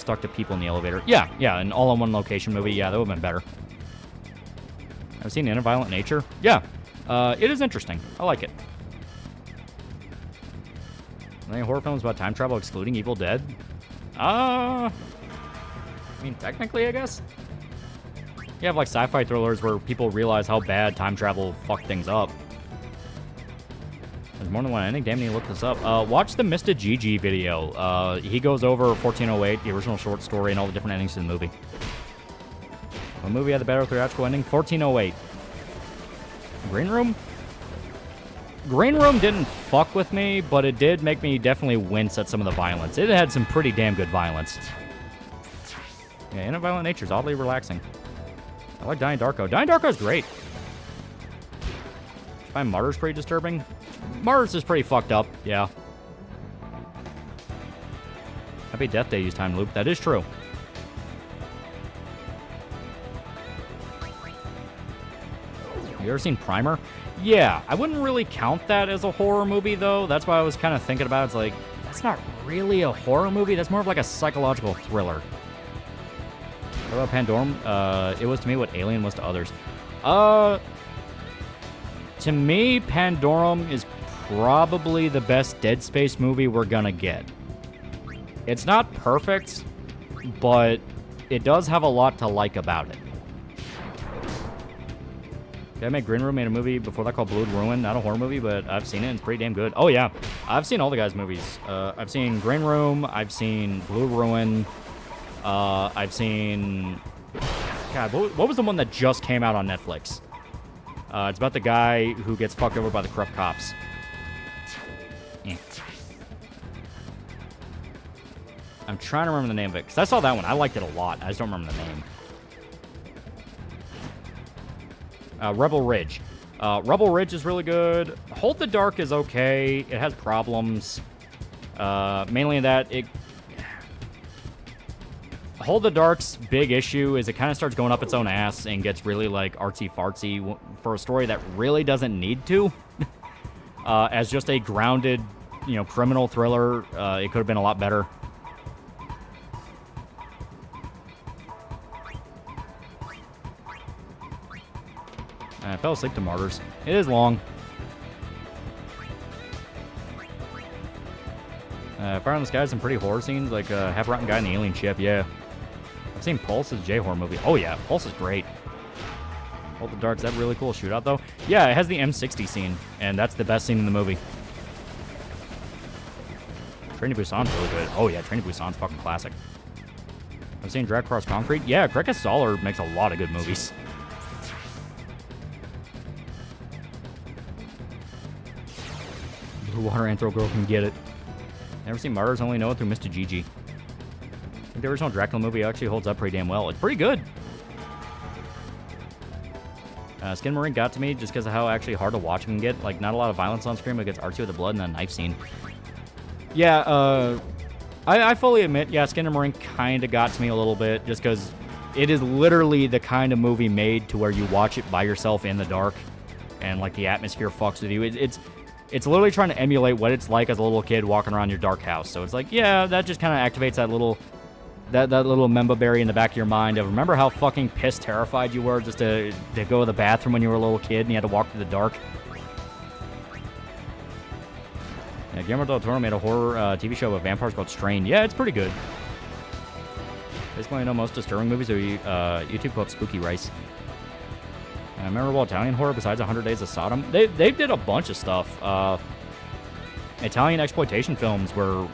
stuck to people in the elevator. Yeah, an all-in-one location movie. Yeah, that would have been better. I've seen In a Violent Nature. Yeah, it is interesting. I like it. Any horror films about time travel excluding Evil Dead? I mean, technically, I guess. You have like sci-fi thrillers where people realize how bad time travel fucked things up. There's more than one ending. Damn, you look this up. Watch the Mr. GG video. He goes over 1408, the original short story, and all the different endings to the movie. What movie had the better theatrical ending? 1408. Green Room? Green Room didn't fuck with me, but it did make me definitely wince at some of the violence. It had some pretty damn good violence. Yeah, In a Violent Nature is oddly relaxing. I like Donnie Darko. Donnie Darko's great. I find Martyrs pretty disturbing. Martyrs is pretty fucked up, yeah. Happy Death Day used time loop. That is true. You ever seen Primer? Yeah, I wouldn't really count that as a horror movie, though. That's why I was kind of thinking about it. It's like, that's not really a horror movie. That's more of like a psychological thriller. What about Pandorum? It was to me what Alien was to others. To me, Pandorum is probably the best Dead Space movie we're gonna get. It's not perfect, but it does have a lot to like about it. I made Green Room made a movie before that called Blood Ruin. Not a horror movie, but I've seen it and it's pretty damn good. Oh, yeah. I've seen all the guys' movies. I've seen Green Room. I've seen Blood Ruin. I've seen... God, what was the one that just came out on Netflix? It's about the guy who gets fucked over by the corrupt cops. I'm trying to remember the name of it, because I saw that one. I liked it a lot. I just don't remember the name. Rebel Ridge. Rebel Ridge is really good. Hold the Dark is okay. It has problems. Mainly in that Hold the Dark's big issue is it kind of starts going up its own ass and gets really like artsy-fartsy for a story that really doesn't need to. As just a grounded, criminal thriller, it could have been a lot better. I fell asleep to Martyrs. It is long. Fire in the Sky has some pretty horror scenes, like Half Rotten Guy in the Alien Ship, yeah. I've seen Pulse's J-horror movie. Oh yeah, Pulse is great. Hold the Dark's that really cool shootout though? Yeah, it has the M60 scene, and that's the best scene in the movie. Train to Busan's really good. Oh yeah, Train to Busan's fucking classic. I've seen Drag Cross Concrete. Yeah, Greg Soller makes a lot of good movies. Blue Water Anthro Girl can get it. Never seen Martyrs, only know it through Mr. GG. I think the original Dracula movie actually holds up pretty damn well. It's pretty good. Skin Marine got to me just because of how actually hard to watch it can get. Like, not a lot of violence on screen, but it gets artsy with the blood and a knife scene. Yeah, I fully admit, yeah, Skinamarink kind of got to me a little bit, just because it is literally the kind of movie made to where you watch it by yourself in the dark, and like the atmosphere fucks with you. It's literally trying to emulate what it's like as a little kid walking around your dark house. So it's like, yeah, that just kind of activates that little member berry in the back of your mind of remember how fucking pissed terrified you were just to go to the bathroom when you were a little kid and you had to walk through the dark. Yeah, Guillermo del Toro made a horror TV show about vampires called Strain. Yeah, it's pretty good. Basically, I know most disturbing movies are YouTube called Spooky Rice. Memorable Italian horror besides 100 Days of Sodom. They did a bunch of stuff. Italian exploitation films were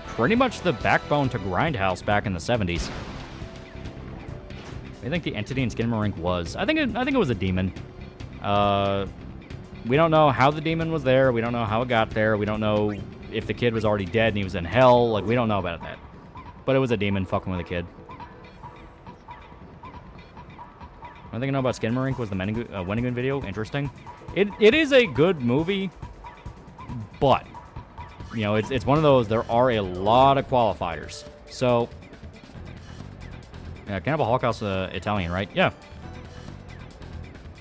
pretty much the backbone to Grindhouse back in the 70s. I think the entity in Skinamarink was. I think it was a demon. We don't know how the demon was there. We don't know how it got there. We don't know if the kid was already dead and he was in hell. Like, we don't know about that. But it was a demon fucking with a kid. One thing I know about Skinamarink was the Wendigoon video. Interesting. It is a good movie, but, you know, it's one of those, there are a lot of qualifiers. So, yeah, Cannibal Holocaust Italian, right? Yeah.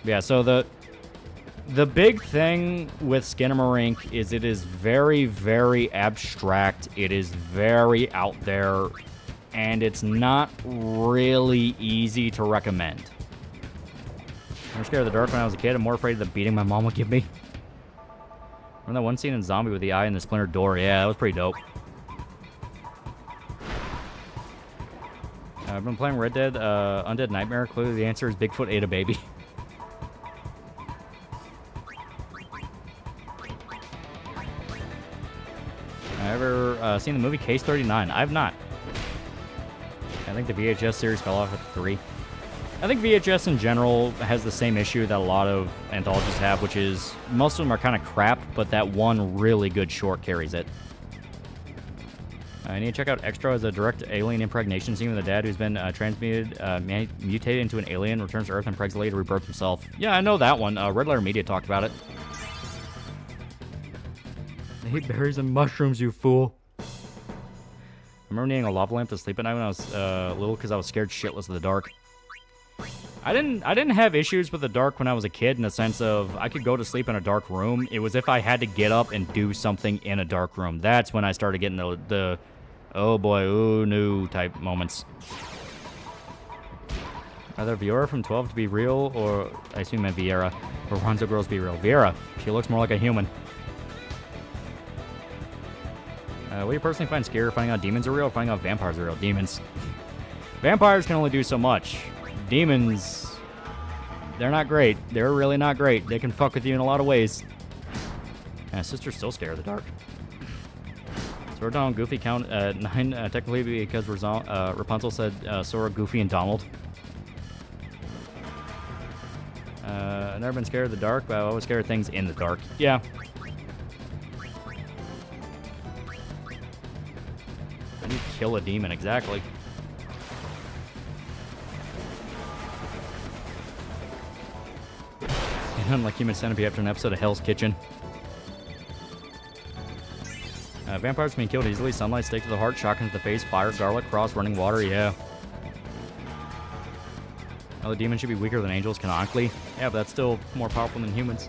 Yeah, so the big thing with Skinamarink is it is very, very abstract. It is very out there, and it's not really easy to recommend. I'm scared of the dark when I was a kid. I'm more afraid of the beating my mom would give me. Remember that one scene in Zombie with the eye and the splintered door? Yeah, that was pretty dope. I've been playing Red Dead Undead Nightmare. Clearly the answer is Bigfoot ate a baby. Ever seen the movie Case 39? I have not. I think the VHS series fell off at 3. I think VHS in general has the same issue that a lot of anthologies have, which is most of them are kind of crap, but that one really good short carries it. I need to check out Extra as a direct alien impregnation scene with a dad who's been mutated into an alien, returns to Earth and pregs later to rebirth himself. Yeah, I know that one. Red Letter Media talked about it. I hate berries and mushrooms, you fool. I remember needing a lava lamp to sleep at night when I was little because I was scared shitless of the dark. I didn't have issues with the dark when I was a kid in the sense of I could go to sleep in a dark room. It was if I had to get up and do something in a dark room. That's when I started getting the oh boy, ooh no type moments. Either Viera from 12 to be real, or I assume meant Viera, or Ronzo Girls be real. Viera, she looks more like a human. What do you personally find scarier, finding out demons are real or finding out vampires are real? Demons. Vampires can only do so much. Demons, they're not great. They're really not great. They can fuck with you in a lot of ways. Yeah, sister's still scared of the dark. Sora, Donald, Goofy count 9 technically because Rapunzel said Sora, Goofy, and Donald. I've never been scared of the dark, but I always scared of things in the dark. Yeah. How do you kill a demon exactly? Unlike Human Centipede after an episode of Hell's Kitchen. Vampires can be killed easily. Sunlight, stake to the heart, shotgun to the face, fire, garlic, cross, running water, yeah. Other demons should be weaker than angels canonically. Yeah, but that's still more powerful than humans.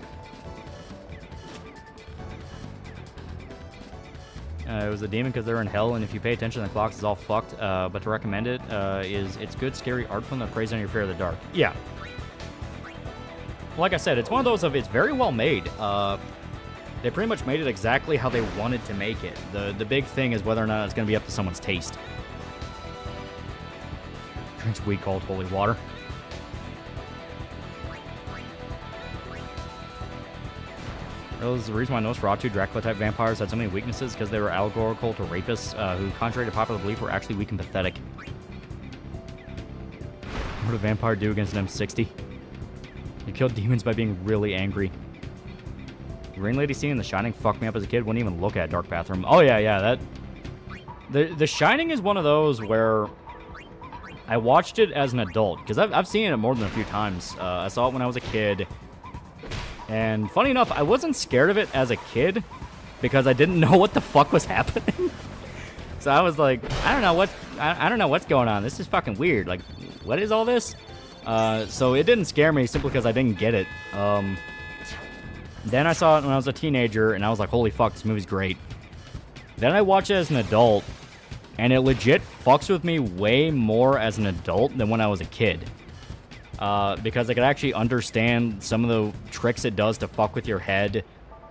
It was a demon because they're in hell, and if you pay attention, the clocks is all fucked. But to recommend it is it's good, scary art film that preys on your fear of the dark. Yeah. Like I said, it's one of those of it's very well made. They pretty much made it exactly how they wanted to make it. The big thing is whether or not it's going to be up to someone's taste. Drinks weed called holy water. That was the reason why Nosferatu, Dracula-type vampires had so many weaknesses, because they were allegorical to rapists who, contrary to popular belief, were actually weak and pathetic. What did a vampire do against an M60? You killed demons by being really angry. The Rain Lady scene in The Shining fucked me up as a kid. Wouldn't even look at a dark bathroom. Oh, yeah. The Shining is one of those where I watched it as an adult, because I've seen it more than a few times. I saw it when I was a kid. And funny enough, I wasn't scared of it as a kid because I didn't know what the fuck was happening. So I was like, I don't know what's going on. This is fucking weird. Like, what is all this? So it didn't scare me simply because I didn't get it. Then I saw it when I was a teenager, and I was like, holy fuck, this movie's great. Then I watched it as an adult, and it legit fucks with me way more as an adult than when I was a kid. Because I could actually understand some of the tricks it does to fuck with your head.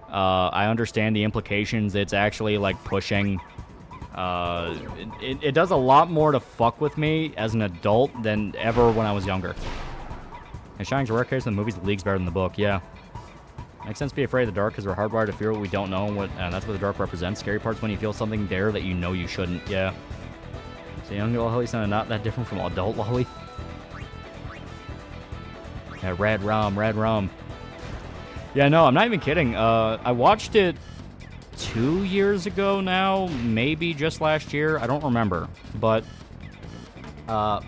I understand the implications it's actually, like, pushing. It does a lot more to fuck with me as an adult than ever when I was younger. And Shining's a rare case in the movie's leagues better than the book, yeah. Makes sense to be afraid of the dark because we're hardwired to fear what we don't know, and that's what the dark represents. Scary part's when you feel something there that you know you shouldn't, yeah. So young Loli sounded not that different from adult Loli. Yeah, red rum. Yeah, no, I'm not even kidding. I watched it 2 years ago now, maybe just last year. I don't remember. But when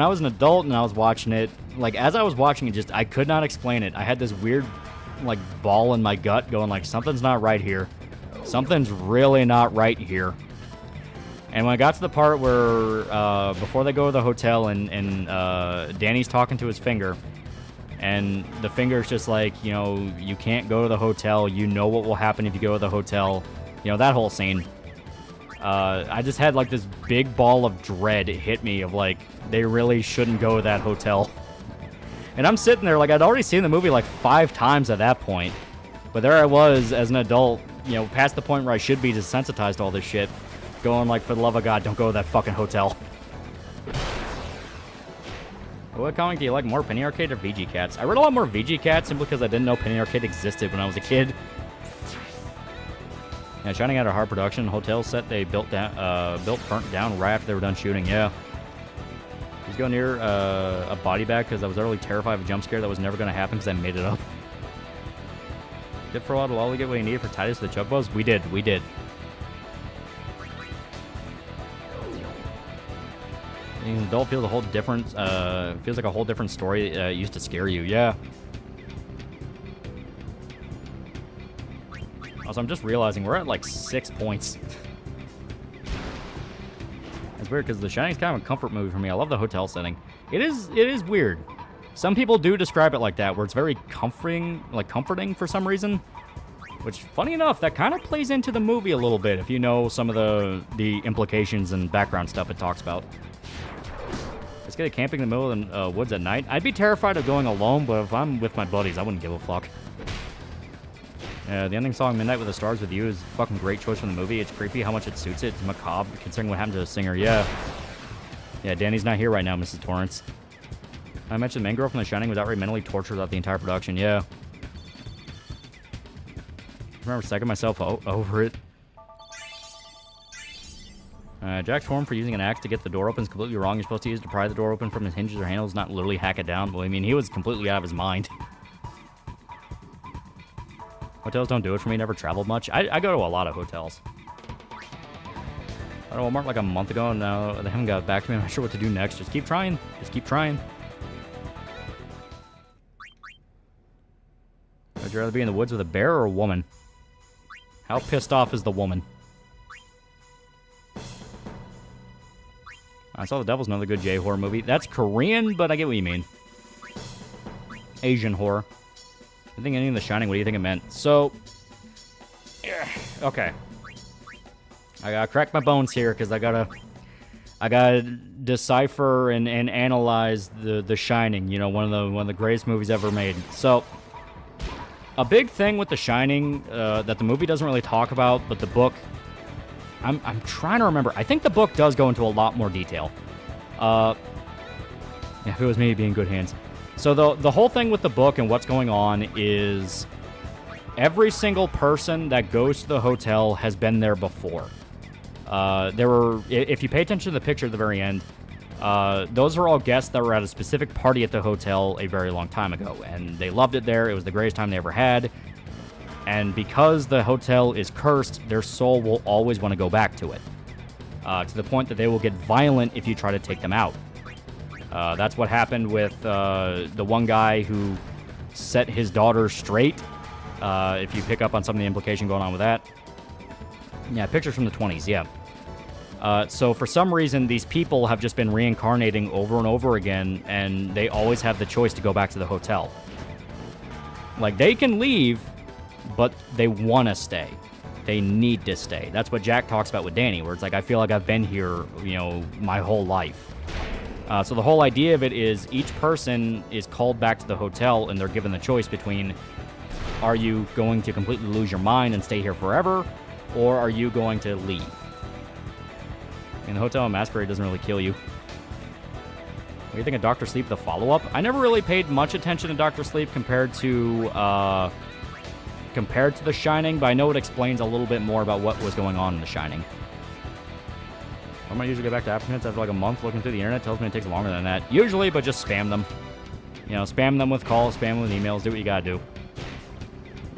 I was an adult and I was watching it, like, as I was watching it, I could not explain it. I had this weird, like, ball in my gut going, like, something's not right here. Something's really not right here. And when I got to the part where, before they go to the hotel and Danny's talking to his finger, and the finger's just like, you know, you can't go to the hotel, you know what will happen if you go to the hotel, you know, that whole scene. I just had, like, this big ball of dread hit me of, like, they really shouldn't go to that hotel. And I'm sitting there, like, I'd already seen the movie, like, 5 times at that point. But there I was, as an adult, you know, past the point where I should be desensitized to all this shit, going, like, for the love of God, don't go to that fucking hotel. What comic do you like more, Penny Arcade or VG Cats? I read a lot more VG Cats simply because I didn't know Penny Arcade existed when I was a kid. Yeah, Shining had a hard production hotel set they burnt down right after they were done shooting. Yeah. Just go near a body bag because I was utterly terrified of a jump scare that was never going to happen because I made it up. Did for a while to Loli get what he needed for Titus the Chubos? We did. Being an adult feels a whole different, feels like a whole different story. It used to scare you, yeah. Also, I'm just realizing we're at like 6 points. It's weird because The Shining's kind of a comfort movie for me. I love the hotel setting. It is weird. Some people do describe it like that, where it's very comforting for some reason. Which, funny enough, that kind of plays into the movie a little bit if you know some of the implications and background stuff it talks about. Let's get camping in the middle of the woods at night. I'd be terrified of going alone, but if I'm with my buddies, I wouldn't give a fuck. The ending song, Midnight with the Stars with You, is a fucking great choice from the movie. It's creepy how much it suits it. It's macabre, considering what happened to the singer. Yeah, Danny's not here right now, Mrs. Torrance. I mentioned the main girl from The Shining was outright mentally tortured throughout the entire production. Yeah. I remember psyching myself over it. Jack's form for using an axe to get the door open is completely wrong. You're supposed to use it to pry the door open from his hinges or handles, not literally hack it down. Well, I mean, he was completely out of his mind. Hotels don't do it for me. Never traveled much. I go to a lot of hotels. I don't know, Walmart like a month ago, and now they haven't got back to me. I'm not sure what to do next. Just keep trying. Would you rather be in the woods with a bear or a woman? How pissed off is the woman? I saw The Devil's another good J-horror movie. That's Korean, but I get what you mean. Asian horror. I think any of The Shining, what do you think it meant? So, okay. I gotta crack my bones here, because I gotta decipher and analyze The Shining. You know, one of the greatest movies ever made. So, a big thing with The Shining that the movie doesn't really talk about, but the book, I'm trying to remember. I think the book does go into a lot more detail. Yeah, if it was me, it'd be in good hands. So the whole thing with the book and what's going on is every single person that goes to the hotel has been there before. If you pay attention to the picture at the very end, those are all guests that were at a specific party at the hotel a very long time ago, and they loved it there. It was the greatest time they ever had. And because the hotel is cursed, their soul will always want to go back to it. To the point that they will get violent if you try to take them out. That's what happened with the one guy who set his daughter straight. If you pick up on some of the implication going on with that. Yeah, pictures from the 20s, yeah. So for some reason, these people have just been reincarnating over and over again, and they always have the choice to go back to the hotel. Like, they can leave, but they want to stay. They need to stay. That's what Jack talks about with Danny, where it's like, I feel like I've been here, you know, my whole life. So the whole idea of it is each person is called back to the hotel, and they're given the choice between, are you going to completely lose your mind and stay here forever, or are you going to leave? And the Hotel in Masquerade doesn't really kill you. What do you think of Dr. Sleep, the follow-up? I never really paid much attention to Dr. Sleep compared to The Shining, but I know it explains a little bit more about what was going on in The Shining. I'm going to usually get back to applicants after like a month looking through the internet. Tells me it takes longer than that. Usually, but just spam them. You know, spam them with calls, spam them with emails. Do what you got to do.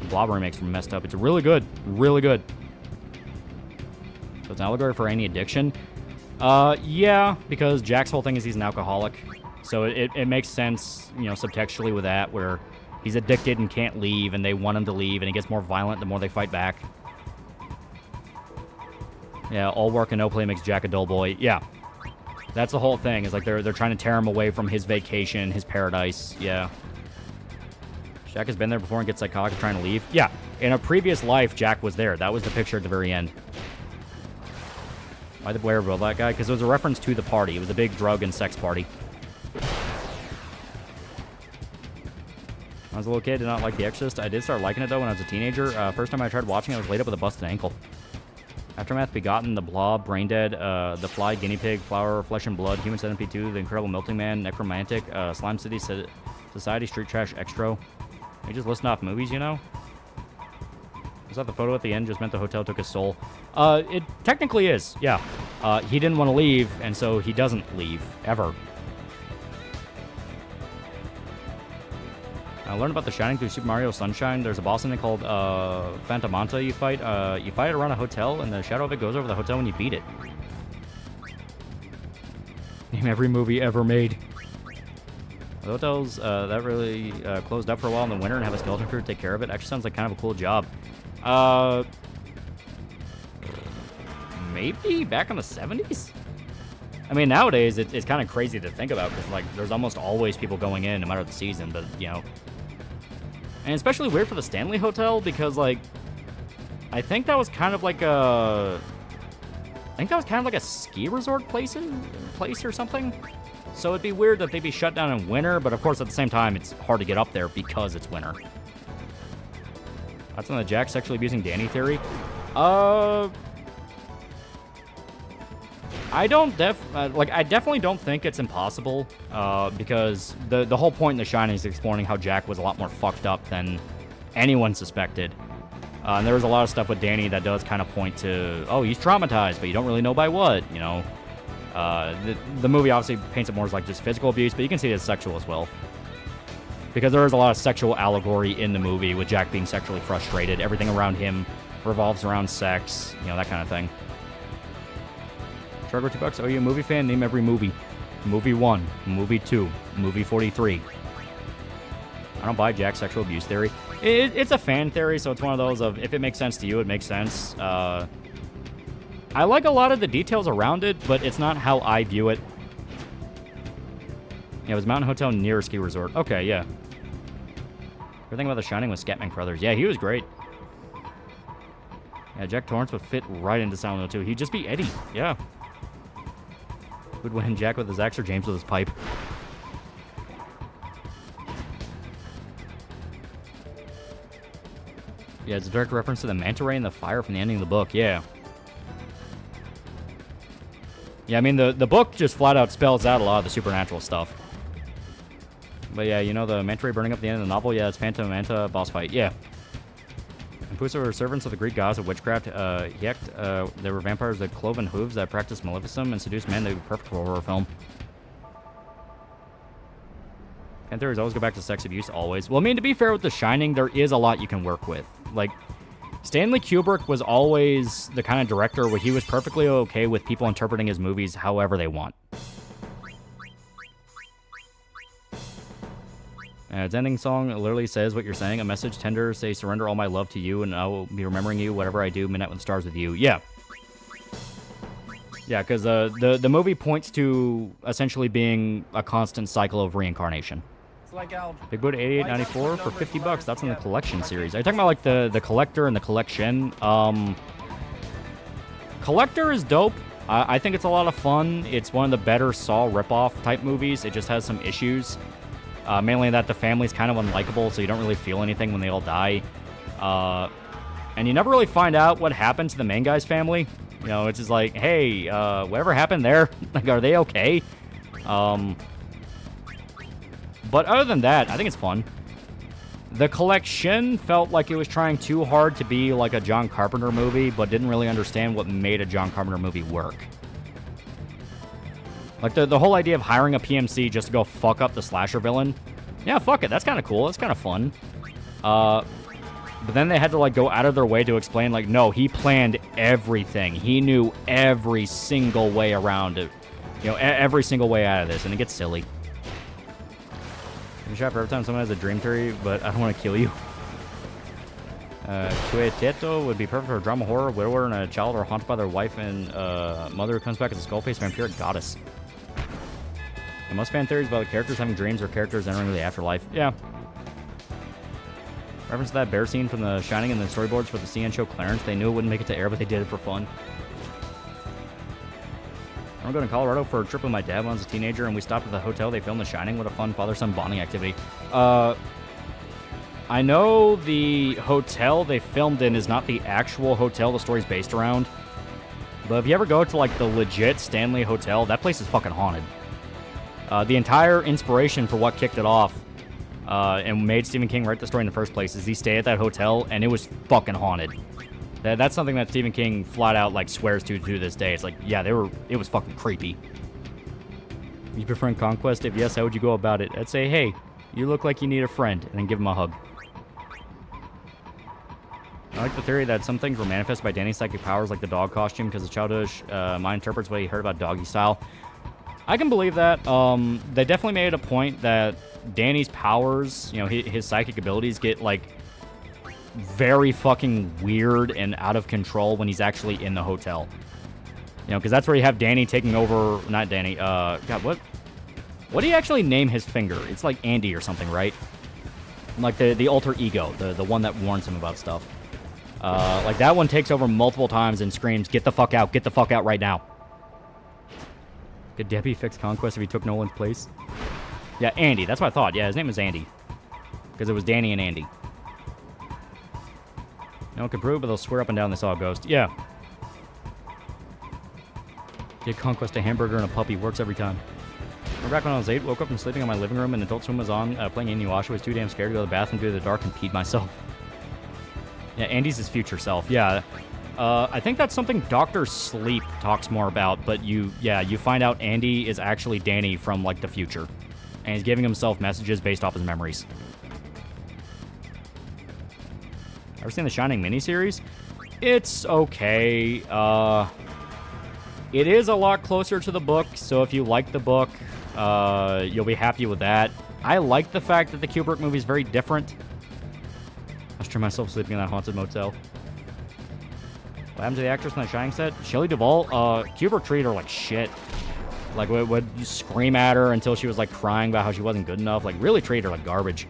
The Blob remake's messed up. It's really good. Really good. So it's an allegory for any addiction. Yeah, because Jack's whole thing is he's an alcoholic. So it makes sense, you know, subtextually with that, where he's addicted and can't leave, and they want him to leave, and he gets more violent the more they fight back. Yeah, all work and no play makes Jack a dull boy. Yeah. That's the whole thing, is like they're trying to tear him away from his vacation, his paradise. Yeah. Jack has been there before and gets psychotic trying to leave. Yeah. In a previous life, Jack was there. That was the picture at the very end. Why the Blair Bill, that guy? Because it was a reference to the party. It was a big drug and sex party. When I was a little kid, did not like The Exorcist. I did start liking it, though, when I was a teenager. First time I tried watching it, I was laid up with a busted ankle. Aftermath, Begotten, The Blob, Braindead, The Fly, Guinea Pig, Flower, Flesh and Blood, Human Centipede 2, The Incredible Melting Man, Necromantic, Slime City, Society, Street Trash, Extra. You just listen off movies, you know? Was that the photo at the end just meant the hotel took his soul? It technically is, yeah. He didn't want to leave, and so he doesn't leave, ever. I learned about The Shining through Super Mario Sunshine. There's a boss in it called Phantomanta you fight. You fight it around a hotel, and the shadow of it goes over the hotel when you beat it. Name every movie ever made. The hotels that really closed up for a while in the winter and have a skeleton crew take care of it. Actually sounds like kind of a cool job. Maybe back in the 70s? I mean, nowadays, it's kind of crazy to think about, because, like, there's almost always people going in, no matter the season, but, you know. And especially weird for the Stanley Hotel, because, like, I think that was kind of like a... ski resort place or something. So it'd be weird that they'd be shut down in winter, but of course, at the same time, it's hard to get up there because it's winter. That's on the Jack sexually abusing Danny theory. I definitely don't think it's impossible, because the whole point in The Shining is exploring how Jack was a lot more fucked up than anyone suspected. And there was a lot of stuff with Danny that does kind of point to, oh, he's traumatized, but you don't really know by what, you know. The movie obviously paints it more as like just physical abuse, but you can see it as sexual as well. Because there is a lot of sexual allegory in the movie, with Jack being sexually frustrated. Everything around him revolves around sex, you know, that kind of thing. Chargo $2. Oh, you a movie fan? Name every movie. Movie 1, Movie 2, Movie 43. I don't buy Jack's sexual abuse theory. It's a fan theory, so it's one of those of, if it makes sense to you, it makes sense. I like a lot of the details around it, but it's not how I view it. Yeah, it was Mountain Hotel near a ski resort. Okay, yeah. Everything about The Shining was Scatman Crothers. Yeah, he was great. Yeah, Jack Torrance would fit right into Silent Hill, too. He'd just be Eddie. Yeah. Who'd win, Jack with his axe or James with his pipe? Yeah, it's a direct reference to the manta ray and the fire from the ending of the book. Yeah. Yeah, I mean, the book just flat out spells out a lot of the supernatural stuff. But yeah, you know the manta ray burning up at the end of the novel? Yeah, it's Phantom Manta boss fight. Yeah. And Pusa were servants of the Greek gods of witchcraft. They were vampires with cloven hooves that practiced maleficence and seduced men. They were perfect for a horror film. Fan theories always go back to sex abuse, always. Well, I mean, to be fair with The Shining, there is a lot you can work with. Like, Stanley Kubrick was always the kind of director where he was perfectly okay with people interpreting his movies however they want. Its ending song literally says what you're saying. A message tender, say, surrender all my love to you, and I will be remembering you, whatever I do, midnight with the stars with you. Yeah. Yeah, because the movie points to essentially being a constant cycle of reincarnation. Big Boot 88.94 for $50. That's in the collection series. Are you talking about like the collector and the collection? Collector is dope. I think it's a lot of fun. It's one of the better Saw ripoff type movies. It just has some issues. Mainly that the family's kind of unlikable, so you don't really feel anything when they all die. And you never really find out what happened to the main guy's family. You know, it's just like, hey, whatever happened there? Like, are they okay? But other than that, I think it's fun. The collection felt like it was trying too hard to be like a John Carpenter movie, but didn't really understand what made a John Carpenter movie work. Like, the whole idea of hiring a PMC just to go fuck up the slasher villain. Yeah, fuck it. That's kind of cool. That's kind of fun. But then they had to, like, go out of their way to explain, like, no, he planned everything. He knew every single way around it. You know, every single way out of this, and it gets silly. You shot for every time someone has a dream theory, but I don't want to kill you. Tueteto would be perfect for a drama horror. Widower and a child are haunted by their wife and mother who comes back as a skull-faced vampiric goddess. And most fan theories about the characters having dreams or characters entering the afterlife. Yeah. Reference to that bear scene from The Shining and the storyboards for the CN show Clarence. They knew it wouldn't make it to air, but they did it for fun. I'm going to Colorado for a trip with my dad when I was a teenager, and we stopped at the hotel. They filmed The Shining. What a fun father-son bonding activity. I know the hotel they filmed in is not the actual hotel the story's based around. But if you ever go to, like, the legit Stanley Hotel, that place is fucking haunted. The entire inspiration for what kicked it off and made Stephen King write the story in the first place is he stayed at that hotel, and it was fucking haunted. That's something that Stephen King flat out, like, swears to this day. It's like, yeah, it was fucking creepy. You prefer Conquest? If yes, how would you go about it? I'd say, hey, you look like you need a friend, and then give him a hug. I like the theory that some things were manifested by Danny's psychic powers, like the dog costume, because the childish mind interprets what he heard about doggy style. I can believe that. They definitely made a point that Danny's powers, you know, his psychic abilities get, like, very fucking weird and out of control when he's actually in the hotel. You know, because that's where you have Danny taking over, not Danny, God, what do you actually name his finger? It's like Andy or something, right? Like the alter ego, the one that warns him about stuff. Like that one takes over multiple times and screams, get the fuck out right now. Could Debbie fix Conquest if he took Nolan's place? Yeah, Andy, that's what I thought. Yeah, his name was Andy. Because it was Danny and Andy. No one can prove, but they'll swear up and down they saw a ghost. Yeah. Get Conquest a hamburger and a puppy. Works every time. Remember back when I was 8, woke up from sleeping in my living room and Adult Swim was on, playing Inuyasha. Was too damn scared to go to the bathroom due to the dark and peed myself. Yeah, Andy's his future self. Yeah. I think that's something Dr. Sleep talks more about, but you find out Andy is actually Danny from, like, the future. And he's giving himself messages based off his memories. Ever seen the Shining miniseries? It's okay. It is a lot closer to the book, so if you like the book, you'll be happy with that. I like the fact that the Kubrick movie is very different. I was trying myself sleeping in that haunted motel. What happened to the actress on the Shining set? Shelley Duvall? Kubrick treated her like shit. Like, would scream at her until she was, like, crying about how she wasn't good enough. Like, really treated her like garbage.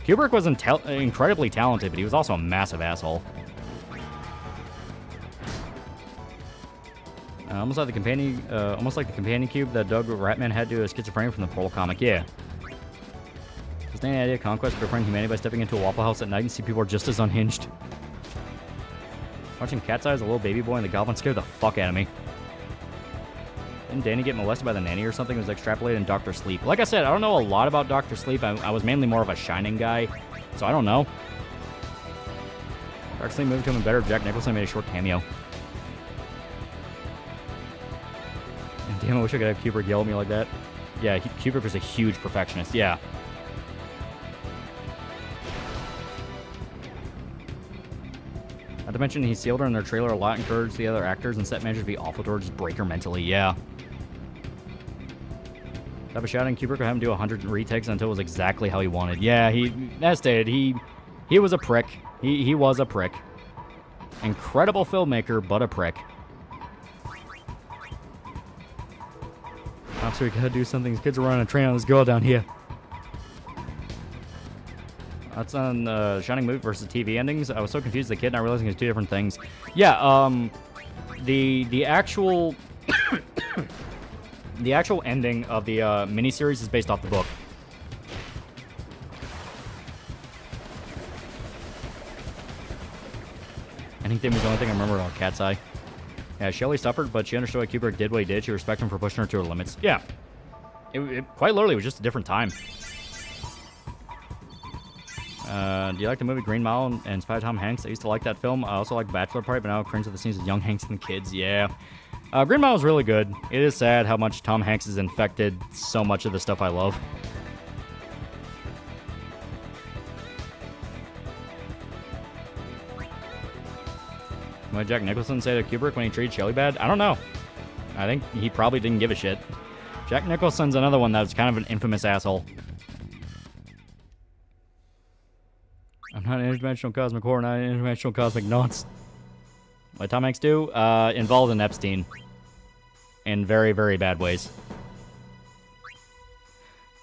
Kubrick was incredibly talented, but he was also a massive asshole. Almost like the companion cube that Doug Ratman had to schizophrenia from the Pearl comic. Yeah. Just any idea of Conquest befriend humanity by stepping into a Waffle House at night and see people are just as unhinged. Watching Cat's Eye as a little baby boy and the goblin scared the fuck out of me. Didn't Danny get molested by the nanny or something? It was extrapolated in Dr. Sleep. Like I said, I don't know a lot about Dr. Sleep. I was mainly more of a Shining guy, so I don't know. Dr. Sleep moved to him better if Jack Nicholson made a short cameo. And damn, I wish I could have Kubrick yell at me like that. Yeah, Kubrick was a huge perfectionist. Yeah. Not to mention, he sealed her in their trailer a lot, encouraged the other actors and set managers to be awful to her, just break her mentally. Yeah. Type of shouting Kubrick would have him do 100 retakes until it was exactly how he wanted. Yeah, as stated, he was a prick. He was a prick. Incredible filmmaker, but a prick. Officer, you gotta do something. These kids are running a train on this girl down here. That's on Shining movie versus TV endings. I was so confused as a kid, not realizing it's two different things. Yeah, the actual the actual ending of the miniseries is based off the book. Ending theme was the only thing I remember about Cat's Eye. Yeah, Shelley suffered, but she understood why Kubrick did what he did. She respected him for pushing her to her limits. Yeah. It quite literally was just a different time. Do you like the movie Green Mile and Spy Tom Hanks? I used to like that film. I also like Bachelor Party, but now I cringe at the scenes of young Hanks and the kids. Yeah. Green Mile is really good. It is sad how much Tom Hanks has infected so much of the stuff I love. What did Jack Nicholson say to Kubrick when he treated Shelley bad? I don't know. I think he probably didn't give a shit. Jack Nicholson's another one that was kind of an infamous asshole. I'm not an interdimensional cosmic horror, not an interdimensional cosmic nonce. What did Tom Hanks do? Involved in Epstein. In very, very bad ways.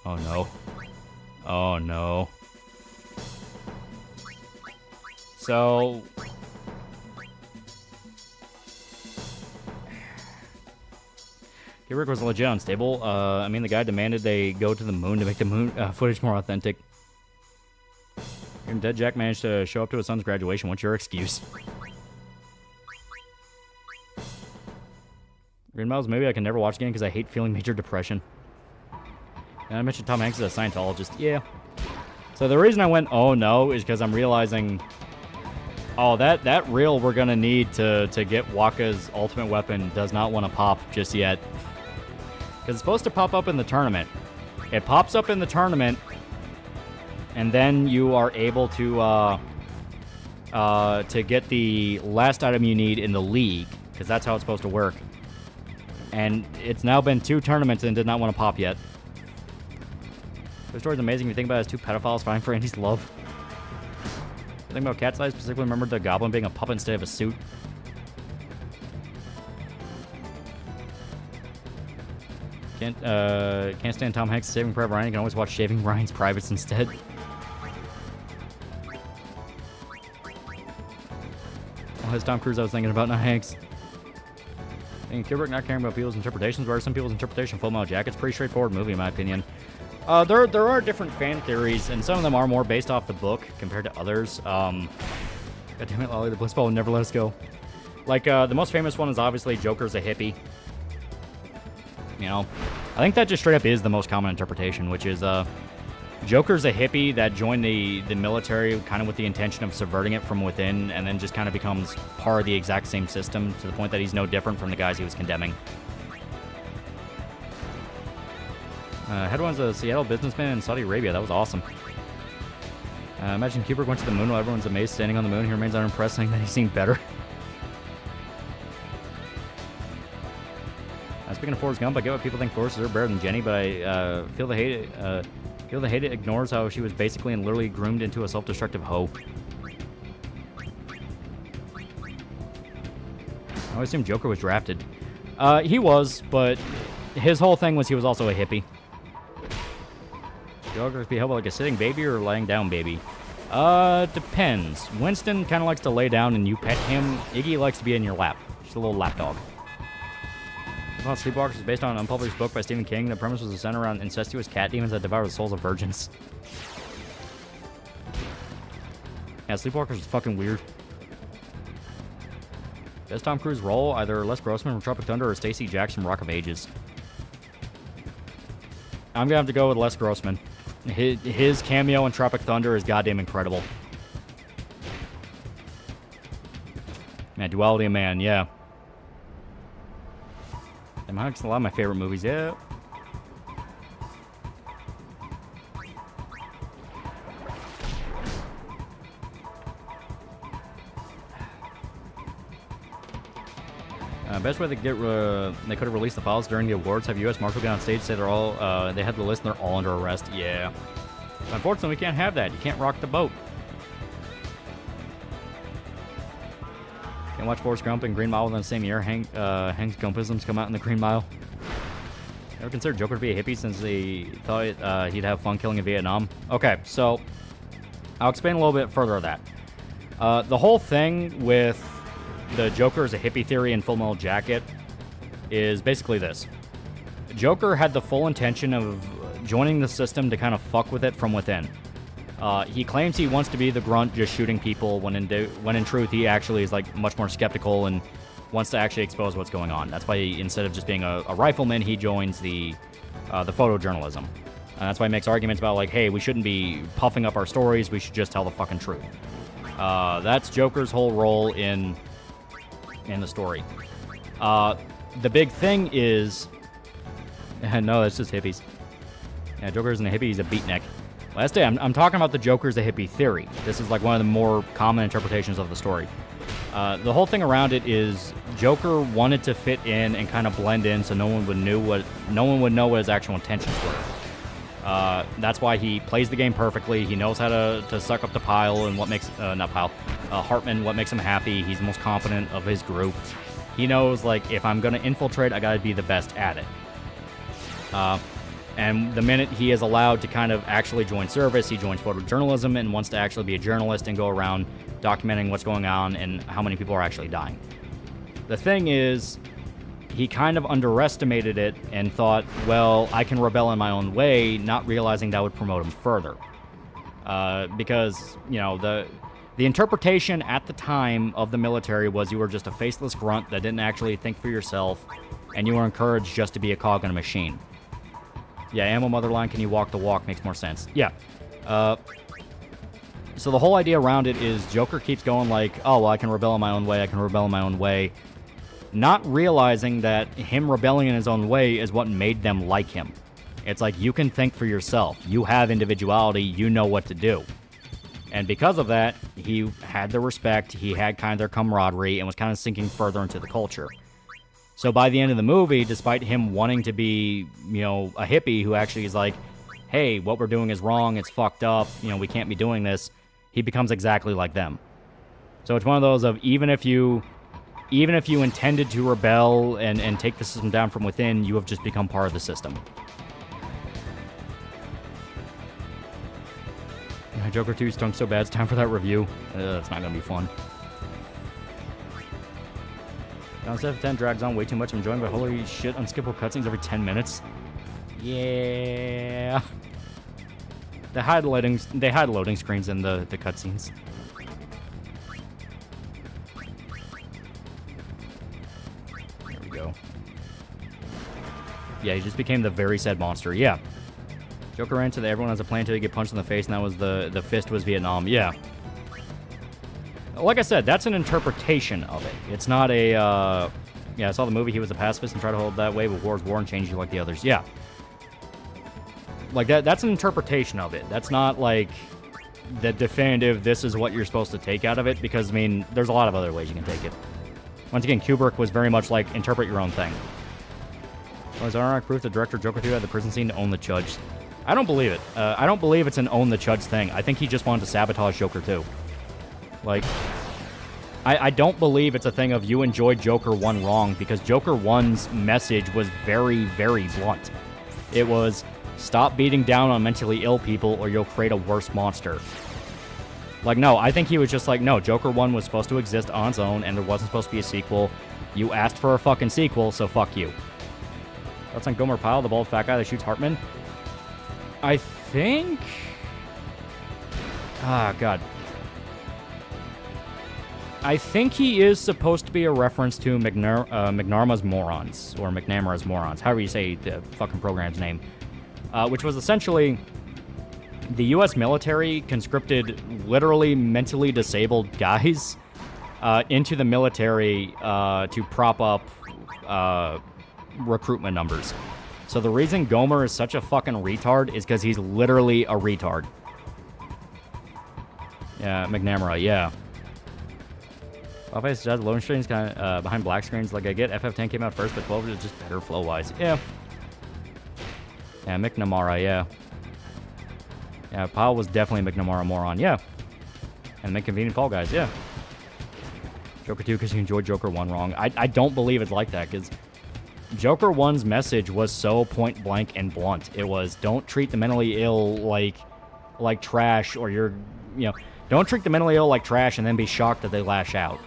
Oh no. Oh no. So... Kubrick was legit unstable. I mean, the guy demanded they go to the moon to make the moon footage more authentic. Dead Jack managed to show up to his son's graduation. What's your excuse? Green Miles movie I can never watch again because I hate feeling major depression. And I mentioned Tom Hanks as a Scientologist. Yeah. So the reason I went, oh no, is because I'm realizing, oh, that reel we're going to need to get Waka's ultimate weapon does not want to pop just yet. Because it's supposed to pop up in the tournament. It pops up in the tournament, and then you are able to get the last item you need in the league, because that's how it's supposed to work. And it's now been 2 tournaments and did not want to pop yet. The story's amazing if you think about it as 2 pedophiles fighting for Andy's love. The thing about Cat's Eye, specifically remember the goblin being a puppet instead of a suit. Can't stand Tom Hanks Saving Private Ryan. You can always watch Shaving Ryan's Privates instead. Oh, it's Tom Cruise I was thinking about, not Hanks. And Kubrick not caring about people's interpretations, where some people's interpretation of Full Metal Jacket's pretty straightforward movie in my opinion. There are different fan theories, and some of them are more based off the book compared to others. God damn it, Lolly, the Blitzball will never let us go. Like, the most famous one is obviously Joker's a hippie. You know, I think that just straight up is the most common interpretation, which is, Joker's a hippie that joined the military kind of with the intention of subverting it from within, and then just kind of becomes part of the exact same system to the point that he's no different from the guys he was condemning. Headline's a Seattle businessman in Saudi Arabia. That was awesome. Imagine Kubrick went to the moon while everyone's amazed standing on the moon. He remains unimpressed, saying that he seemed better. Speaking of Forrest Gump, I get what people think Forrest is better than Jenny, but I feel the hate it ignores how she was basically and literally groomed into a self-destructive hoe. I always assumed Joker was drafted. He was, but his whole thing was he was also a hippie. Joker be held like a sitting baby or laying down baby? Depends. Winston kind of likes to lay down and you pet him. Iggy likes to be in your lap. Just a little lap dog. Sleepwalkers is based on an unpublished book by Stephen King. The premise was centered around incestuous cat demons that devour the souls of virgins. Yeah, Sleepwalkers is fucking weird. Best Tom Cruise role, either Les Grossman from Tropic Thunder or Stacey Jackson from Rock of Ages. I'm gonna have to go with Les Grossman. His cameo in Tropic Thunder is goddamn incredible. Man, Duality of Man, yeah. That's a lot of my favorite movies, yeah. Best way they could have released the files during the awards. Have U.S. Marshal get on stage, say they're all they had the list and they're all under arrest. Yeah. Unfortunately, we can't have that. You can't rock the boat. Can't watch Forrest Gump and Green Mile within the same year. Hank Gumpisms come out in the Green Mile. Ever considered Joker to be a hippie since they thought he'd have fun killing in Vietnam? Okay, so I'll explain a little bit further of that. The whole thing with the Joker as a hippie theory in Full Metal Jacket is basically this. Joker had the full intention of joining the system to kind of fuck with it from within. He claims he wants to be the grunt just shooting people when in truth he actually is like much more skeptical and wants to actually expose what's going on. That's why instead of just being a rifleman, he joins the photojournalism. And that's why he makes arguments about like, hey, we shouldn't be puffing up our stories, we should just tell the fucking truth. That's Joker's whole role in the story. The big thing is... no, that's just hippies. Yeah, Joker isn't a hippie, he's a beatnik. Last day, I'm talking about the Joker's a hippie theory. This is like one of the more common interpretations of the story. The whole thing around it is Joker wanted to fit in and kind of blend in so no one would know what his actual intentions were. That's why he plays the game perfectly. He knows how to suck up the pile and what makes Hartman, what makes him happy. He's the most confident of his group. He knows, like, if I'm gonna infiltrate, I gotta be the best at it. And the minute he is allowed to kind of actually join service, he joins photojournalism and wants to actually be a journalist and go around documenting what's going on and how many people are actually dying. The thing is, he kind of underestimated it and thought, well, I can rebel in my own way, not realizing that would promote him further. Because, you know, the interpretation at the time of the military was you were just a faceless grunt that didn't actually think for yourself, and you were encouraged just to be a cog in a machine. Yeah, Ammo Motherline, can you walk the walk? Makes more sense. Yeah. So the whole idea around it is Joker keeps going like, oh, well, I can rebel in my own way, I can rebel in my own way. Not realizing that him rebelling in his own way is what made them like him. It's like, you can think for yourself. You have individuality. You know what to do. And because of that, he had their respect, he had kind of their camaraderie, and was kind of sinking further into the culture. So by the end of the movie, despite him wanting to be, you know, a hippie who actually is like, hey, what we're doing is wrong, it's fucked up, you know, we can't be doing this, he becomes exactly like them. So it's one of those of, even if you intended to rebel and take the system down from within, you have just become part of the system. Joker 2 stunk so bad, it's time for that review. That's not gonna be fun. Down 7-10 drags on way too much. I'm enjoying, but holy shit, unskippable cutscenes every 10 minutes. Yeah. They hide loading screens in the cutscenes. There we go. Yeah, he just became the very sad monster. Yeah. Joker ran to everyone has a plan to get punched in the face, and that was the fist was Vietnam. Yeah. Like I said, that's an interpretation of it. It's not a, yeah, I saw the movie, he was a pacifist and tried to hold that way, but war's war and change you like the others. Yeah. Like, that's an interpretation of it. That's not, like, the definitive, this is what you're supposed to take out of it, because, I mean, there's a lot of other ways you can take it. Once again, Kubrick was very much like, interpret your own thing. Well, is ironic proof the director of Joker 2 had the prison scene to own the Chuds? I don't believe it. I don't believe it's an own the Chuds thing. I think he just wanted to sabotage Joker 2. Like, I don't believe it's a thing of you enjoyed Joker 1 wrong, because Joker 1's message was very, very blunt. It was, stop beating down on mentally ill people or you'll create a worse monster. Like, no, I think he was just like, no, Joker 1 was supposed to exist on its own, and there wasn't supposed to be a sequel. You asked for a fucking sequel, so fuck you. That's on Gomer Pyle, the bald fat guy that shoots Hartman. I think... Ah, God. I think he is supposed to be a reference to McNamara's Morons, or McNamara's Morons, however you say the fucking program's name, which was essentially the U.S. military conscripted literally mentally disabled guys into the military to prop up recruitment numbers. So the reason Gomer is such a fucking retard is because he's literally a retard. Yeah, McNamara, yeah. Obviously, does loading screens kind of behind black screens. Like I get FF10 came out first, but 12 is just better flow wise. Yeah. Yeah, McNamara. Yeah. Yeah, Pyle was definitely McNamara moron. Yeah. And make convenient Fall Guys. Yeah. Joker 2 because you enjoyed Joker 1 wrong. I don't believe it's like that because Joker 1's message was so point blank and blunt. It was don't treat the mentally ill like trash or you're, don't treat the mentally ill like trash and then be shocked that they lash out.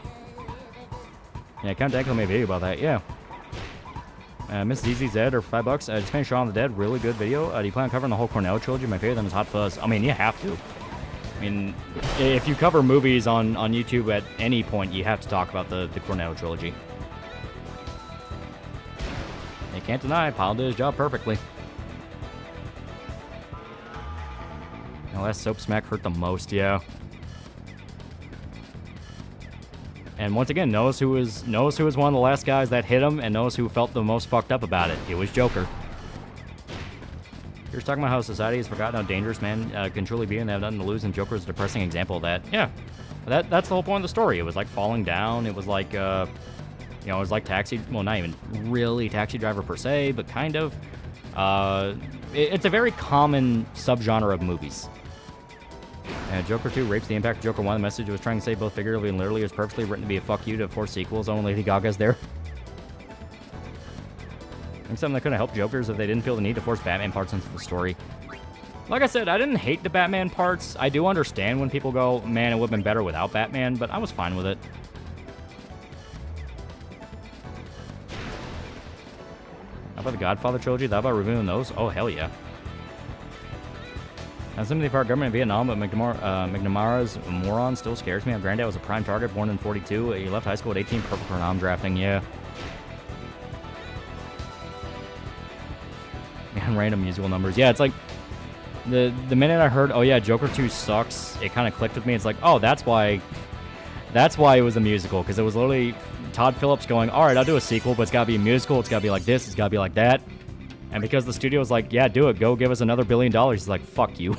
Yeah, Count Dankle made a video about that, yeah. Miss ZZZ or $5. Just finished Shaun of the Dead, really good video. Do you plan on covering the whole Cornell trilogy? My favorite of them is Hot Fuzz. I mean, you have to. I mean, if you cover movies on YouTube at any point, you have to talk about the Cornell trilogy. You can't deny, Pyle did his job perfectly. The last soap smack hurt the most, yeah. And once again, knows who was one of the last guys that hit him, and knows who felt the most fucked up about it. It was Joker. You're talking about how society has forgotten how dangerous man can truly be, and they have nothing to lose. And Joker is a depressing example of that. Yeah, that's the whole point of the story. It was like falling down. It was like, it was like Taxi. Well, not even really Taxi Driver per se, but kind of. It's a very common subgenre of movies. Joker 2 rapes the impact of Joker 1. The message was trying to say both figuratively and literally. It was purposely written to be a fuck you to force sequels. Only Lady Gaga's there. I think something that couldn't help Jokers if they didn't feel the need to force Batman parts into the story. Like I said, I didn't hate the Batman parts. I do understand when people go, man, it would have been better without Batman, but I was fine with it. How about the Godfather trilogy? How about reviewing those? Oh, hell yeah. Now, sympathy for our government in Vietnam, but McNamara's moron still scares me. My granddad was a prime target, born in 42. He left high school at 18, perfect for nom drafting, yeah. And random musical numbers. Yeah, it's like, the minute I heard, oh yeah, Joker 2 sucks, it kind of clicked with me. It's like, oh, that's why it was a musical, because it was literally Todd Phillips going, all right, I'll do a sequel, but it's got to be a musical, it's got to be like this, it's got to be like that. And because the studio was like, yeah, do it, go give us another $1 billion, he's like, fuck you.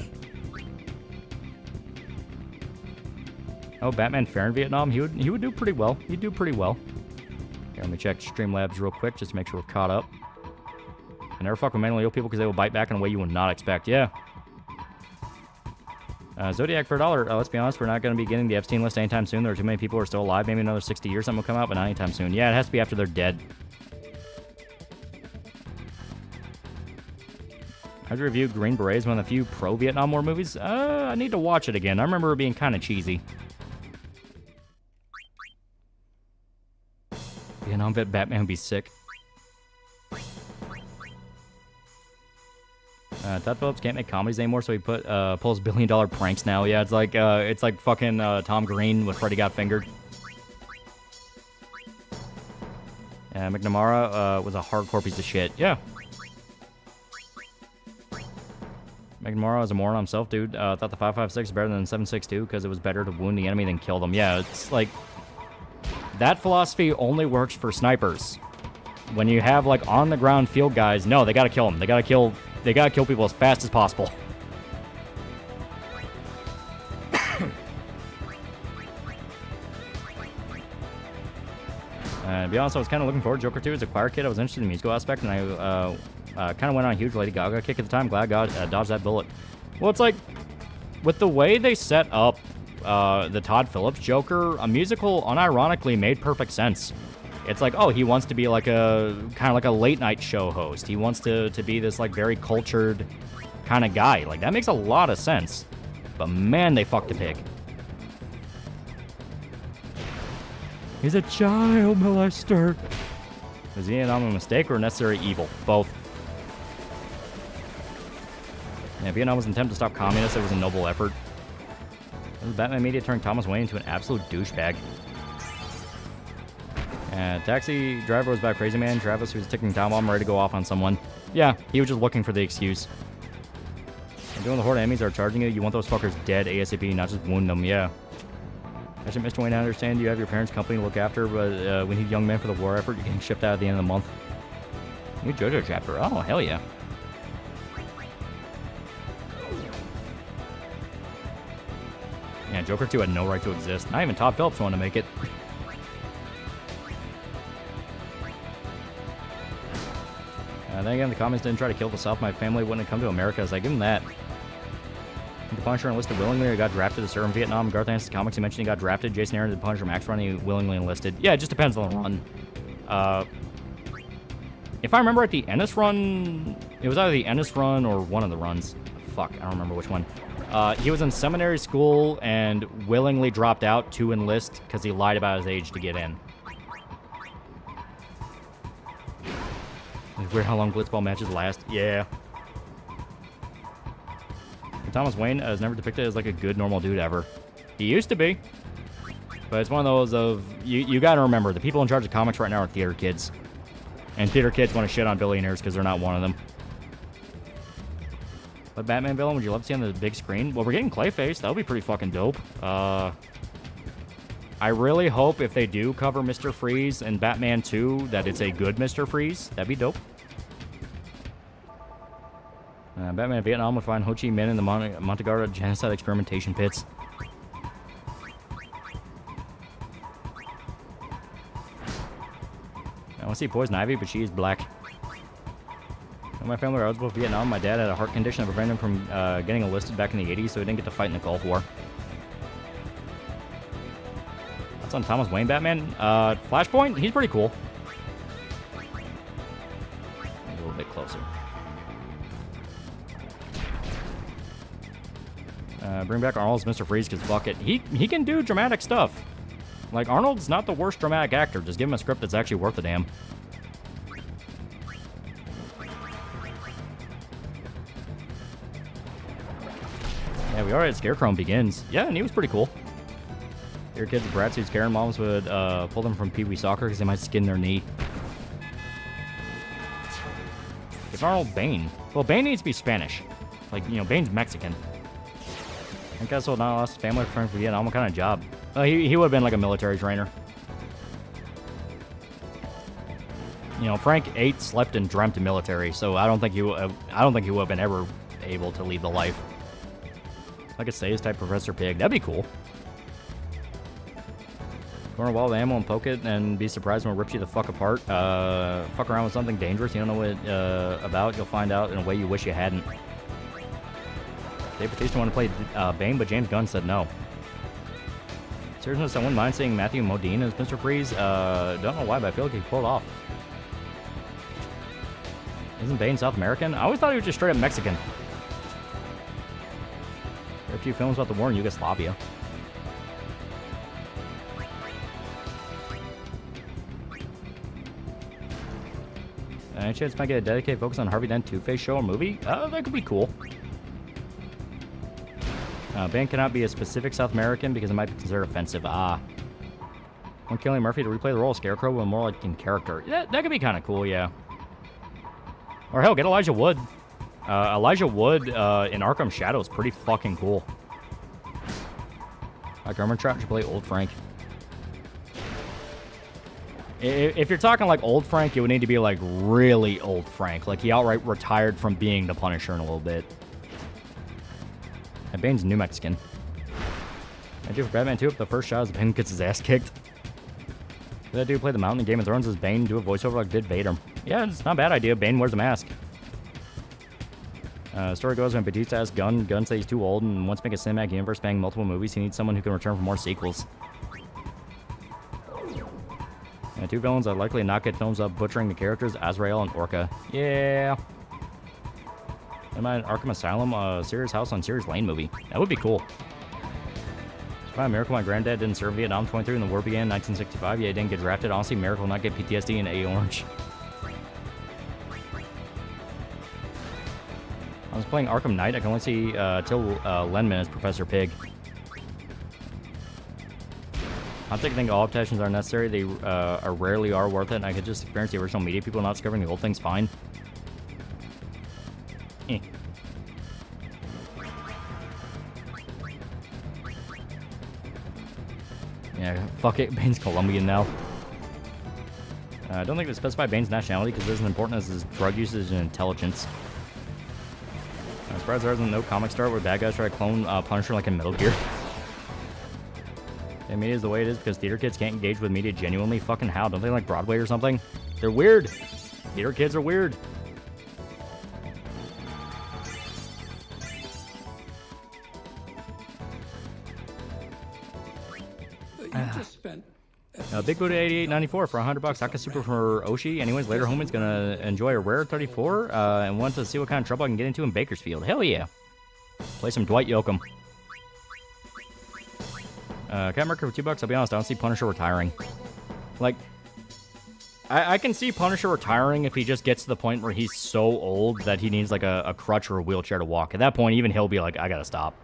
Oh, Batman Fair in Vietnam, he would do pretty well. He'd do pretty well. Here, let me check Streamlabs real quick, just to make sure we're caught up. I never fuck with mentally ill people because they will bite back in a way you would not expect, yeah. Zodiac for $1. Let's be honest, we're not going to be getting the Epstein list anytime soon. There are too many people who are still alive. Maybe another 60 years something will come out, but not anytime soon. Yeah, it has to be after they're dead. How'd you review Green Berets, one of the few pro-Vietnam War movies? I need to watch it again. I remember it being kind of cheesy. Vietnam vet Batman would be sick. Todd Phillips can't make comedies anymore, so he pulls $1 billion pranks now. Yeah, it's like fucking Tom Green with Freddy Got Fingered. Yeah, McNamara was a hardcore piece of shit. Yeah. McNamara was a moron himself, dude. Thought the 5.56 was better than 7.62 because it was better to wound the enemy than kill them. Yeah, it's like that philosophy only works for snipers. When you have like on the ground field guys, no, they gotta kill them. They gotta kill people as fast as possible. To be honest, I was kind of looking forward to Joker 2 as a choir kid. I was interested in the musical aspect, and I kind of went on a huge Lady Gaga kick at the time. Glad God dodged that bullet. Well, it's like, with the way they set up the Todd Phillips Joker, a musical unironically made perfect sense. It's like, oh, he wants to be like a kind of like a late night show host. He wants to be this like very cultured kind of guy. Like that makes a lot of sense. But man, they fucked a pig. He's a child molester. Was Vietnam a mistake or a necessary evil? Both. Yeah, Vietnam was an attempt to stop communists. It was a noble effort. The Batman media turned Thomas Wayne into an absolute douchebag. Taxi driver was about Crazy Man. Travis, who was a ticking time bomb, ready to go off on someone. Yeah, he was just looking for the excuse. And doing the horde enemies are charging you, you want those fuckers dead ASAP, not just wound them, yeah. Actually, Mr. Wayne, I understand you have your parents' company to look after, but we need young men for the war effort. You're getting shipped out at the end of the month. New JoJo chapter. Oh, hell yeah. Yeah, Joker 2 had no right to exist. Not even Todd Phillips wanted to make it. Then again, the comments didn't try to kill the South. My family wouldn't have come to America, so I give him that. The Punisher enlisted willingly or got drafted to serve in Vietnam. Garth Ennis' comics, he mentioned he got drafted. Jason Aaron did the Punisher Max run, he willingly enlisted. Yeah, it just depends on the run. If I remember at the Ennis run, it was either the Ennis run or one of the runs. Fuck, I don't remember which one. He was in seminary school and willingly dropped out to enlist because he lied about his age to get in. It's weird how long Blitzball matches last. Yeah. Thomas Wayne is never depicted as like a good, normal dude ever. He used to be. But it's one of those of, you gotta remember, the people in charge of comics right now are theater kids. And theater kids want to shit on billionaires because they're not one of them. What Batman villain would you love to see on the big screen? Well, we're getting Clayface. That would be pretty fucking dope. I really hope if they do cover Mr. Freeze in Batman 2 that it's a good Mr. Freeze. That'd be dope. Batman in Vietnam would find Ho Chi Minh in the Montegarda genocide experimentation pits. I want to see Poison Ivy, but she is black. When my family were eligible for Vietnam, my dad had a heart condition that prevented him from getting enlisted back in the 80s, so he didn't get to fight in the Gulf War. That's on Thomas Wayne Batman. Flashpoint, he's pretty cool. A little bit closer. Bring back Arnold as Mr. Freeze, because fuck it. He can do dramatic stuff. Like, Arnold's not the worst dramatic actor. Just give him a script that's actually worth a damn. Yeah, we already had Scarecrow in Begins. Yeah, and he was pretty cool. Your kids with Bratz whose Karen moms would pull them from Pee Wee Soccer because they might skin their knee. If Arnold Bane. Well, Bane needs to be Spanish. Like, you know, Bane's Mexican. I guess so not lost his family friend for Vietnam. What kind of job? He would have been like a military trainer. You know, Frank ate, slept, and dreamt in military, so I don't think he would have been ever able to lead the life. Like a Say's type Professor Pig. That'd be cool. Corner wall with ammo and poke it and be surprised when it rips you the fuck apart. Fuck around with something dangerous you don't know what about. You'll find out in a way you wish you hadn't. Dave Bautista wanted to play Bane, but James Gunn said no. Seriously, I wouldn't mind seeing Matthew Modine as Mr. Freeze. Don't know why, but I feel like he pulled off. Isn't Bane South American? I always thought he was just straight up Mexican. There are a few films about the war in Yugoslavia. Any chance might get a dedicated focus on Harvey Dent Two-Face show or movie? That could be cool. Bane cannot be a specific South American because it might be considered offensive. Want Cillian Murphy to replay the role of Scarecrow, but more like in character. That could be kind of cool, yeah. Or hell, get Elijah Wood. Elijah Wood in Arkham Shadow is pretty fucking cool. Like Armortrout should play Old Frank. If you're talking like Old Frank, it would need to be like really Old Frank. Like he outright retired from being the Punisher in a little bit. And Bane's New Mexican. I do for Batman 2 if the first shot is Bane gets his ass kicked. Did that dude play the Mountain in Game of Thrones as Bane do a voiceover like did Vader? Yeah, it's not a bad idea. Bane wears a mask. Story goes when Batista asks Gunn says he's too old and wants to make a cinematic universe spanning multiple movies. He needs someone who can return for more sequels. Two villains that likely not get films up butchering the characters, Azrael and Orca. Yeah. Am I Arkham Asylum, Serious House on Serious Lane movie? That would be cool. It's probably a miracle my granddad didn't serve Vietnam 23 when the war began in 1965. Yeah, he didn't get drafted. Honestly, miracle not get PTSD in A Orange. I was playing Arkham Knight. I can only see Till Lenman as Professor Pig. I think all adaptations are necessary. They rarely are worth it, and I could just experience the original media. People not discovering the old things fine. Yeah, fuck it. Bane's Colombian now. I don't think they specify Bane's nationality because it isn't important as his drug usage and intelligence. I'm surprised there isn't no comic star where bad guys try to clone Punisher like in Metal Gear. Yeah, media is the way it is because theater kids can't engage with media genuinely. Fucking how? Don't they like Broadway or something? They're weird. Theater kids are weird. Big Buddha 8894 for $100. Aka Super for Oshi. Anyways, later Homan's gonna enjoy a rare 34 and want to see what kind of trouble I can get into in Bakersfield. Hell yeah. Play some Dwight Yoakam. Cat Merker for $2. I'll be honest, I don't see Punisher retiring. Like, I can see Punisher retiring if he just gets to the point where he's so old that he needs like a crutch or a wheelchair to walk. At that point, even he'll be like, I gotta stop.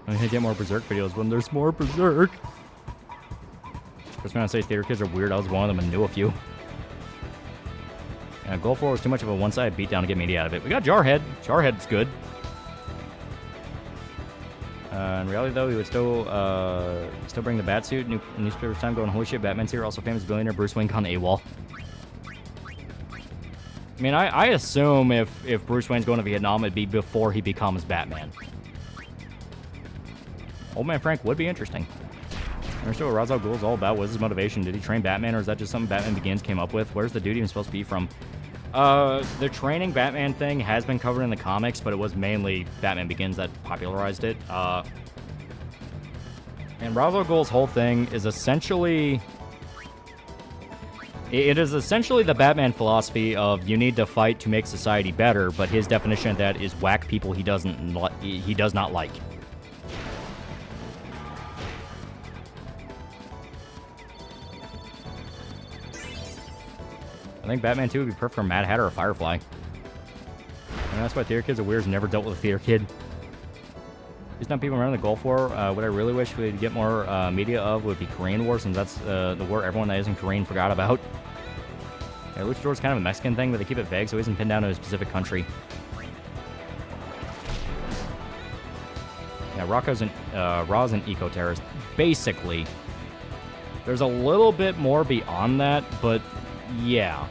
I'm gonna get more Berserk videos when there's more Berserk. Chris Man says theater kids are weird. I was one of them and knew a few. Goal 4 was too much of a one-sided beatdown to get media out of it. We got Jarhead. Jarhead's good. In reality, though, he would still bring the Batsuit. Newspaper's time going, holy shit, Batman's here. Also famous billionaire Bruce Wayne on AWOL. I mean, I assume if Bruce Wayne's going to Vietnam, it'd be before he becomes Batman. Old Man Frank would be interesting. I understand what Ra's al Ghul is all about. What is his motivation? Did he train Batman, or is that just something Batman Begins came up with? Where's the dude even supposed to be from? The training Batman thing has been covered in the comics, but it was mainly Batman Begins that popularized it. And Ra's al Ghul's whole thing is essentially... It is essentially the Batman philosophy of you need to fight to make society better, but his definition of that is whack people he does not like. I think Batman 2 would be perfect for Mad Hatter or Firefly. And that's why theater kids are weird. Has never dealt with a theater kid. There's not people remember the Gulf War. What I really wish we'd get more media of would be Korean War, since that's the war everyone that isn't Korean forgot about. Yeah, Luchador's kind of a Mexican thing, but they keep it vague, so he isn't pinned down to a specific country. Yeah, Ra's an eco-terrorist. Basically. There's a little bit more beyond that, but yeah.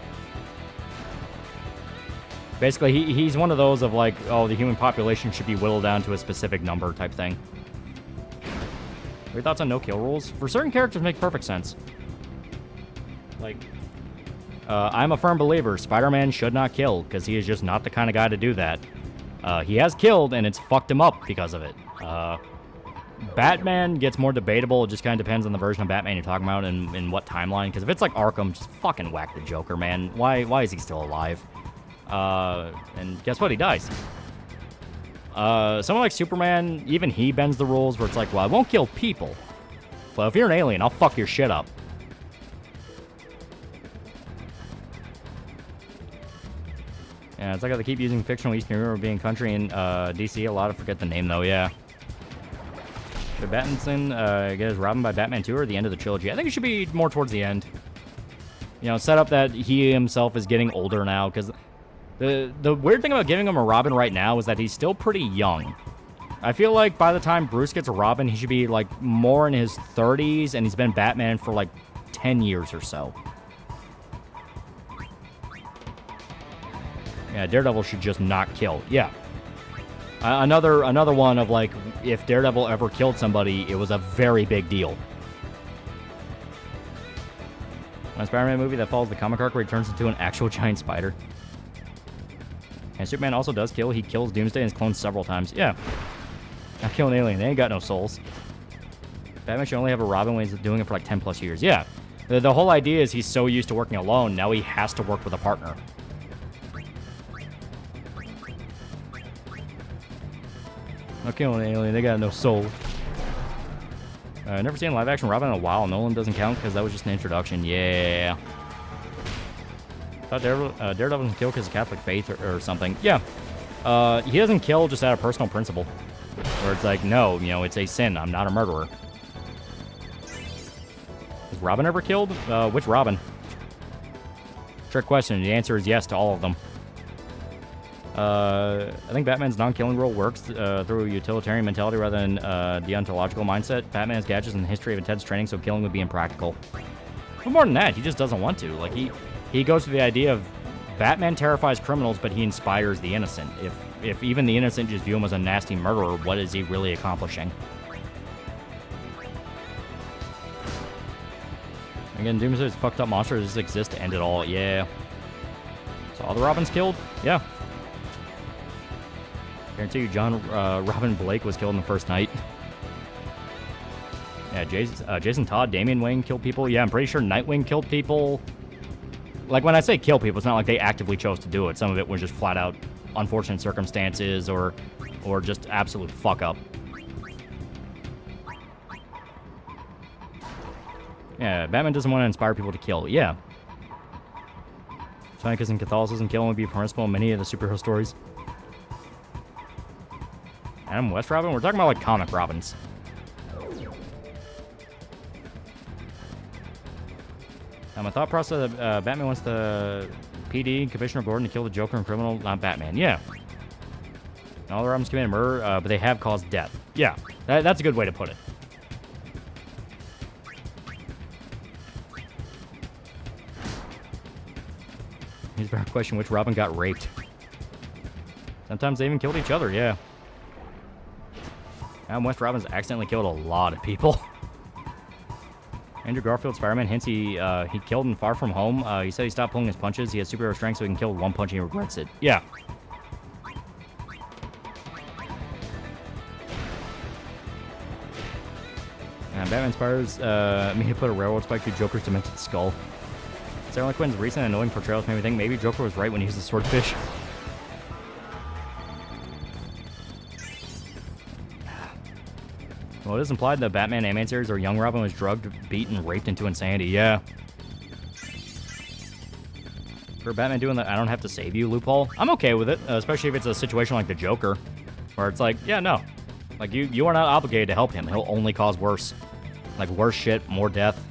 Basically, he's one of those of like, oh, the human population should be whittled down to a specific number type thing. Your thoughts on no-kill rules? For certain characters, make perfect sense. Like, I'm a firm believer Spider-Man should not kill, because he is just not the kind of guy to do that. He has killed, and it's fucked him up because of it. Batman gets more debatable. It just kind of depends on the version of Batman you're talking about and in what timeline. Because if it's like Arkham, just fucking whack the Joker, man. Why is he still alive? And guess what? He dies. Someone like Superman, even he bends the rules where it's like, well, I won't kill people. But if you're an alien, I'll fuck your shit up. Yeah, it's like how they keep using fictional Eastern European country in DC. A lot of forget the name, though, yeah. Should Battinson get his Robin by Batman 2 or the end of the trilogy? I think it should be more towards the end. You know, set up that he himself is getting older now, because the weird thing about giving him a Robin right now is that he's still pretty young. I feel like by the time Bruce gets a Robin, he should be, like, more in his 30s, and he's been Batman for, like, 10 years or so. Yeah, Daredevil should just not kill. Yeah. Another one of, like, if Daredevil ever killed somebody, it was a very big deal. A Spider-Man movie that follows the comic arc where he turns into an actual giant spider. And Superman also does kill. He kills Doomsday and his clones several times. Yeah. Not killing an alien. They ain't got no souls. Batman should only have a Robin when he's doing it for like 10 plus years. Yeah. The whole idea is he's so used to working alone, now he has to work with a partner. Not killing an alien. They got no soul. Never seen a live-action Robin in a while. Nolan doesn't count because that was just an introduction. Yeah. Thought Daredevil doesn't kill because of Catholic faith or something. Yeah. He doesn't kill just out of personal principle. Where it's like, no, you know, it's a sin. I'm not a murderer. Has Robin ever killed? Which Robin? Trick question. The answer is yes to all of them. I think Batman's non-killing rule works through a utilitarian mentality rather than deontological mindset. Batman has gadgets and a history of intense training, so killing would be impractical. But more than that, he just doesn't want to. Like, he goes to the idea of Batman terrifies criminals, but he inspires the innocent. If even the innocent just view him as a nasty murderer, what is he really accomplishing? Again, Doomsday's fucked up monsters just exist to end it all. Yeah. So all the Robins killed? Yeah. Guarantee you John Robin Blake was killed in the first night. Yeah, Jason Todd, Damian Wayne killed people. Yeah, I'm pretty sure Nightwing killed people. Like, when I say kill people, it's not like they actively chose to do it. Some of it was just flat out unfortunate circumstances or just absolute fuck up. Yeah, Batman doesn't want to inspire people to kill. Yeah. It's funny because in Catholicism, killing would be permissible in many of the superhero stories. Adam West Robin? We're talking about, like, comic Robins. My thought process, Batman wants the PD, Commissioner Gordon, to kill the Joker and criminal, not Batman. Yeah. All the Robins committed murder, but they have caused death. Yeah, that's a good way to put it. Here's a better question, which Robin got raped? Sometimes they even killed each other, yeah. Adam West Robin's accidentally killed a lot of people. Andrew Garfield, Spider-Man, hints he killed in Far From Home. He said he stopped pulling his punches. He has superhero strength, so he can kill one punch and he regrets it. Yeah. And Batman inspires me to put a railroad spike through Joker's demented skull. Sarah Quinn's recent annoying portrayals made me think maybe Joker was right when he used the swordfish. Well, it is implied that Batman animated series or Young Robin was drugged, beaten, raped into insanity. Yeah. For Batman doing that, I don't have to save you loophole, I'm okay with it, especially if it's a situation like the Joker, where it's like, yeah, no. Like, you are not obligated to help him. He'll only cause worse. Like, worse shit, more death.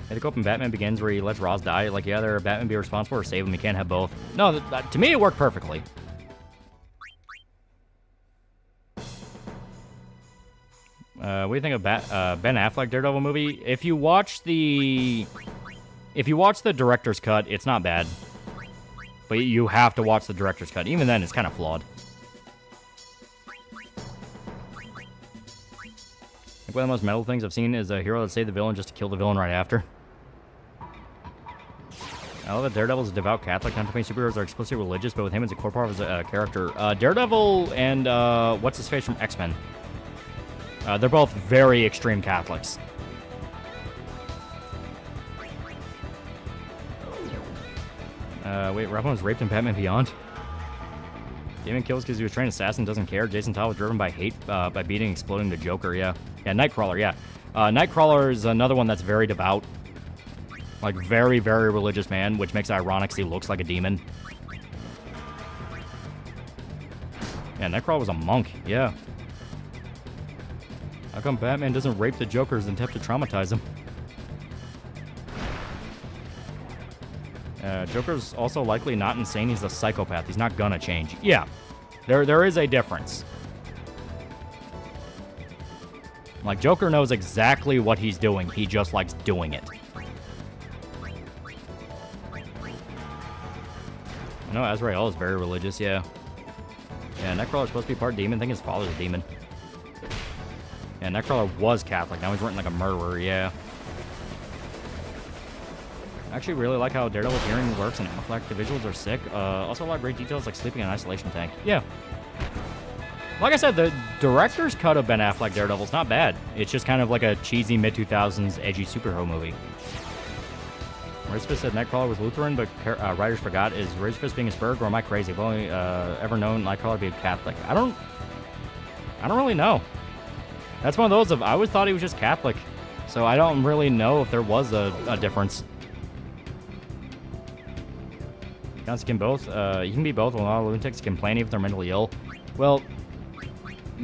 I think open Batman Begins where he lets Roz die. Like, yeah, either Batman be responsible or save him. He can't have both. No, to me, it worked perfectly. What do you think of Ben Affleck Daredevil movie? If you watch the director's cut, it's not bad. But you have to watch the director's cut. Even then, it's kind of flawed. Like, one of the most metal things I've seen is a hero that saved the villain just to kill the villain right after. I love that Daredevil's a devout Catholic. Not too many superheroes are explicitly religious, but with him as a core part of his character. Daredevil and what's his face from X-Men? They're both very extreme Catholics. Wait, Robin was raped in Batman Beyond? Damon kills because he was trained assassin, doesn't care. Jason Todd was driven by hate by beating and exploding the Joker, yeah. Yeah, Nightcrawler, yeah. Nightcrawler is another one that's very devout. Like, very, very religious man, which makes it ironic because he looks like a demon. Yeah, Nightcrawler was a monk, yeah. How come Batman doesn't rape the Jokers and attempt to traumatize them? Joker's also likely not insane. He's a psychopath. He's not gonna change. Yeah, there is a difference. Like, Joker knows exactly what he's doing. He just likes doing it. I know Azrael is very religious, yeah. Yeah, Nightcrawler's supposed to be part demon. I think his father's a demon. Yeah, Nightcrawler was Catholic. Now he's written like a murderer, yeah. I actually really like how Daredevil's hearing works and Affleck. The visuals are sick. Also a lot of great details like sleeping in an isolation tank. Yeah. Like I said, the director's cut of Ben Affleck Daredevil's not bad. It's just kind of like a cheesy mid-2000s edgy superhero movie. Razorfist said Nightcrawler was Lutheran, but writers forgot. Is Razorfist being a Spurg, or am I crazy? I've only ever known Nightcrawler to be a Catholic. I don't really know. That's one of those I always thought he was just Catholic. So I don't really know if there was a difference. You can both. You can be both. A lot of lunatics complain if they're mentally ill. Well,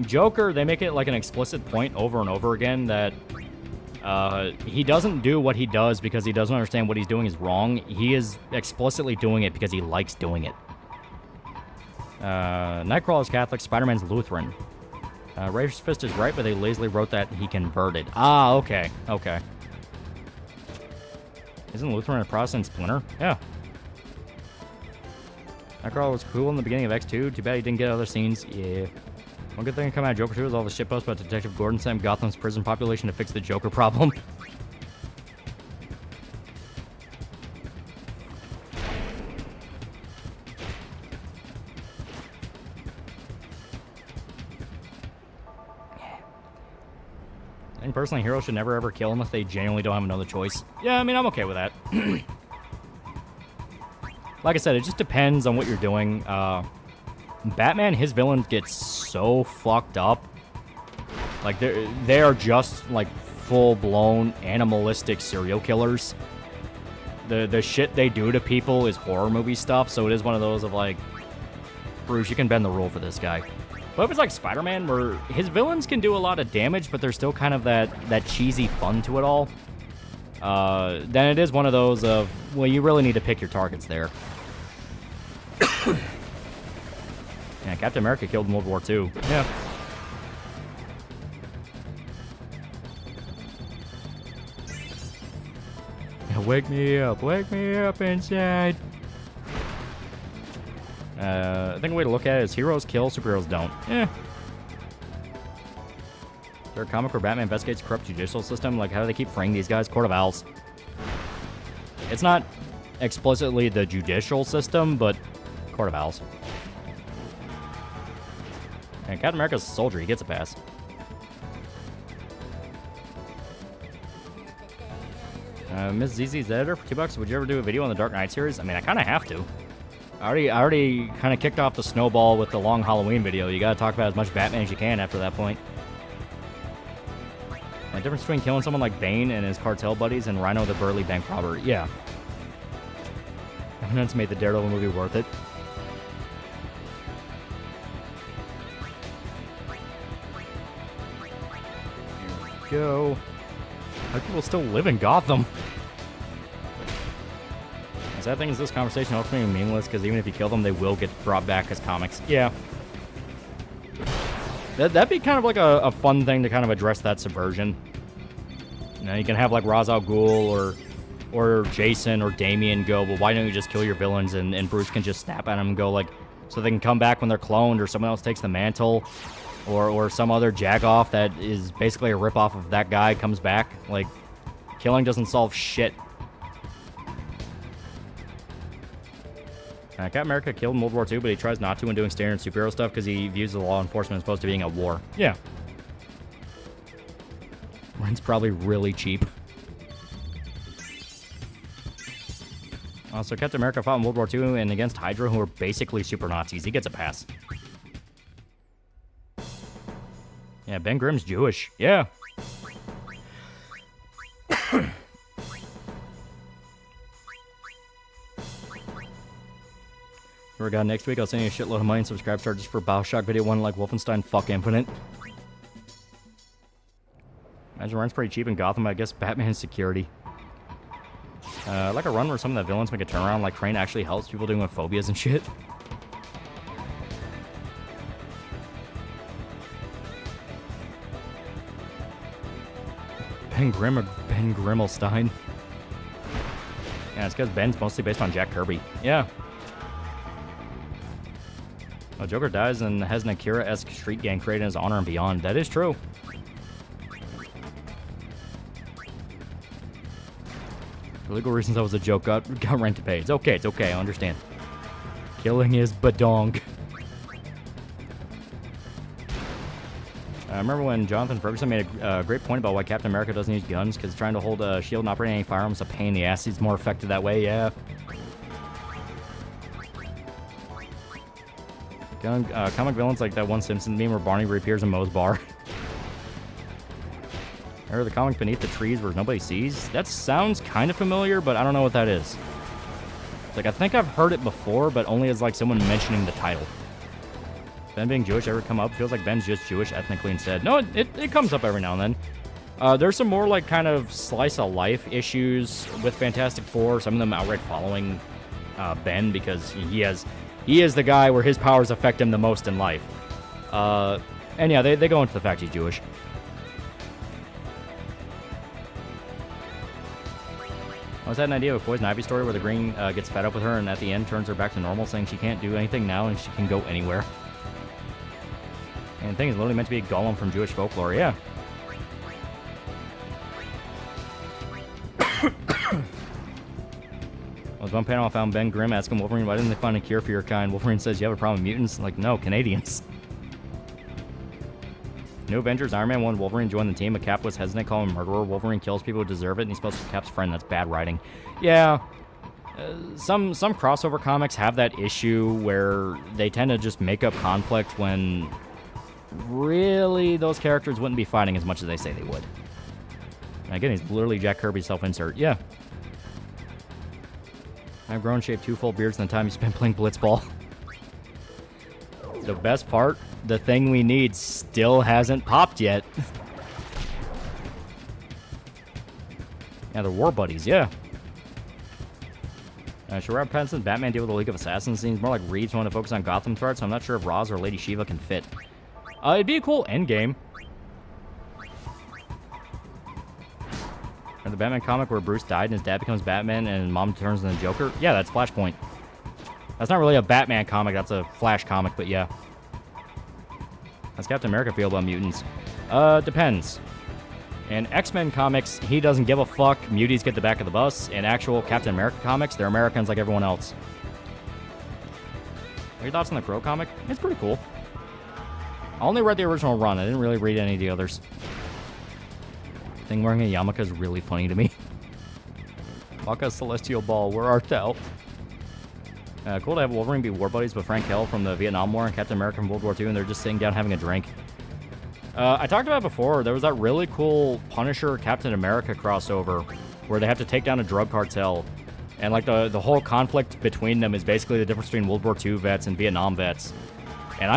Joker, they make it like an explicit point over and over again that he doesn't do what he does because he doesn't understand what he's doing is wrong. He is explicitly doing it because he likes doing it. Nightcrawler's Catholic, Spider-Man's Lutheran. Razorfist is right, but they lazily wrote that he converted. Ah, okay. Okay. Isn't Lutheran a Protestant splinter? Yeah. Nightcrawler was cool in the beginning of X2. Too bad he didn't get other scenes. Yeah. One good thing to come out of Joker 2 is all the shitposts about Detective Gordon sent Gotham's prison population to fix the Joker problem. I think personally, heroes should never ever kill unless they genuinely don't have another choice. Yeah, I mean, I'm okay with that. Like I said, it just depends on what you're doing. Batman, his villains get so fucked up. Like, they are just, like, full-blown animalistic serial killers. The shit they do to people is horror movie stuff, so it is one of those of, like, Bruce, you can bend the rule for this guy. But if it's like Spider-Man, where his villains can do a lot of damage, but there's still kind of that cheesy fun to it all, then it is one of those of, well, you really need to pick your targets there. Yeah, Captain America killed in World War II. Yeah. Wake me up inside. I think a way to look at it is heroes kill, superheroes don't. Eh. Is there a comic where Batman investigates corrupt judicial system? Like, how do they keep freeing these guys? Court of Owls. It's not explicitly the judicial system, but Court of Owls. And Captain America's a soldier. He gets a pass. Miss ZZ's editor for $2. Would you ever do a video on the Dark Knight series? I mean, I kind of have to. I already kind of kicked off the snowball with the long Halloween video. You gotta talk about as much Batman as you can after that point. The difference between killing someone like Bane and his cartel buddies and Rhino the burly bank robber. Yeah. And that's made the Daredevil movie worth it. Here we go. How do people still live in Gotham? The sad thing is this conversation ultimately meaningless because even if you kill them, they will get brought back as comics. Yeah. That'd be kind of like a fun thing to kind of address that subversion. You know, you can have like Ra's al Ghul or Jason or Damian go, well, why don't you just kill your villains? And Bruce can just snap at them and go like, so they can come back when they're cloned or someone else takes the mantle. Or some other jagoff that is basically a ripoff of that guy comes back. Like, killing doesn't solve shit. Captain America killed in World War II, but he tries not to when doing standard superhero stuff because he views the law enforcement as opposed to being at war. Yeah. Rent's probably really cheap. So Captain America fought in World War II and against Hydra, who are basically super Nazis. He gets a pass. Yeah, Ben Grimm's Jewish. Yeah. Here we go. Next week, I'll send you a shitload of money and subscribe charges for Bioshock Video 1 like Wolfenstein Fuck Infinite. Imagine rent's pretty cheap in Gotham. I guess Batman's security. Like a run where some of the villains make a turnaround, like Crane actually helps people dealing with phobias and shit. Ben Grimm or Ben Grimmelstein? Yeah, it's because Ben's mostly based on Jack Kirby. Yeah. Well, Joker dies and has an Akira-esque street gang created in his honor and beyond. That is true. For legal reasons, that was a joke. Got rent to pay. It's okay, I understand. Killing is badonk. I remember when Jonathan Ferguson made a great point about why Captain America doesn't use guns, because trying to hold a shield and operating any firearms is a pain in the ass. He's more effective that way, yeah. Comic villains like that one Simpsons meme where Barney reappears in Moe's bar. Or the comic Beneath the Trees where nobody sees? That sounds kind of familiar, but I don't know what that is. It's like, I think I've heard it before, but only as like someone mentioning the title. Ben being Jewish ever come up? Feels like Ben's just Jewish ethnically instead. No, it comes up every now and then. There's some more like kind of slice of life issues with Fantastic Four. Some of them outright following Ben because he is the guy where his powers affect him the most in life. And yeah, they go into the fact he's Jewish. I was had an idea of a Poison Ivy story where the Green gets fed up with her and at the end turns her back to normal, saying she can't do anything now and she can go anywhere. And the thing is literally meant to be a golem from Jewish folklore, yeah. Was one panel I found Ben Grimm asking Wolverine, why didn't they find a cure for your kind? Wolverine says, you have a problem with mutants? Like, no, Canadians. New Avengers, Iron Man 1, Wolverine joined the team, but Cap was hesitant, calling him murderer. Wolverine kills people who deserve it, and he's supposed to be Cap's friend. That's bad writing. Yeah, some crossover comics have that issue where they tend to just make up conflict when really those characters wouldn't be fighting as much as they say they would. And again, he's literally Jack Kirby's self-insert. Yeah. I've grown, shaved 2 full beards in the time you spent playing Blitzball. The best part, the thing we need still hasn't popped yet. Yeah, they're war buddies, yeah. Should Robert Pattinson's Batman deal with the League of Assassins? Seems more like Reeves wanting to focus on Gotham threats, so I'm not sure if Roz or Lady Shiva can fit. It'd be a cool endgame. Or the Batman comic where Bruce died and his dad becomes Batman and mom turns into the Joker? Yeah, that's Flashpoint. That's not really a Batman comic, that's a Flash comic, but yeah. How's Captain America feel about mutants? Depends. In X-Men comics, he doesn't give a fuck. Muties get the back of the bus. In actual Captain America comics, they're Americans like everyone else. What are your thoughts on the Crow comic? It's pretty cool. I only read the original run. I didn't really read any of the others. Thing wearing a yarmulke is really funny to me. Waka Celestial Ball, where art thou? Cool to have Wolverine be war buddies with Frank Hill from the Vietnam War and Captain America from World War II, and they're just sitting down having a drink. I talked about it before. There was that really cool Punisher Captain America crossover where they have to take down a drug cartel. And like the whole conflict between them is basically the difference between World War II vets and Vietnam vets. And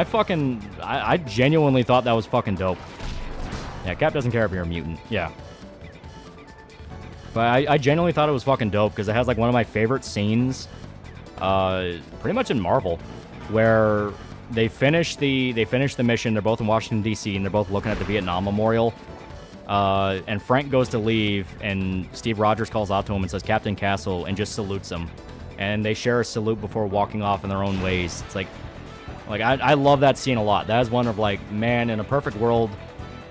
I genuinely thought that was fucking dope. Yeah, Cap doesn't care if you're a mutant. Yeah. But I genuinely thought it was fucking dope because it has like one of my favorite scenes pretty much in Marvel where they finish the mission. They're both in Washington, D.C., and they're both looking at the Vietnam Memorial. And Frank goes to leave, and Steve Rogers calls out to him and says, Captain Castle, and just salutes him. And they share a salute before walking off in their own ways. It's like I love that scene a lot. That is one of like, man, in a perfect world,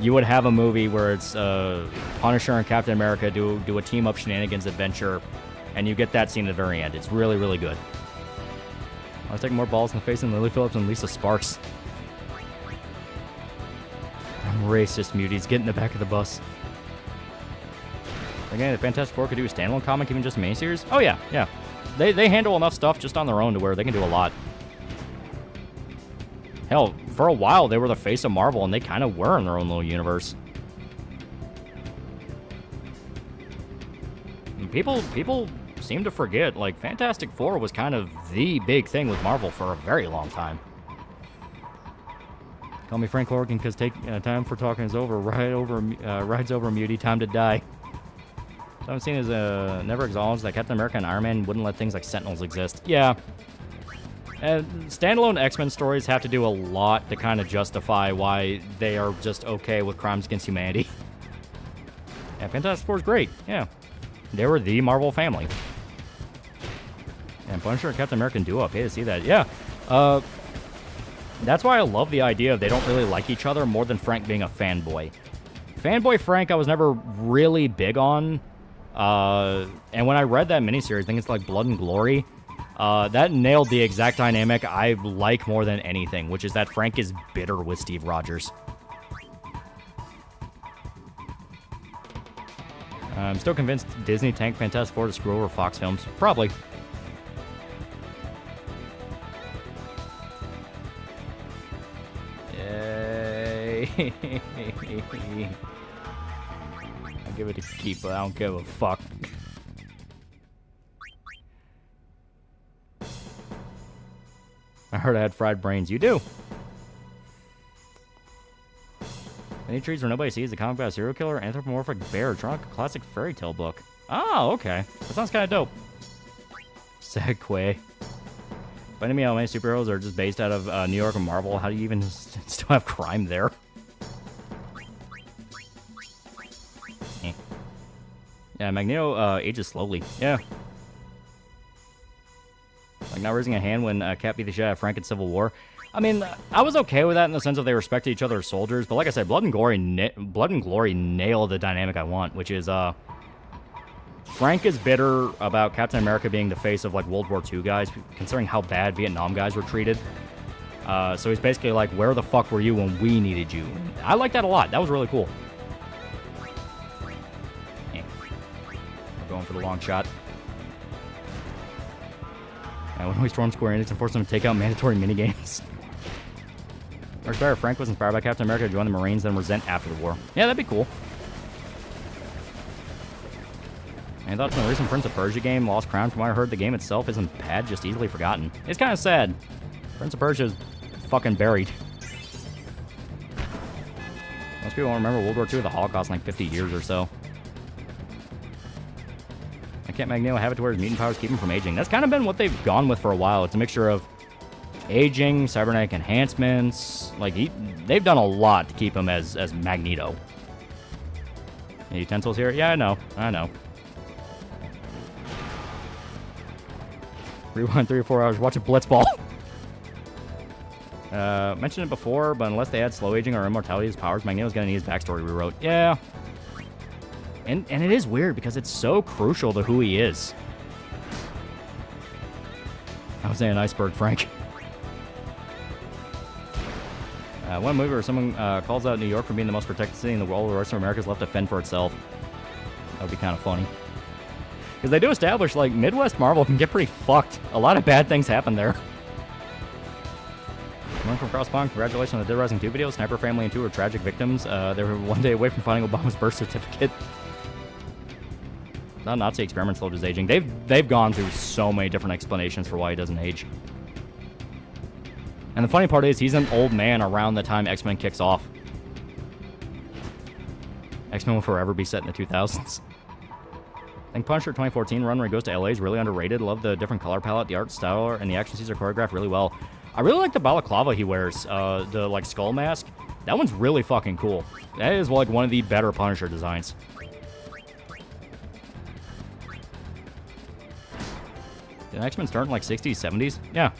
you would have a movie where it's Punisher and Captain America do a team-up shenanigans adventure, and you get that scene at the very end. It's really, really good. I was taking more balls in the face than Lily Phillips and Lisa Sparks. I'm racist, muties. Get in the back of the bus. Again, the Fantastic Four could do a standalone comic, even just a miniseries? Oh, yeah, yeah. They handle enough stuff just on their own to where they can do a lot. Hell, for a while, they were the face of Marvel, and they kind of were in their own little universe. And people seem to forget, like, Fantastic Four was kind of the big thing with Marvel for a very long time. Call me Frank Horgan, because time for talking is over. Rides over, mutie, time to die. So I've seen is never acknowledged that Captain America and Iron Man wouldn't let things like Sentinels exist. Yeah. And standalone X-Men stories have to do a lot to kind of justify why they are just okay with crimes against humanity. Yeah, Fantastic Four is great. Yeah. They were the Marvel family. And Punisher and Captain America duo. Pay to see that. Yeah. That's why I love the idea of they don't really like each other more than Frank being a fanboy. Fanboy Frank I was never really big on. And when I read that miniseries, I think it's like Blood and Glory, that nailed the exact dynamic I like more than anything, which is that Frank is bitter with Steve Rogers. I'm still convinced Disney tanked Fantastic Four to screw over Fox films. Probably. Yay. I'll give it a keep, but I don't give a fuck. I heard I had fried brains. You do. Any trees where nobody sees the comic about a serial killer, anthropomorphic bear, drunk, classic fairy tale book. Oh, okay. That sounds kind of dope. Segue. Finding me how many superheroes are just based out of New York and Marvel. How do you even still have crime there? Yeah, Magneto ages slowly. Yeah. Like not raising a hand when Cap beat the shit out of Frank in Civil War. I mean, I was okay with that in the sense of they respected each other as soldiers, but like I said, Blood and Glory nailed the dynamic I want, which is Frank is bitter about Captain America being the face of like World War II guys, considering how bad Vietnam guys were treated. So he's basically like, where the fuck were you when we needed you? I like that a lot. That was really cool. Yeah. We're going for the long shot. And when we stormed Square Enix and forced them to take out mandatory minigames. Mark Bear, Frank was inspired by Captain America to join the Marines, then resent after the war. Yeah, that'd be cool. Any thoughts on the recent Prince of Persia game, Lost Crown? From what I heard, the game itself isn't bad, just easily forgotten. It's kind of sad. Prince of Persia is fucking buried. Most people don't remember World War II, the Holocaust, in like 50 years or so. I can't Magneto have it to where his mutant powers keep him from aging. That's kind of been what they've gone with for a while. It's a mixture of aging, cybernetic enhancements. Like, they've done a lot to keep him as Magneto. Any utensils here? Yeah, I know. Rewind 3 or 4 hours, watch a Blitzball. Mentioned it before, but unless they add slow aging or immortality as powers, Magneto's gonna need his backstory rewrote. Yeah. And it is weird because it's so crucial to who he is. I was saying iceberg, Frank. One movie where someone calls out New York for being the most protected city in the world, the rest of America's left to fend for itself. That would be kind of funny. Because they do establish, like, Midwest Marvel can get pretty fucked. A lot of bad things happen there. One from Crosspond, congratulations on the Dead Rising 2 video. Sniper family and 2 are tragic victims. They were one day away from finding Obama's birth certificate. Not Nazi experiment slowed his aging. They've gone through so many different explanations for why he doesn't age. And the funny part is, he's an old man around the time X-Men kicks off. X-Men will forever be set in the 2000s. I think Punisher 2014 run where he goes to LA is really underrated. Love the different color palette, the art style, and the action scenes are choreographed really well. I really like the balaclava he wears, the like skull mask. That one's really fucking cool. That is like one of the better Punisher designs. Did X-Men start in like 60s, 70s? Yeah.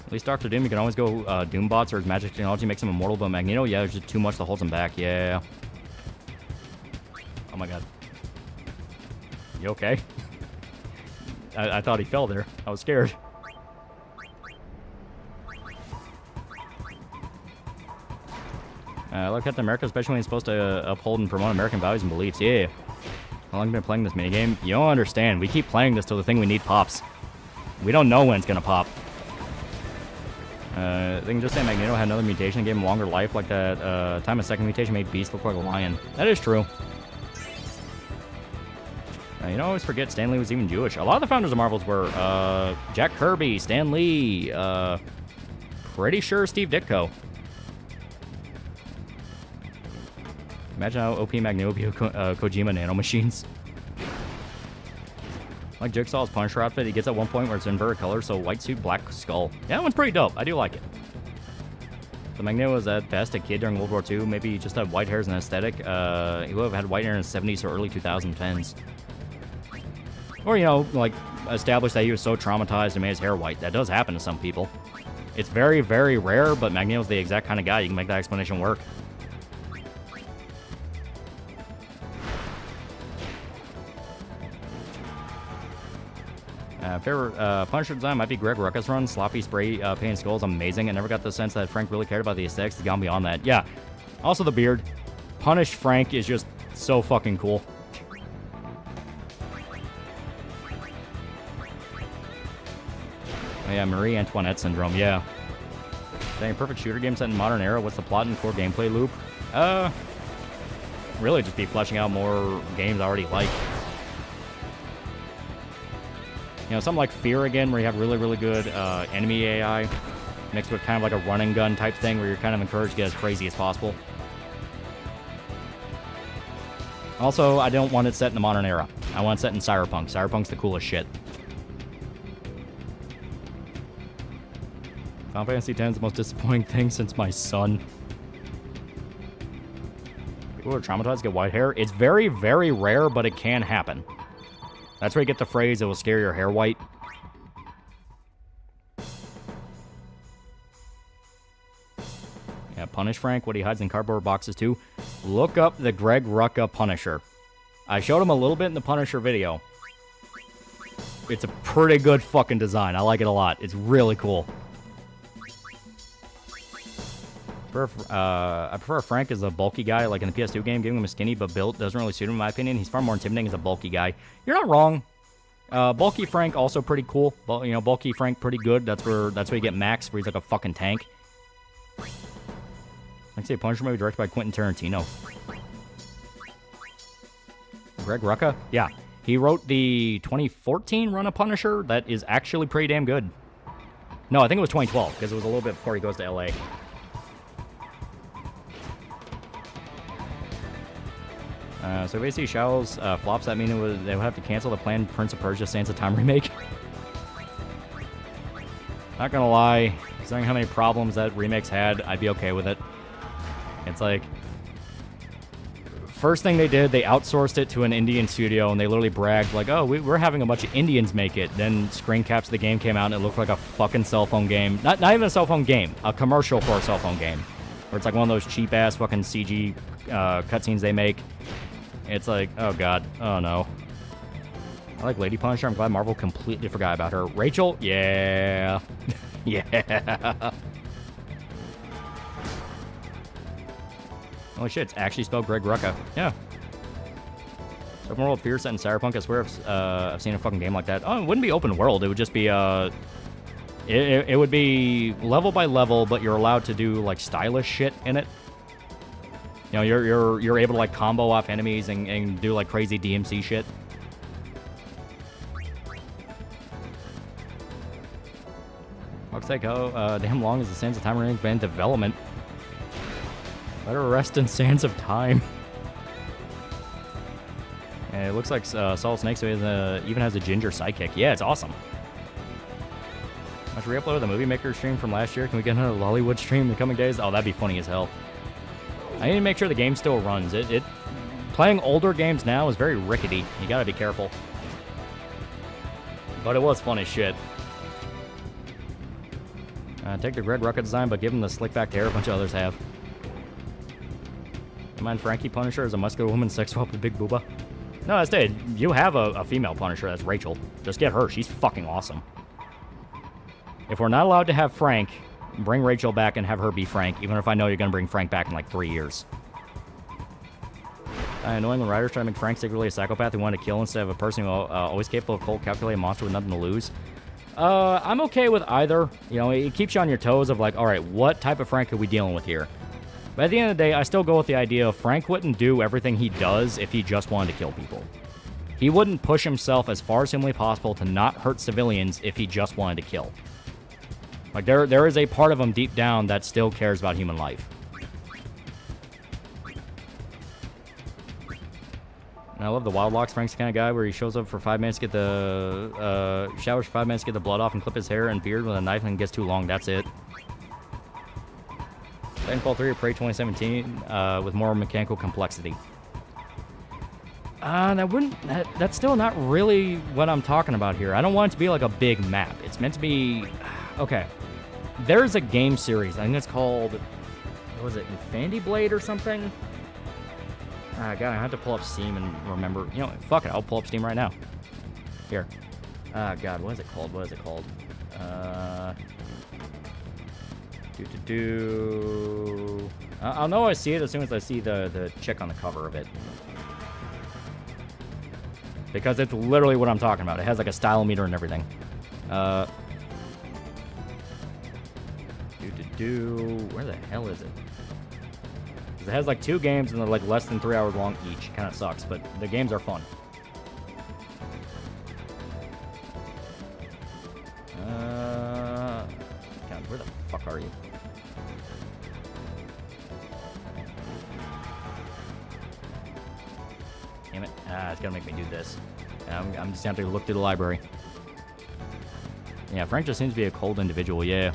At least Dr. Doom, you can always go Doombots or his magic technology makes him immortal, but Magneto, yeah, there's just too much that holds him back. Yeah. Oh my god. You okay? I thought he fell there. I was scared. I like Captain America, especially when he's supposed to uphold and promote American values and beliefs. Yeah. How long have you been playing this minigame? You don't understand. We keep playing this till the thing we need pops. We don't know when it's gonna pop. They can just say Magneto had another mutation and gave him longer life, like that time a second mutation made Beast look like a lion. That is true. You don't always forget Stan Lee was even Jewish. A lot of the founders of Marvels were Jack Kirby, Stan Lee, pretty sure Steve Ditko. Imagine how OP Magneto would be Kojima nanomachines. Like Jigsaw's Punisher outfit, he gets at one point where it's inverted color, so white suit, black skull. Yeah, that one's pretty dope. I do like it. So Magneto was at best a kid during World War II. Maybe he just had white hair as an aesthetic. He would have had white hair in the 70s or early 2010s. Or, you know, like, established that he was so traumatized and made his hair white. That does happen to some people. It's very, very rare, but Magneto's the exact kind of guy you can make that explanation work. Favorite Punisher design might be Greg Rucka's run. Sloppy spray paint skull is amazing. I never got the sense that Frank really cared about the aesthetics. He's gone beyond that. Yeah. Also the beard. Punish Frank is just so fucking cool. Oh, yeah, Marie Antoinette syndrome. Yeah. Dang, perfect shooter game set in modern era. What's the plot and core gameplay loop? Really just be fleshing out more games I already like. You know, something like Fear again, where you have really, really good enemy AI, mixed with kind of like a run and gun type thing, where you're kind of encouraged to get as crazy as possible. Also, I don't want it set in the modern era. I want it set in Cyberpunk. Cyberpunk's the coolest shit. Final Fantasy X is the most disappointing thing since my son. People who are traumatized get white hair. It's very, very rare, but it can happen. That's where you get the phrase, it will scare your hair white. Yeah, Punish Frank, what he hides in cardboard boxes too. Look up the Greg Rucka Punisher. I showed him a little bit in the Punisher video. it's a pretty good fucking design. I like it a lot. It's really cool. I prefer Frank as a bulky guy, like in the PS2 game. Giving him a skinny but built doesn't really suit him, in my opinion. He's far more intimidating as a bulky guy. You're not wrong. Bulky Frank also pretty cool. But you know, bulky Frank pretty good. That's where you get Max, where he's like a fucking tank. I'd say Punisher movie directed by Quentin Tarantino. Greg Rucka? Yeah. He wrote the 2014 run of Punisher. That is actually pretty damn good. No, I think it was 2012, because it was a little bit before he goes to LA. So basically, Shaw's flops, that mean they would have to cancel the planned Prince of Persia Sands of Time remake. Not gonna lie, considering how many problems that remake's had, I'd be okay with it. It's like, first thing they did, they outsourced it to an Indian studio, and they literally bragged, like, oh, we're having a bunch of Indians make it. Then screen caps of the game came out, and it looked like a fucking cell phone game. Not even a cell phone game, a commercial for a cell phone game. Where it's like one of those cheap-ass fucking CG cutscenes they make. It's like, oh god, oh no. I like Lady Punisher. I'm glad Marvel completely forgot about her. Rachel? Yeah. Yeah. Holy shit, it's actually spelled Greg Rucka. Yeah. Open world fear set in Cyberpunk. I swear I've seen a fucking game like that. Oh, it wouldn't be open world. It would just be, it would be level by level, but you're allowed to do, like, stylish shit in it. You know, you're able to, like, combo off enemies and do, like, crazy DMC shit. Fuck's sake, how damn long is the Sands of Time remake been in development? Better rest in Sands of Time. And it looks like Solid Snake even has a ginger sidekick. Yeah, it's awesome. Should we upload the Movie Maker stream from last year? Can we get another Lollywood stream in the coming days? Oh, that'd be funny as hell. I need to make sure the game still runs. Playing older games now is very rickety. You gotta be careful. But it was fun as shit. Take the Greg Rucka design, but give him the slick back hair a bunch of others have. You mind Frankie Punisher as a muscular woman sex swap with Big Booba? No, that's it. You have a female Punisher. That's Rachel. Just get her. She's fucking awesome. If we're not allowed to have Frank, bring Rachel back and have her be Frank, even if I know you're going to bring Frank back in like 3 years. Annoying when writers try to make Frank secretly a psychopath who wanted to kill instead of a person who always capable of cold calculating monster with nothing to lose. I'm okay with either. You know, it keeps you on your toes of like, all right, what type of Frank are we dealing with here? But at the end of the day, I still go with the idea of Frank wouldn't do everything he does if he just wanted to kill people. He wouldn't push himself as far as humanly possible to not hurt civilians if he just wanted to kill. Like, there is a part of him deep down that still cares about human life. And I love the Wild Locks. Frank's the kind of guy where he shows up for 5 minutes, get the showers for 5 minutes, get the blood off, and clip his hair and beard with a knife, and it gets too long. That's it. Titanfall 3 or Prey 2017 with more mechanical complexity. That's still not really what I'm talking about here. I don't want it to be like a big map. It's meant to be... Okay. There's a game series. I think it's called... What was it? Infinity Blade or something? God, I have to pull up Steam and remember. You know, fuck it. I'll pull up Steam right now. Here. God, what is it called? What is it called? I'll know I see it as soon as I see the chick on the cover of it. Because it's literally what I'm talking about. It has like a style meter and everything. Where the hell is it? It has like 2 games and they're like less than 3 hours long each. Kind of sucks, but the games are fun. God, where the fuck are you? Damn it. It's gonna make me do this. I'm just gonna have to look through the library. Yeah, Frank just seems to be a cold individual, yeah.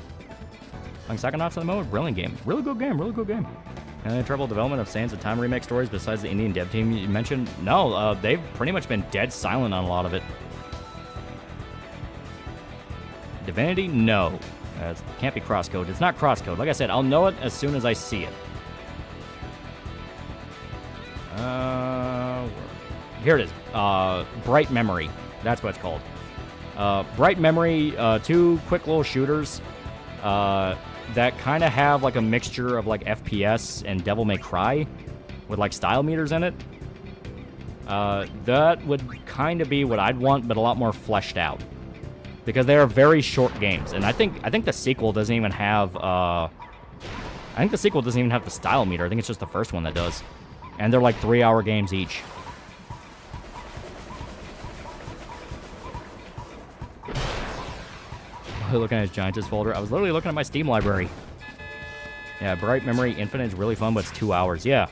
Like Psychonauts at the moment, brilliant game. Really good game, really good game. And the trouble development of Sands of Time remake stories besides the Indian dev team you mentioned? No, they've pretty much been dead silent on a lot of it. Divinity? No. It can't be crosscode. It's not crosscode. Like I said, I'll know it as soon as I see it. Here it is. Bright Memory. That's what it's called. Bright Memory, 2 quick little shooters that kind of have like a mixture of like FPS and Devil May Cry with like style meters in it. That would kind of be what I'd want, but a lot more fleshed out. Because they are very short games, and I think the sequel doesn't even have the style meter. I think it's just the first one that does. And they're like 3-hour games each. Looking at his Giantess folder. I was literally looking at my Steam library. Yeah, Bright Memory Infinite is really fun, but it's 2 hours. Yeah.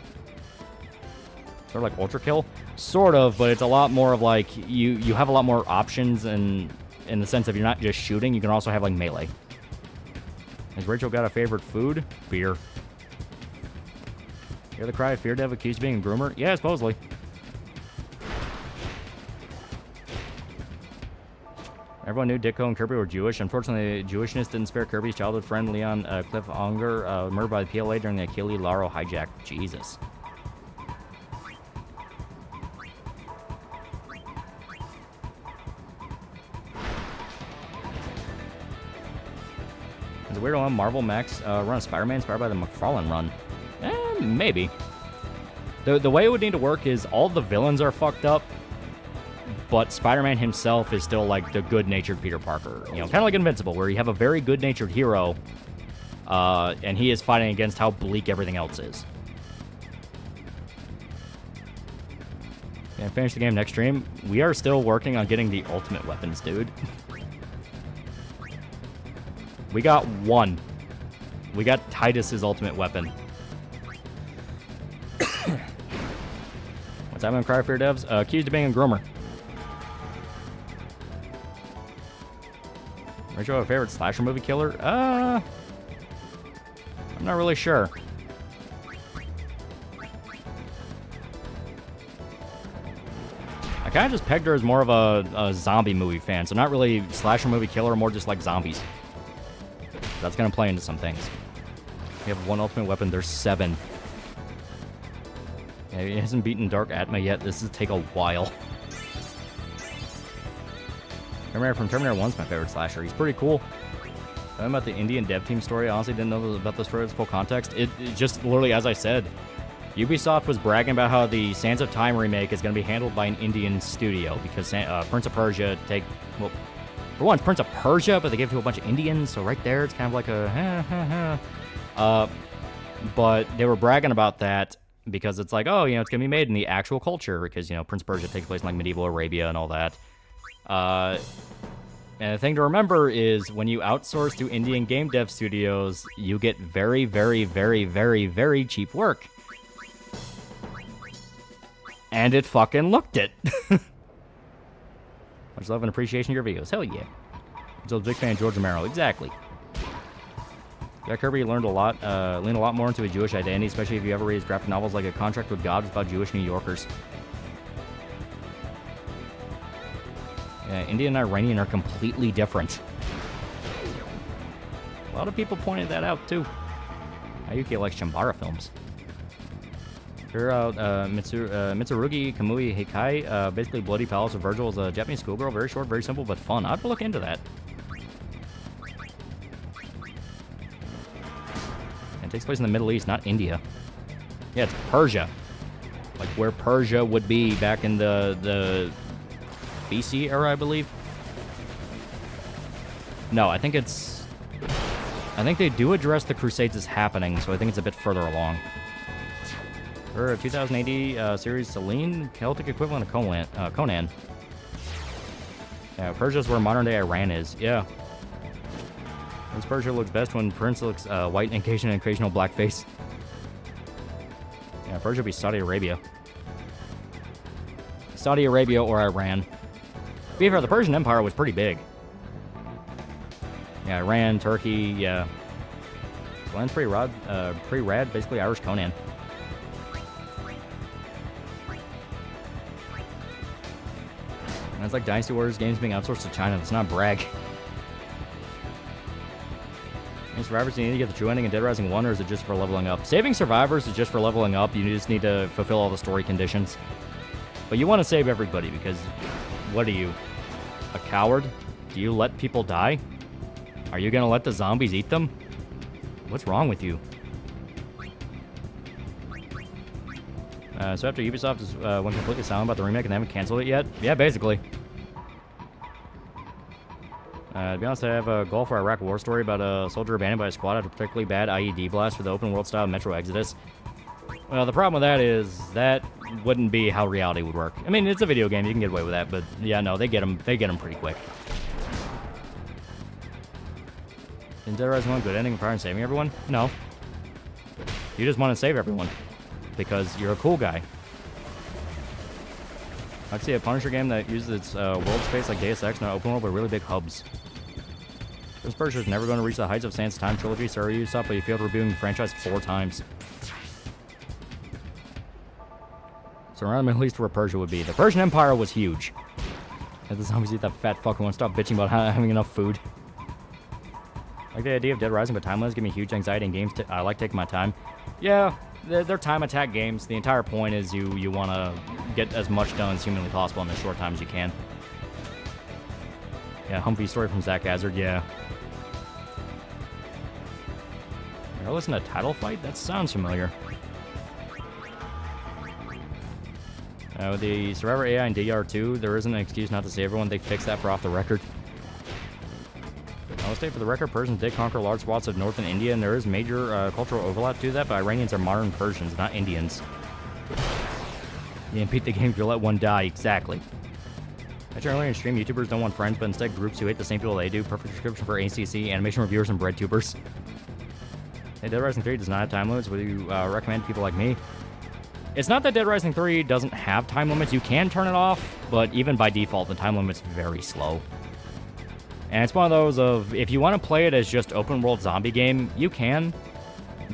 Sort of like Ultra Kill? Sort of, but it's a lot more of like, you have a lot more options, and in the sense of you're not just shooting, you can also have like melee. Has Rachel got a favorite food? Beer. Hear the cry of Fear Dev accused of being a groomer? Yeah, supposedly. Everyone knew Ditko and Kirby were Jewish. Unfortunately, Jewishness didn't spare Kirby's childhood friend Leon Cliffhanger, murdered by the PLA during the Achille Lauro hijack. Jesus. Is it weird on Marvel Max run a Spider-Man inspired by the McFarlane run? Maybe. The way it would need to work is all the villains are fucked up, but Spider-Man himself is still like the good-natured Peter Parker. You know, kind of like Invincible, where you have a very good-natured hero, and he is fighting against how bleak everything else is. Gonna finish the game next stream. We are still working on getting the ultimate weapons, dude. We got one. We got Titus's ultimate weapon. What's happening, Cry Fear devs? Accused of being a groomer. Rachel, have a favorite slasher movie killer? I'm not really sure. I kind of just pegged her as more of a zombie movie fan, so not really slasher movie killer, more just like zombies. That's going to play into some things. We have one ultimate weapon, there's 7. Yeah, he hasn't beaten Dark Atma yet, this will take a while. Terminator from Terminator 1's my favorite slasher. He's pretty cool. Talking about the Indian dev team story, I honestly didn't know about the story. Its full context. It just literally, as I said, Ubisoft was bragging about how the Sands of Time remake is going to be handled by an Indian studio because Prince of Persia for one, it's Prince of Persia, but they gave it to a bunch of Indians, so right there it's kind of like a but they were bragging about that because it's like, oh, you know, it's going to be made in the actual culture because, you know, Prince of Persia takes place in like medieval Arabia and all that. And the thing to remember is when you outsource to Indian game dev studios, you get very, very, very, very, very cheap work. And it fucking looked it. Much love and appreciation of your videos. Hell yeah. I'm still a big fan of George Romero. Exactly. Jack Kirby leaned a lot more into a Jewish identity, especially if you ever read his graphic novels like A Contract with God about Jewish New Yorkers. Yeah, Indian and Iranian are completely different. A lot of people pointed that out, too. Ayuki likes Chambara films. Figure out Mitsurugi Kamui Heikai, basically Bloody Palace of Virgil, is a Japanese schoolgirl. Very short, very simple, but fun. I'd look into that. It takes place in the Middle East, not India. Yeah, it's Persia. Like where Persia would be back in the BC era, I believe. No, I think they do address the Crusades as happening, so I think it's a bit further along. For a 2080 series, Selene, Celtic equivalent of Conan. Yeah, Persia's where modern-day Iran is. Yeah. Prince Persia looks best when Prince looks white and occasional blackface. Yeah, Persia would be Saudi Arabia. Saudi Arabia or Iran. To be fair, the Persian Empire was pretty big. Yeah, Iran, Turkey, yeah. Selene's pretty rad, basically Irish Conan. And it's like Dynasty Warriors games being outsourced to China. That's not a brag. And Survivors, do you need to get the true ending in Dead Rising 1, or is it just for leveling up? Saving Survivors is just for leveling up. You just need to fulfill all the story conditions. But you want to save everybody because, what are you, a coward? Do you let people die? Are you gonna let the zombies eat them? What's wrong with you? So after Ubisoft is, went completely silent about the remake and they haven't canceled it yet? Yeah, basically. To be honest, I have a goal for Iraq war story about a soldier abandoned by a squad after a particularly bad IED blast for the open world style Metro Exodus. Well, the problem with that is that wouldn't be how reality would work. I mean, it's a video game, you can get away with that, but yeah, no, they get them pretty quick. Is Dead Rising 1 good ending and power and saving everyone? No. You just want to save everyone. Because you're a cool guy. I'd see a Punisher game that uses its world space like Deus Ex, not open world, but really big hubs. This Punisher is never going to reach the heights of Sans Time trilogy. Sorry, Ubisoft, but you failed rebooting the franchise 4 times. So around the Middle East where Persia would be. The Persian Empire was huge. And the zombies eat that fat fuck who won't stop bitching about having enough food. I like the idea of Dead Rising, but timelines give me huge anxiety in games. I like taking my time. Yeah. They're time attack games. The entire point is you want to get as much done as humanly possible in as short time as you can. Yeah, Humvee story from Zach Hazard, yeah. Ever listen to Title Fight? That sounds familiar. With the Survivor AI in DR2, there isn't an excuse not to save everyone. They fixed that for off the record. I'll state for the record, Persians did conquer large swaths of northern India, and there is major cultural overlap to that, but Iranians are modern Persians, not Indians. You can beat the game if you let one die, exactly. I mentioned earlier in stream, YouTubers don't want friends, but instead groups who hate the same people they do. Perfect description for ACC, animation reviewers, and breadtubers. Hey, Dead Rising 3 does not have time limits. Would you recommend people like me? It's not that Dead Rising 3 doesn't have time limits. You can turn it off, but even by default, the time limit's very slow. And it's one of those of, if you want to play it as just open world zombie game, you can.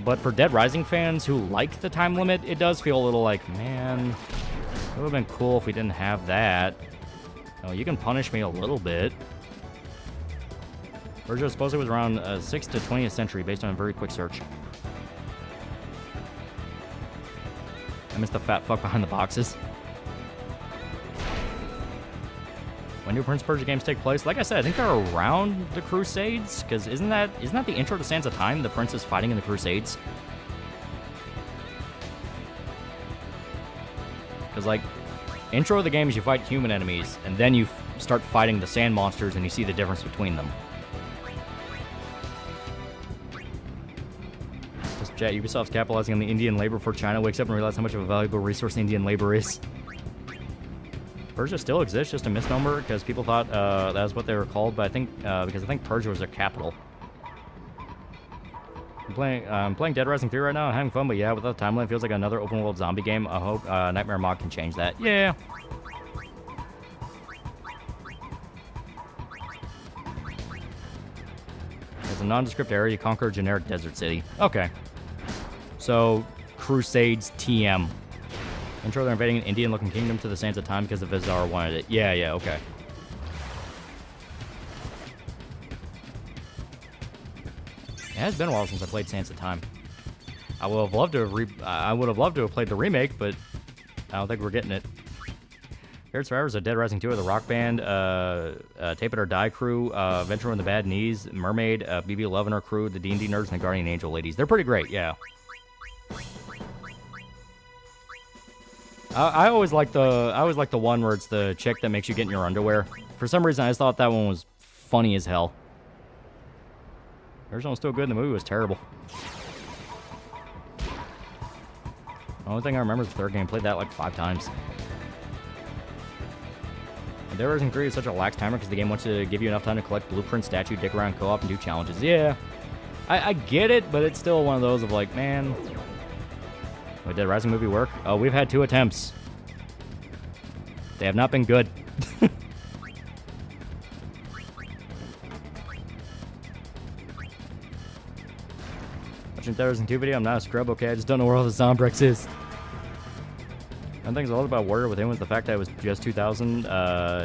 But for Dead Rising fans who like the time limit, it does feel a little like, man, it would have been cool if we didn't have that. Oh, you can punish me a little bit. Persia supposedly was around 6th to 20th century based on a very quick search. I missed the fat fuck behind the boxes. When do Prince of Persia games take place? Like I said, I think they're around the Crusades, because isn't that the intro to Sands of Time? The prince is fighting in the Crusades. Because like, intro of the game is you fight human enemies, and then you start fighting the sand monsters, and you see the difference between them. Just chat. Ubisoft's capitalizing on the Indian labor before China wakes up and realizes how much of a valuable resource Indian labor is. Persia still exists, just a misnomer, because people thought that was what they were called, but I think, because I think Persia was their capital. I'm playing Dead Rising 3 right now and having fun, but yeah, without the timeline, it feels like another open world zombie game. I hope Nightmare Mod can change that. Yeah. As a nondescript area, you conquer a generic desert city. Okay. So, Crusades TM. Intro, they're invading an Indian-looking kingdom to the Sands of Time because the Vizar wanted it. Yeah, okay. Yeah, it's been a while since I played Sands of Time. I would have loved to have played the remake, but I don't think we're getting it. Favorite survivors of Dead Rising 2 are the Rock Band, Tape It or Die crew, Venture and the Bad Knees, Mermaid, BB11 and her crew, the D&D nerds, and the Guardian Angel ladies. They're pretty great, yeah. I always like the one where it's the chick that makes you get in your underwear. For some reason, I just thought that one was funny as hell. The original was still good, and the movie was terrible. The only thing I remember is the third game. Played that like 5 times. And Dead Rising 3 is such a lax timer because the game wants to give you enough time to collect blueprints, statue, dick around, co-op, and do challenges. Yeah, I get it, but it's still one of those of like, man... Would Dead Rising movie work? Oh, we've had 2 attempts. They have not been good. Watching Dead Rising 2 video, I'm not a scrub, okay? I just don't know where all the Zombrex is. One thing's a lot about Warrior with him was the fact that it was just 2000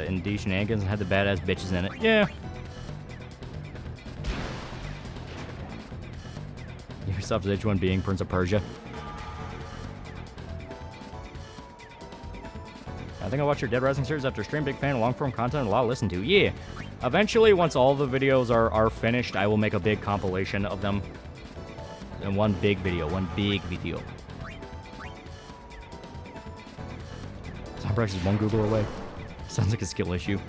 in D shenanigans and had the badass bitches in it. Yeah. Ubisoft's H1 being Prince of Persia. I think I watched your Dead Rising series after stream. Big fan of long-form content, a lot to listen to. Yeah. Eventually, once all the videos are finished, I will make a big compilation of them. In one big video. Zombrex is one Google away. Sounds like a skill issue.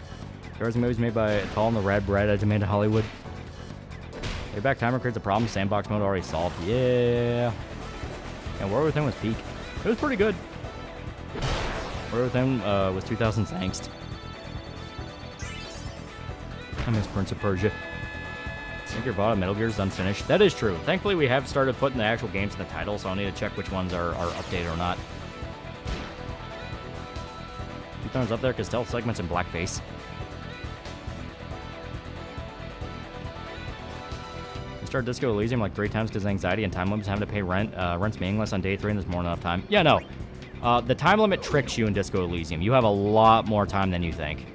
Dead Rising movies made by Tall and the Rad Brad. I demand Hollywood. Payback timer creates a problem. Sandbox mode already solved. Yeah. And War Within was peak. It was pretty good. War Within was 2000's angst. I miss Prince of Persia. I think your VOD of Metal Gear is unfinished. That is true. Thankfully, we have started putting the actual games in the title, so I'll need to check which ones are updated or not. Two thumbs up there because stealth segments in blackface. I started Disco Elysium like 3 times because anxiety and time limits, having to pay rent. Rent's meaningless on day 3 and there's more than enough time. Yeah, no. The time limit tricks you in Disco Elysium. You have a lot more time than you think.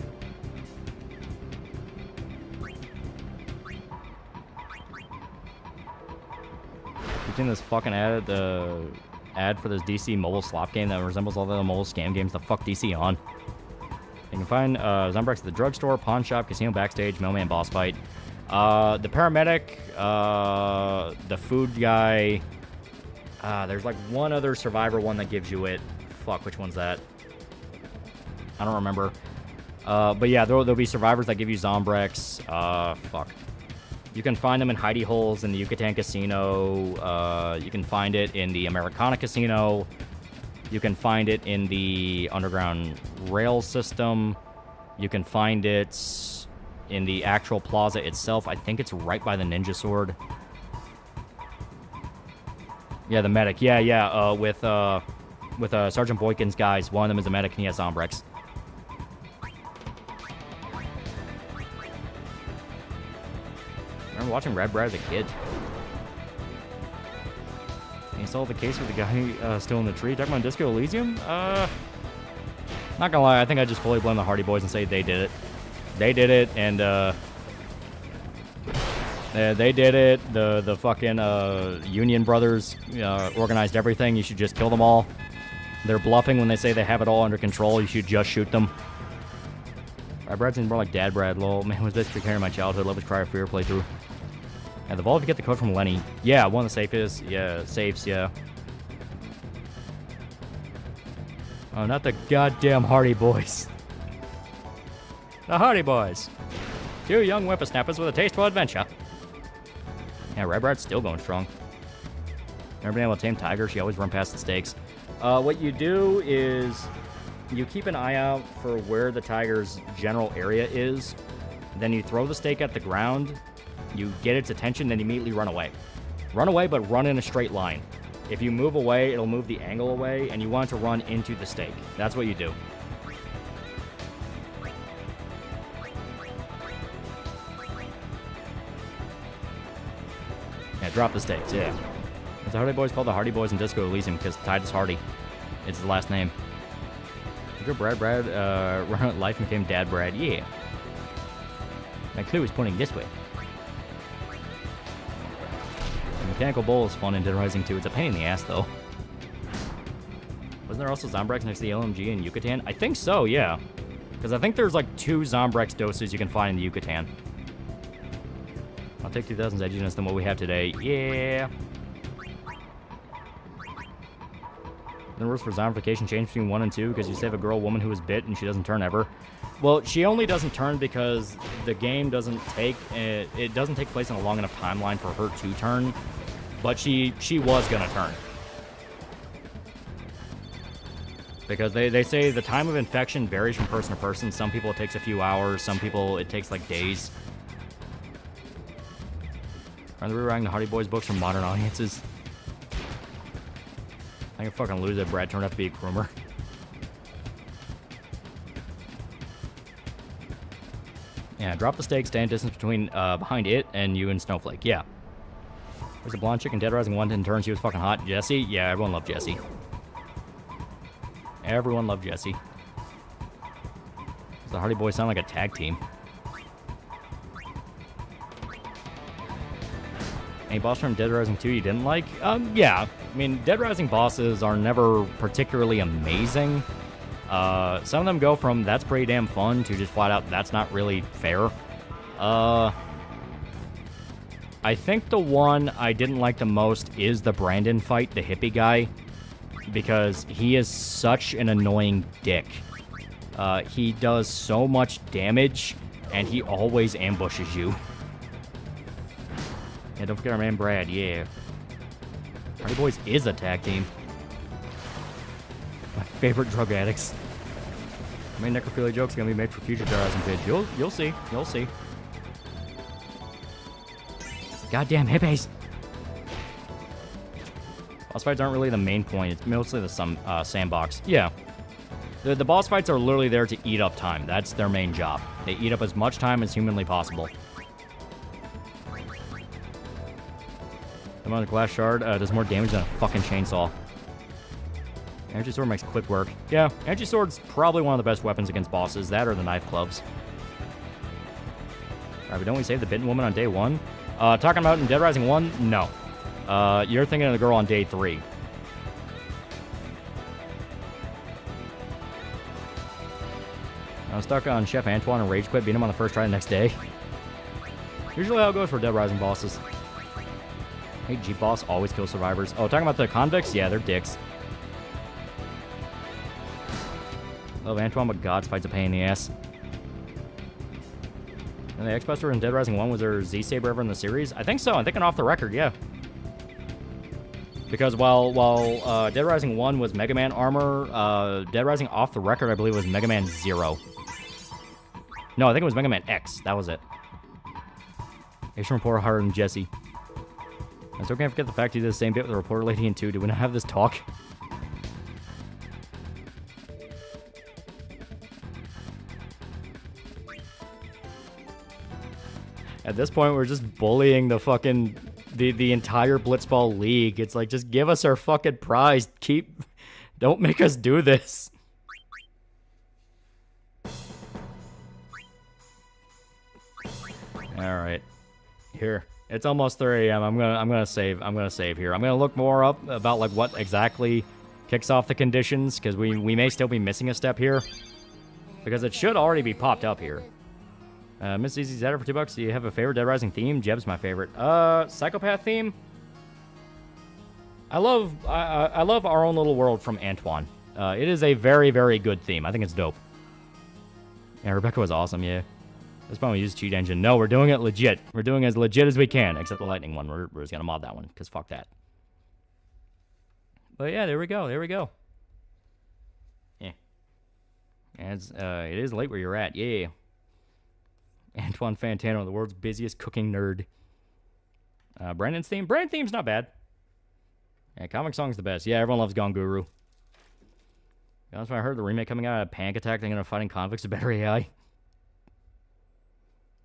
You've seen this fucking ad for this DC mobile slop game that resembles all the other mobile scam games. The fuck DC on? You can find Zombrex at the drugstore, pawn shop, casino backstage, mailman boss fight. The paramedic, the food guy. There's like one other survivor one that gives you it. Fuck, which one's that? I don't remember. But yeah, there'll be survivors that give you Zombrex. Fuck. You can find them in hidey holes in the Yucatan Casino. You can find it in the Americana Casino. You can find it in the Underground Rail System. You can find it in the actual plaza itself. I think it's right by the Ninja Sword. Yeah, the medic. Yeah. With Sergeant Boykin's guys. One of them is a medic and he has Zombrex. I remember watching Red Brad as a kid. And you solved the case with the guy still in the tree. Talking about Disco Elysium? Not gonna lie, I think I just fully blame the Hardy Boys and say they did it. They did it, and they did it. The fucking Union Brothers organized everything. You should just kill them all. They're bluffing when they say they have it all under control. You should just shoot them. Brad seems more like Dad Brad. Lol. Man, was this carrying my childhood? Love his Cry of Fear playthrough. And the vault, if you get the code from Lenny. Yeah, one of the safest. Yeah, safes, yeah. Oh, not the goddamn Hardy Boys. The Hardy Boys. 2 young whippersnappers with a taste for adventure. Yeah, Red Brad's still going strong. Never been able to tame Tiger. She always run past the stakes. What you do is you keep an eye out for where the tiger's general area is. Then you throw the stake at the ground. You get its attention, then immediately run away. Run away, but run in a straight line. If you move away, it'll move the angle away, and you want it to run into the stake. That's what you do. Yeah, drop the stakes, yeah. The Hardy Boys called the Hardy Boys in Disco Elysium because Titus Hardy. It's the last name. Good Brad run out life and became Dad Brad, yeah. My clue is pointing this way. The Mechanical Bull is fun in Dead Rising 2. It's a pain in the ass, though. Wasn't there also Zombrex next to the LMG in Yucatan? I think so, yeah. Because I think there's like 2 Zombrex doses you can find in the Yucatan. I'll take 2000's edginess than what we have today. Yeah. The rules for zombification change between 1 and 2 because you save a girl woman who was bit and she doesn't turn ever. Well, she only doesn't turn because the game doesn't take it doesn't take place in a long enough timeline for her to turn. But she was gonna turn. Because they say the time of infection varies from person to person. Some people it takes a few hours, some people it takes like days. Are they rewriting the Hardy Boys books for modern audiences? I can fucking lose it. Brad turned out to be a groomer. Yeah, drop the stake, stay in distance between behind it and you and Snowflake. Yeah. There's a blonde chick in Dead Rising 1 didn't turn. She was fucking hot. Jessie? Yeah, everyone loved Jessie. Everyone loved Jessie. Does the Hardy Boys sound like a tag team? Any boss from Dead Rising 2 you didn't like? Yeah. I mean, Dead Rising bosses are never particularly amazing. Some of them go from that's pretty damn fun to just flat out that's not really fair. I think the one I didn't like the most is the Brandon fight, the hippie guy, because he is such an annoying dick. He does so much damage, and he always ambushes you. Yeah, don't forget our man Brad, yeah. Party Boys is a tag team. My favorite drug addicts. I mean, necrophilia jokes are gonna be made for future terrorism vids. You'll see. You'll see. Goddamn hippies! Boss fights aren't really the main point. It's mostly the sandbox. Yeah. The boss fights are literally there to eat up time. That's their main job. They eat up as much time as humanly possible. I'm on a glass shard. Does more damage than a fucking chainsaw. Energy sword makes quick work. Yeah, energy sword's probably one of the best weapons against bosses. That or the knife clubs. Alright, but don't we save the bitten woman on day 1? Talking about in Dead Rising 1? No. You're thinking of the girl on day 3. I was stuck on Chef Antoine and rage quit, beat him on the first try the next day. Usually how it goes for Dead Rising bosses. Hey, Jeep boss always kills survivors. Oh, talking about the convicts? Yeah, they're dicks. Love Antoine, but God's fight's a pain in the ass. And the X-Buster in Dead Rising 1, was there Z-Saber ever in the series? I think so. I'm thinking off the record, yeah. Because while Dead Rising 1 was Mega Man armor, Dead Rising off the record, I believe, was Mega Man 0. No, I think it was Mega Man X. That was it. Asian reporter harder than Jesse. I still can't forget the fact he did the same bit with the reporter lady in 2. Do we not have this talk? At this point, we're just bullying the fucking... The entire Blitzball league. It's like, just give us our fucking prize. Don't make us do this. Alright. Here. It's almost 3 a.m. I'm gonna save here. I'm gonna look more up about like what exactly kicks off the conditions, because we may still be missing a step here. Because it should already be popped up here. Miss Easy's at it for $2. Do you have a favorite Dead Rising theme? Jeb's my favorite. Psychopath theme? I love Our Own Little World from Antoine. It is a very, very good theme. I think it's dope. Yeah, Rebecca was awesome, yeah. This point we use cheat engine. No, we're doing it legit. We're doing it as legit as we can, except the lightning one. We're just gonna mod that one, because fuck that. But yeah, there we go. There we go. Yeah. And it is late where you're at. Yeah. Antoine Fantano, the world's busiest cooking nerd. Brandon's theme? Brandon's theme's not bad. Yeah, comic song's the best. Yeah, everyone loves Gone Guru. That's why I heard the remake coming out of Panic Attack, thinking of fighting convicts with better AI.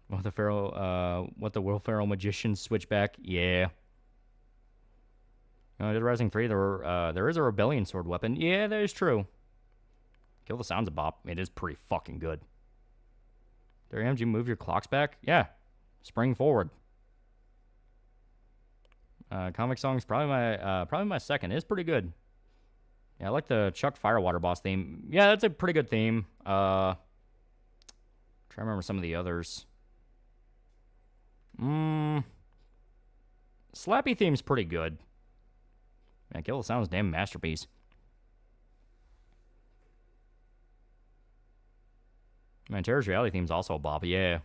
What the Will Ferrell magician switchback? Yeah. Dead Rising 3, there is a rebellion sword weapon. Yeah, that is true. Kill the Sounds of Bop. It is pretty fucking good. There, did you move your clocks back? Yeah. Spring forward. Comic song's probably my second. It's pretty good. Yeah, I like the Chuck Firewater boss theme. Yeah, that's a pretty good theme. Try to remember some of the others. Slappy theme's pretty good. Man, Kill the Sound's a damn masterpiece. Man, Terror's Reality theme's also a bop, yeah.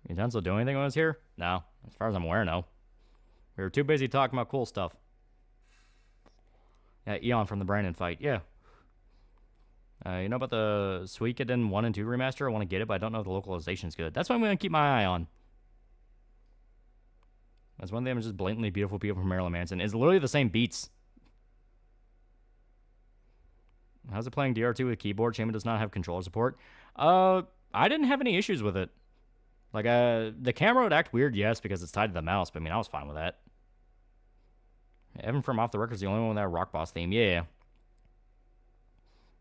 You Utensil do anything when I was here? No. As far as I'm aware, no. We were too busy talking about cool stuff. Yeah, Eon from the Brandon fight, yeah. You know about the Suikoden 1 and 2 remaster? I want to get it, but I don't know if the localization's good. That's what I'm going to keep my eye on. That's one of them is just blatantly beautiful people from Marilyn Manson. It's literally the same beats. How's it playing DR2 with keyboard? Shame it does not have controller support. I didn't have any issues with it. Like, the camera would act weird, yes, because it's tied to the mouse, but I mean, I was fine with that. Evan from Off the Record's the only one with that Rock Boss theme, yeah.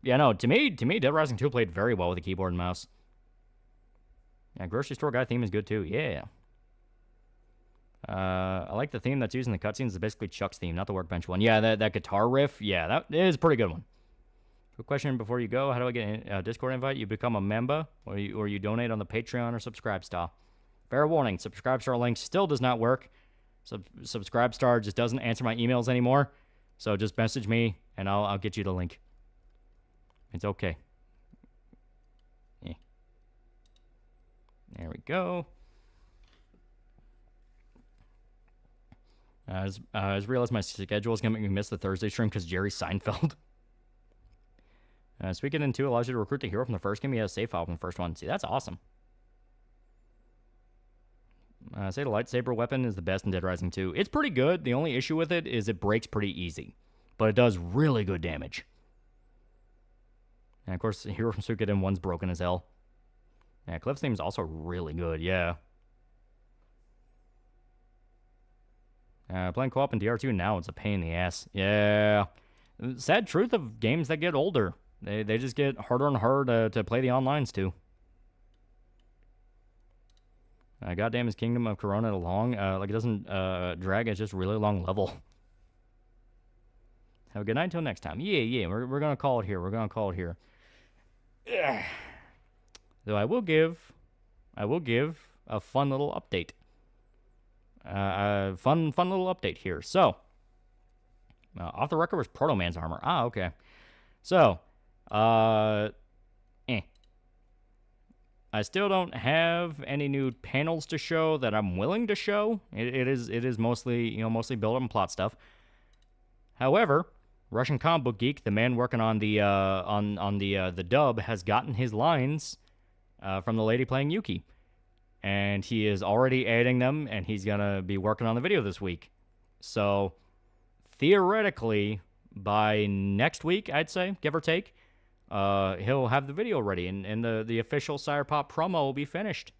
Yeah, no, to me, Dead Rising 2 played very well with the keyboard and mouse. Yeah, Grocery Store Guy theme is good too, yeah. I like the theme that's used in the cutscenes. It's basically Chuck's theme, not the Workbench one. Yeah, that guitar riff, yeah, that is a pretty good one. Quick question before you go. How do I get a Discord invite? You become a member, or you donate on the Patreon or Subscribe Star. Fair warning, Subscribe Star link still does not work. Subscribe Star just doesn't answer my emails anymore. So just message me, and I'll get you the link. It's okay. Yeah. There we go. I just realized my schedule is going to make me miss the Thursday stream because Jerry Seinfeld. Speaking in 2 allows you to recruit the hero from the first game. He has a save file from the first one. See, that's awesome. Say the lightsaber weapon is the best in Dead Rising 2. It's pretty good. The only issue with it is it breaks pretty easy. But it does really good damage. And of course, the hero from Suikoden 1's broken as hell. Yeah, Cliff's theme is also really good, yeah. Playing co-op in DR2 now, it's a pain in the ass. Yeah. Sad truth of games that get older. They just get harder and harder to play the onlines too. Goddamn, is Kingdom of Corona long? Like, it doesn't drag, it's just really long level. Have a good night until next time. Yeah, we're gonna call it here. We're gonna call it here. Yeah. Though I will give a fun little update. Fun little update here. So, off the record was Proto Man's armor. Ah, okay. So, I still don't have any new panels to show that I'm willing to show. It is mostly build up and plot stuff. However, Russian comic book geek, the man working on the the dub, has gotten his lines from the lady playing Yuki. And he is already adding them, and he's going to be working on the video this week. So, theoretically, by next week, I'd say, give or take, he'll have the video ready, and the official Sire Pop promo will be finished.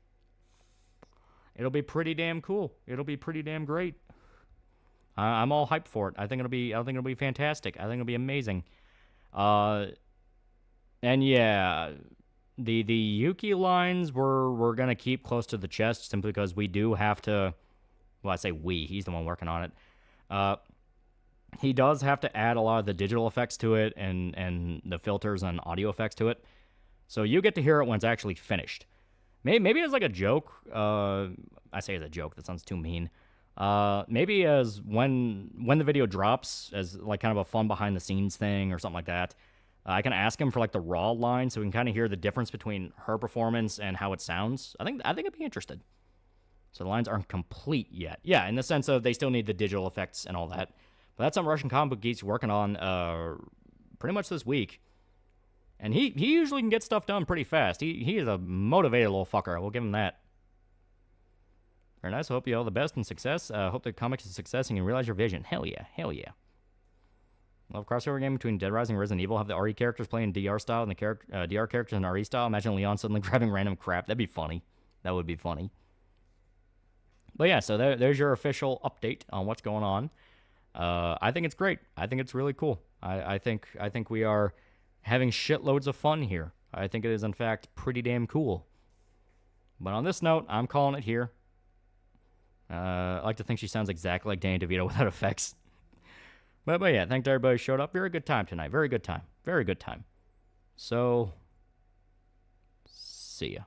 It'll be pretty damn cool. It'll be pretty damn great. I'm all hyped for it. I think it'll be fantastic. I think it'll be amazing. And yeah, the Yuki lines we're gonna keep close to the chest simply because we do have to. Well, I say we. He's the one working on it. He does have to add a lot of the digital effects to it and the filters and audio effects to it. So you get to hear it when it's actually finished. Maybe as like a joke. I say as a joke. That sounds too mean. Maybe as when the video drops as like kind of a fun behind the scenes thing or something like that. I can ask him for like the raw line so we can kind of hear the difference between her performance and how it sounds. I think I'd be interested. So the lines aren't complete yet. Yeah, in the sense of they still need the digital effects and all that. But that's something Russian comic book geeks working on pretty much this week. And he usually can get stuff done pretty fast. He is a motivated little fucker. I will give him that. Very nice. I hope you all the best and success. Hope the comic is a success and you realize your vision. Hell yeah. Hell yeah. Love crossover game between Dead Rising and Resident Evil. Have the RE characters playing DR style and the DR characters in RE style. Imagine Leon suddenly grabbing random crap. That'd be funny. That would be funny. But yeah, so there's your official update on what's going on. I think it's great. I think it's really cool. I think we are having shitloads of fun here. I think it is, in fact, pretty damn cool. But on this note, I'm calling it here. I like to think she sounds exactly like Danny DeVito without effects. But yeah, thanks to everybody who showed up. Very good time tonight. Very good time. Very good time. So, see ya.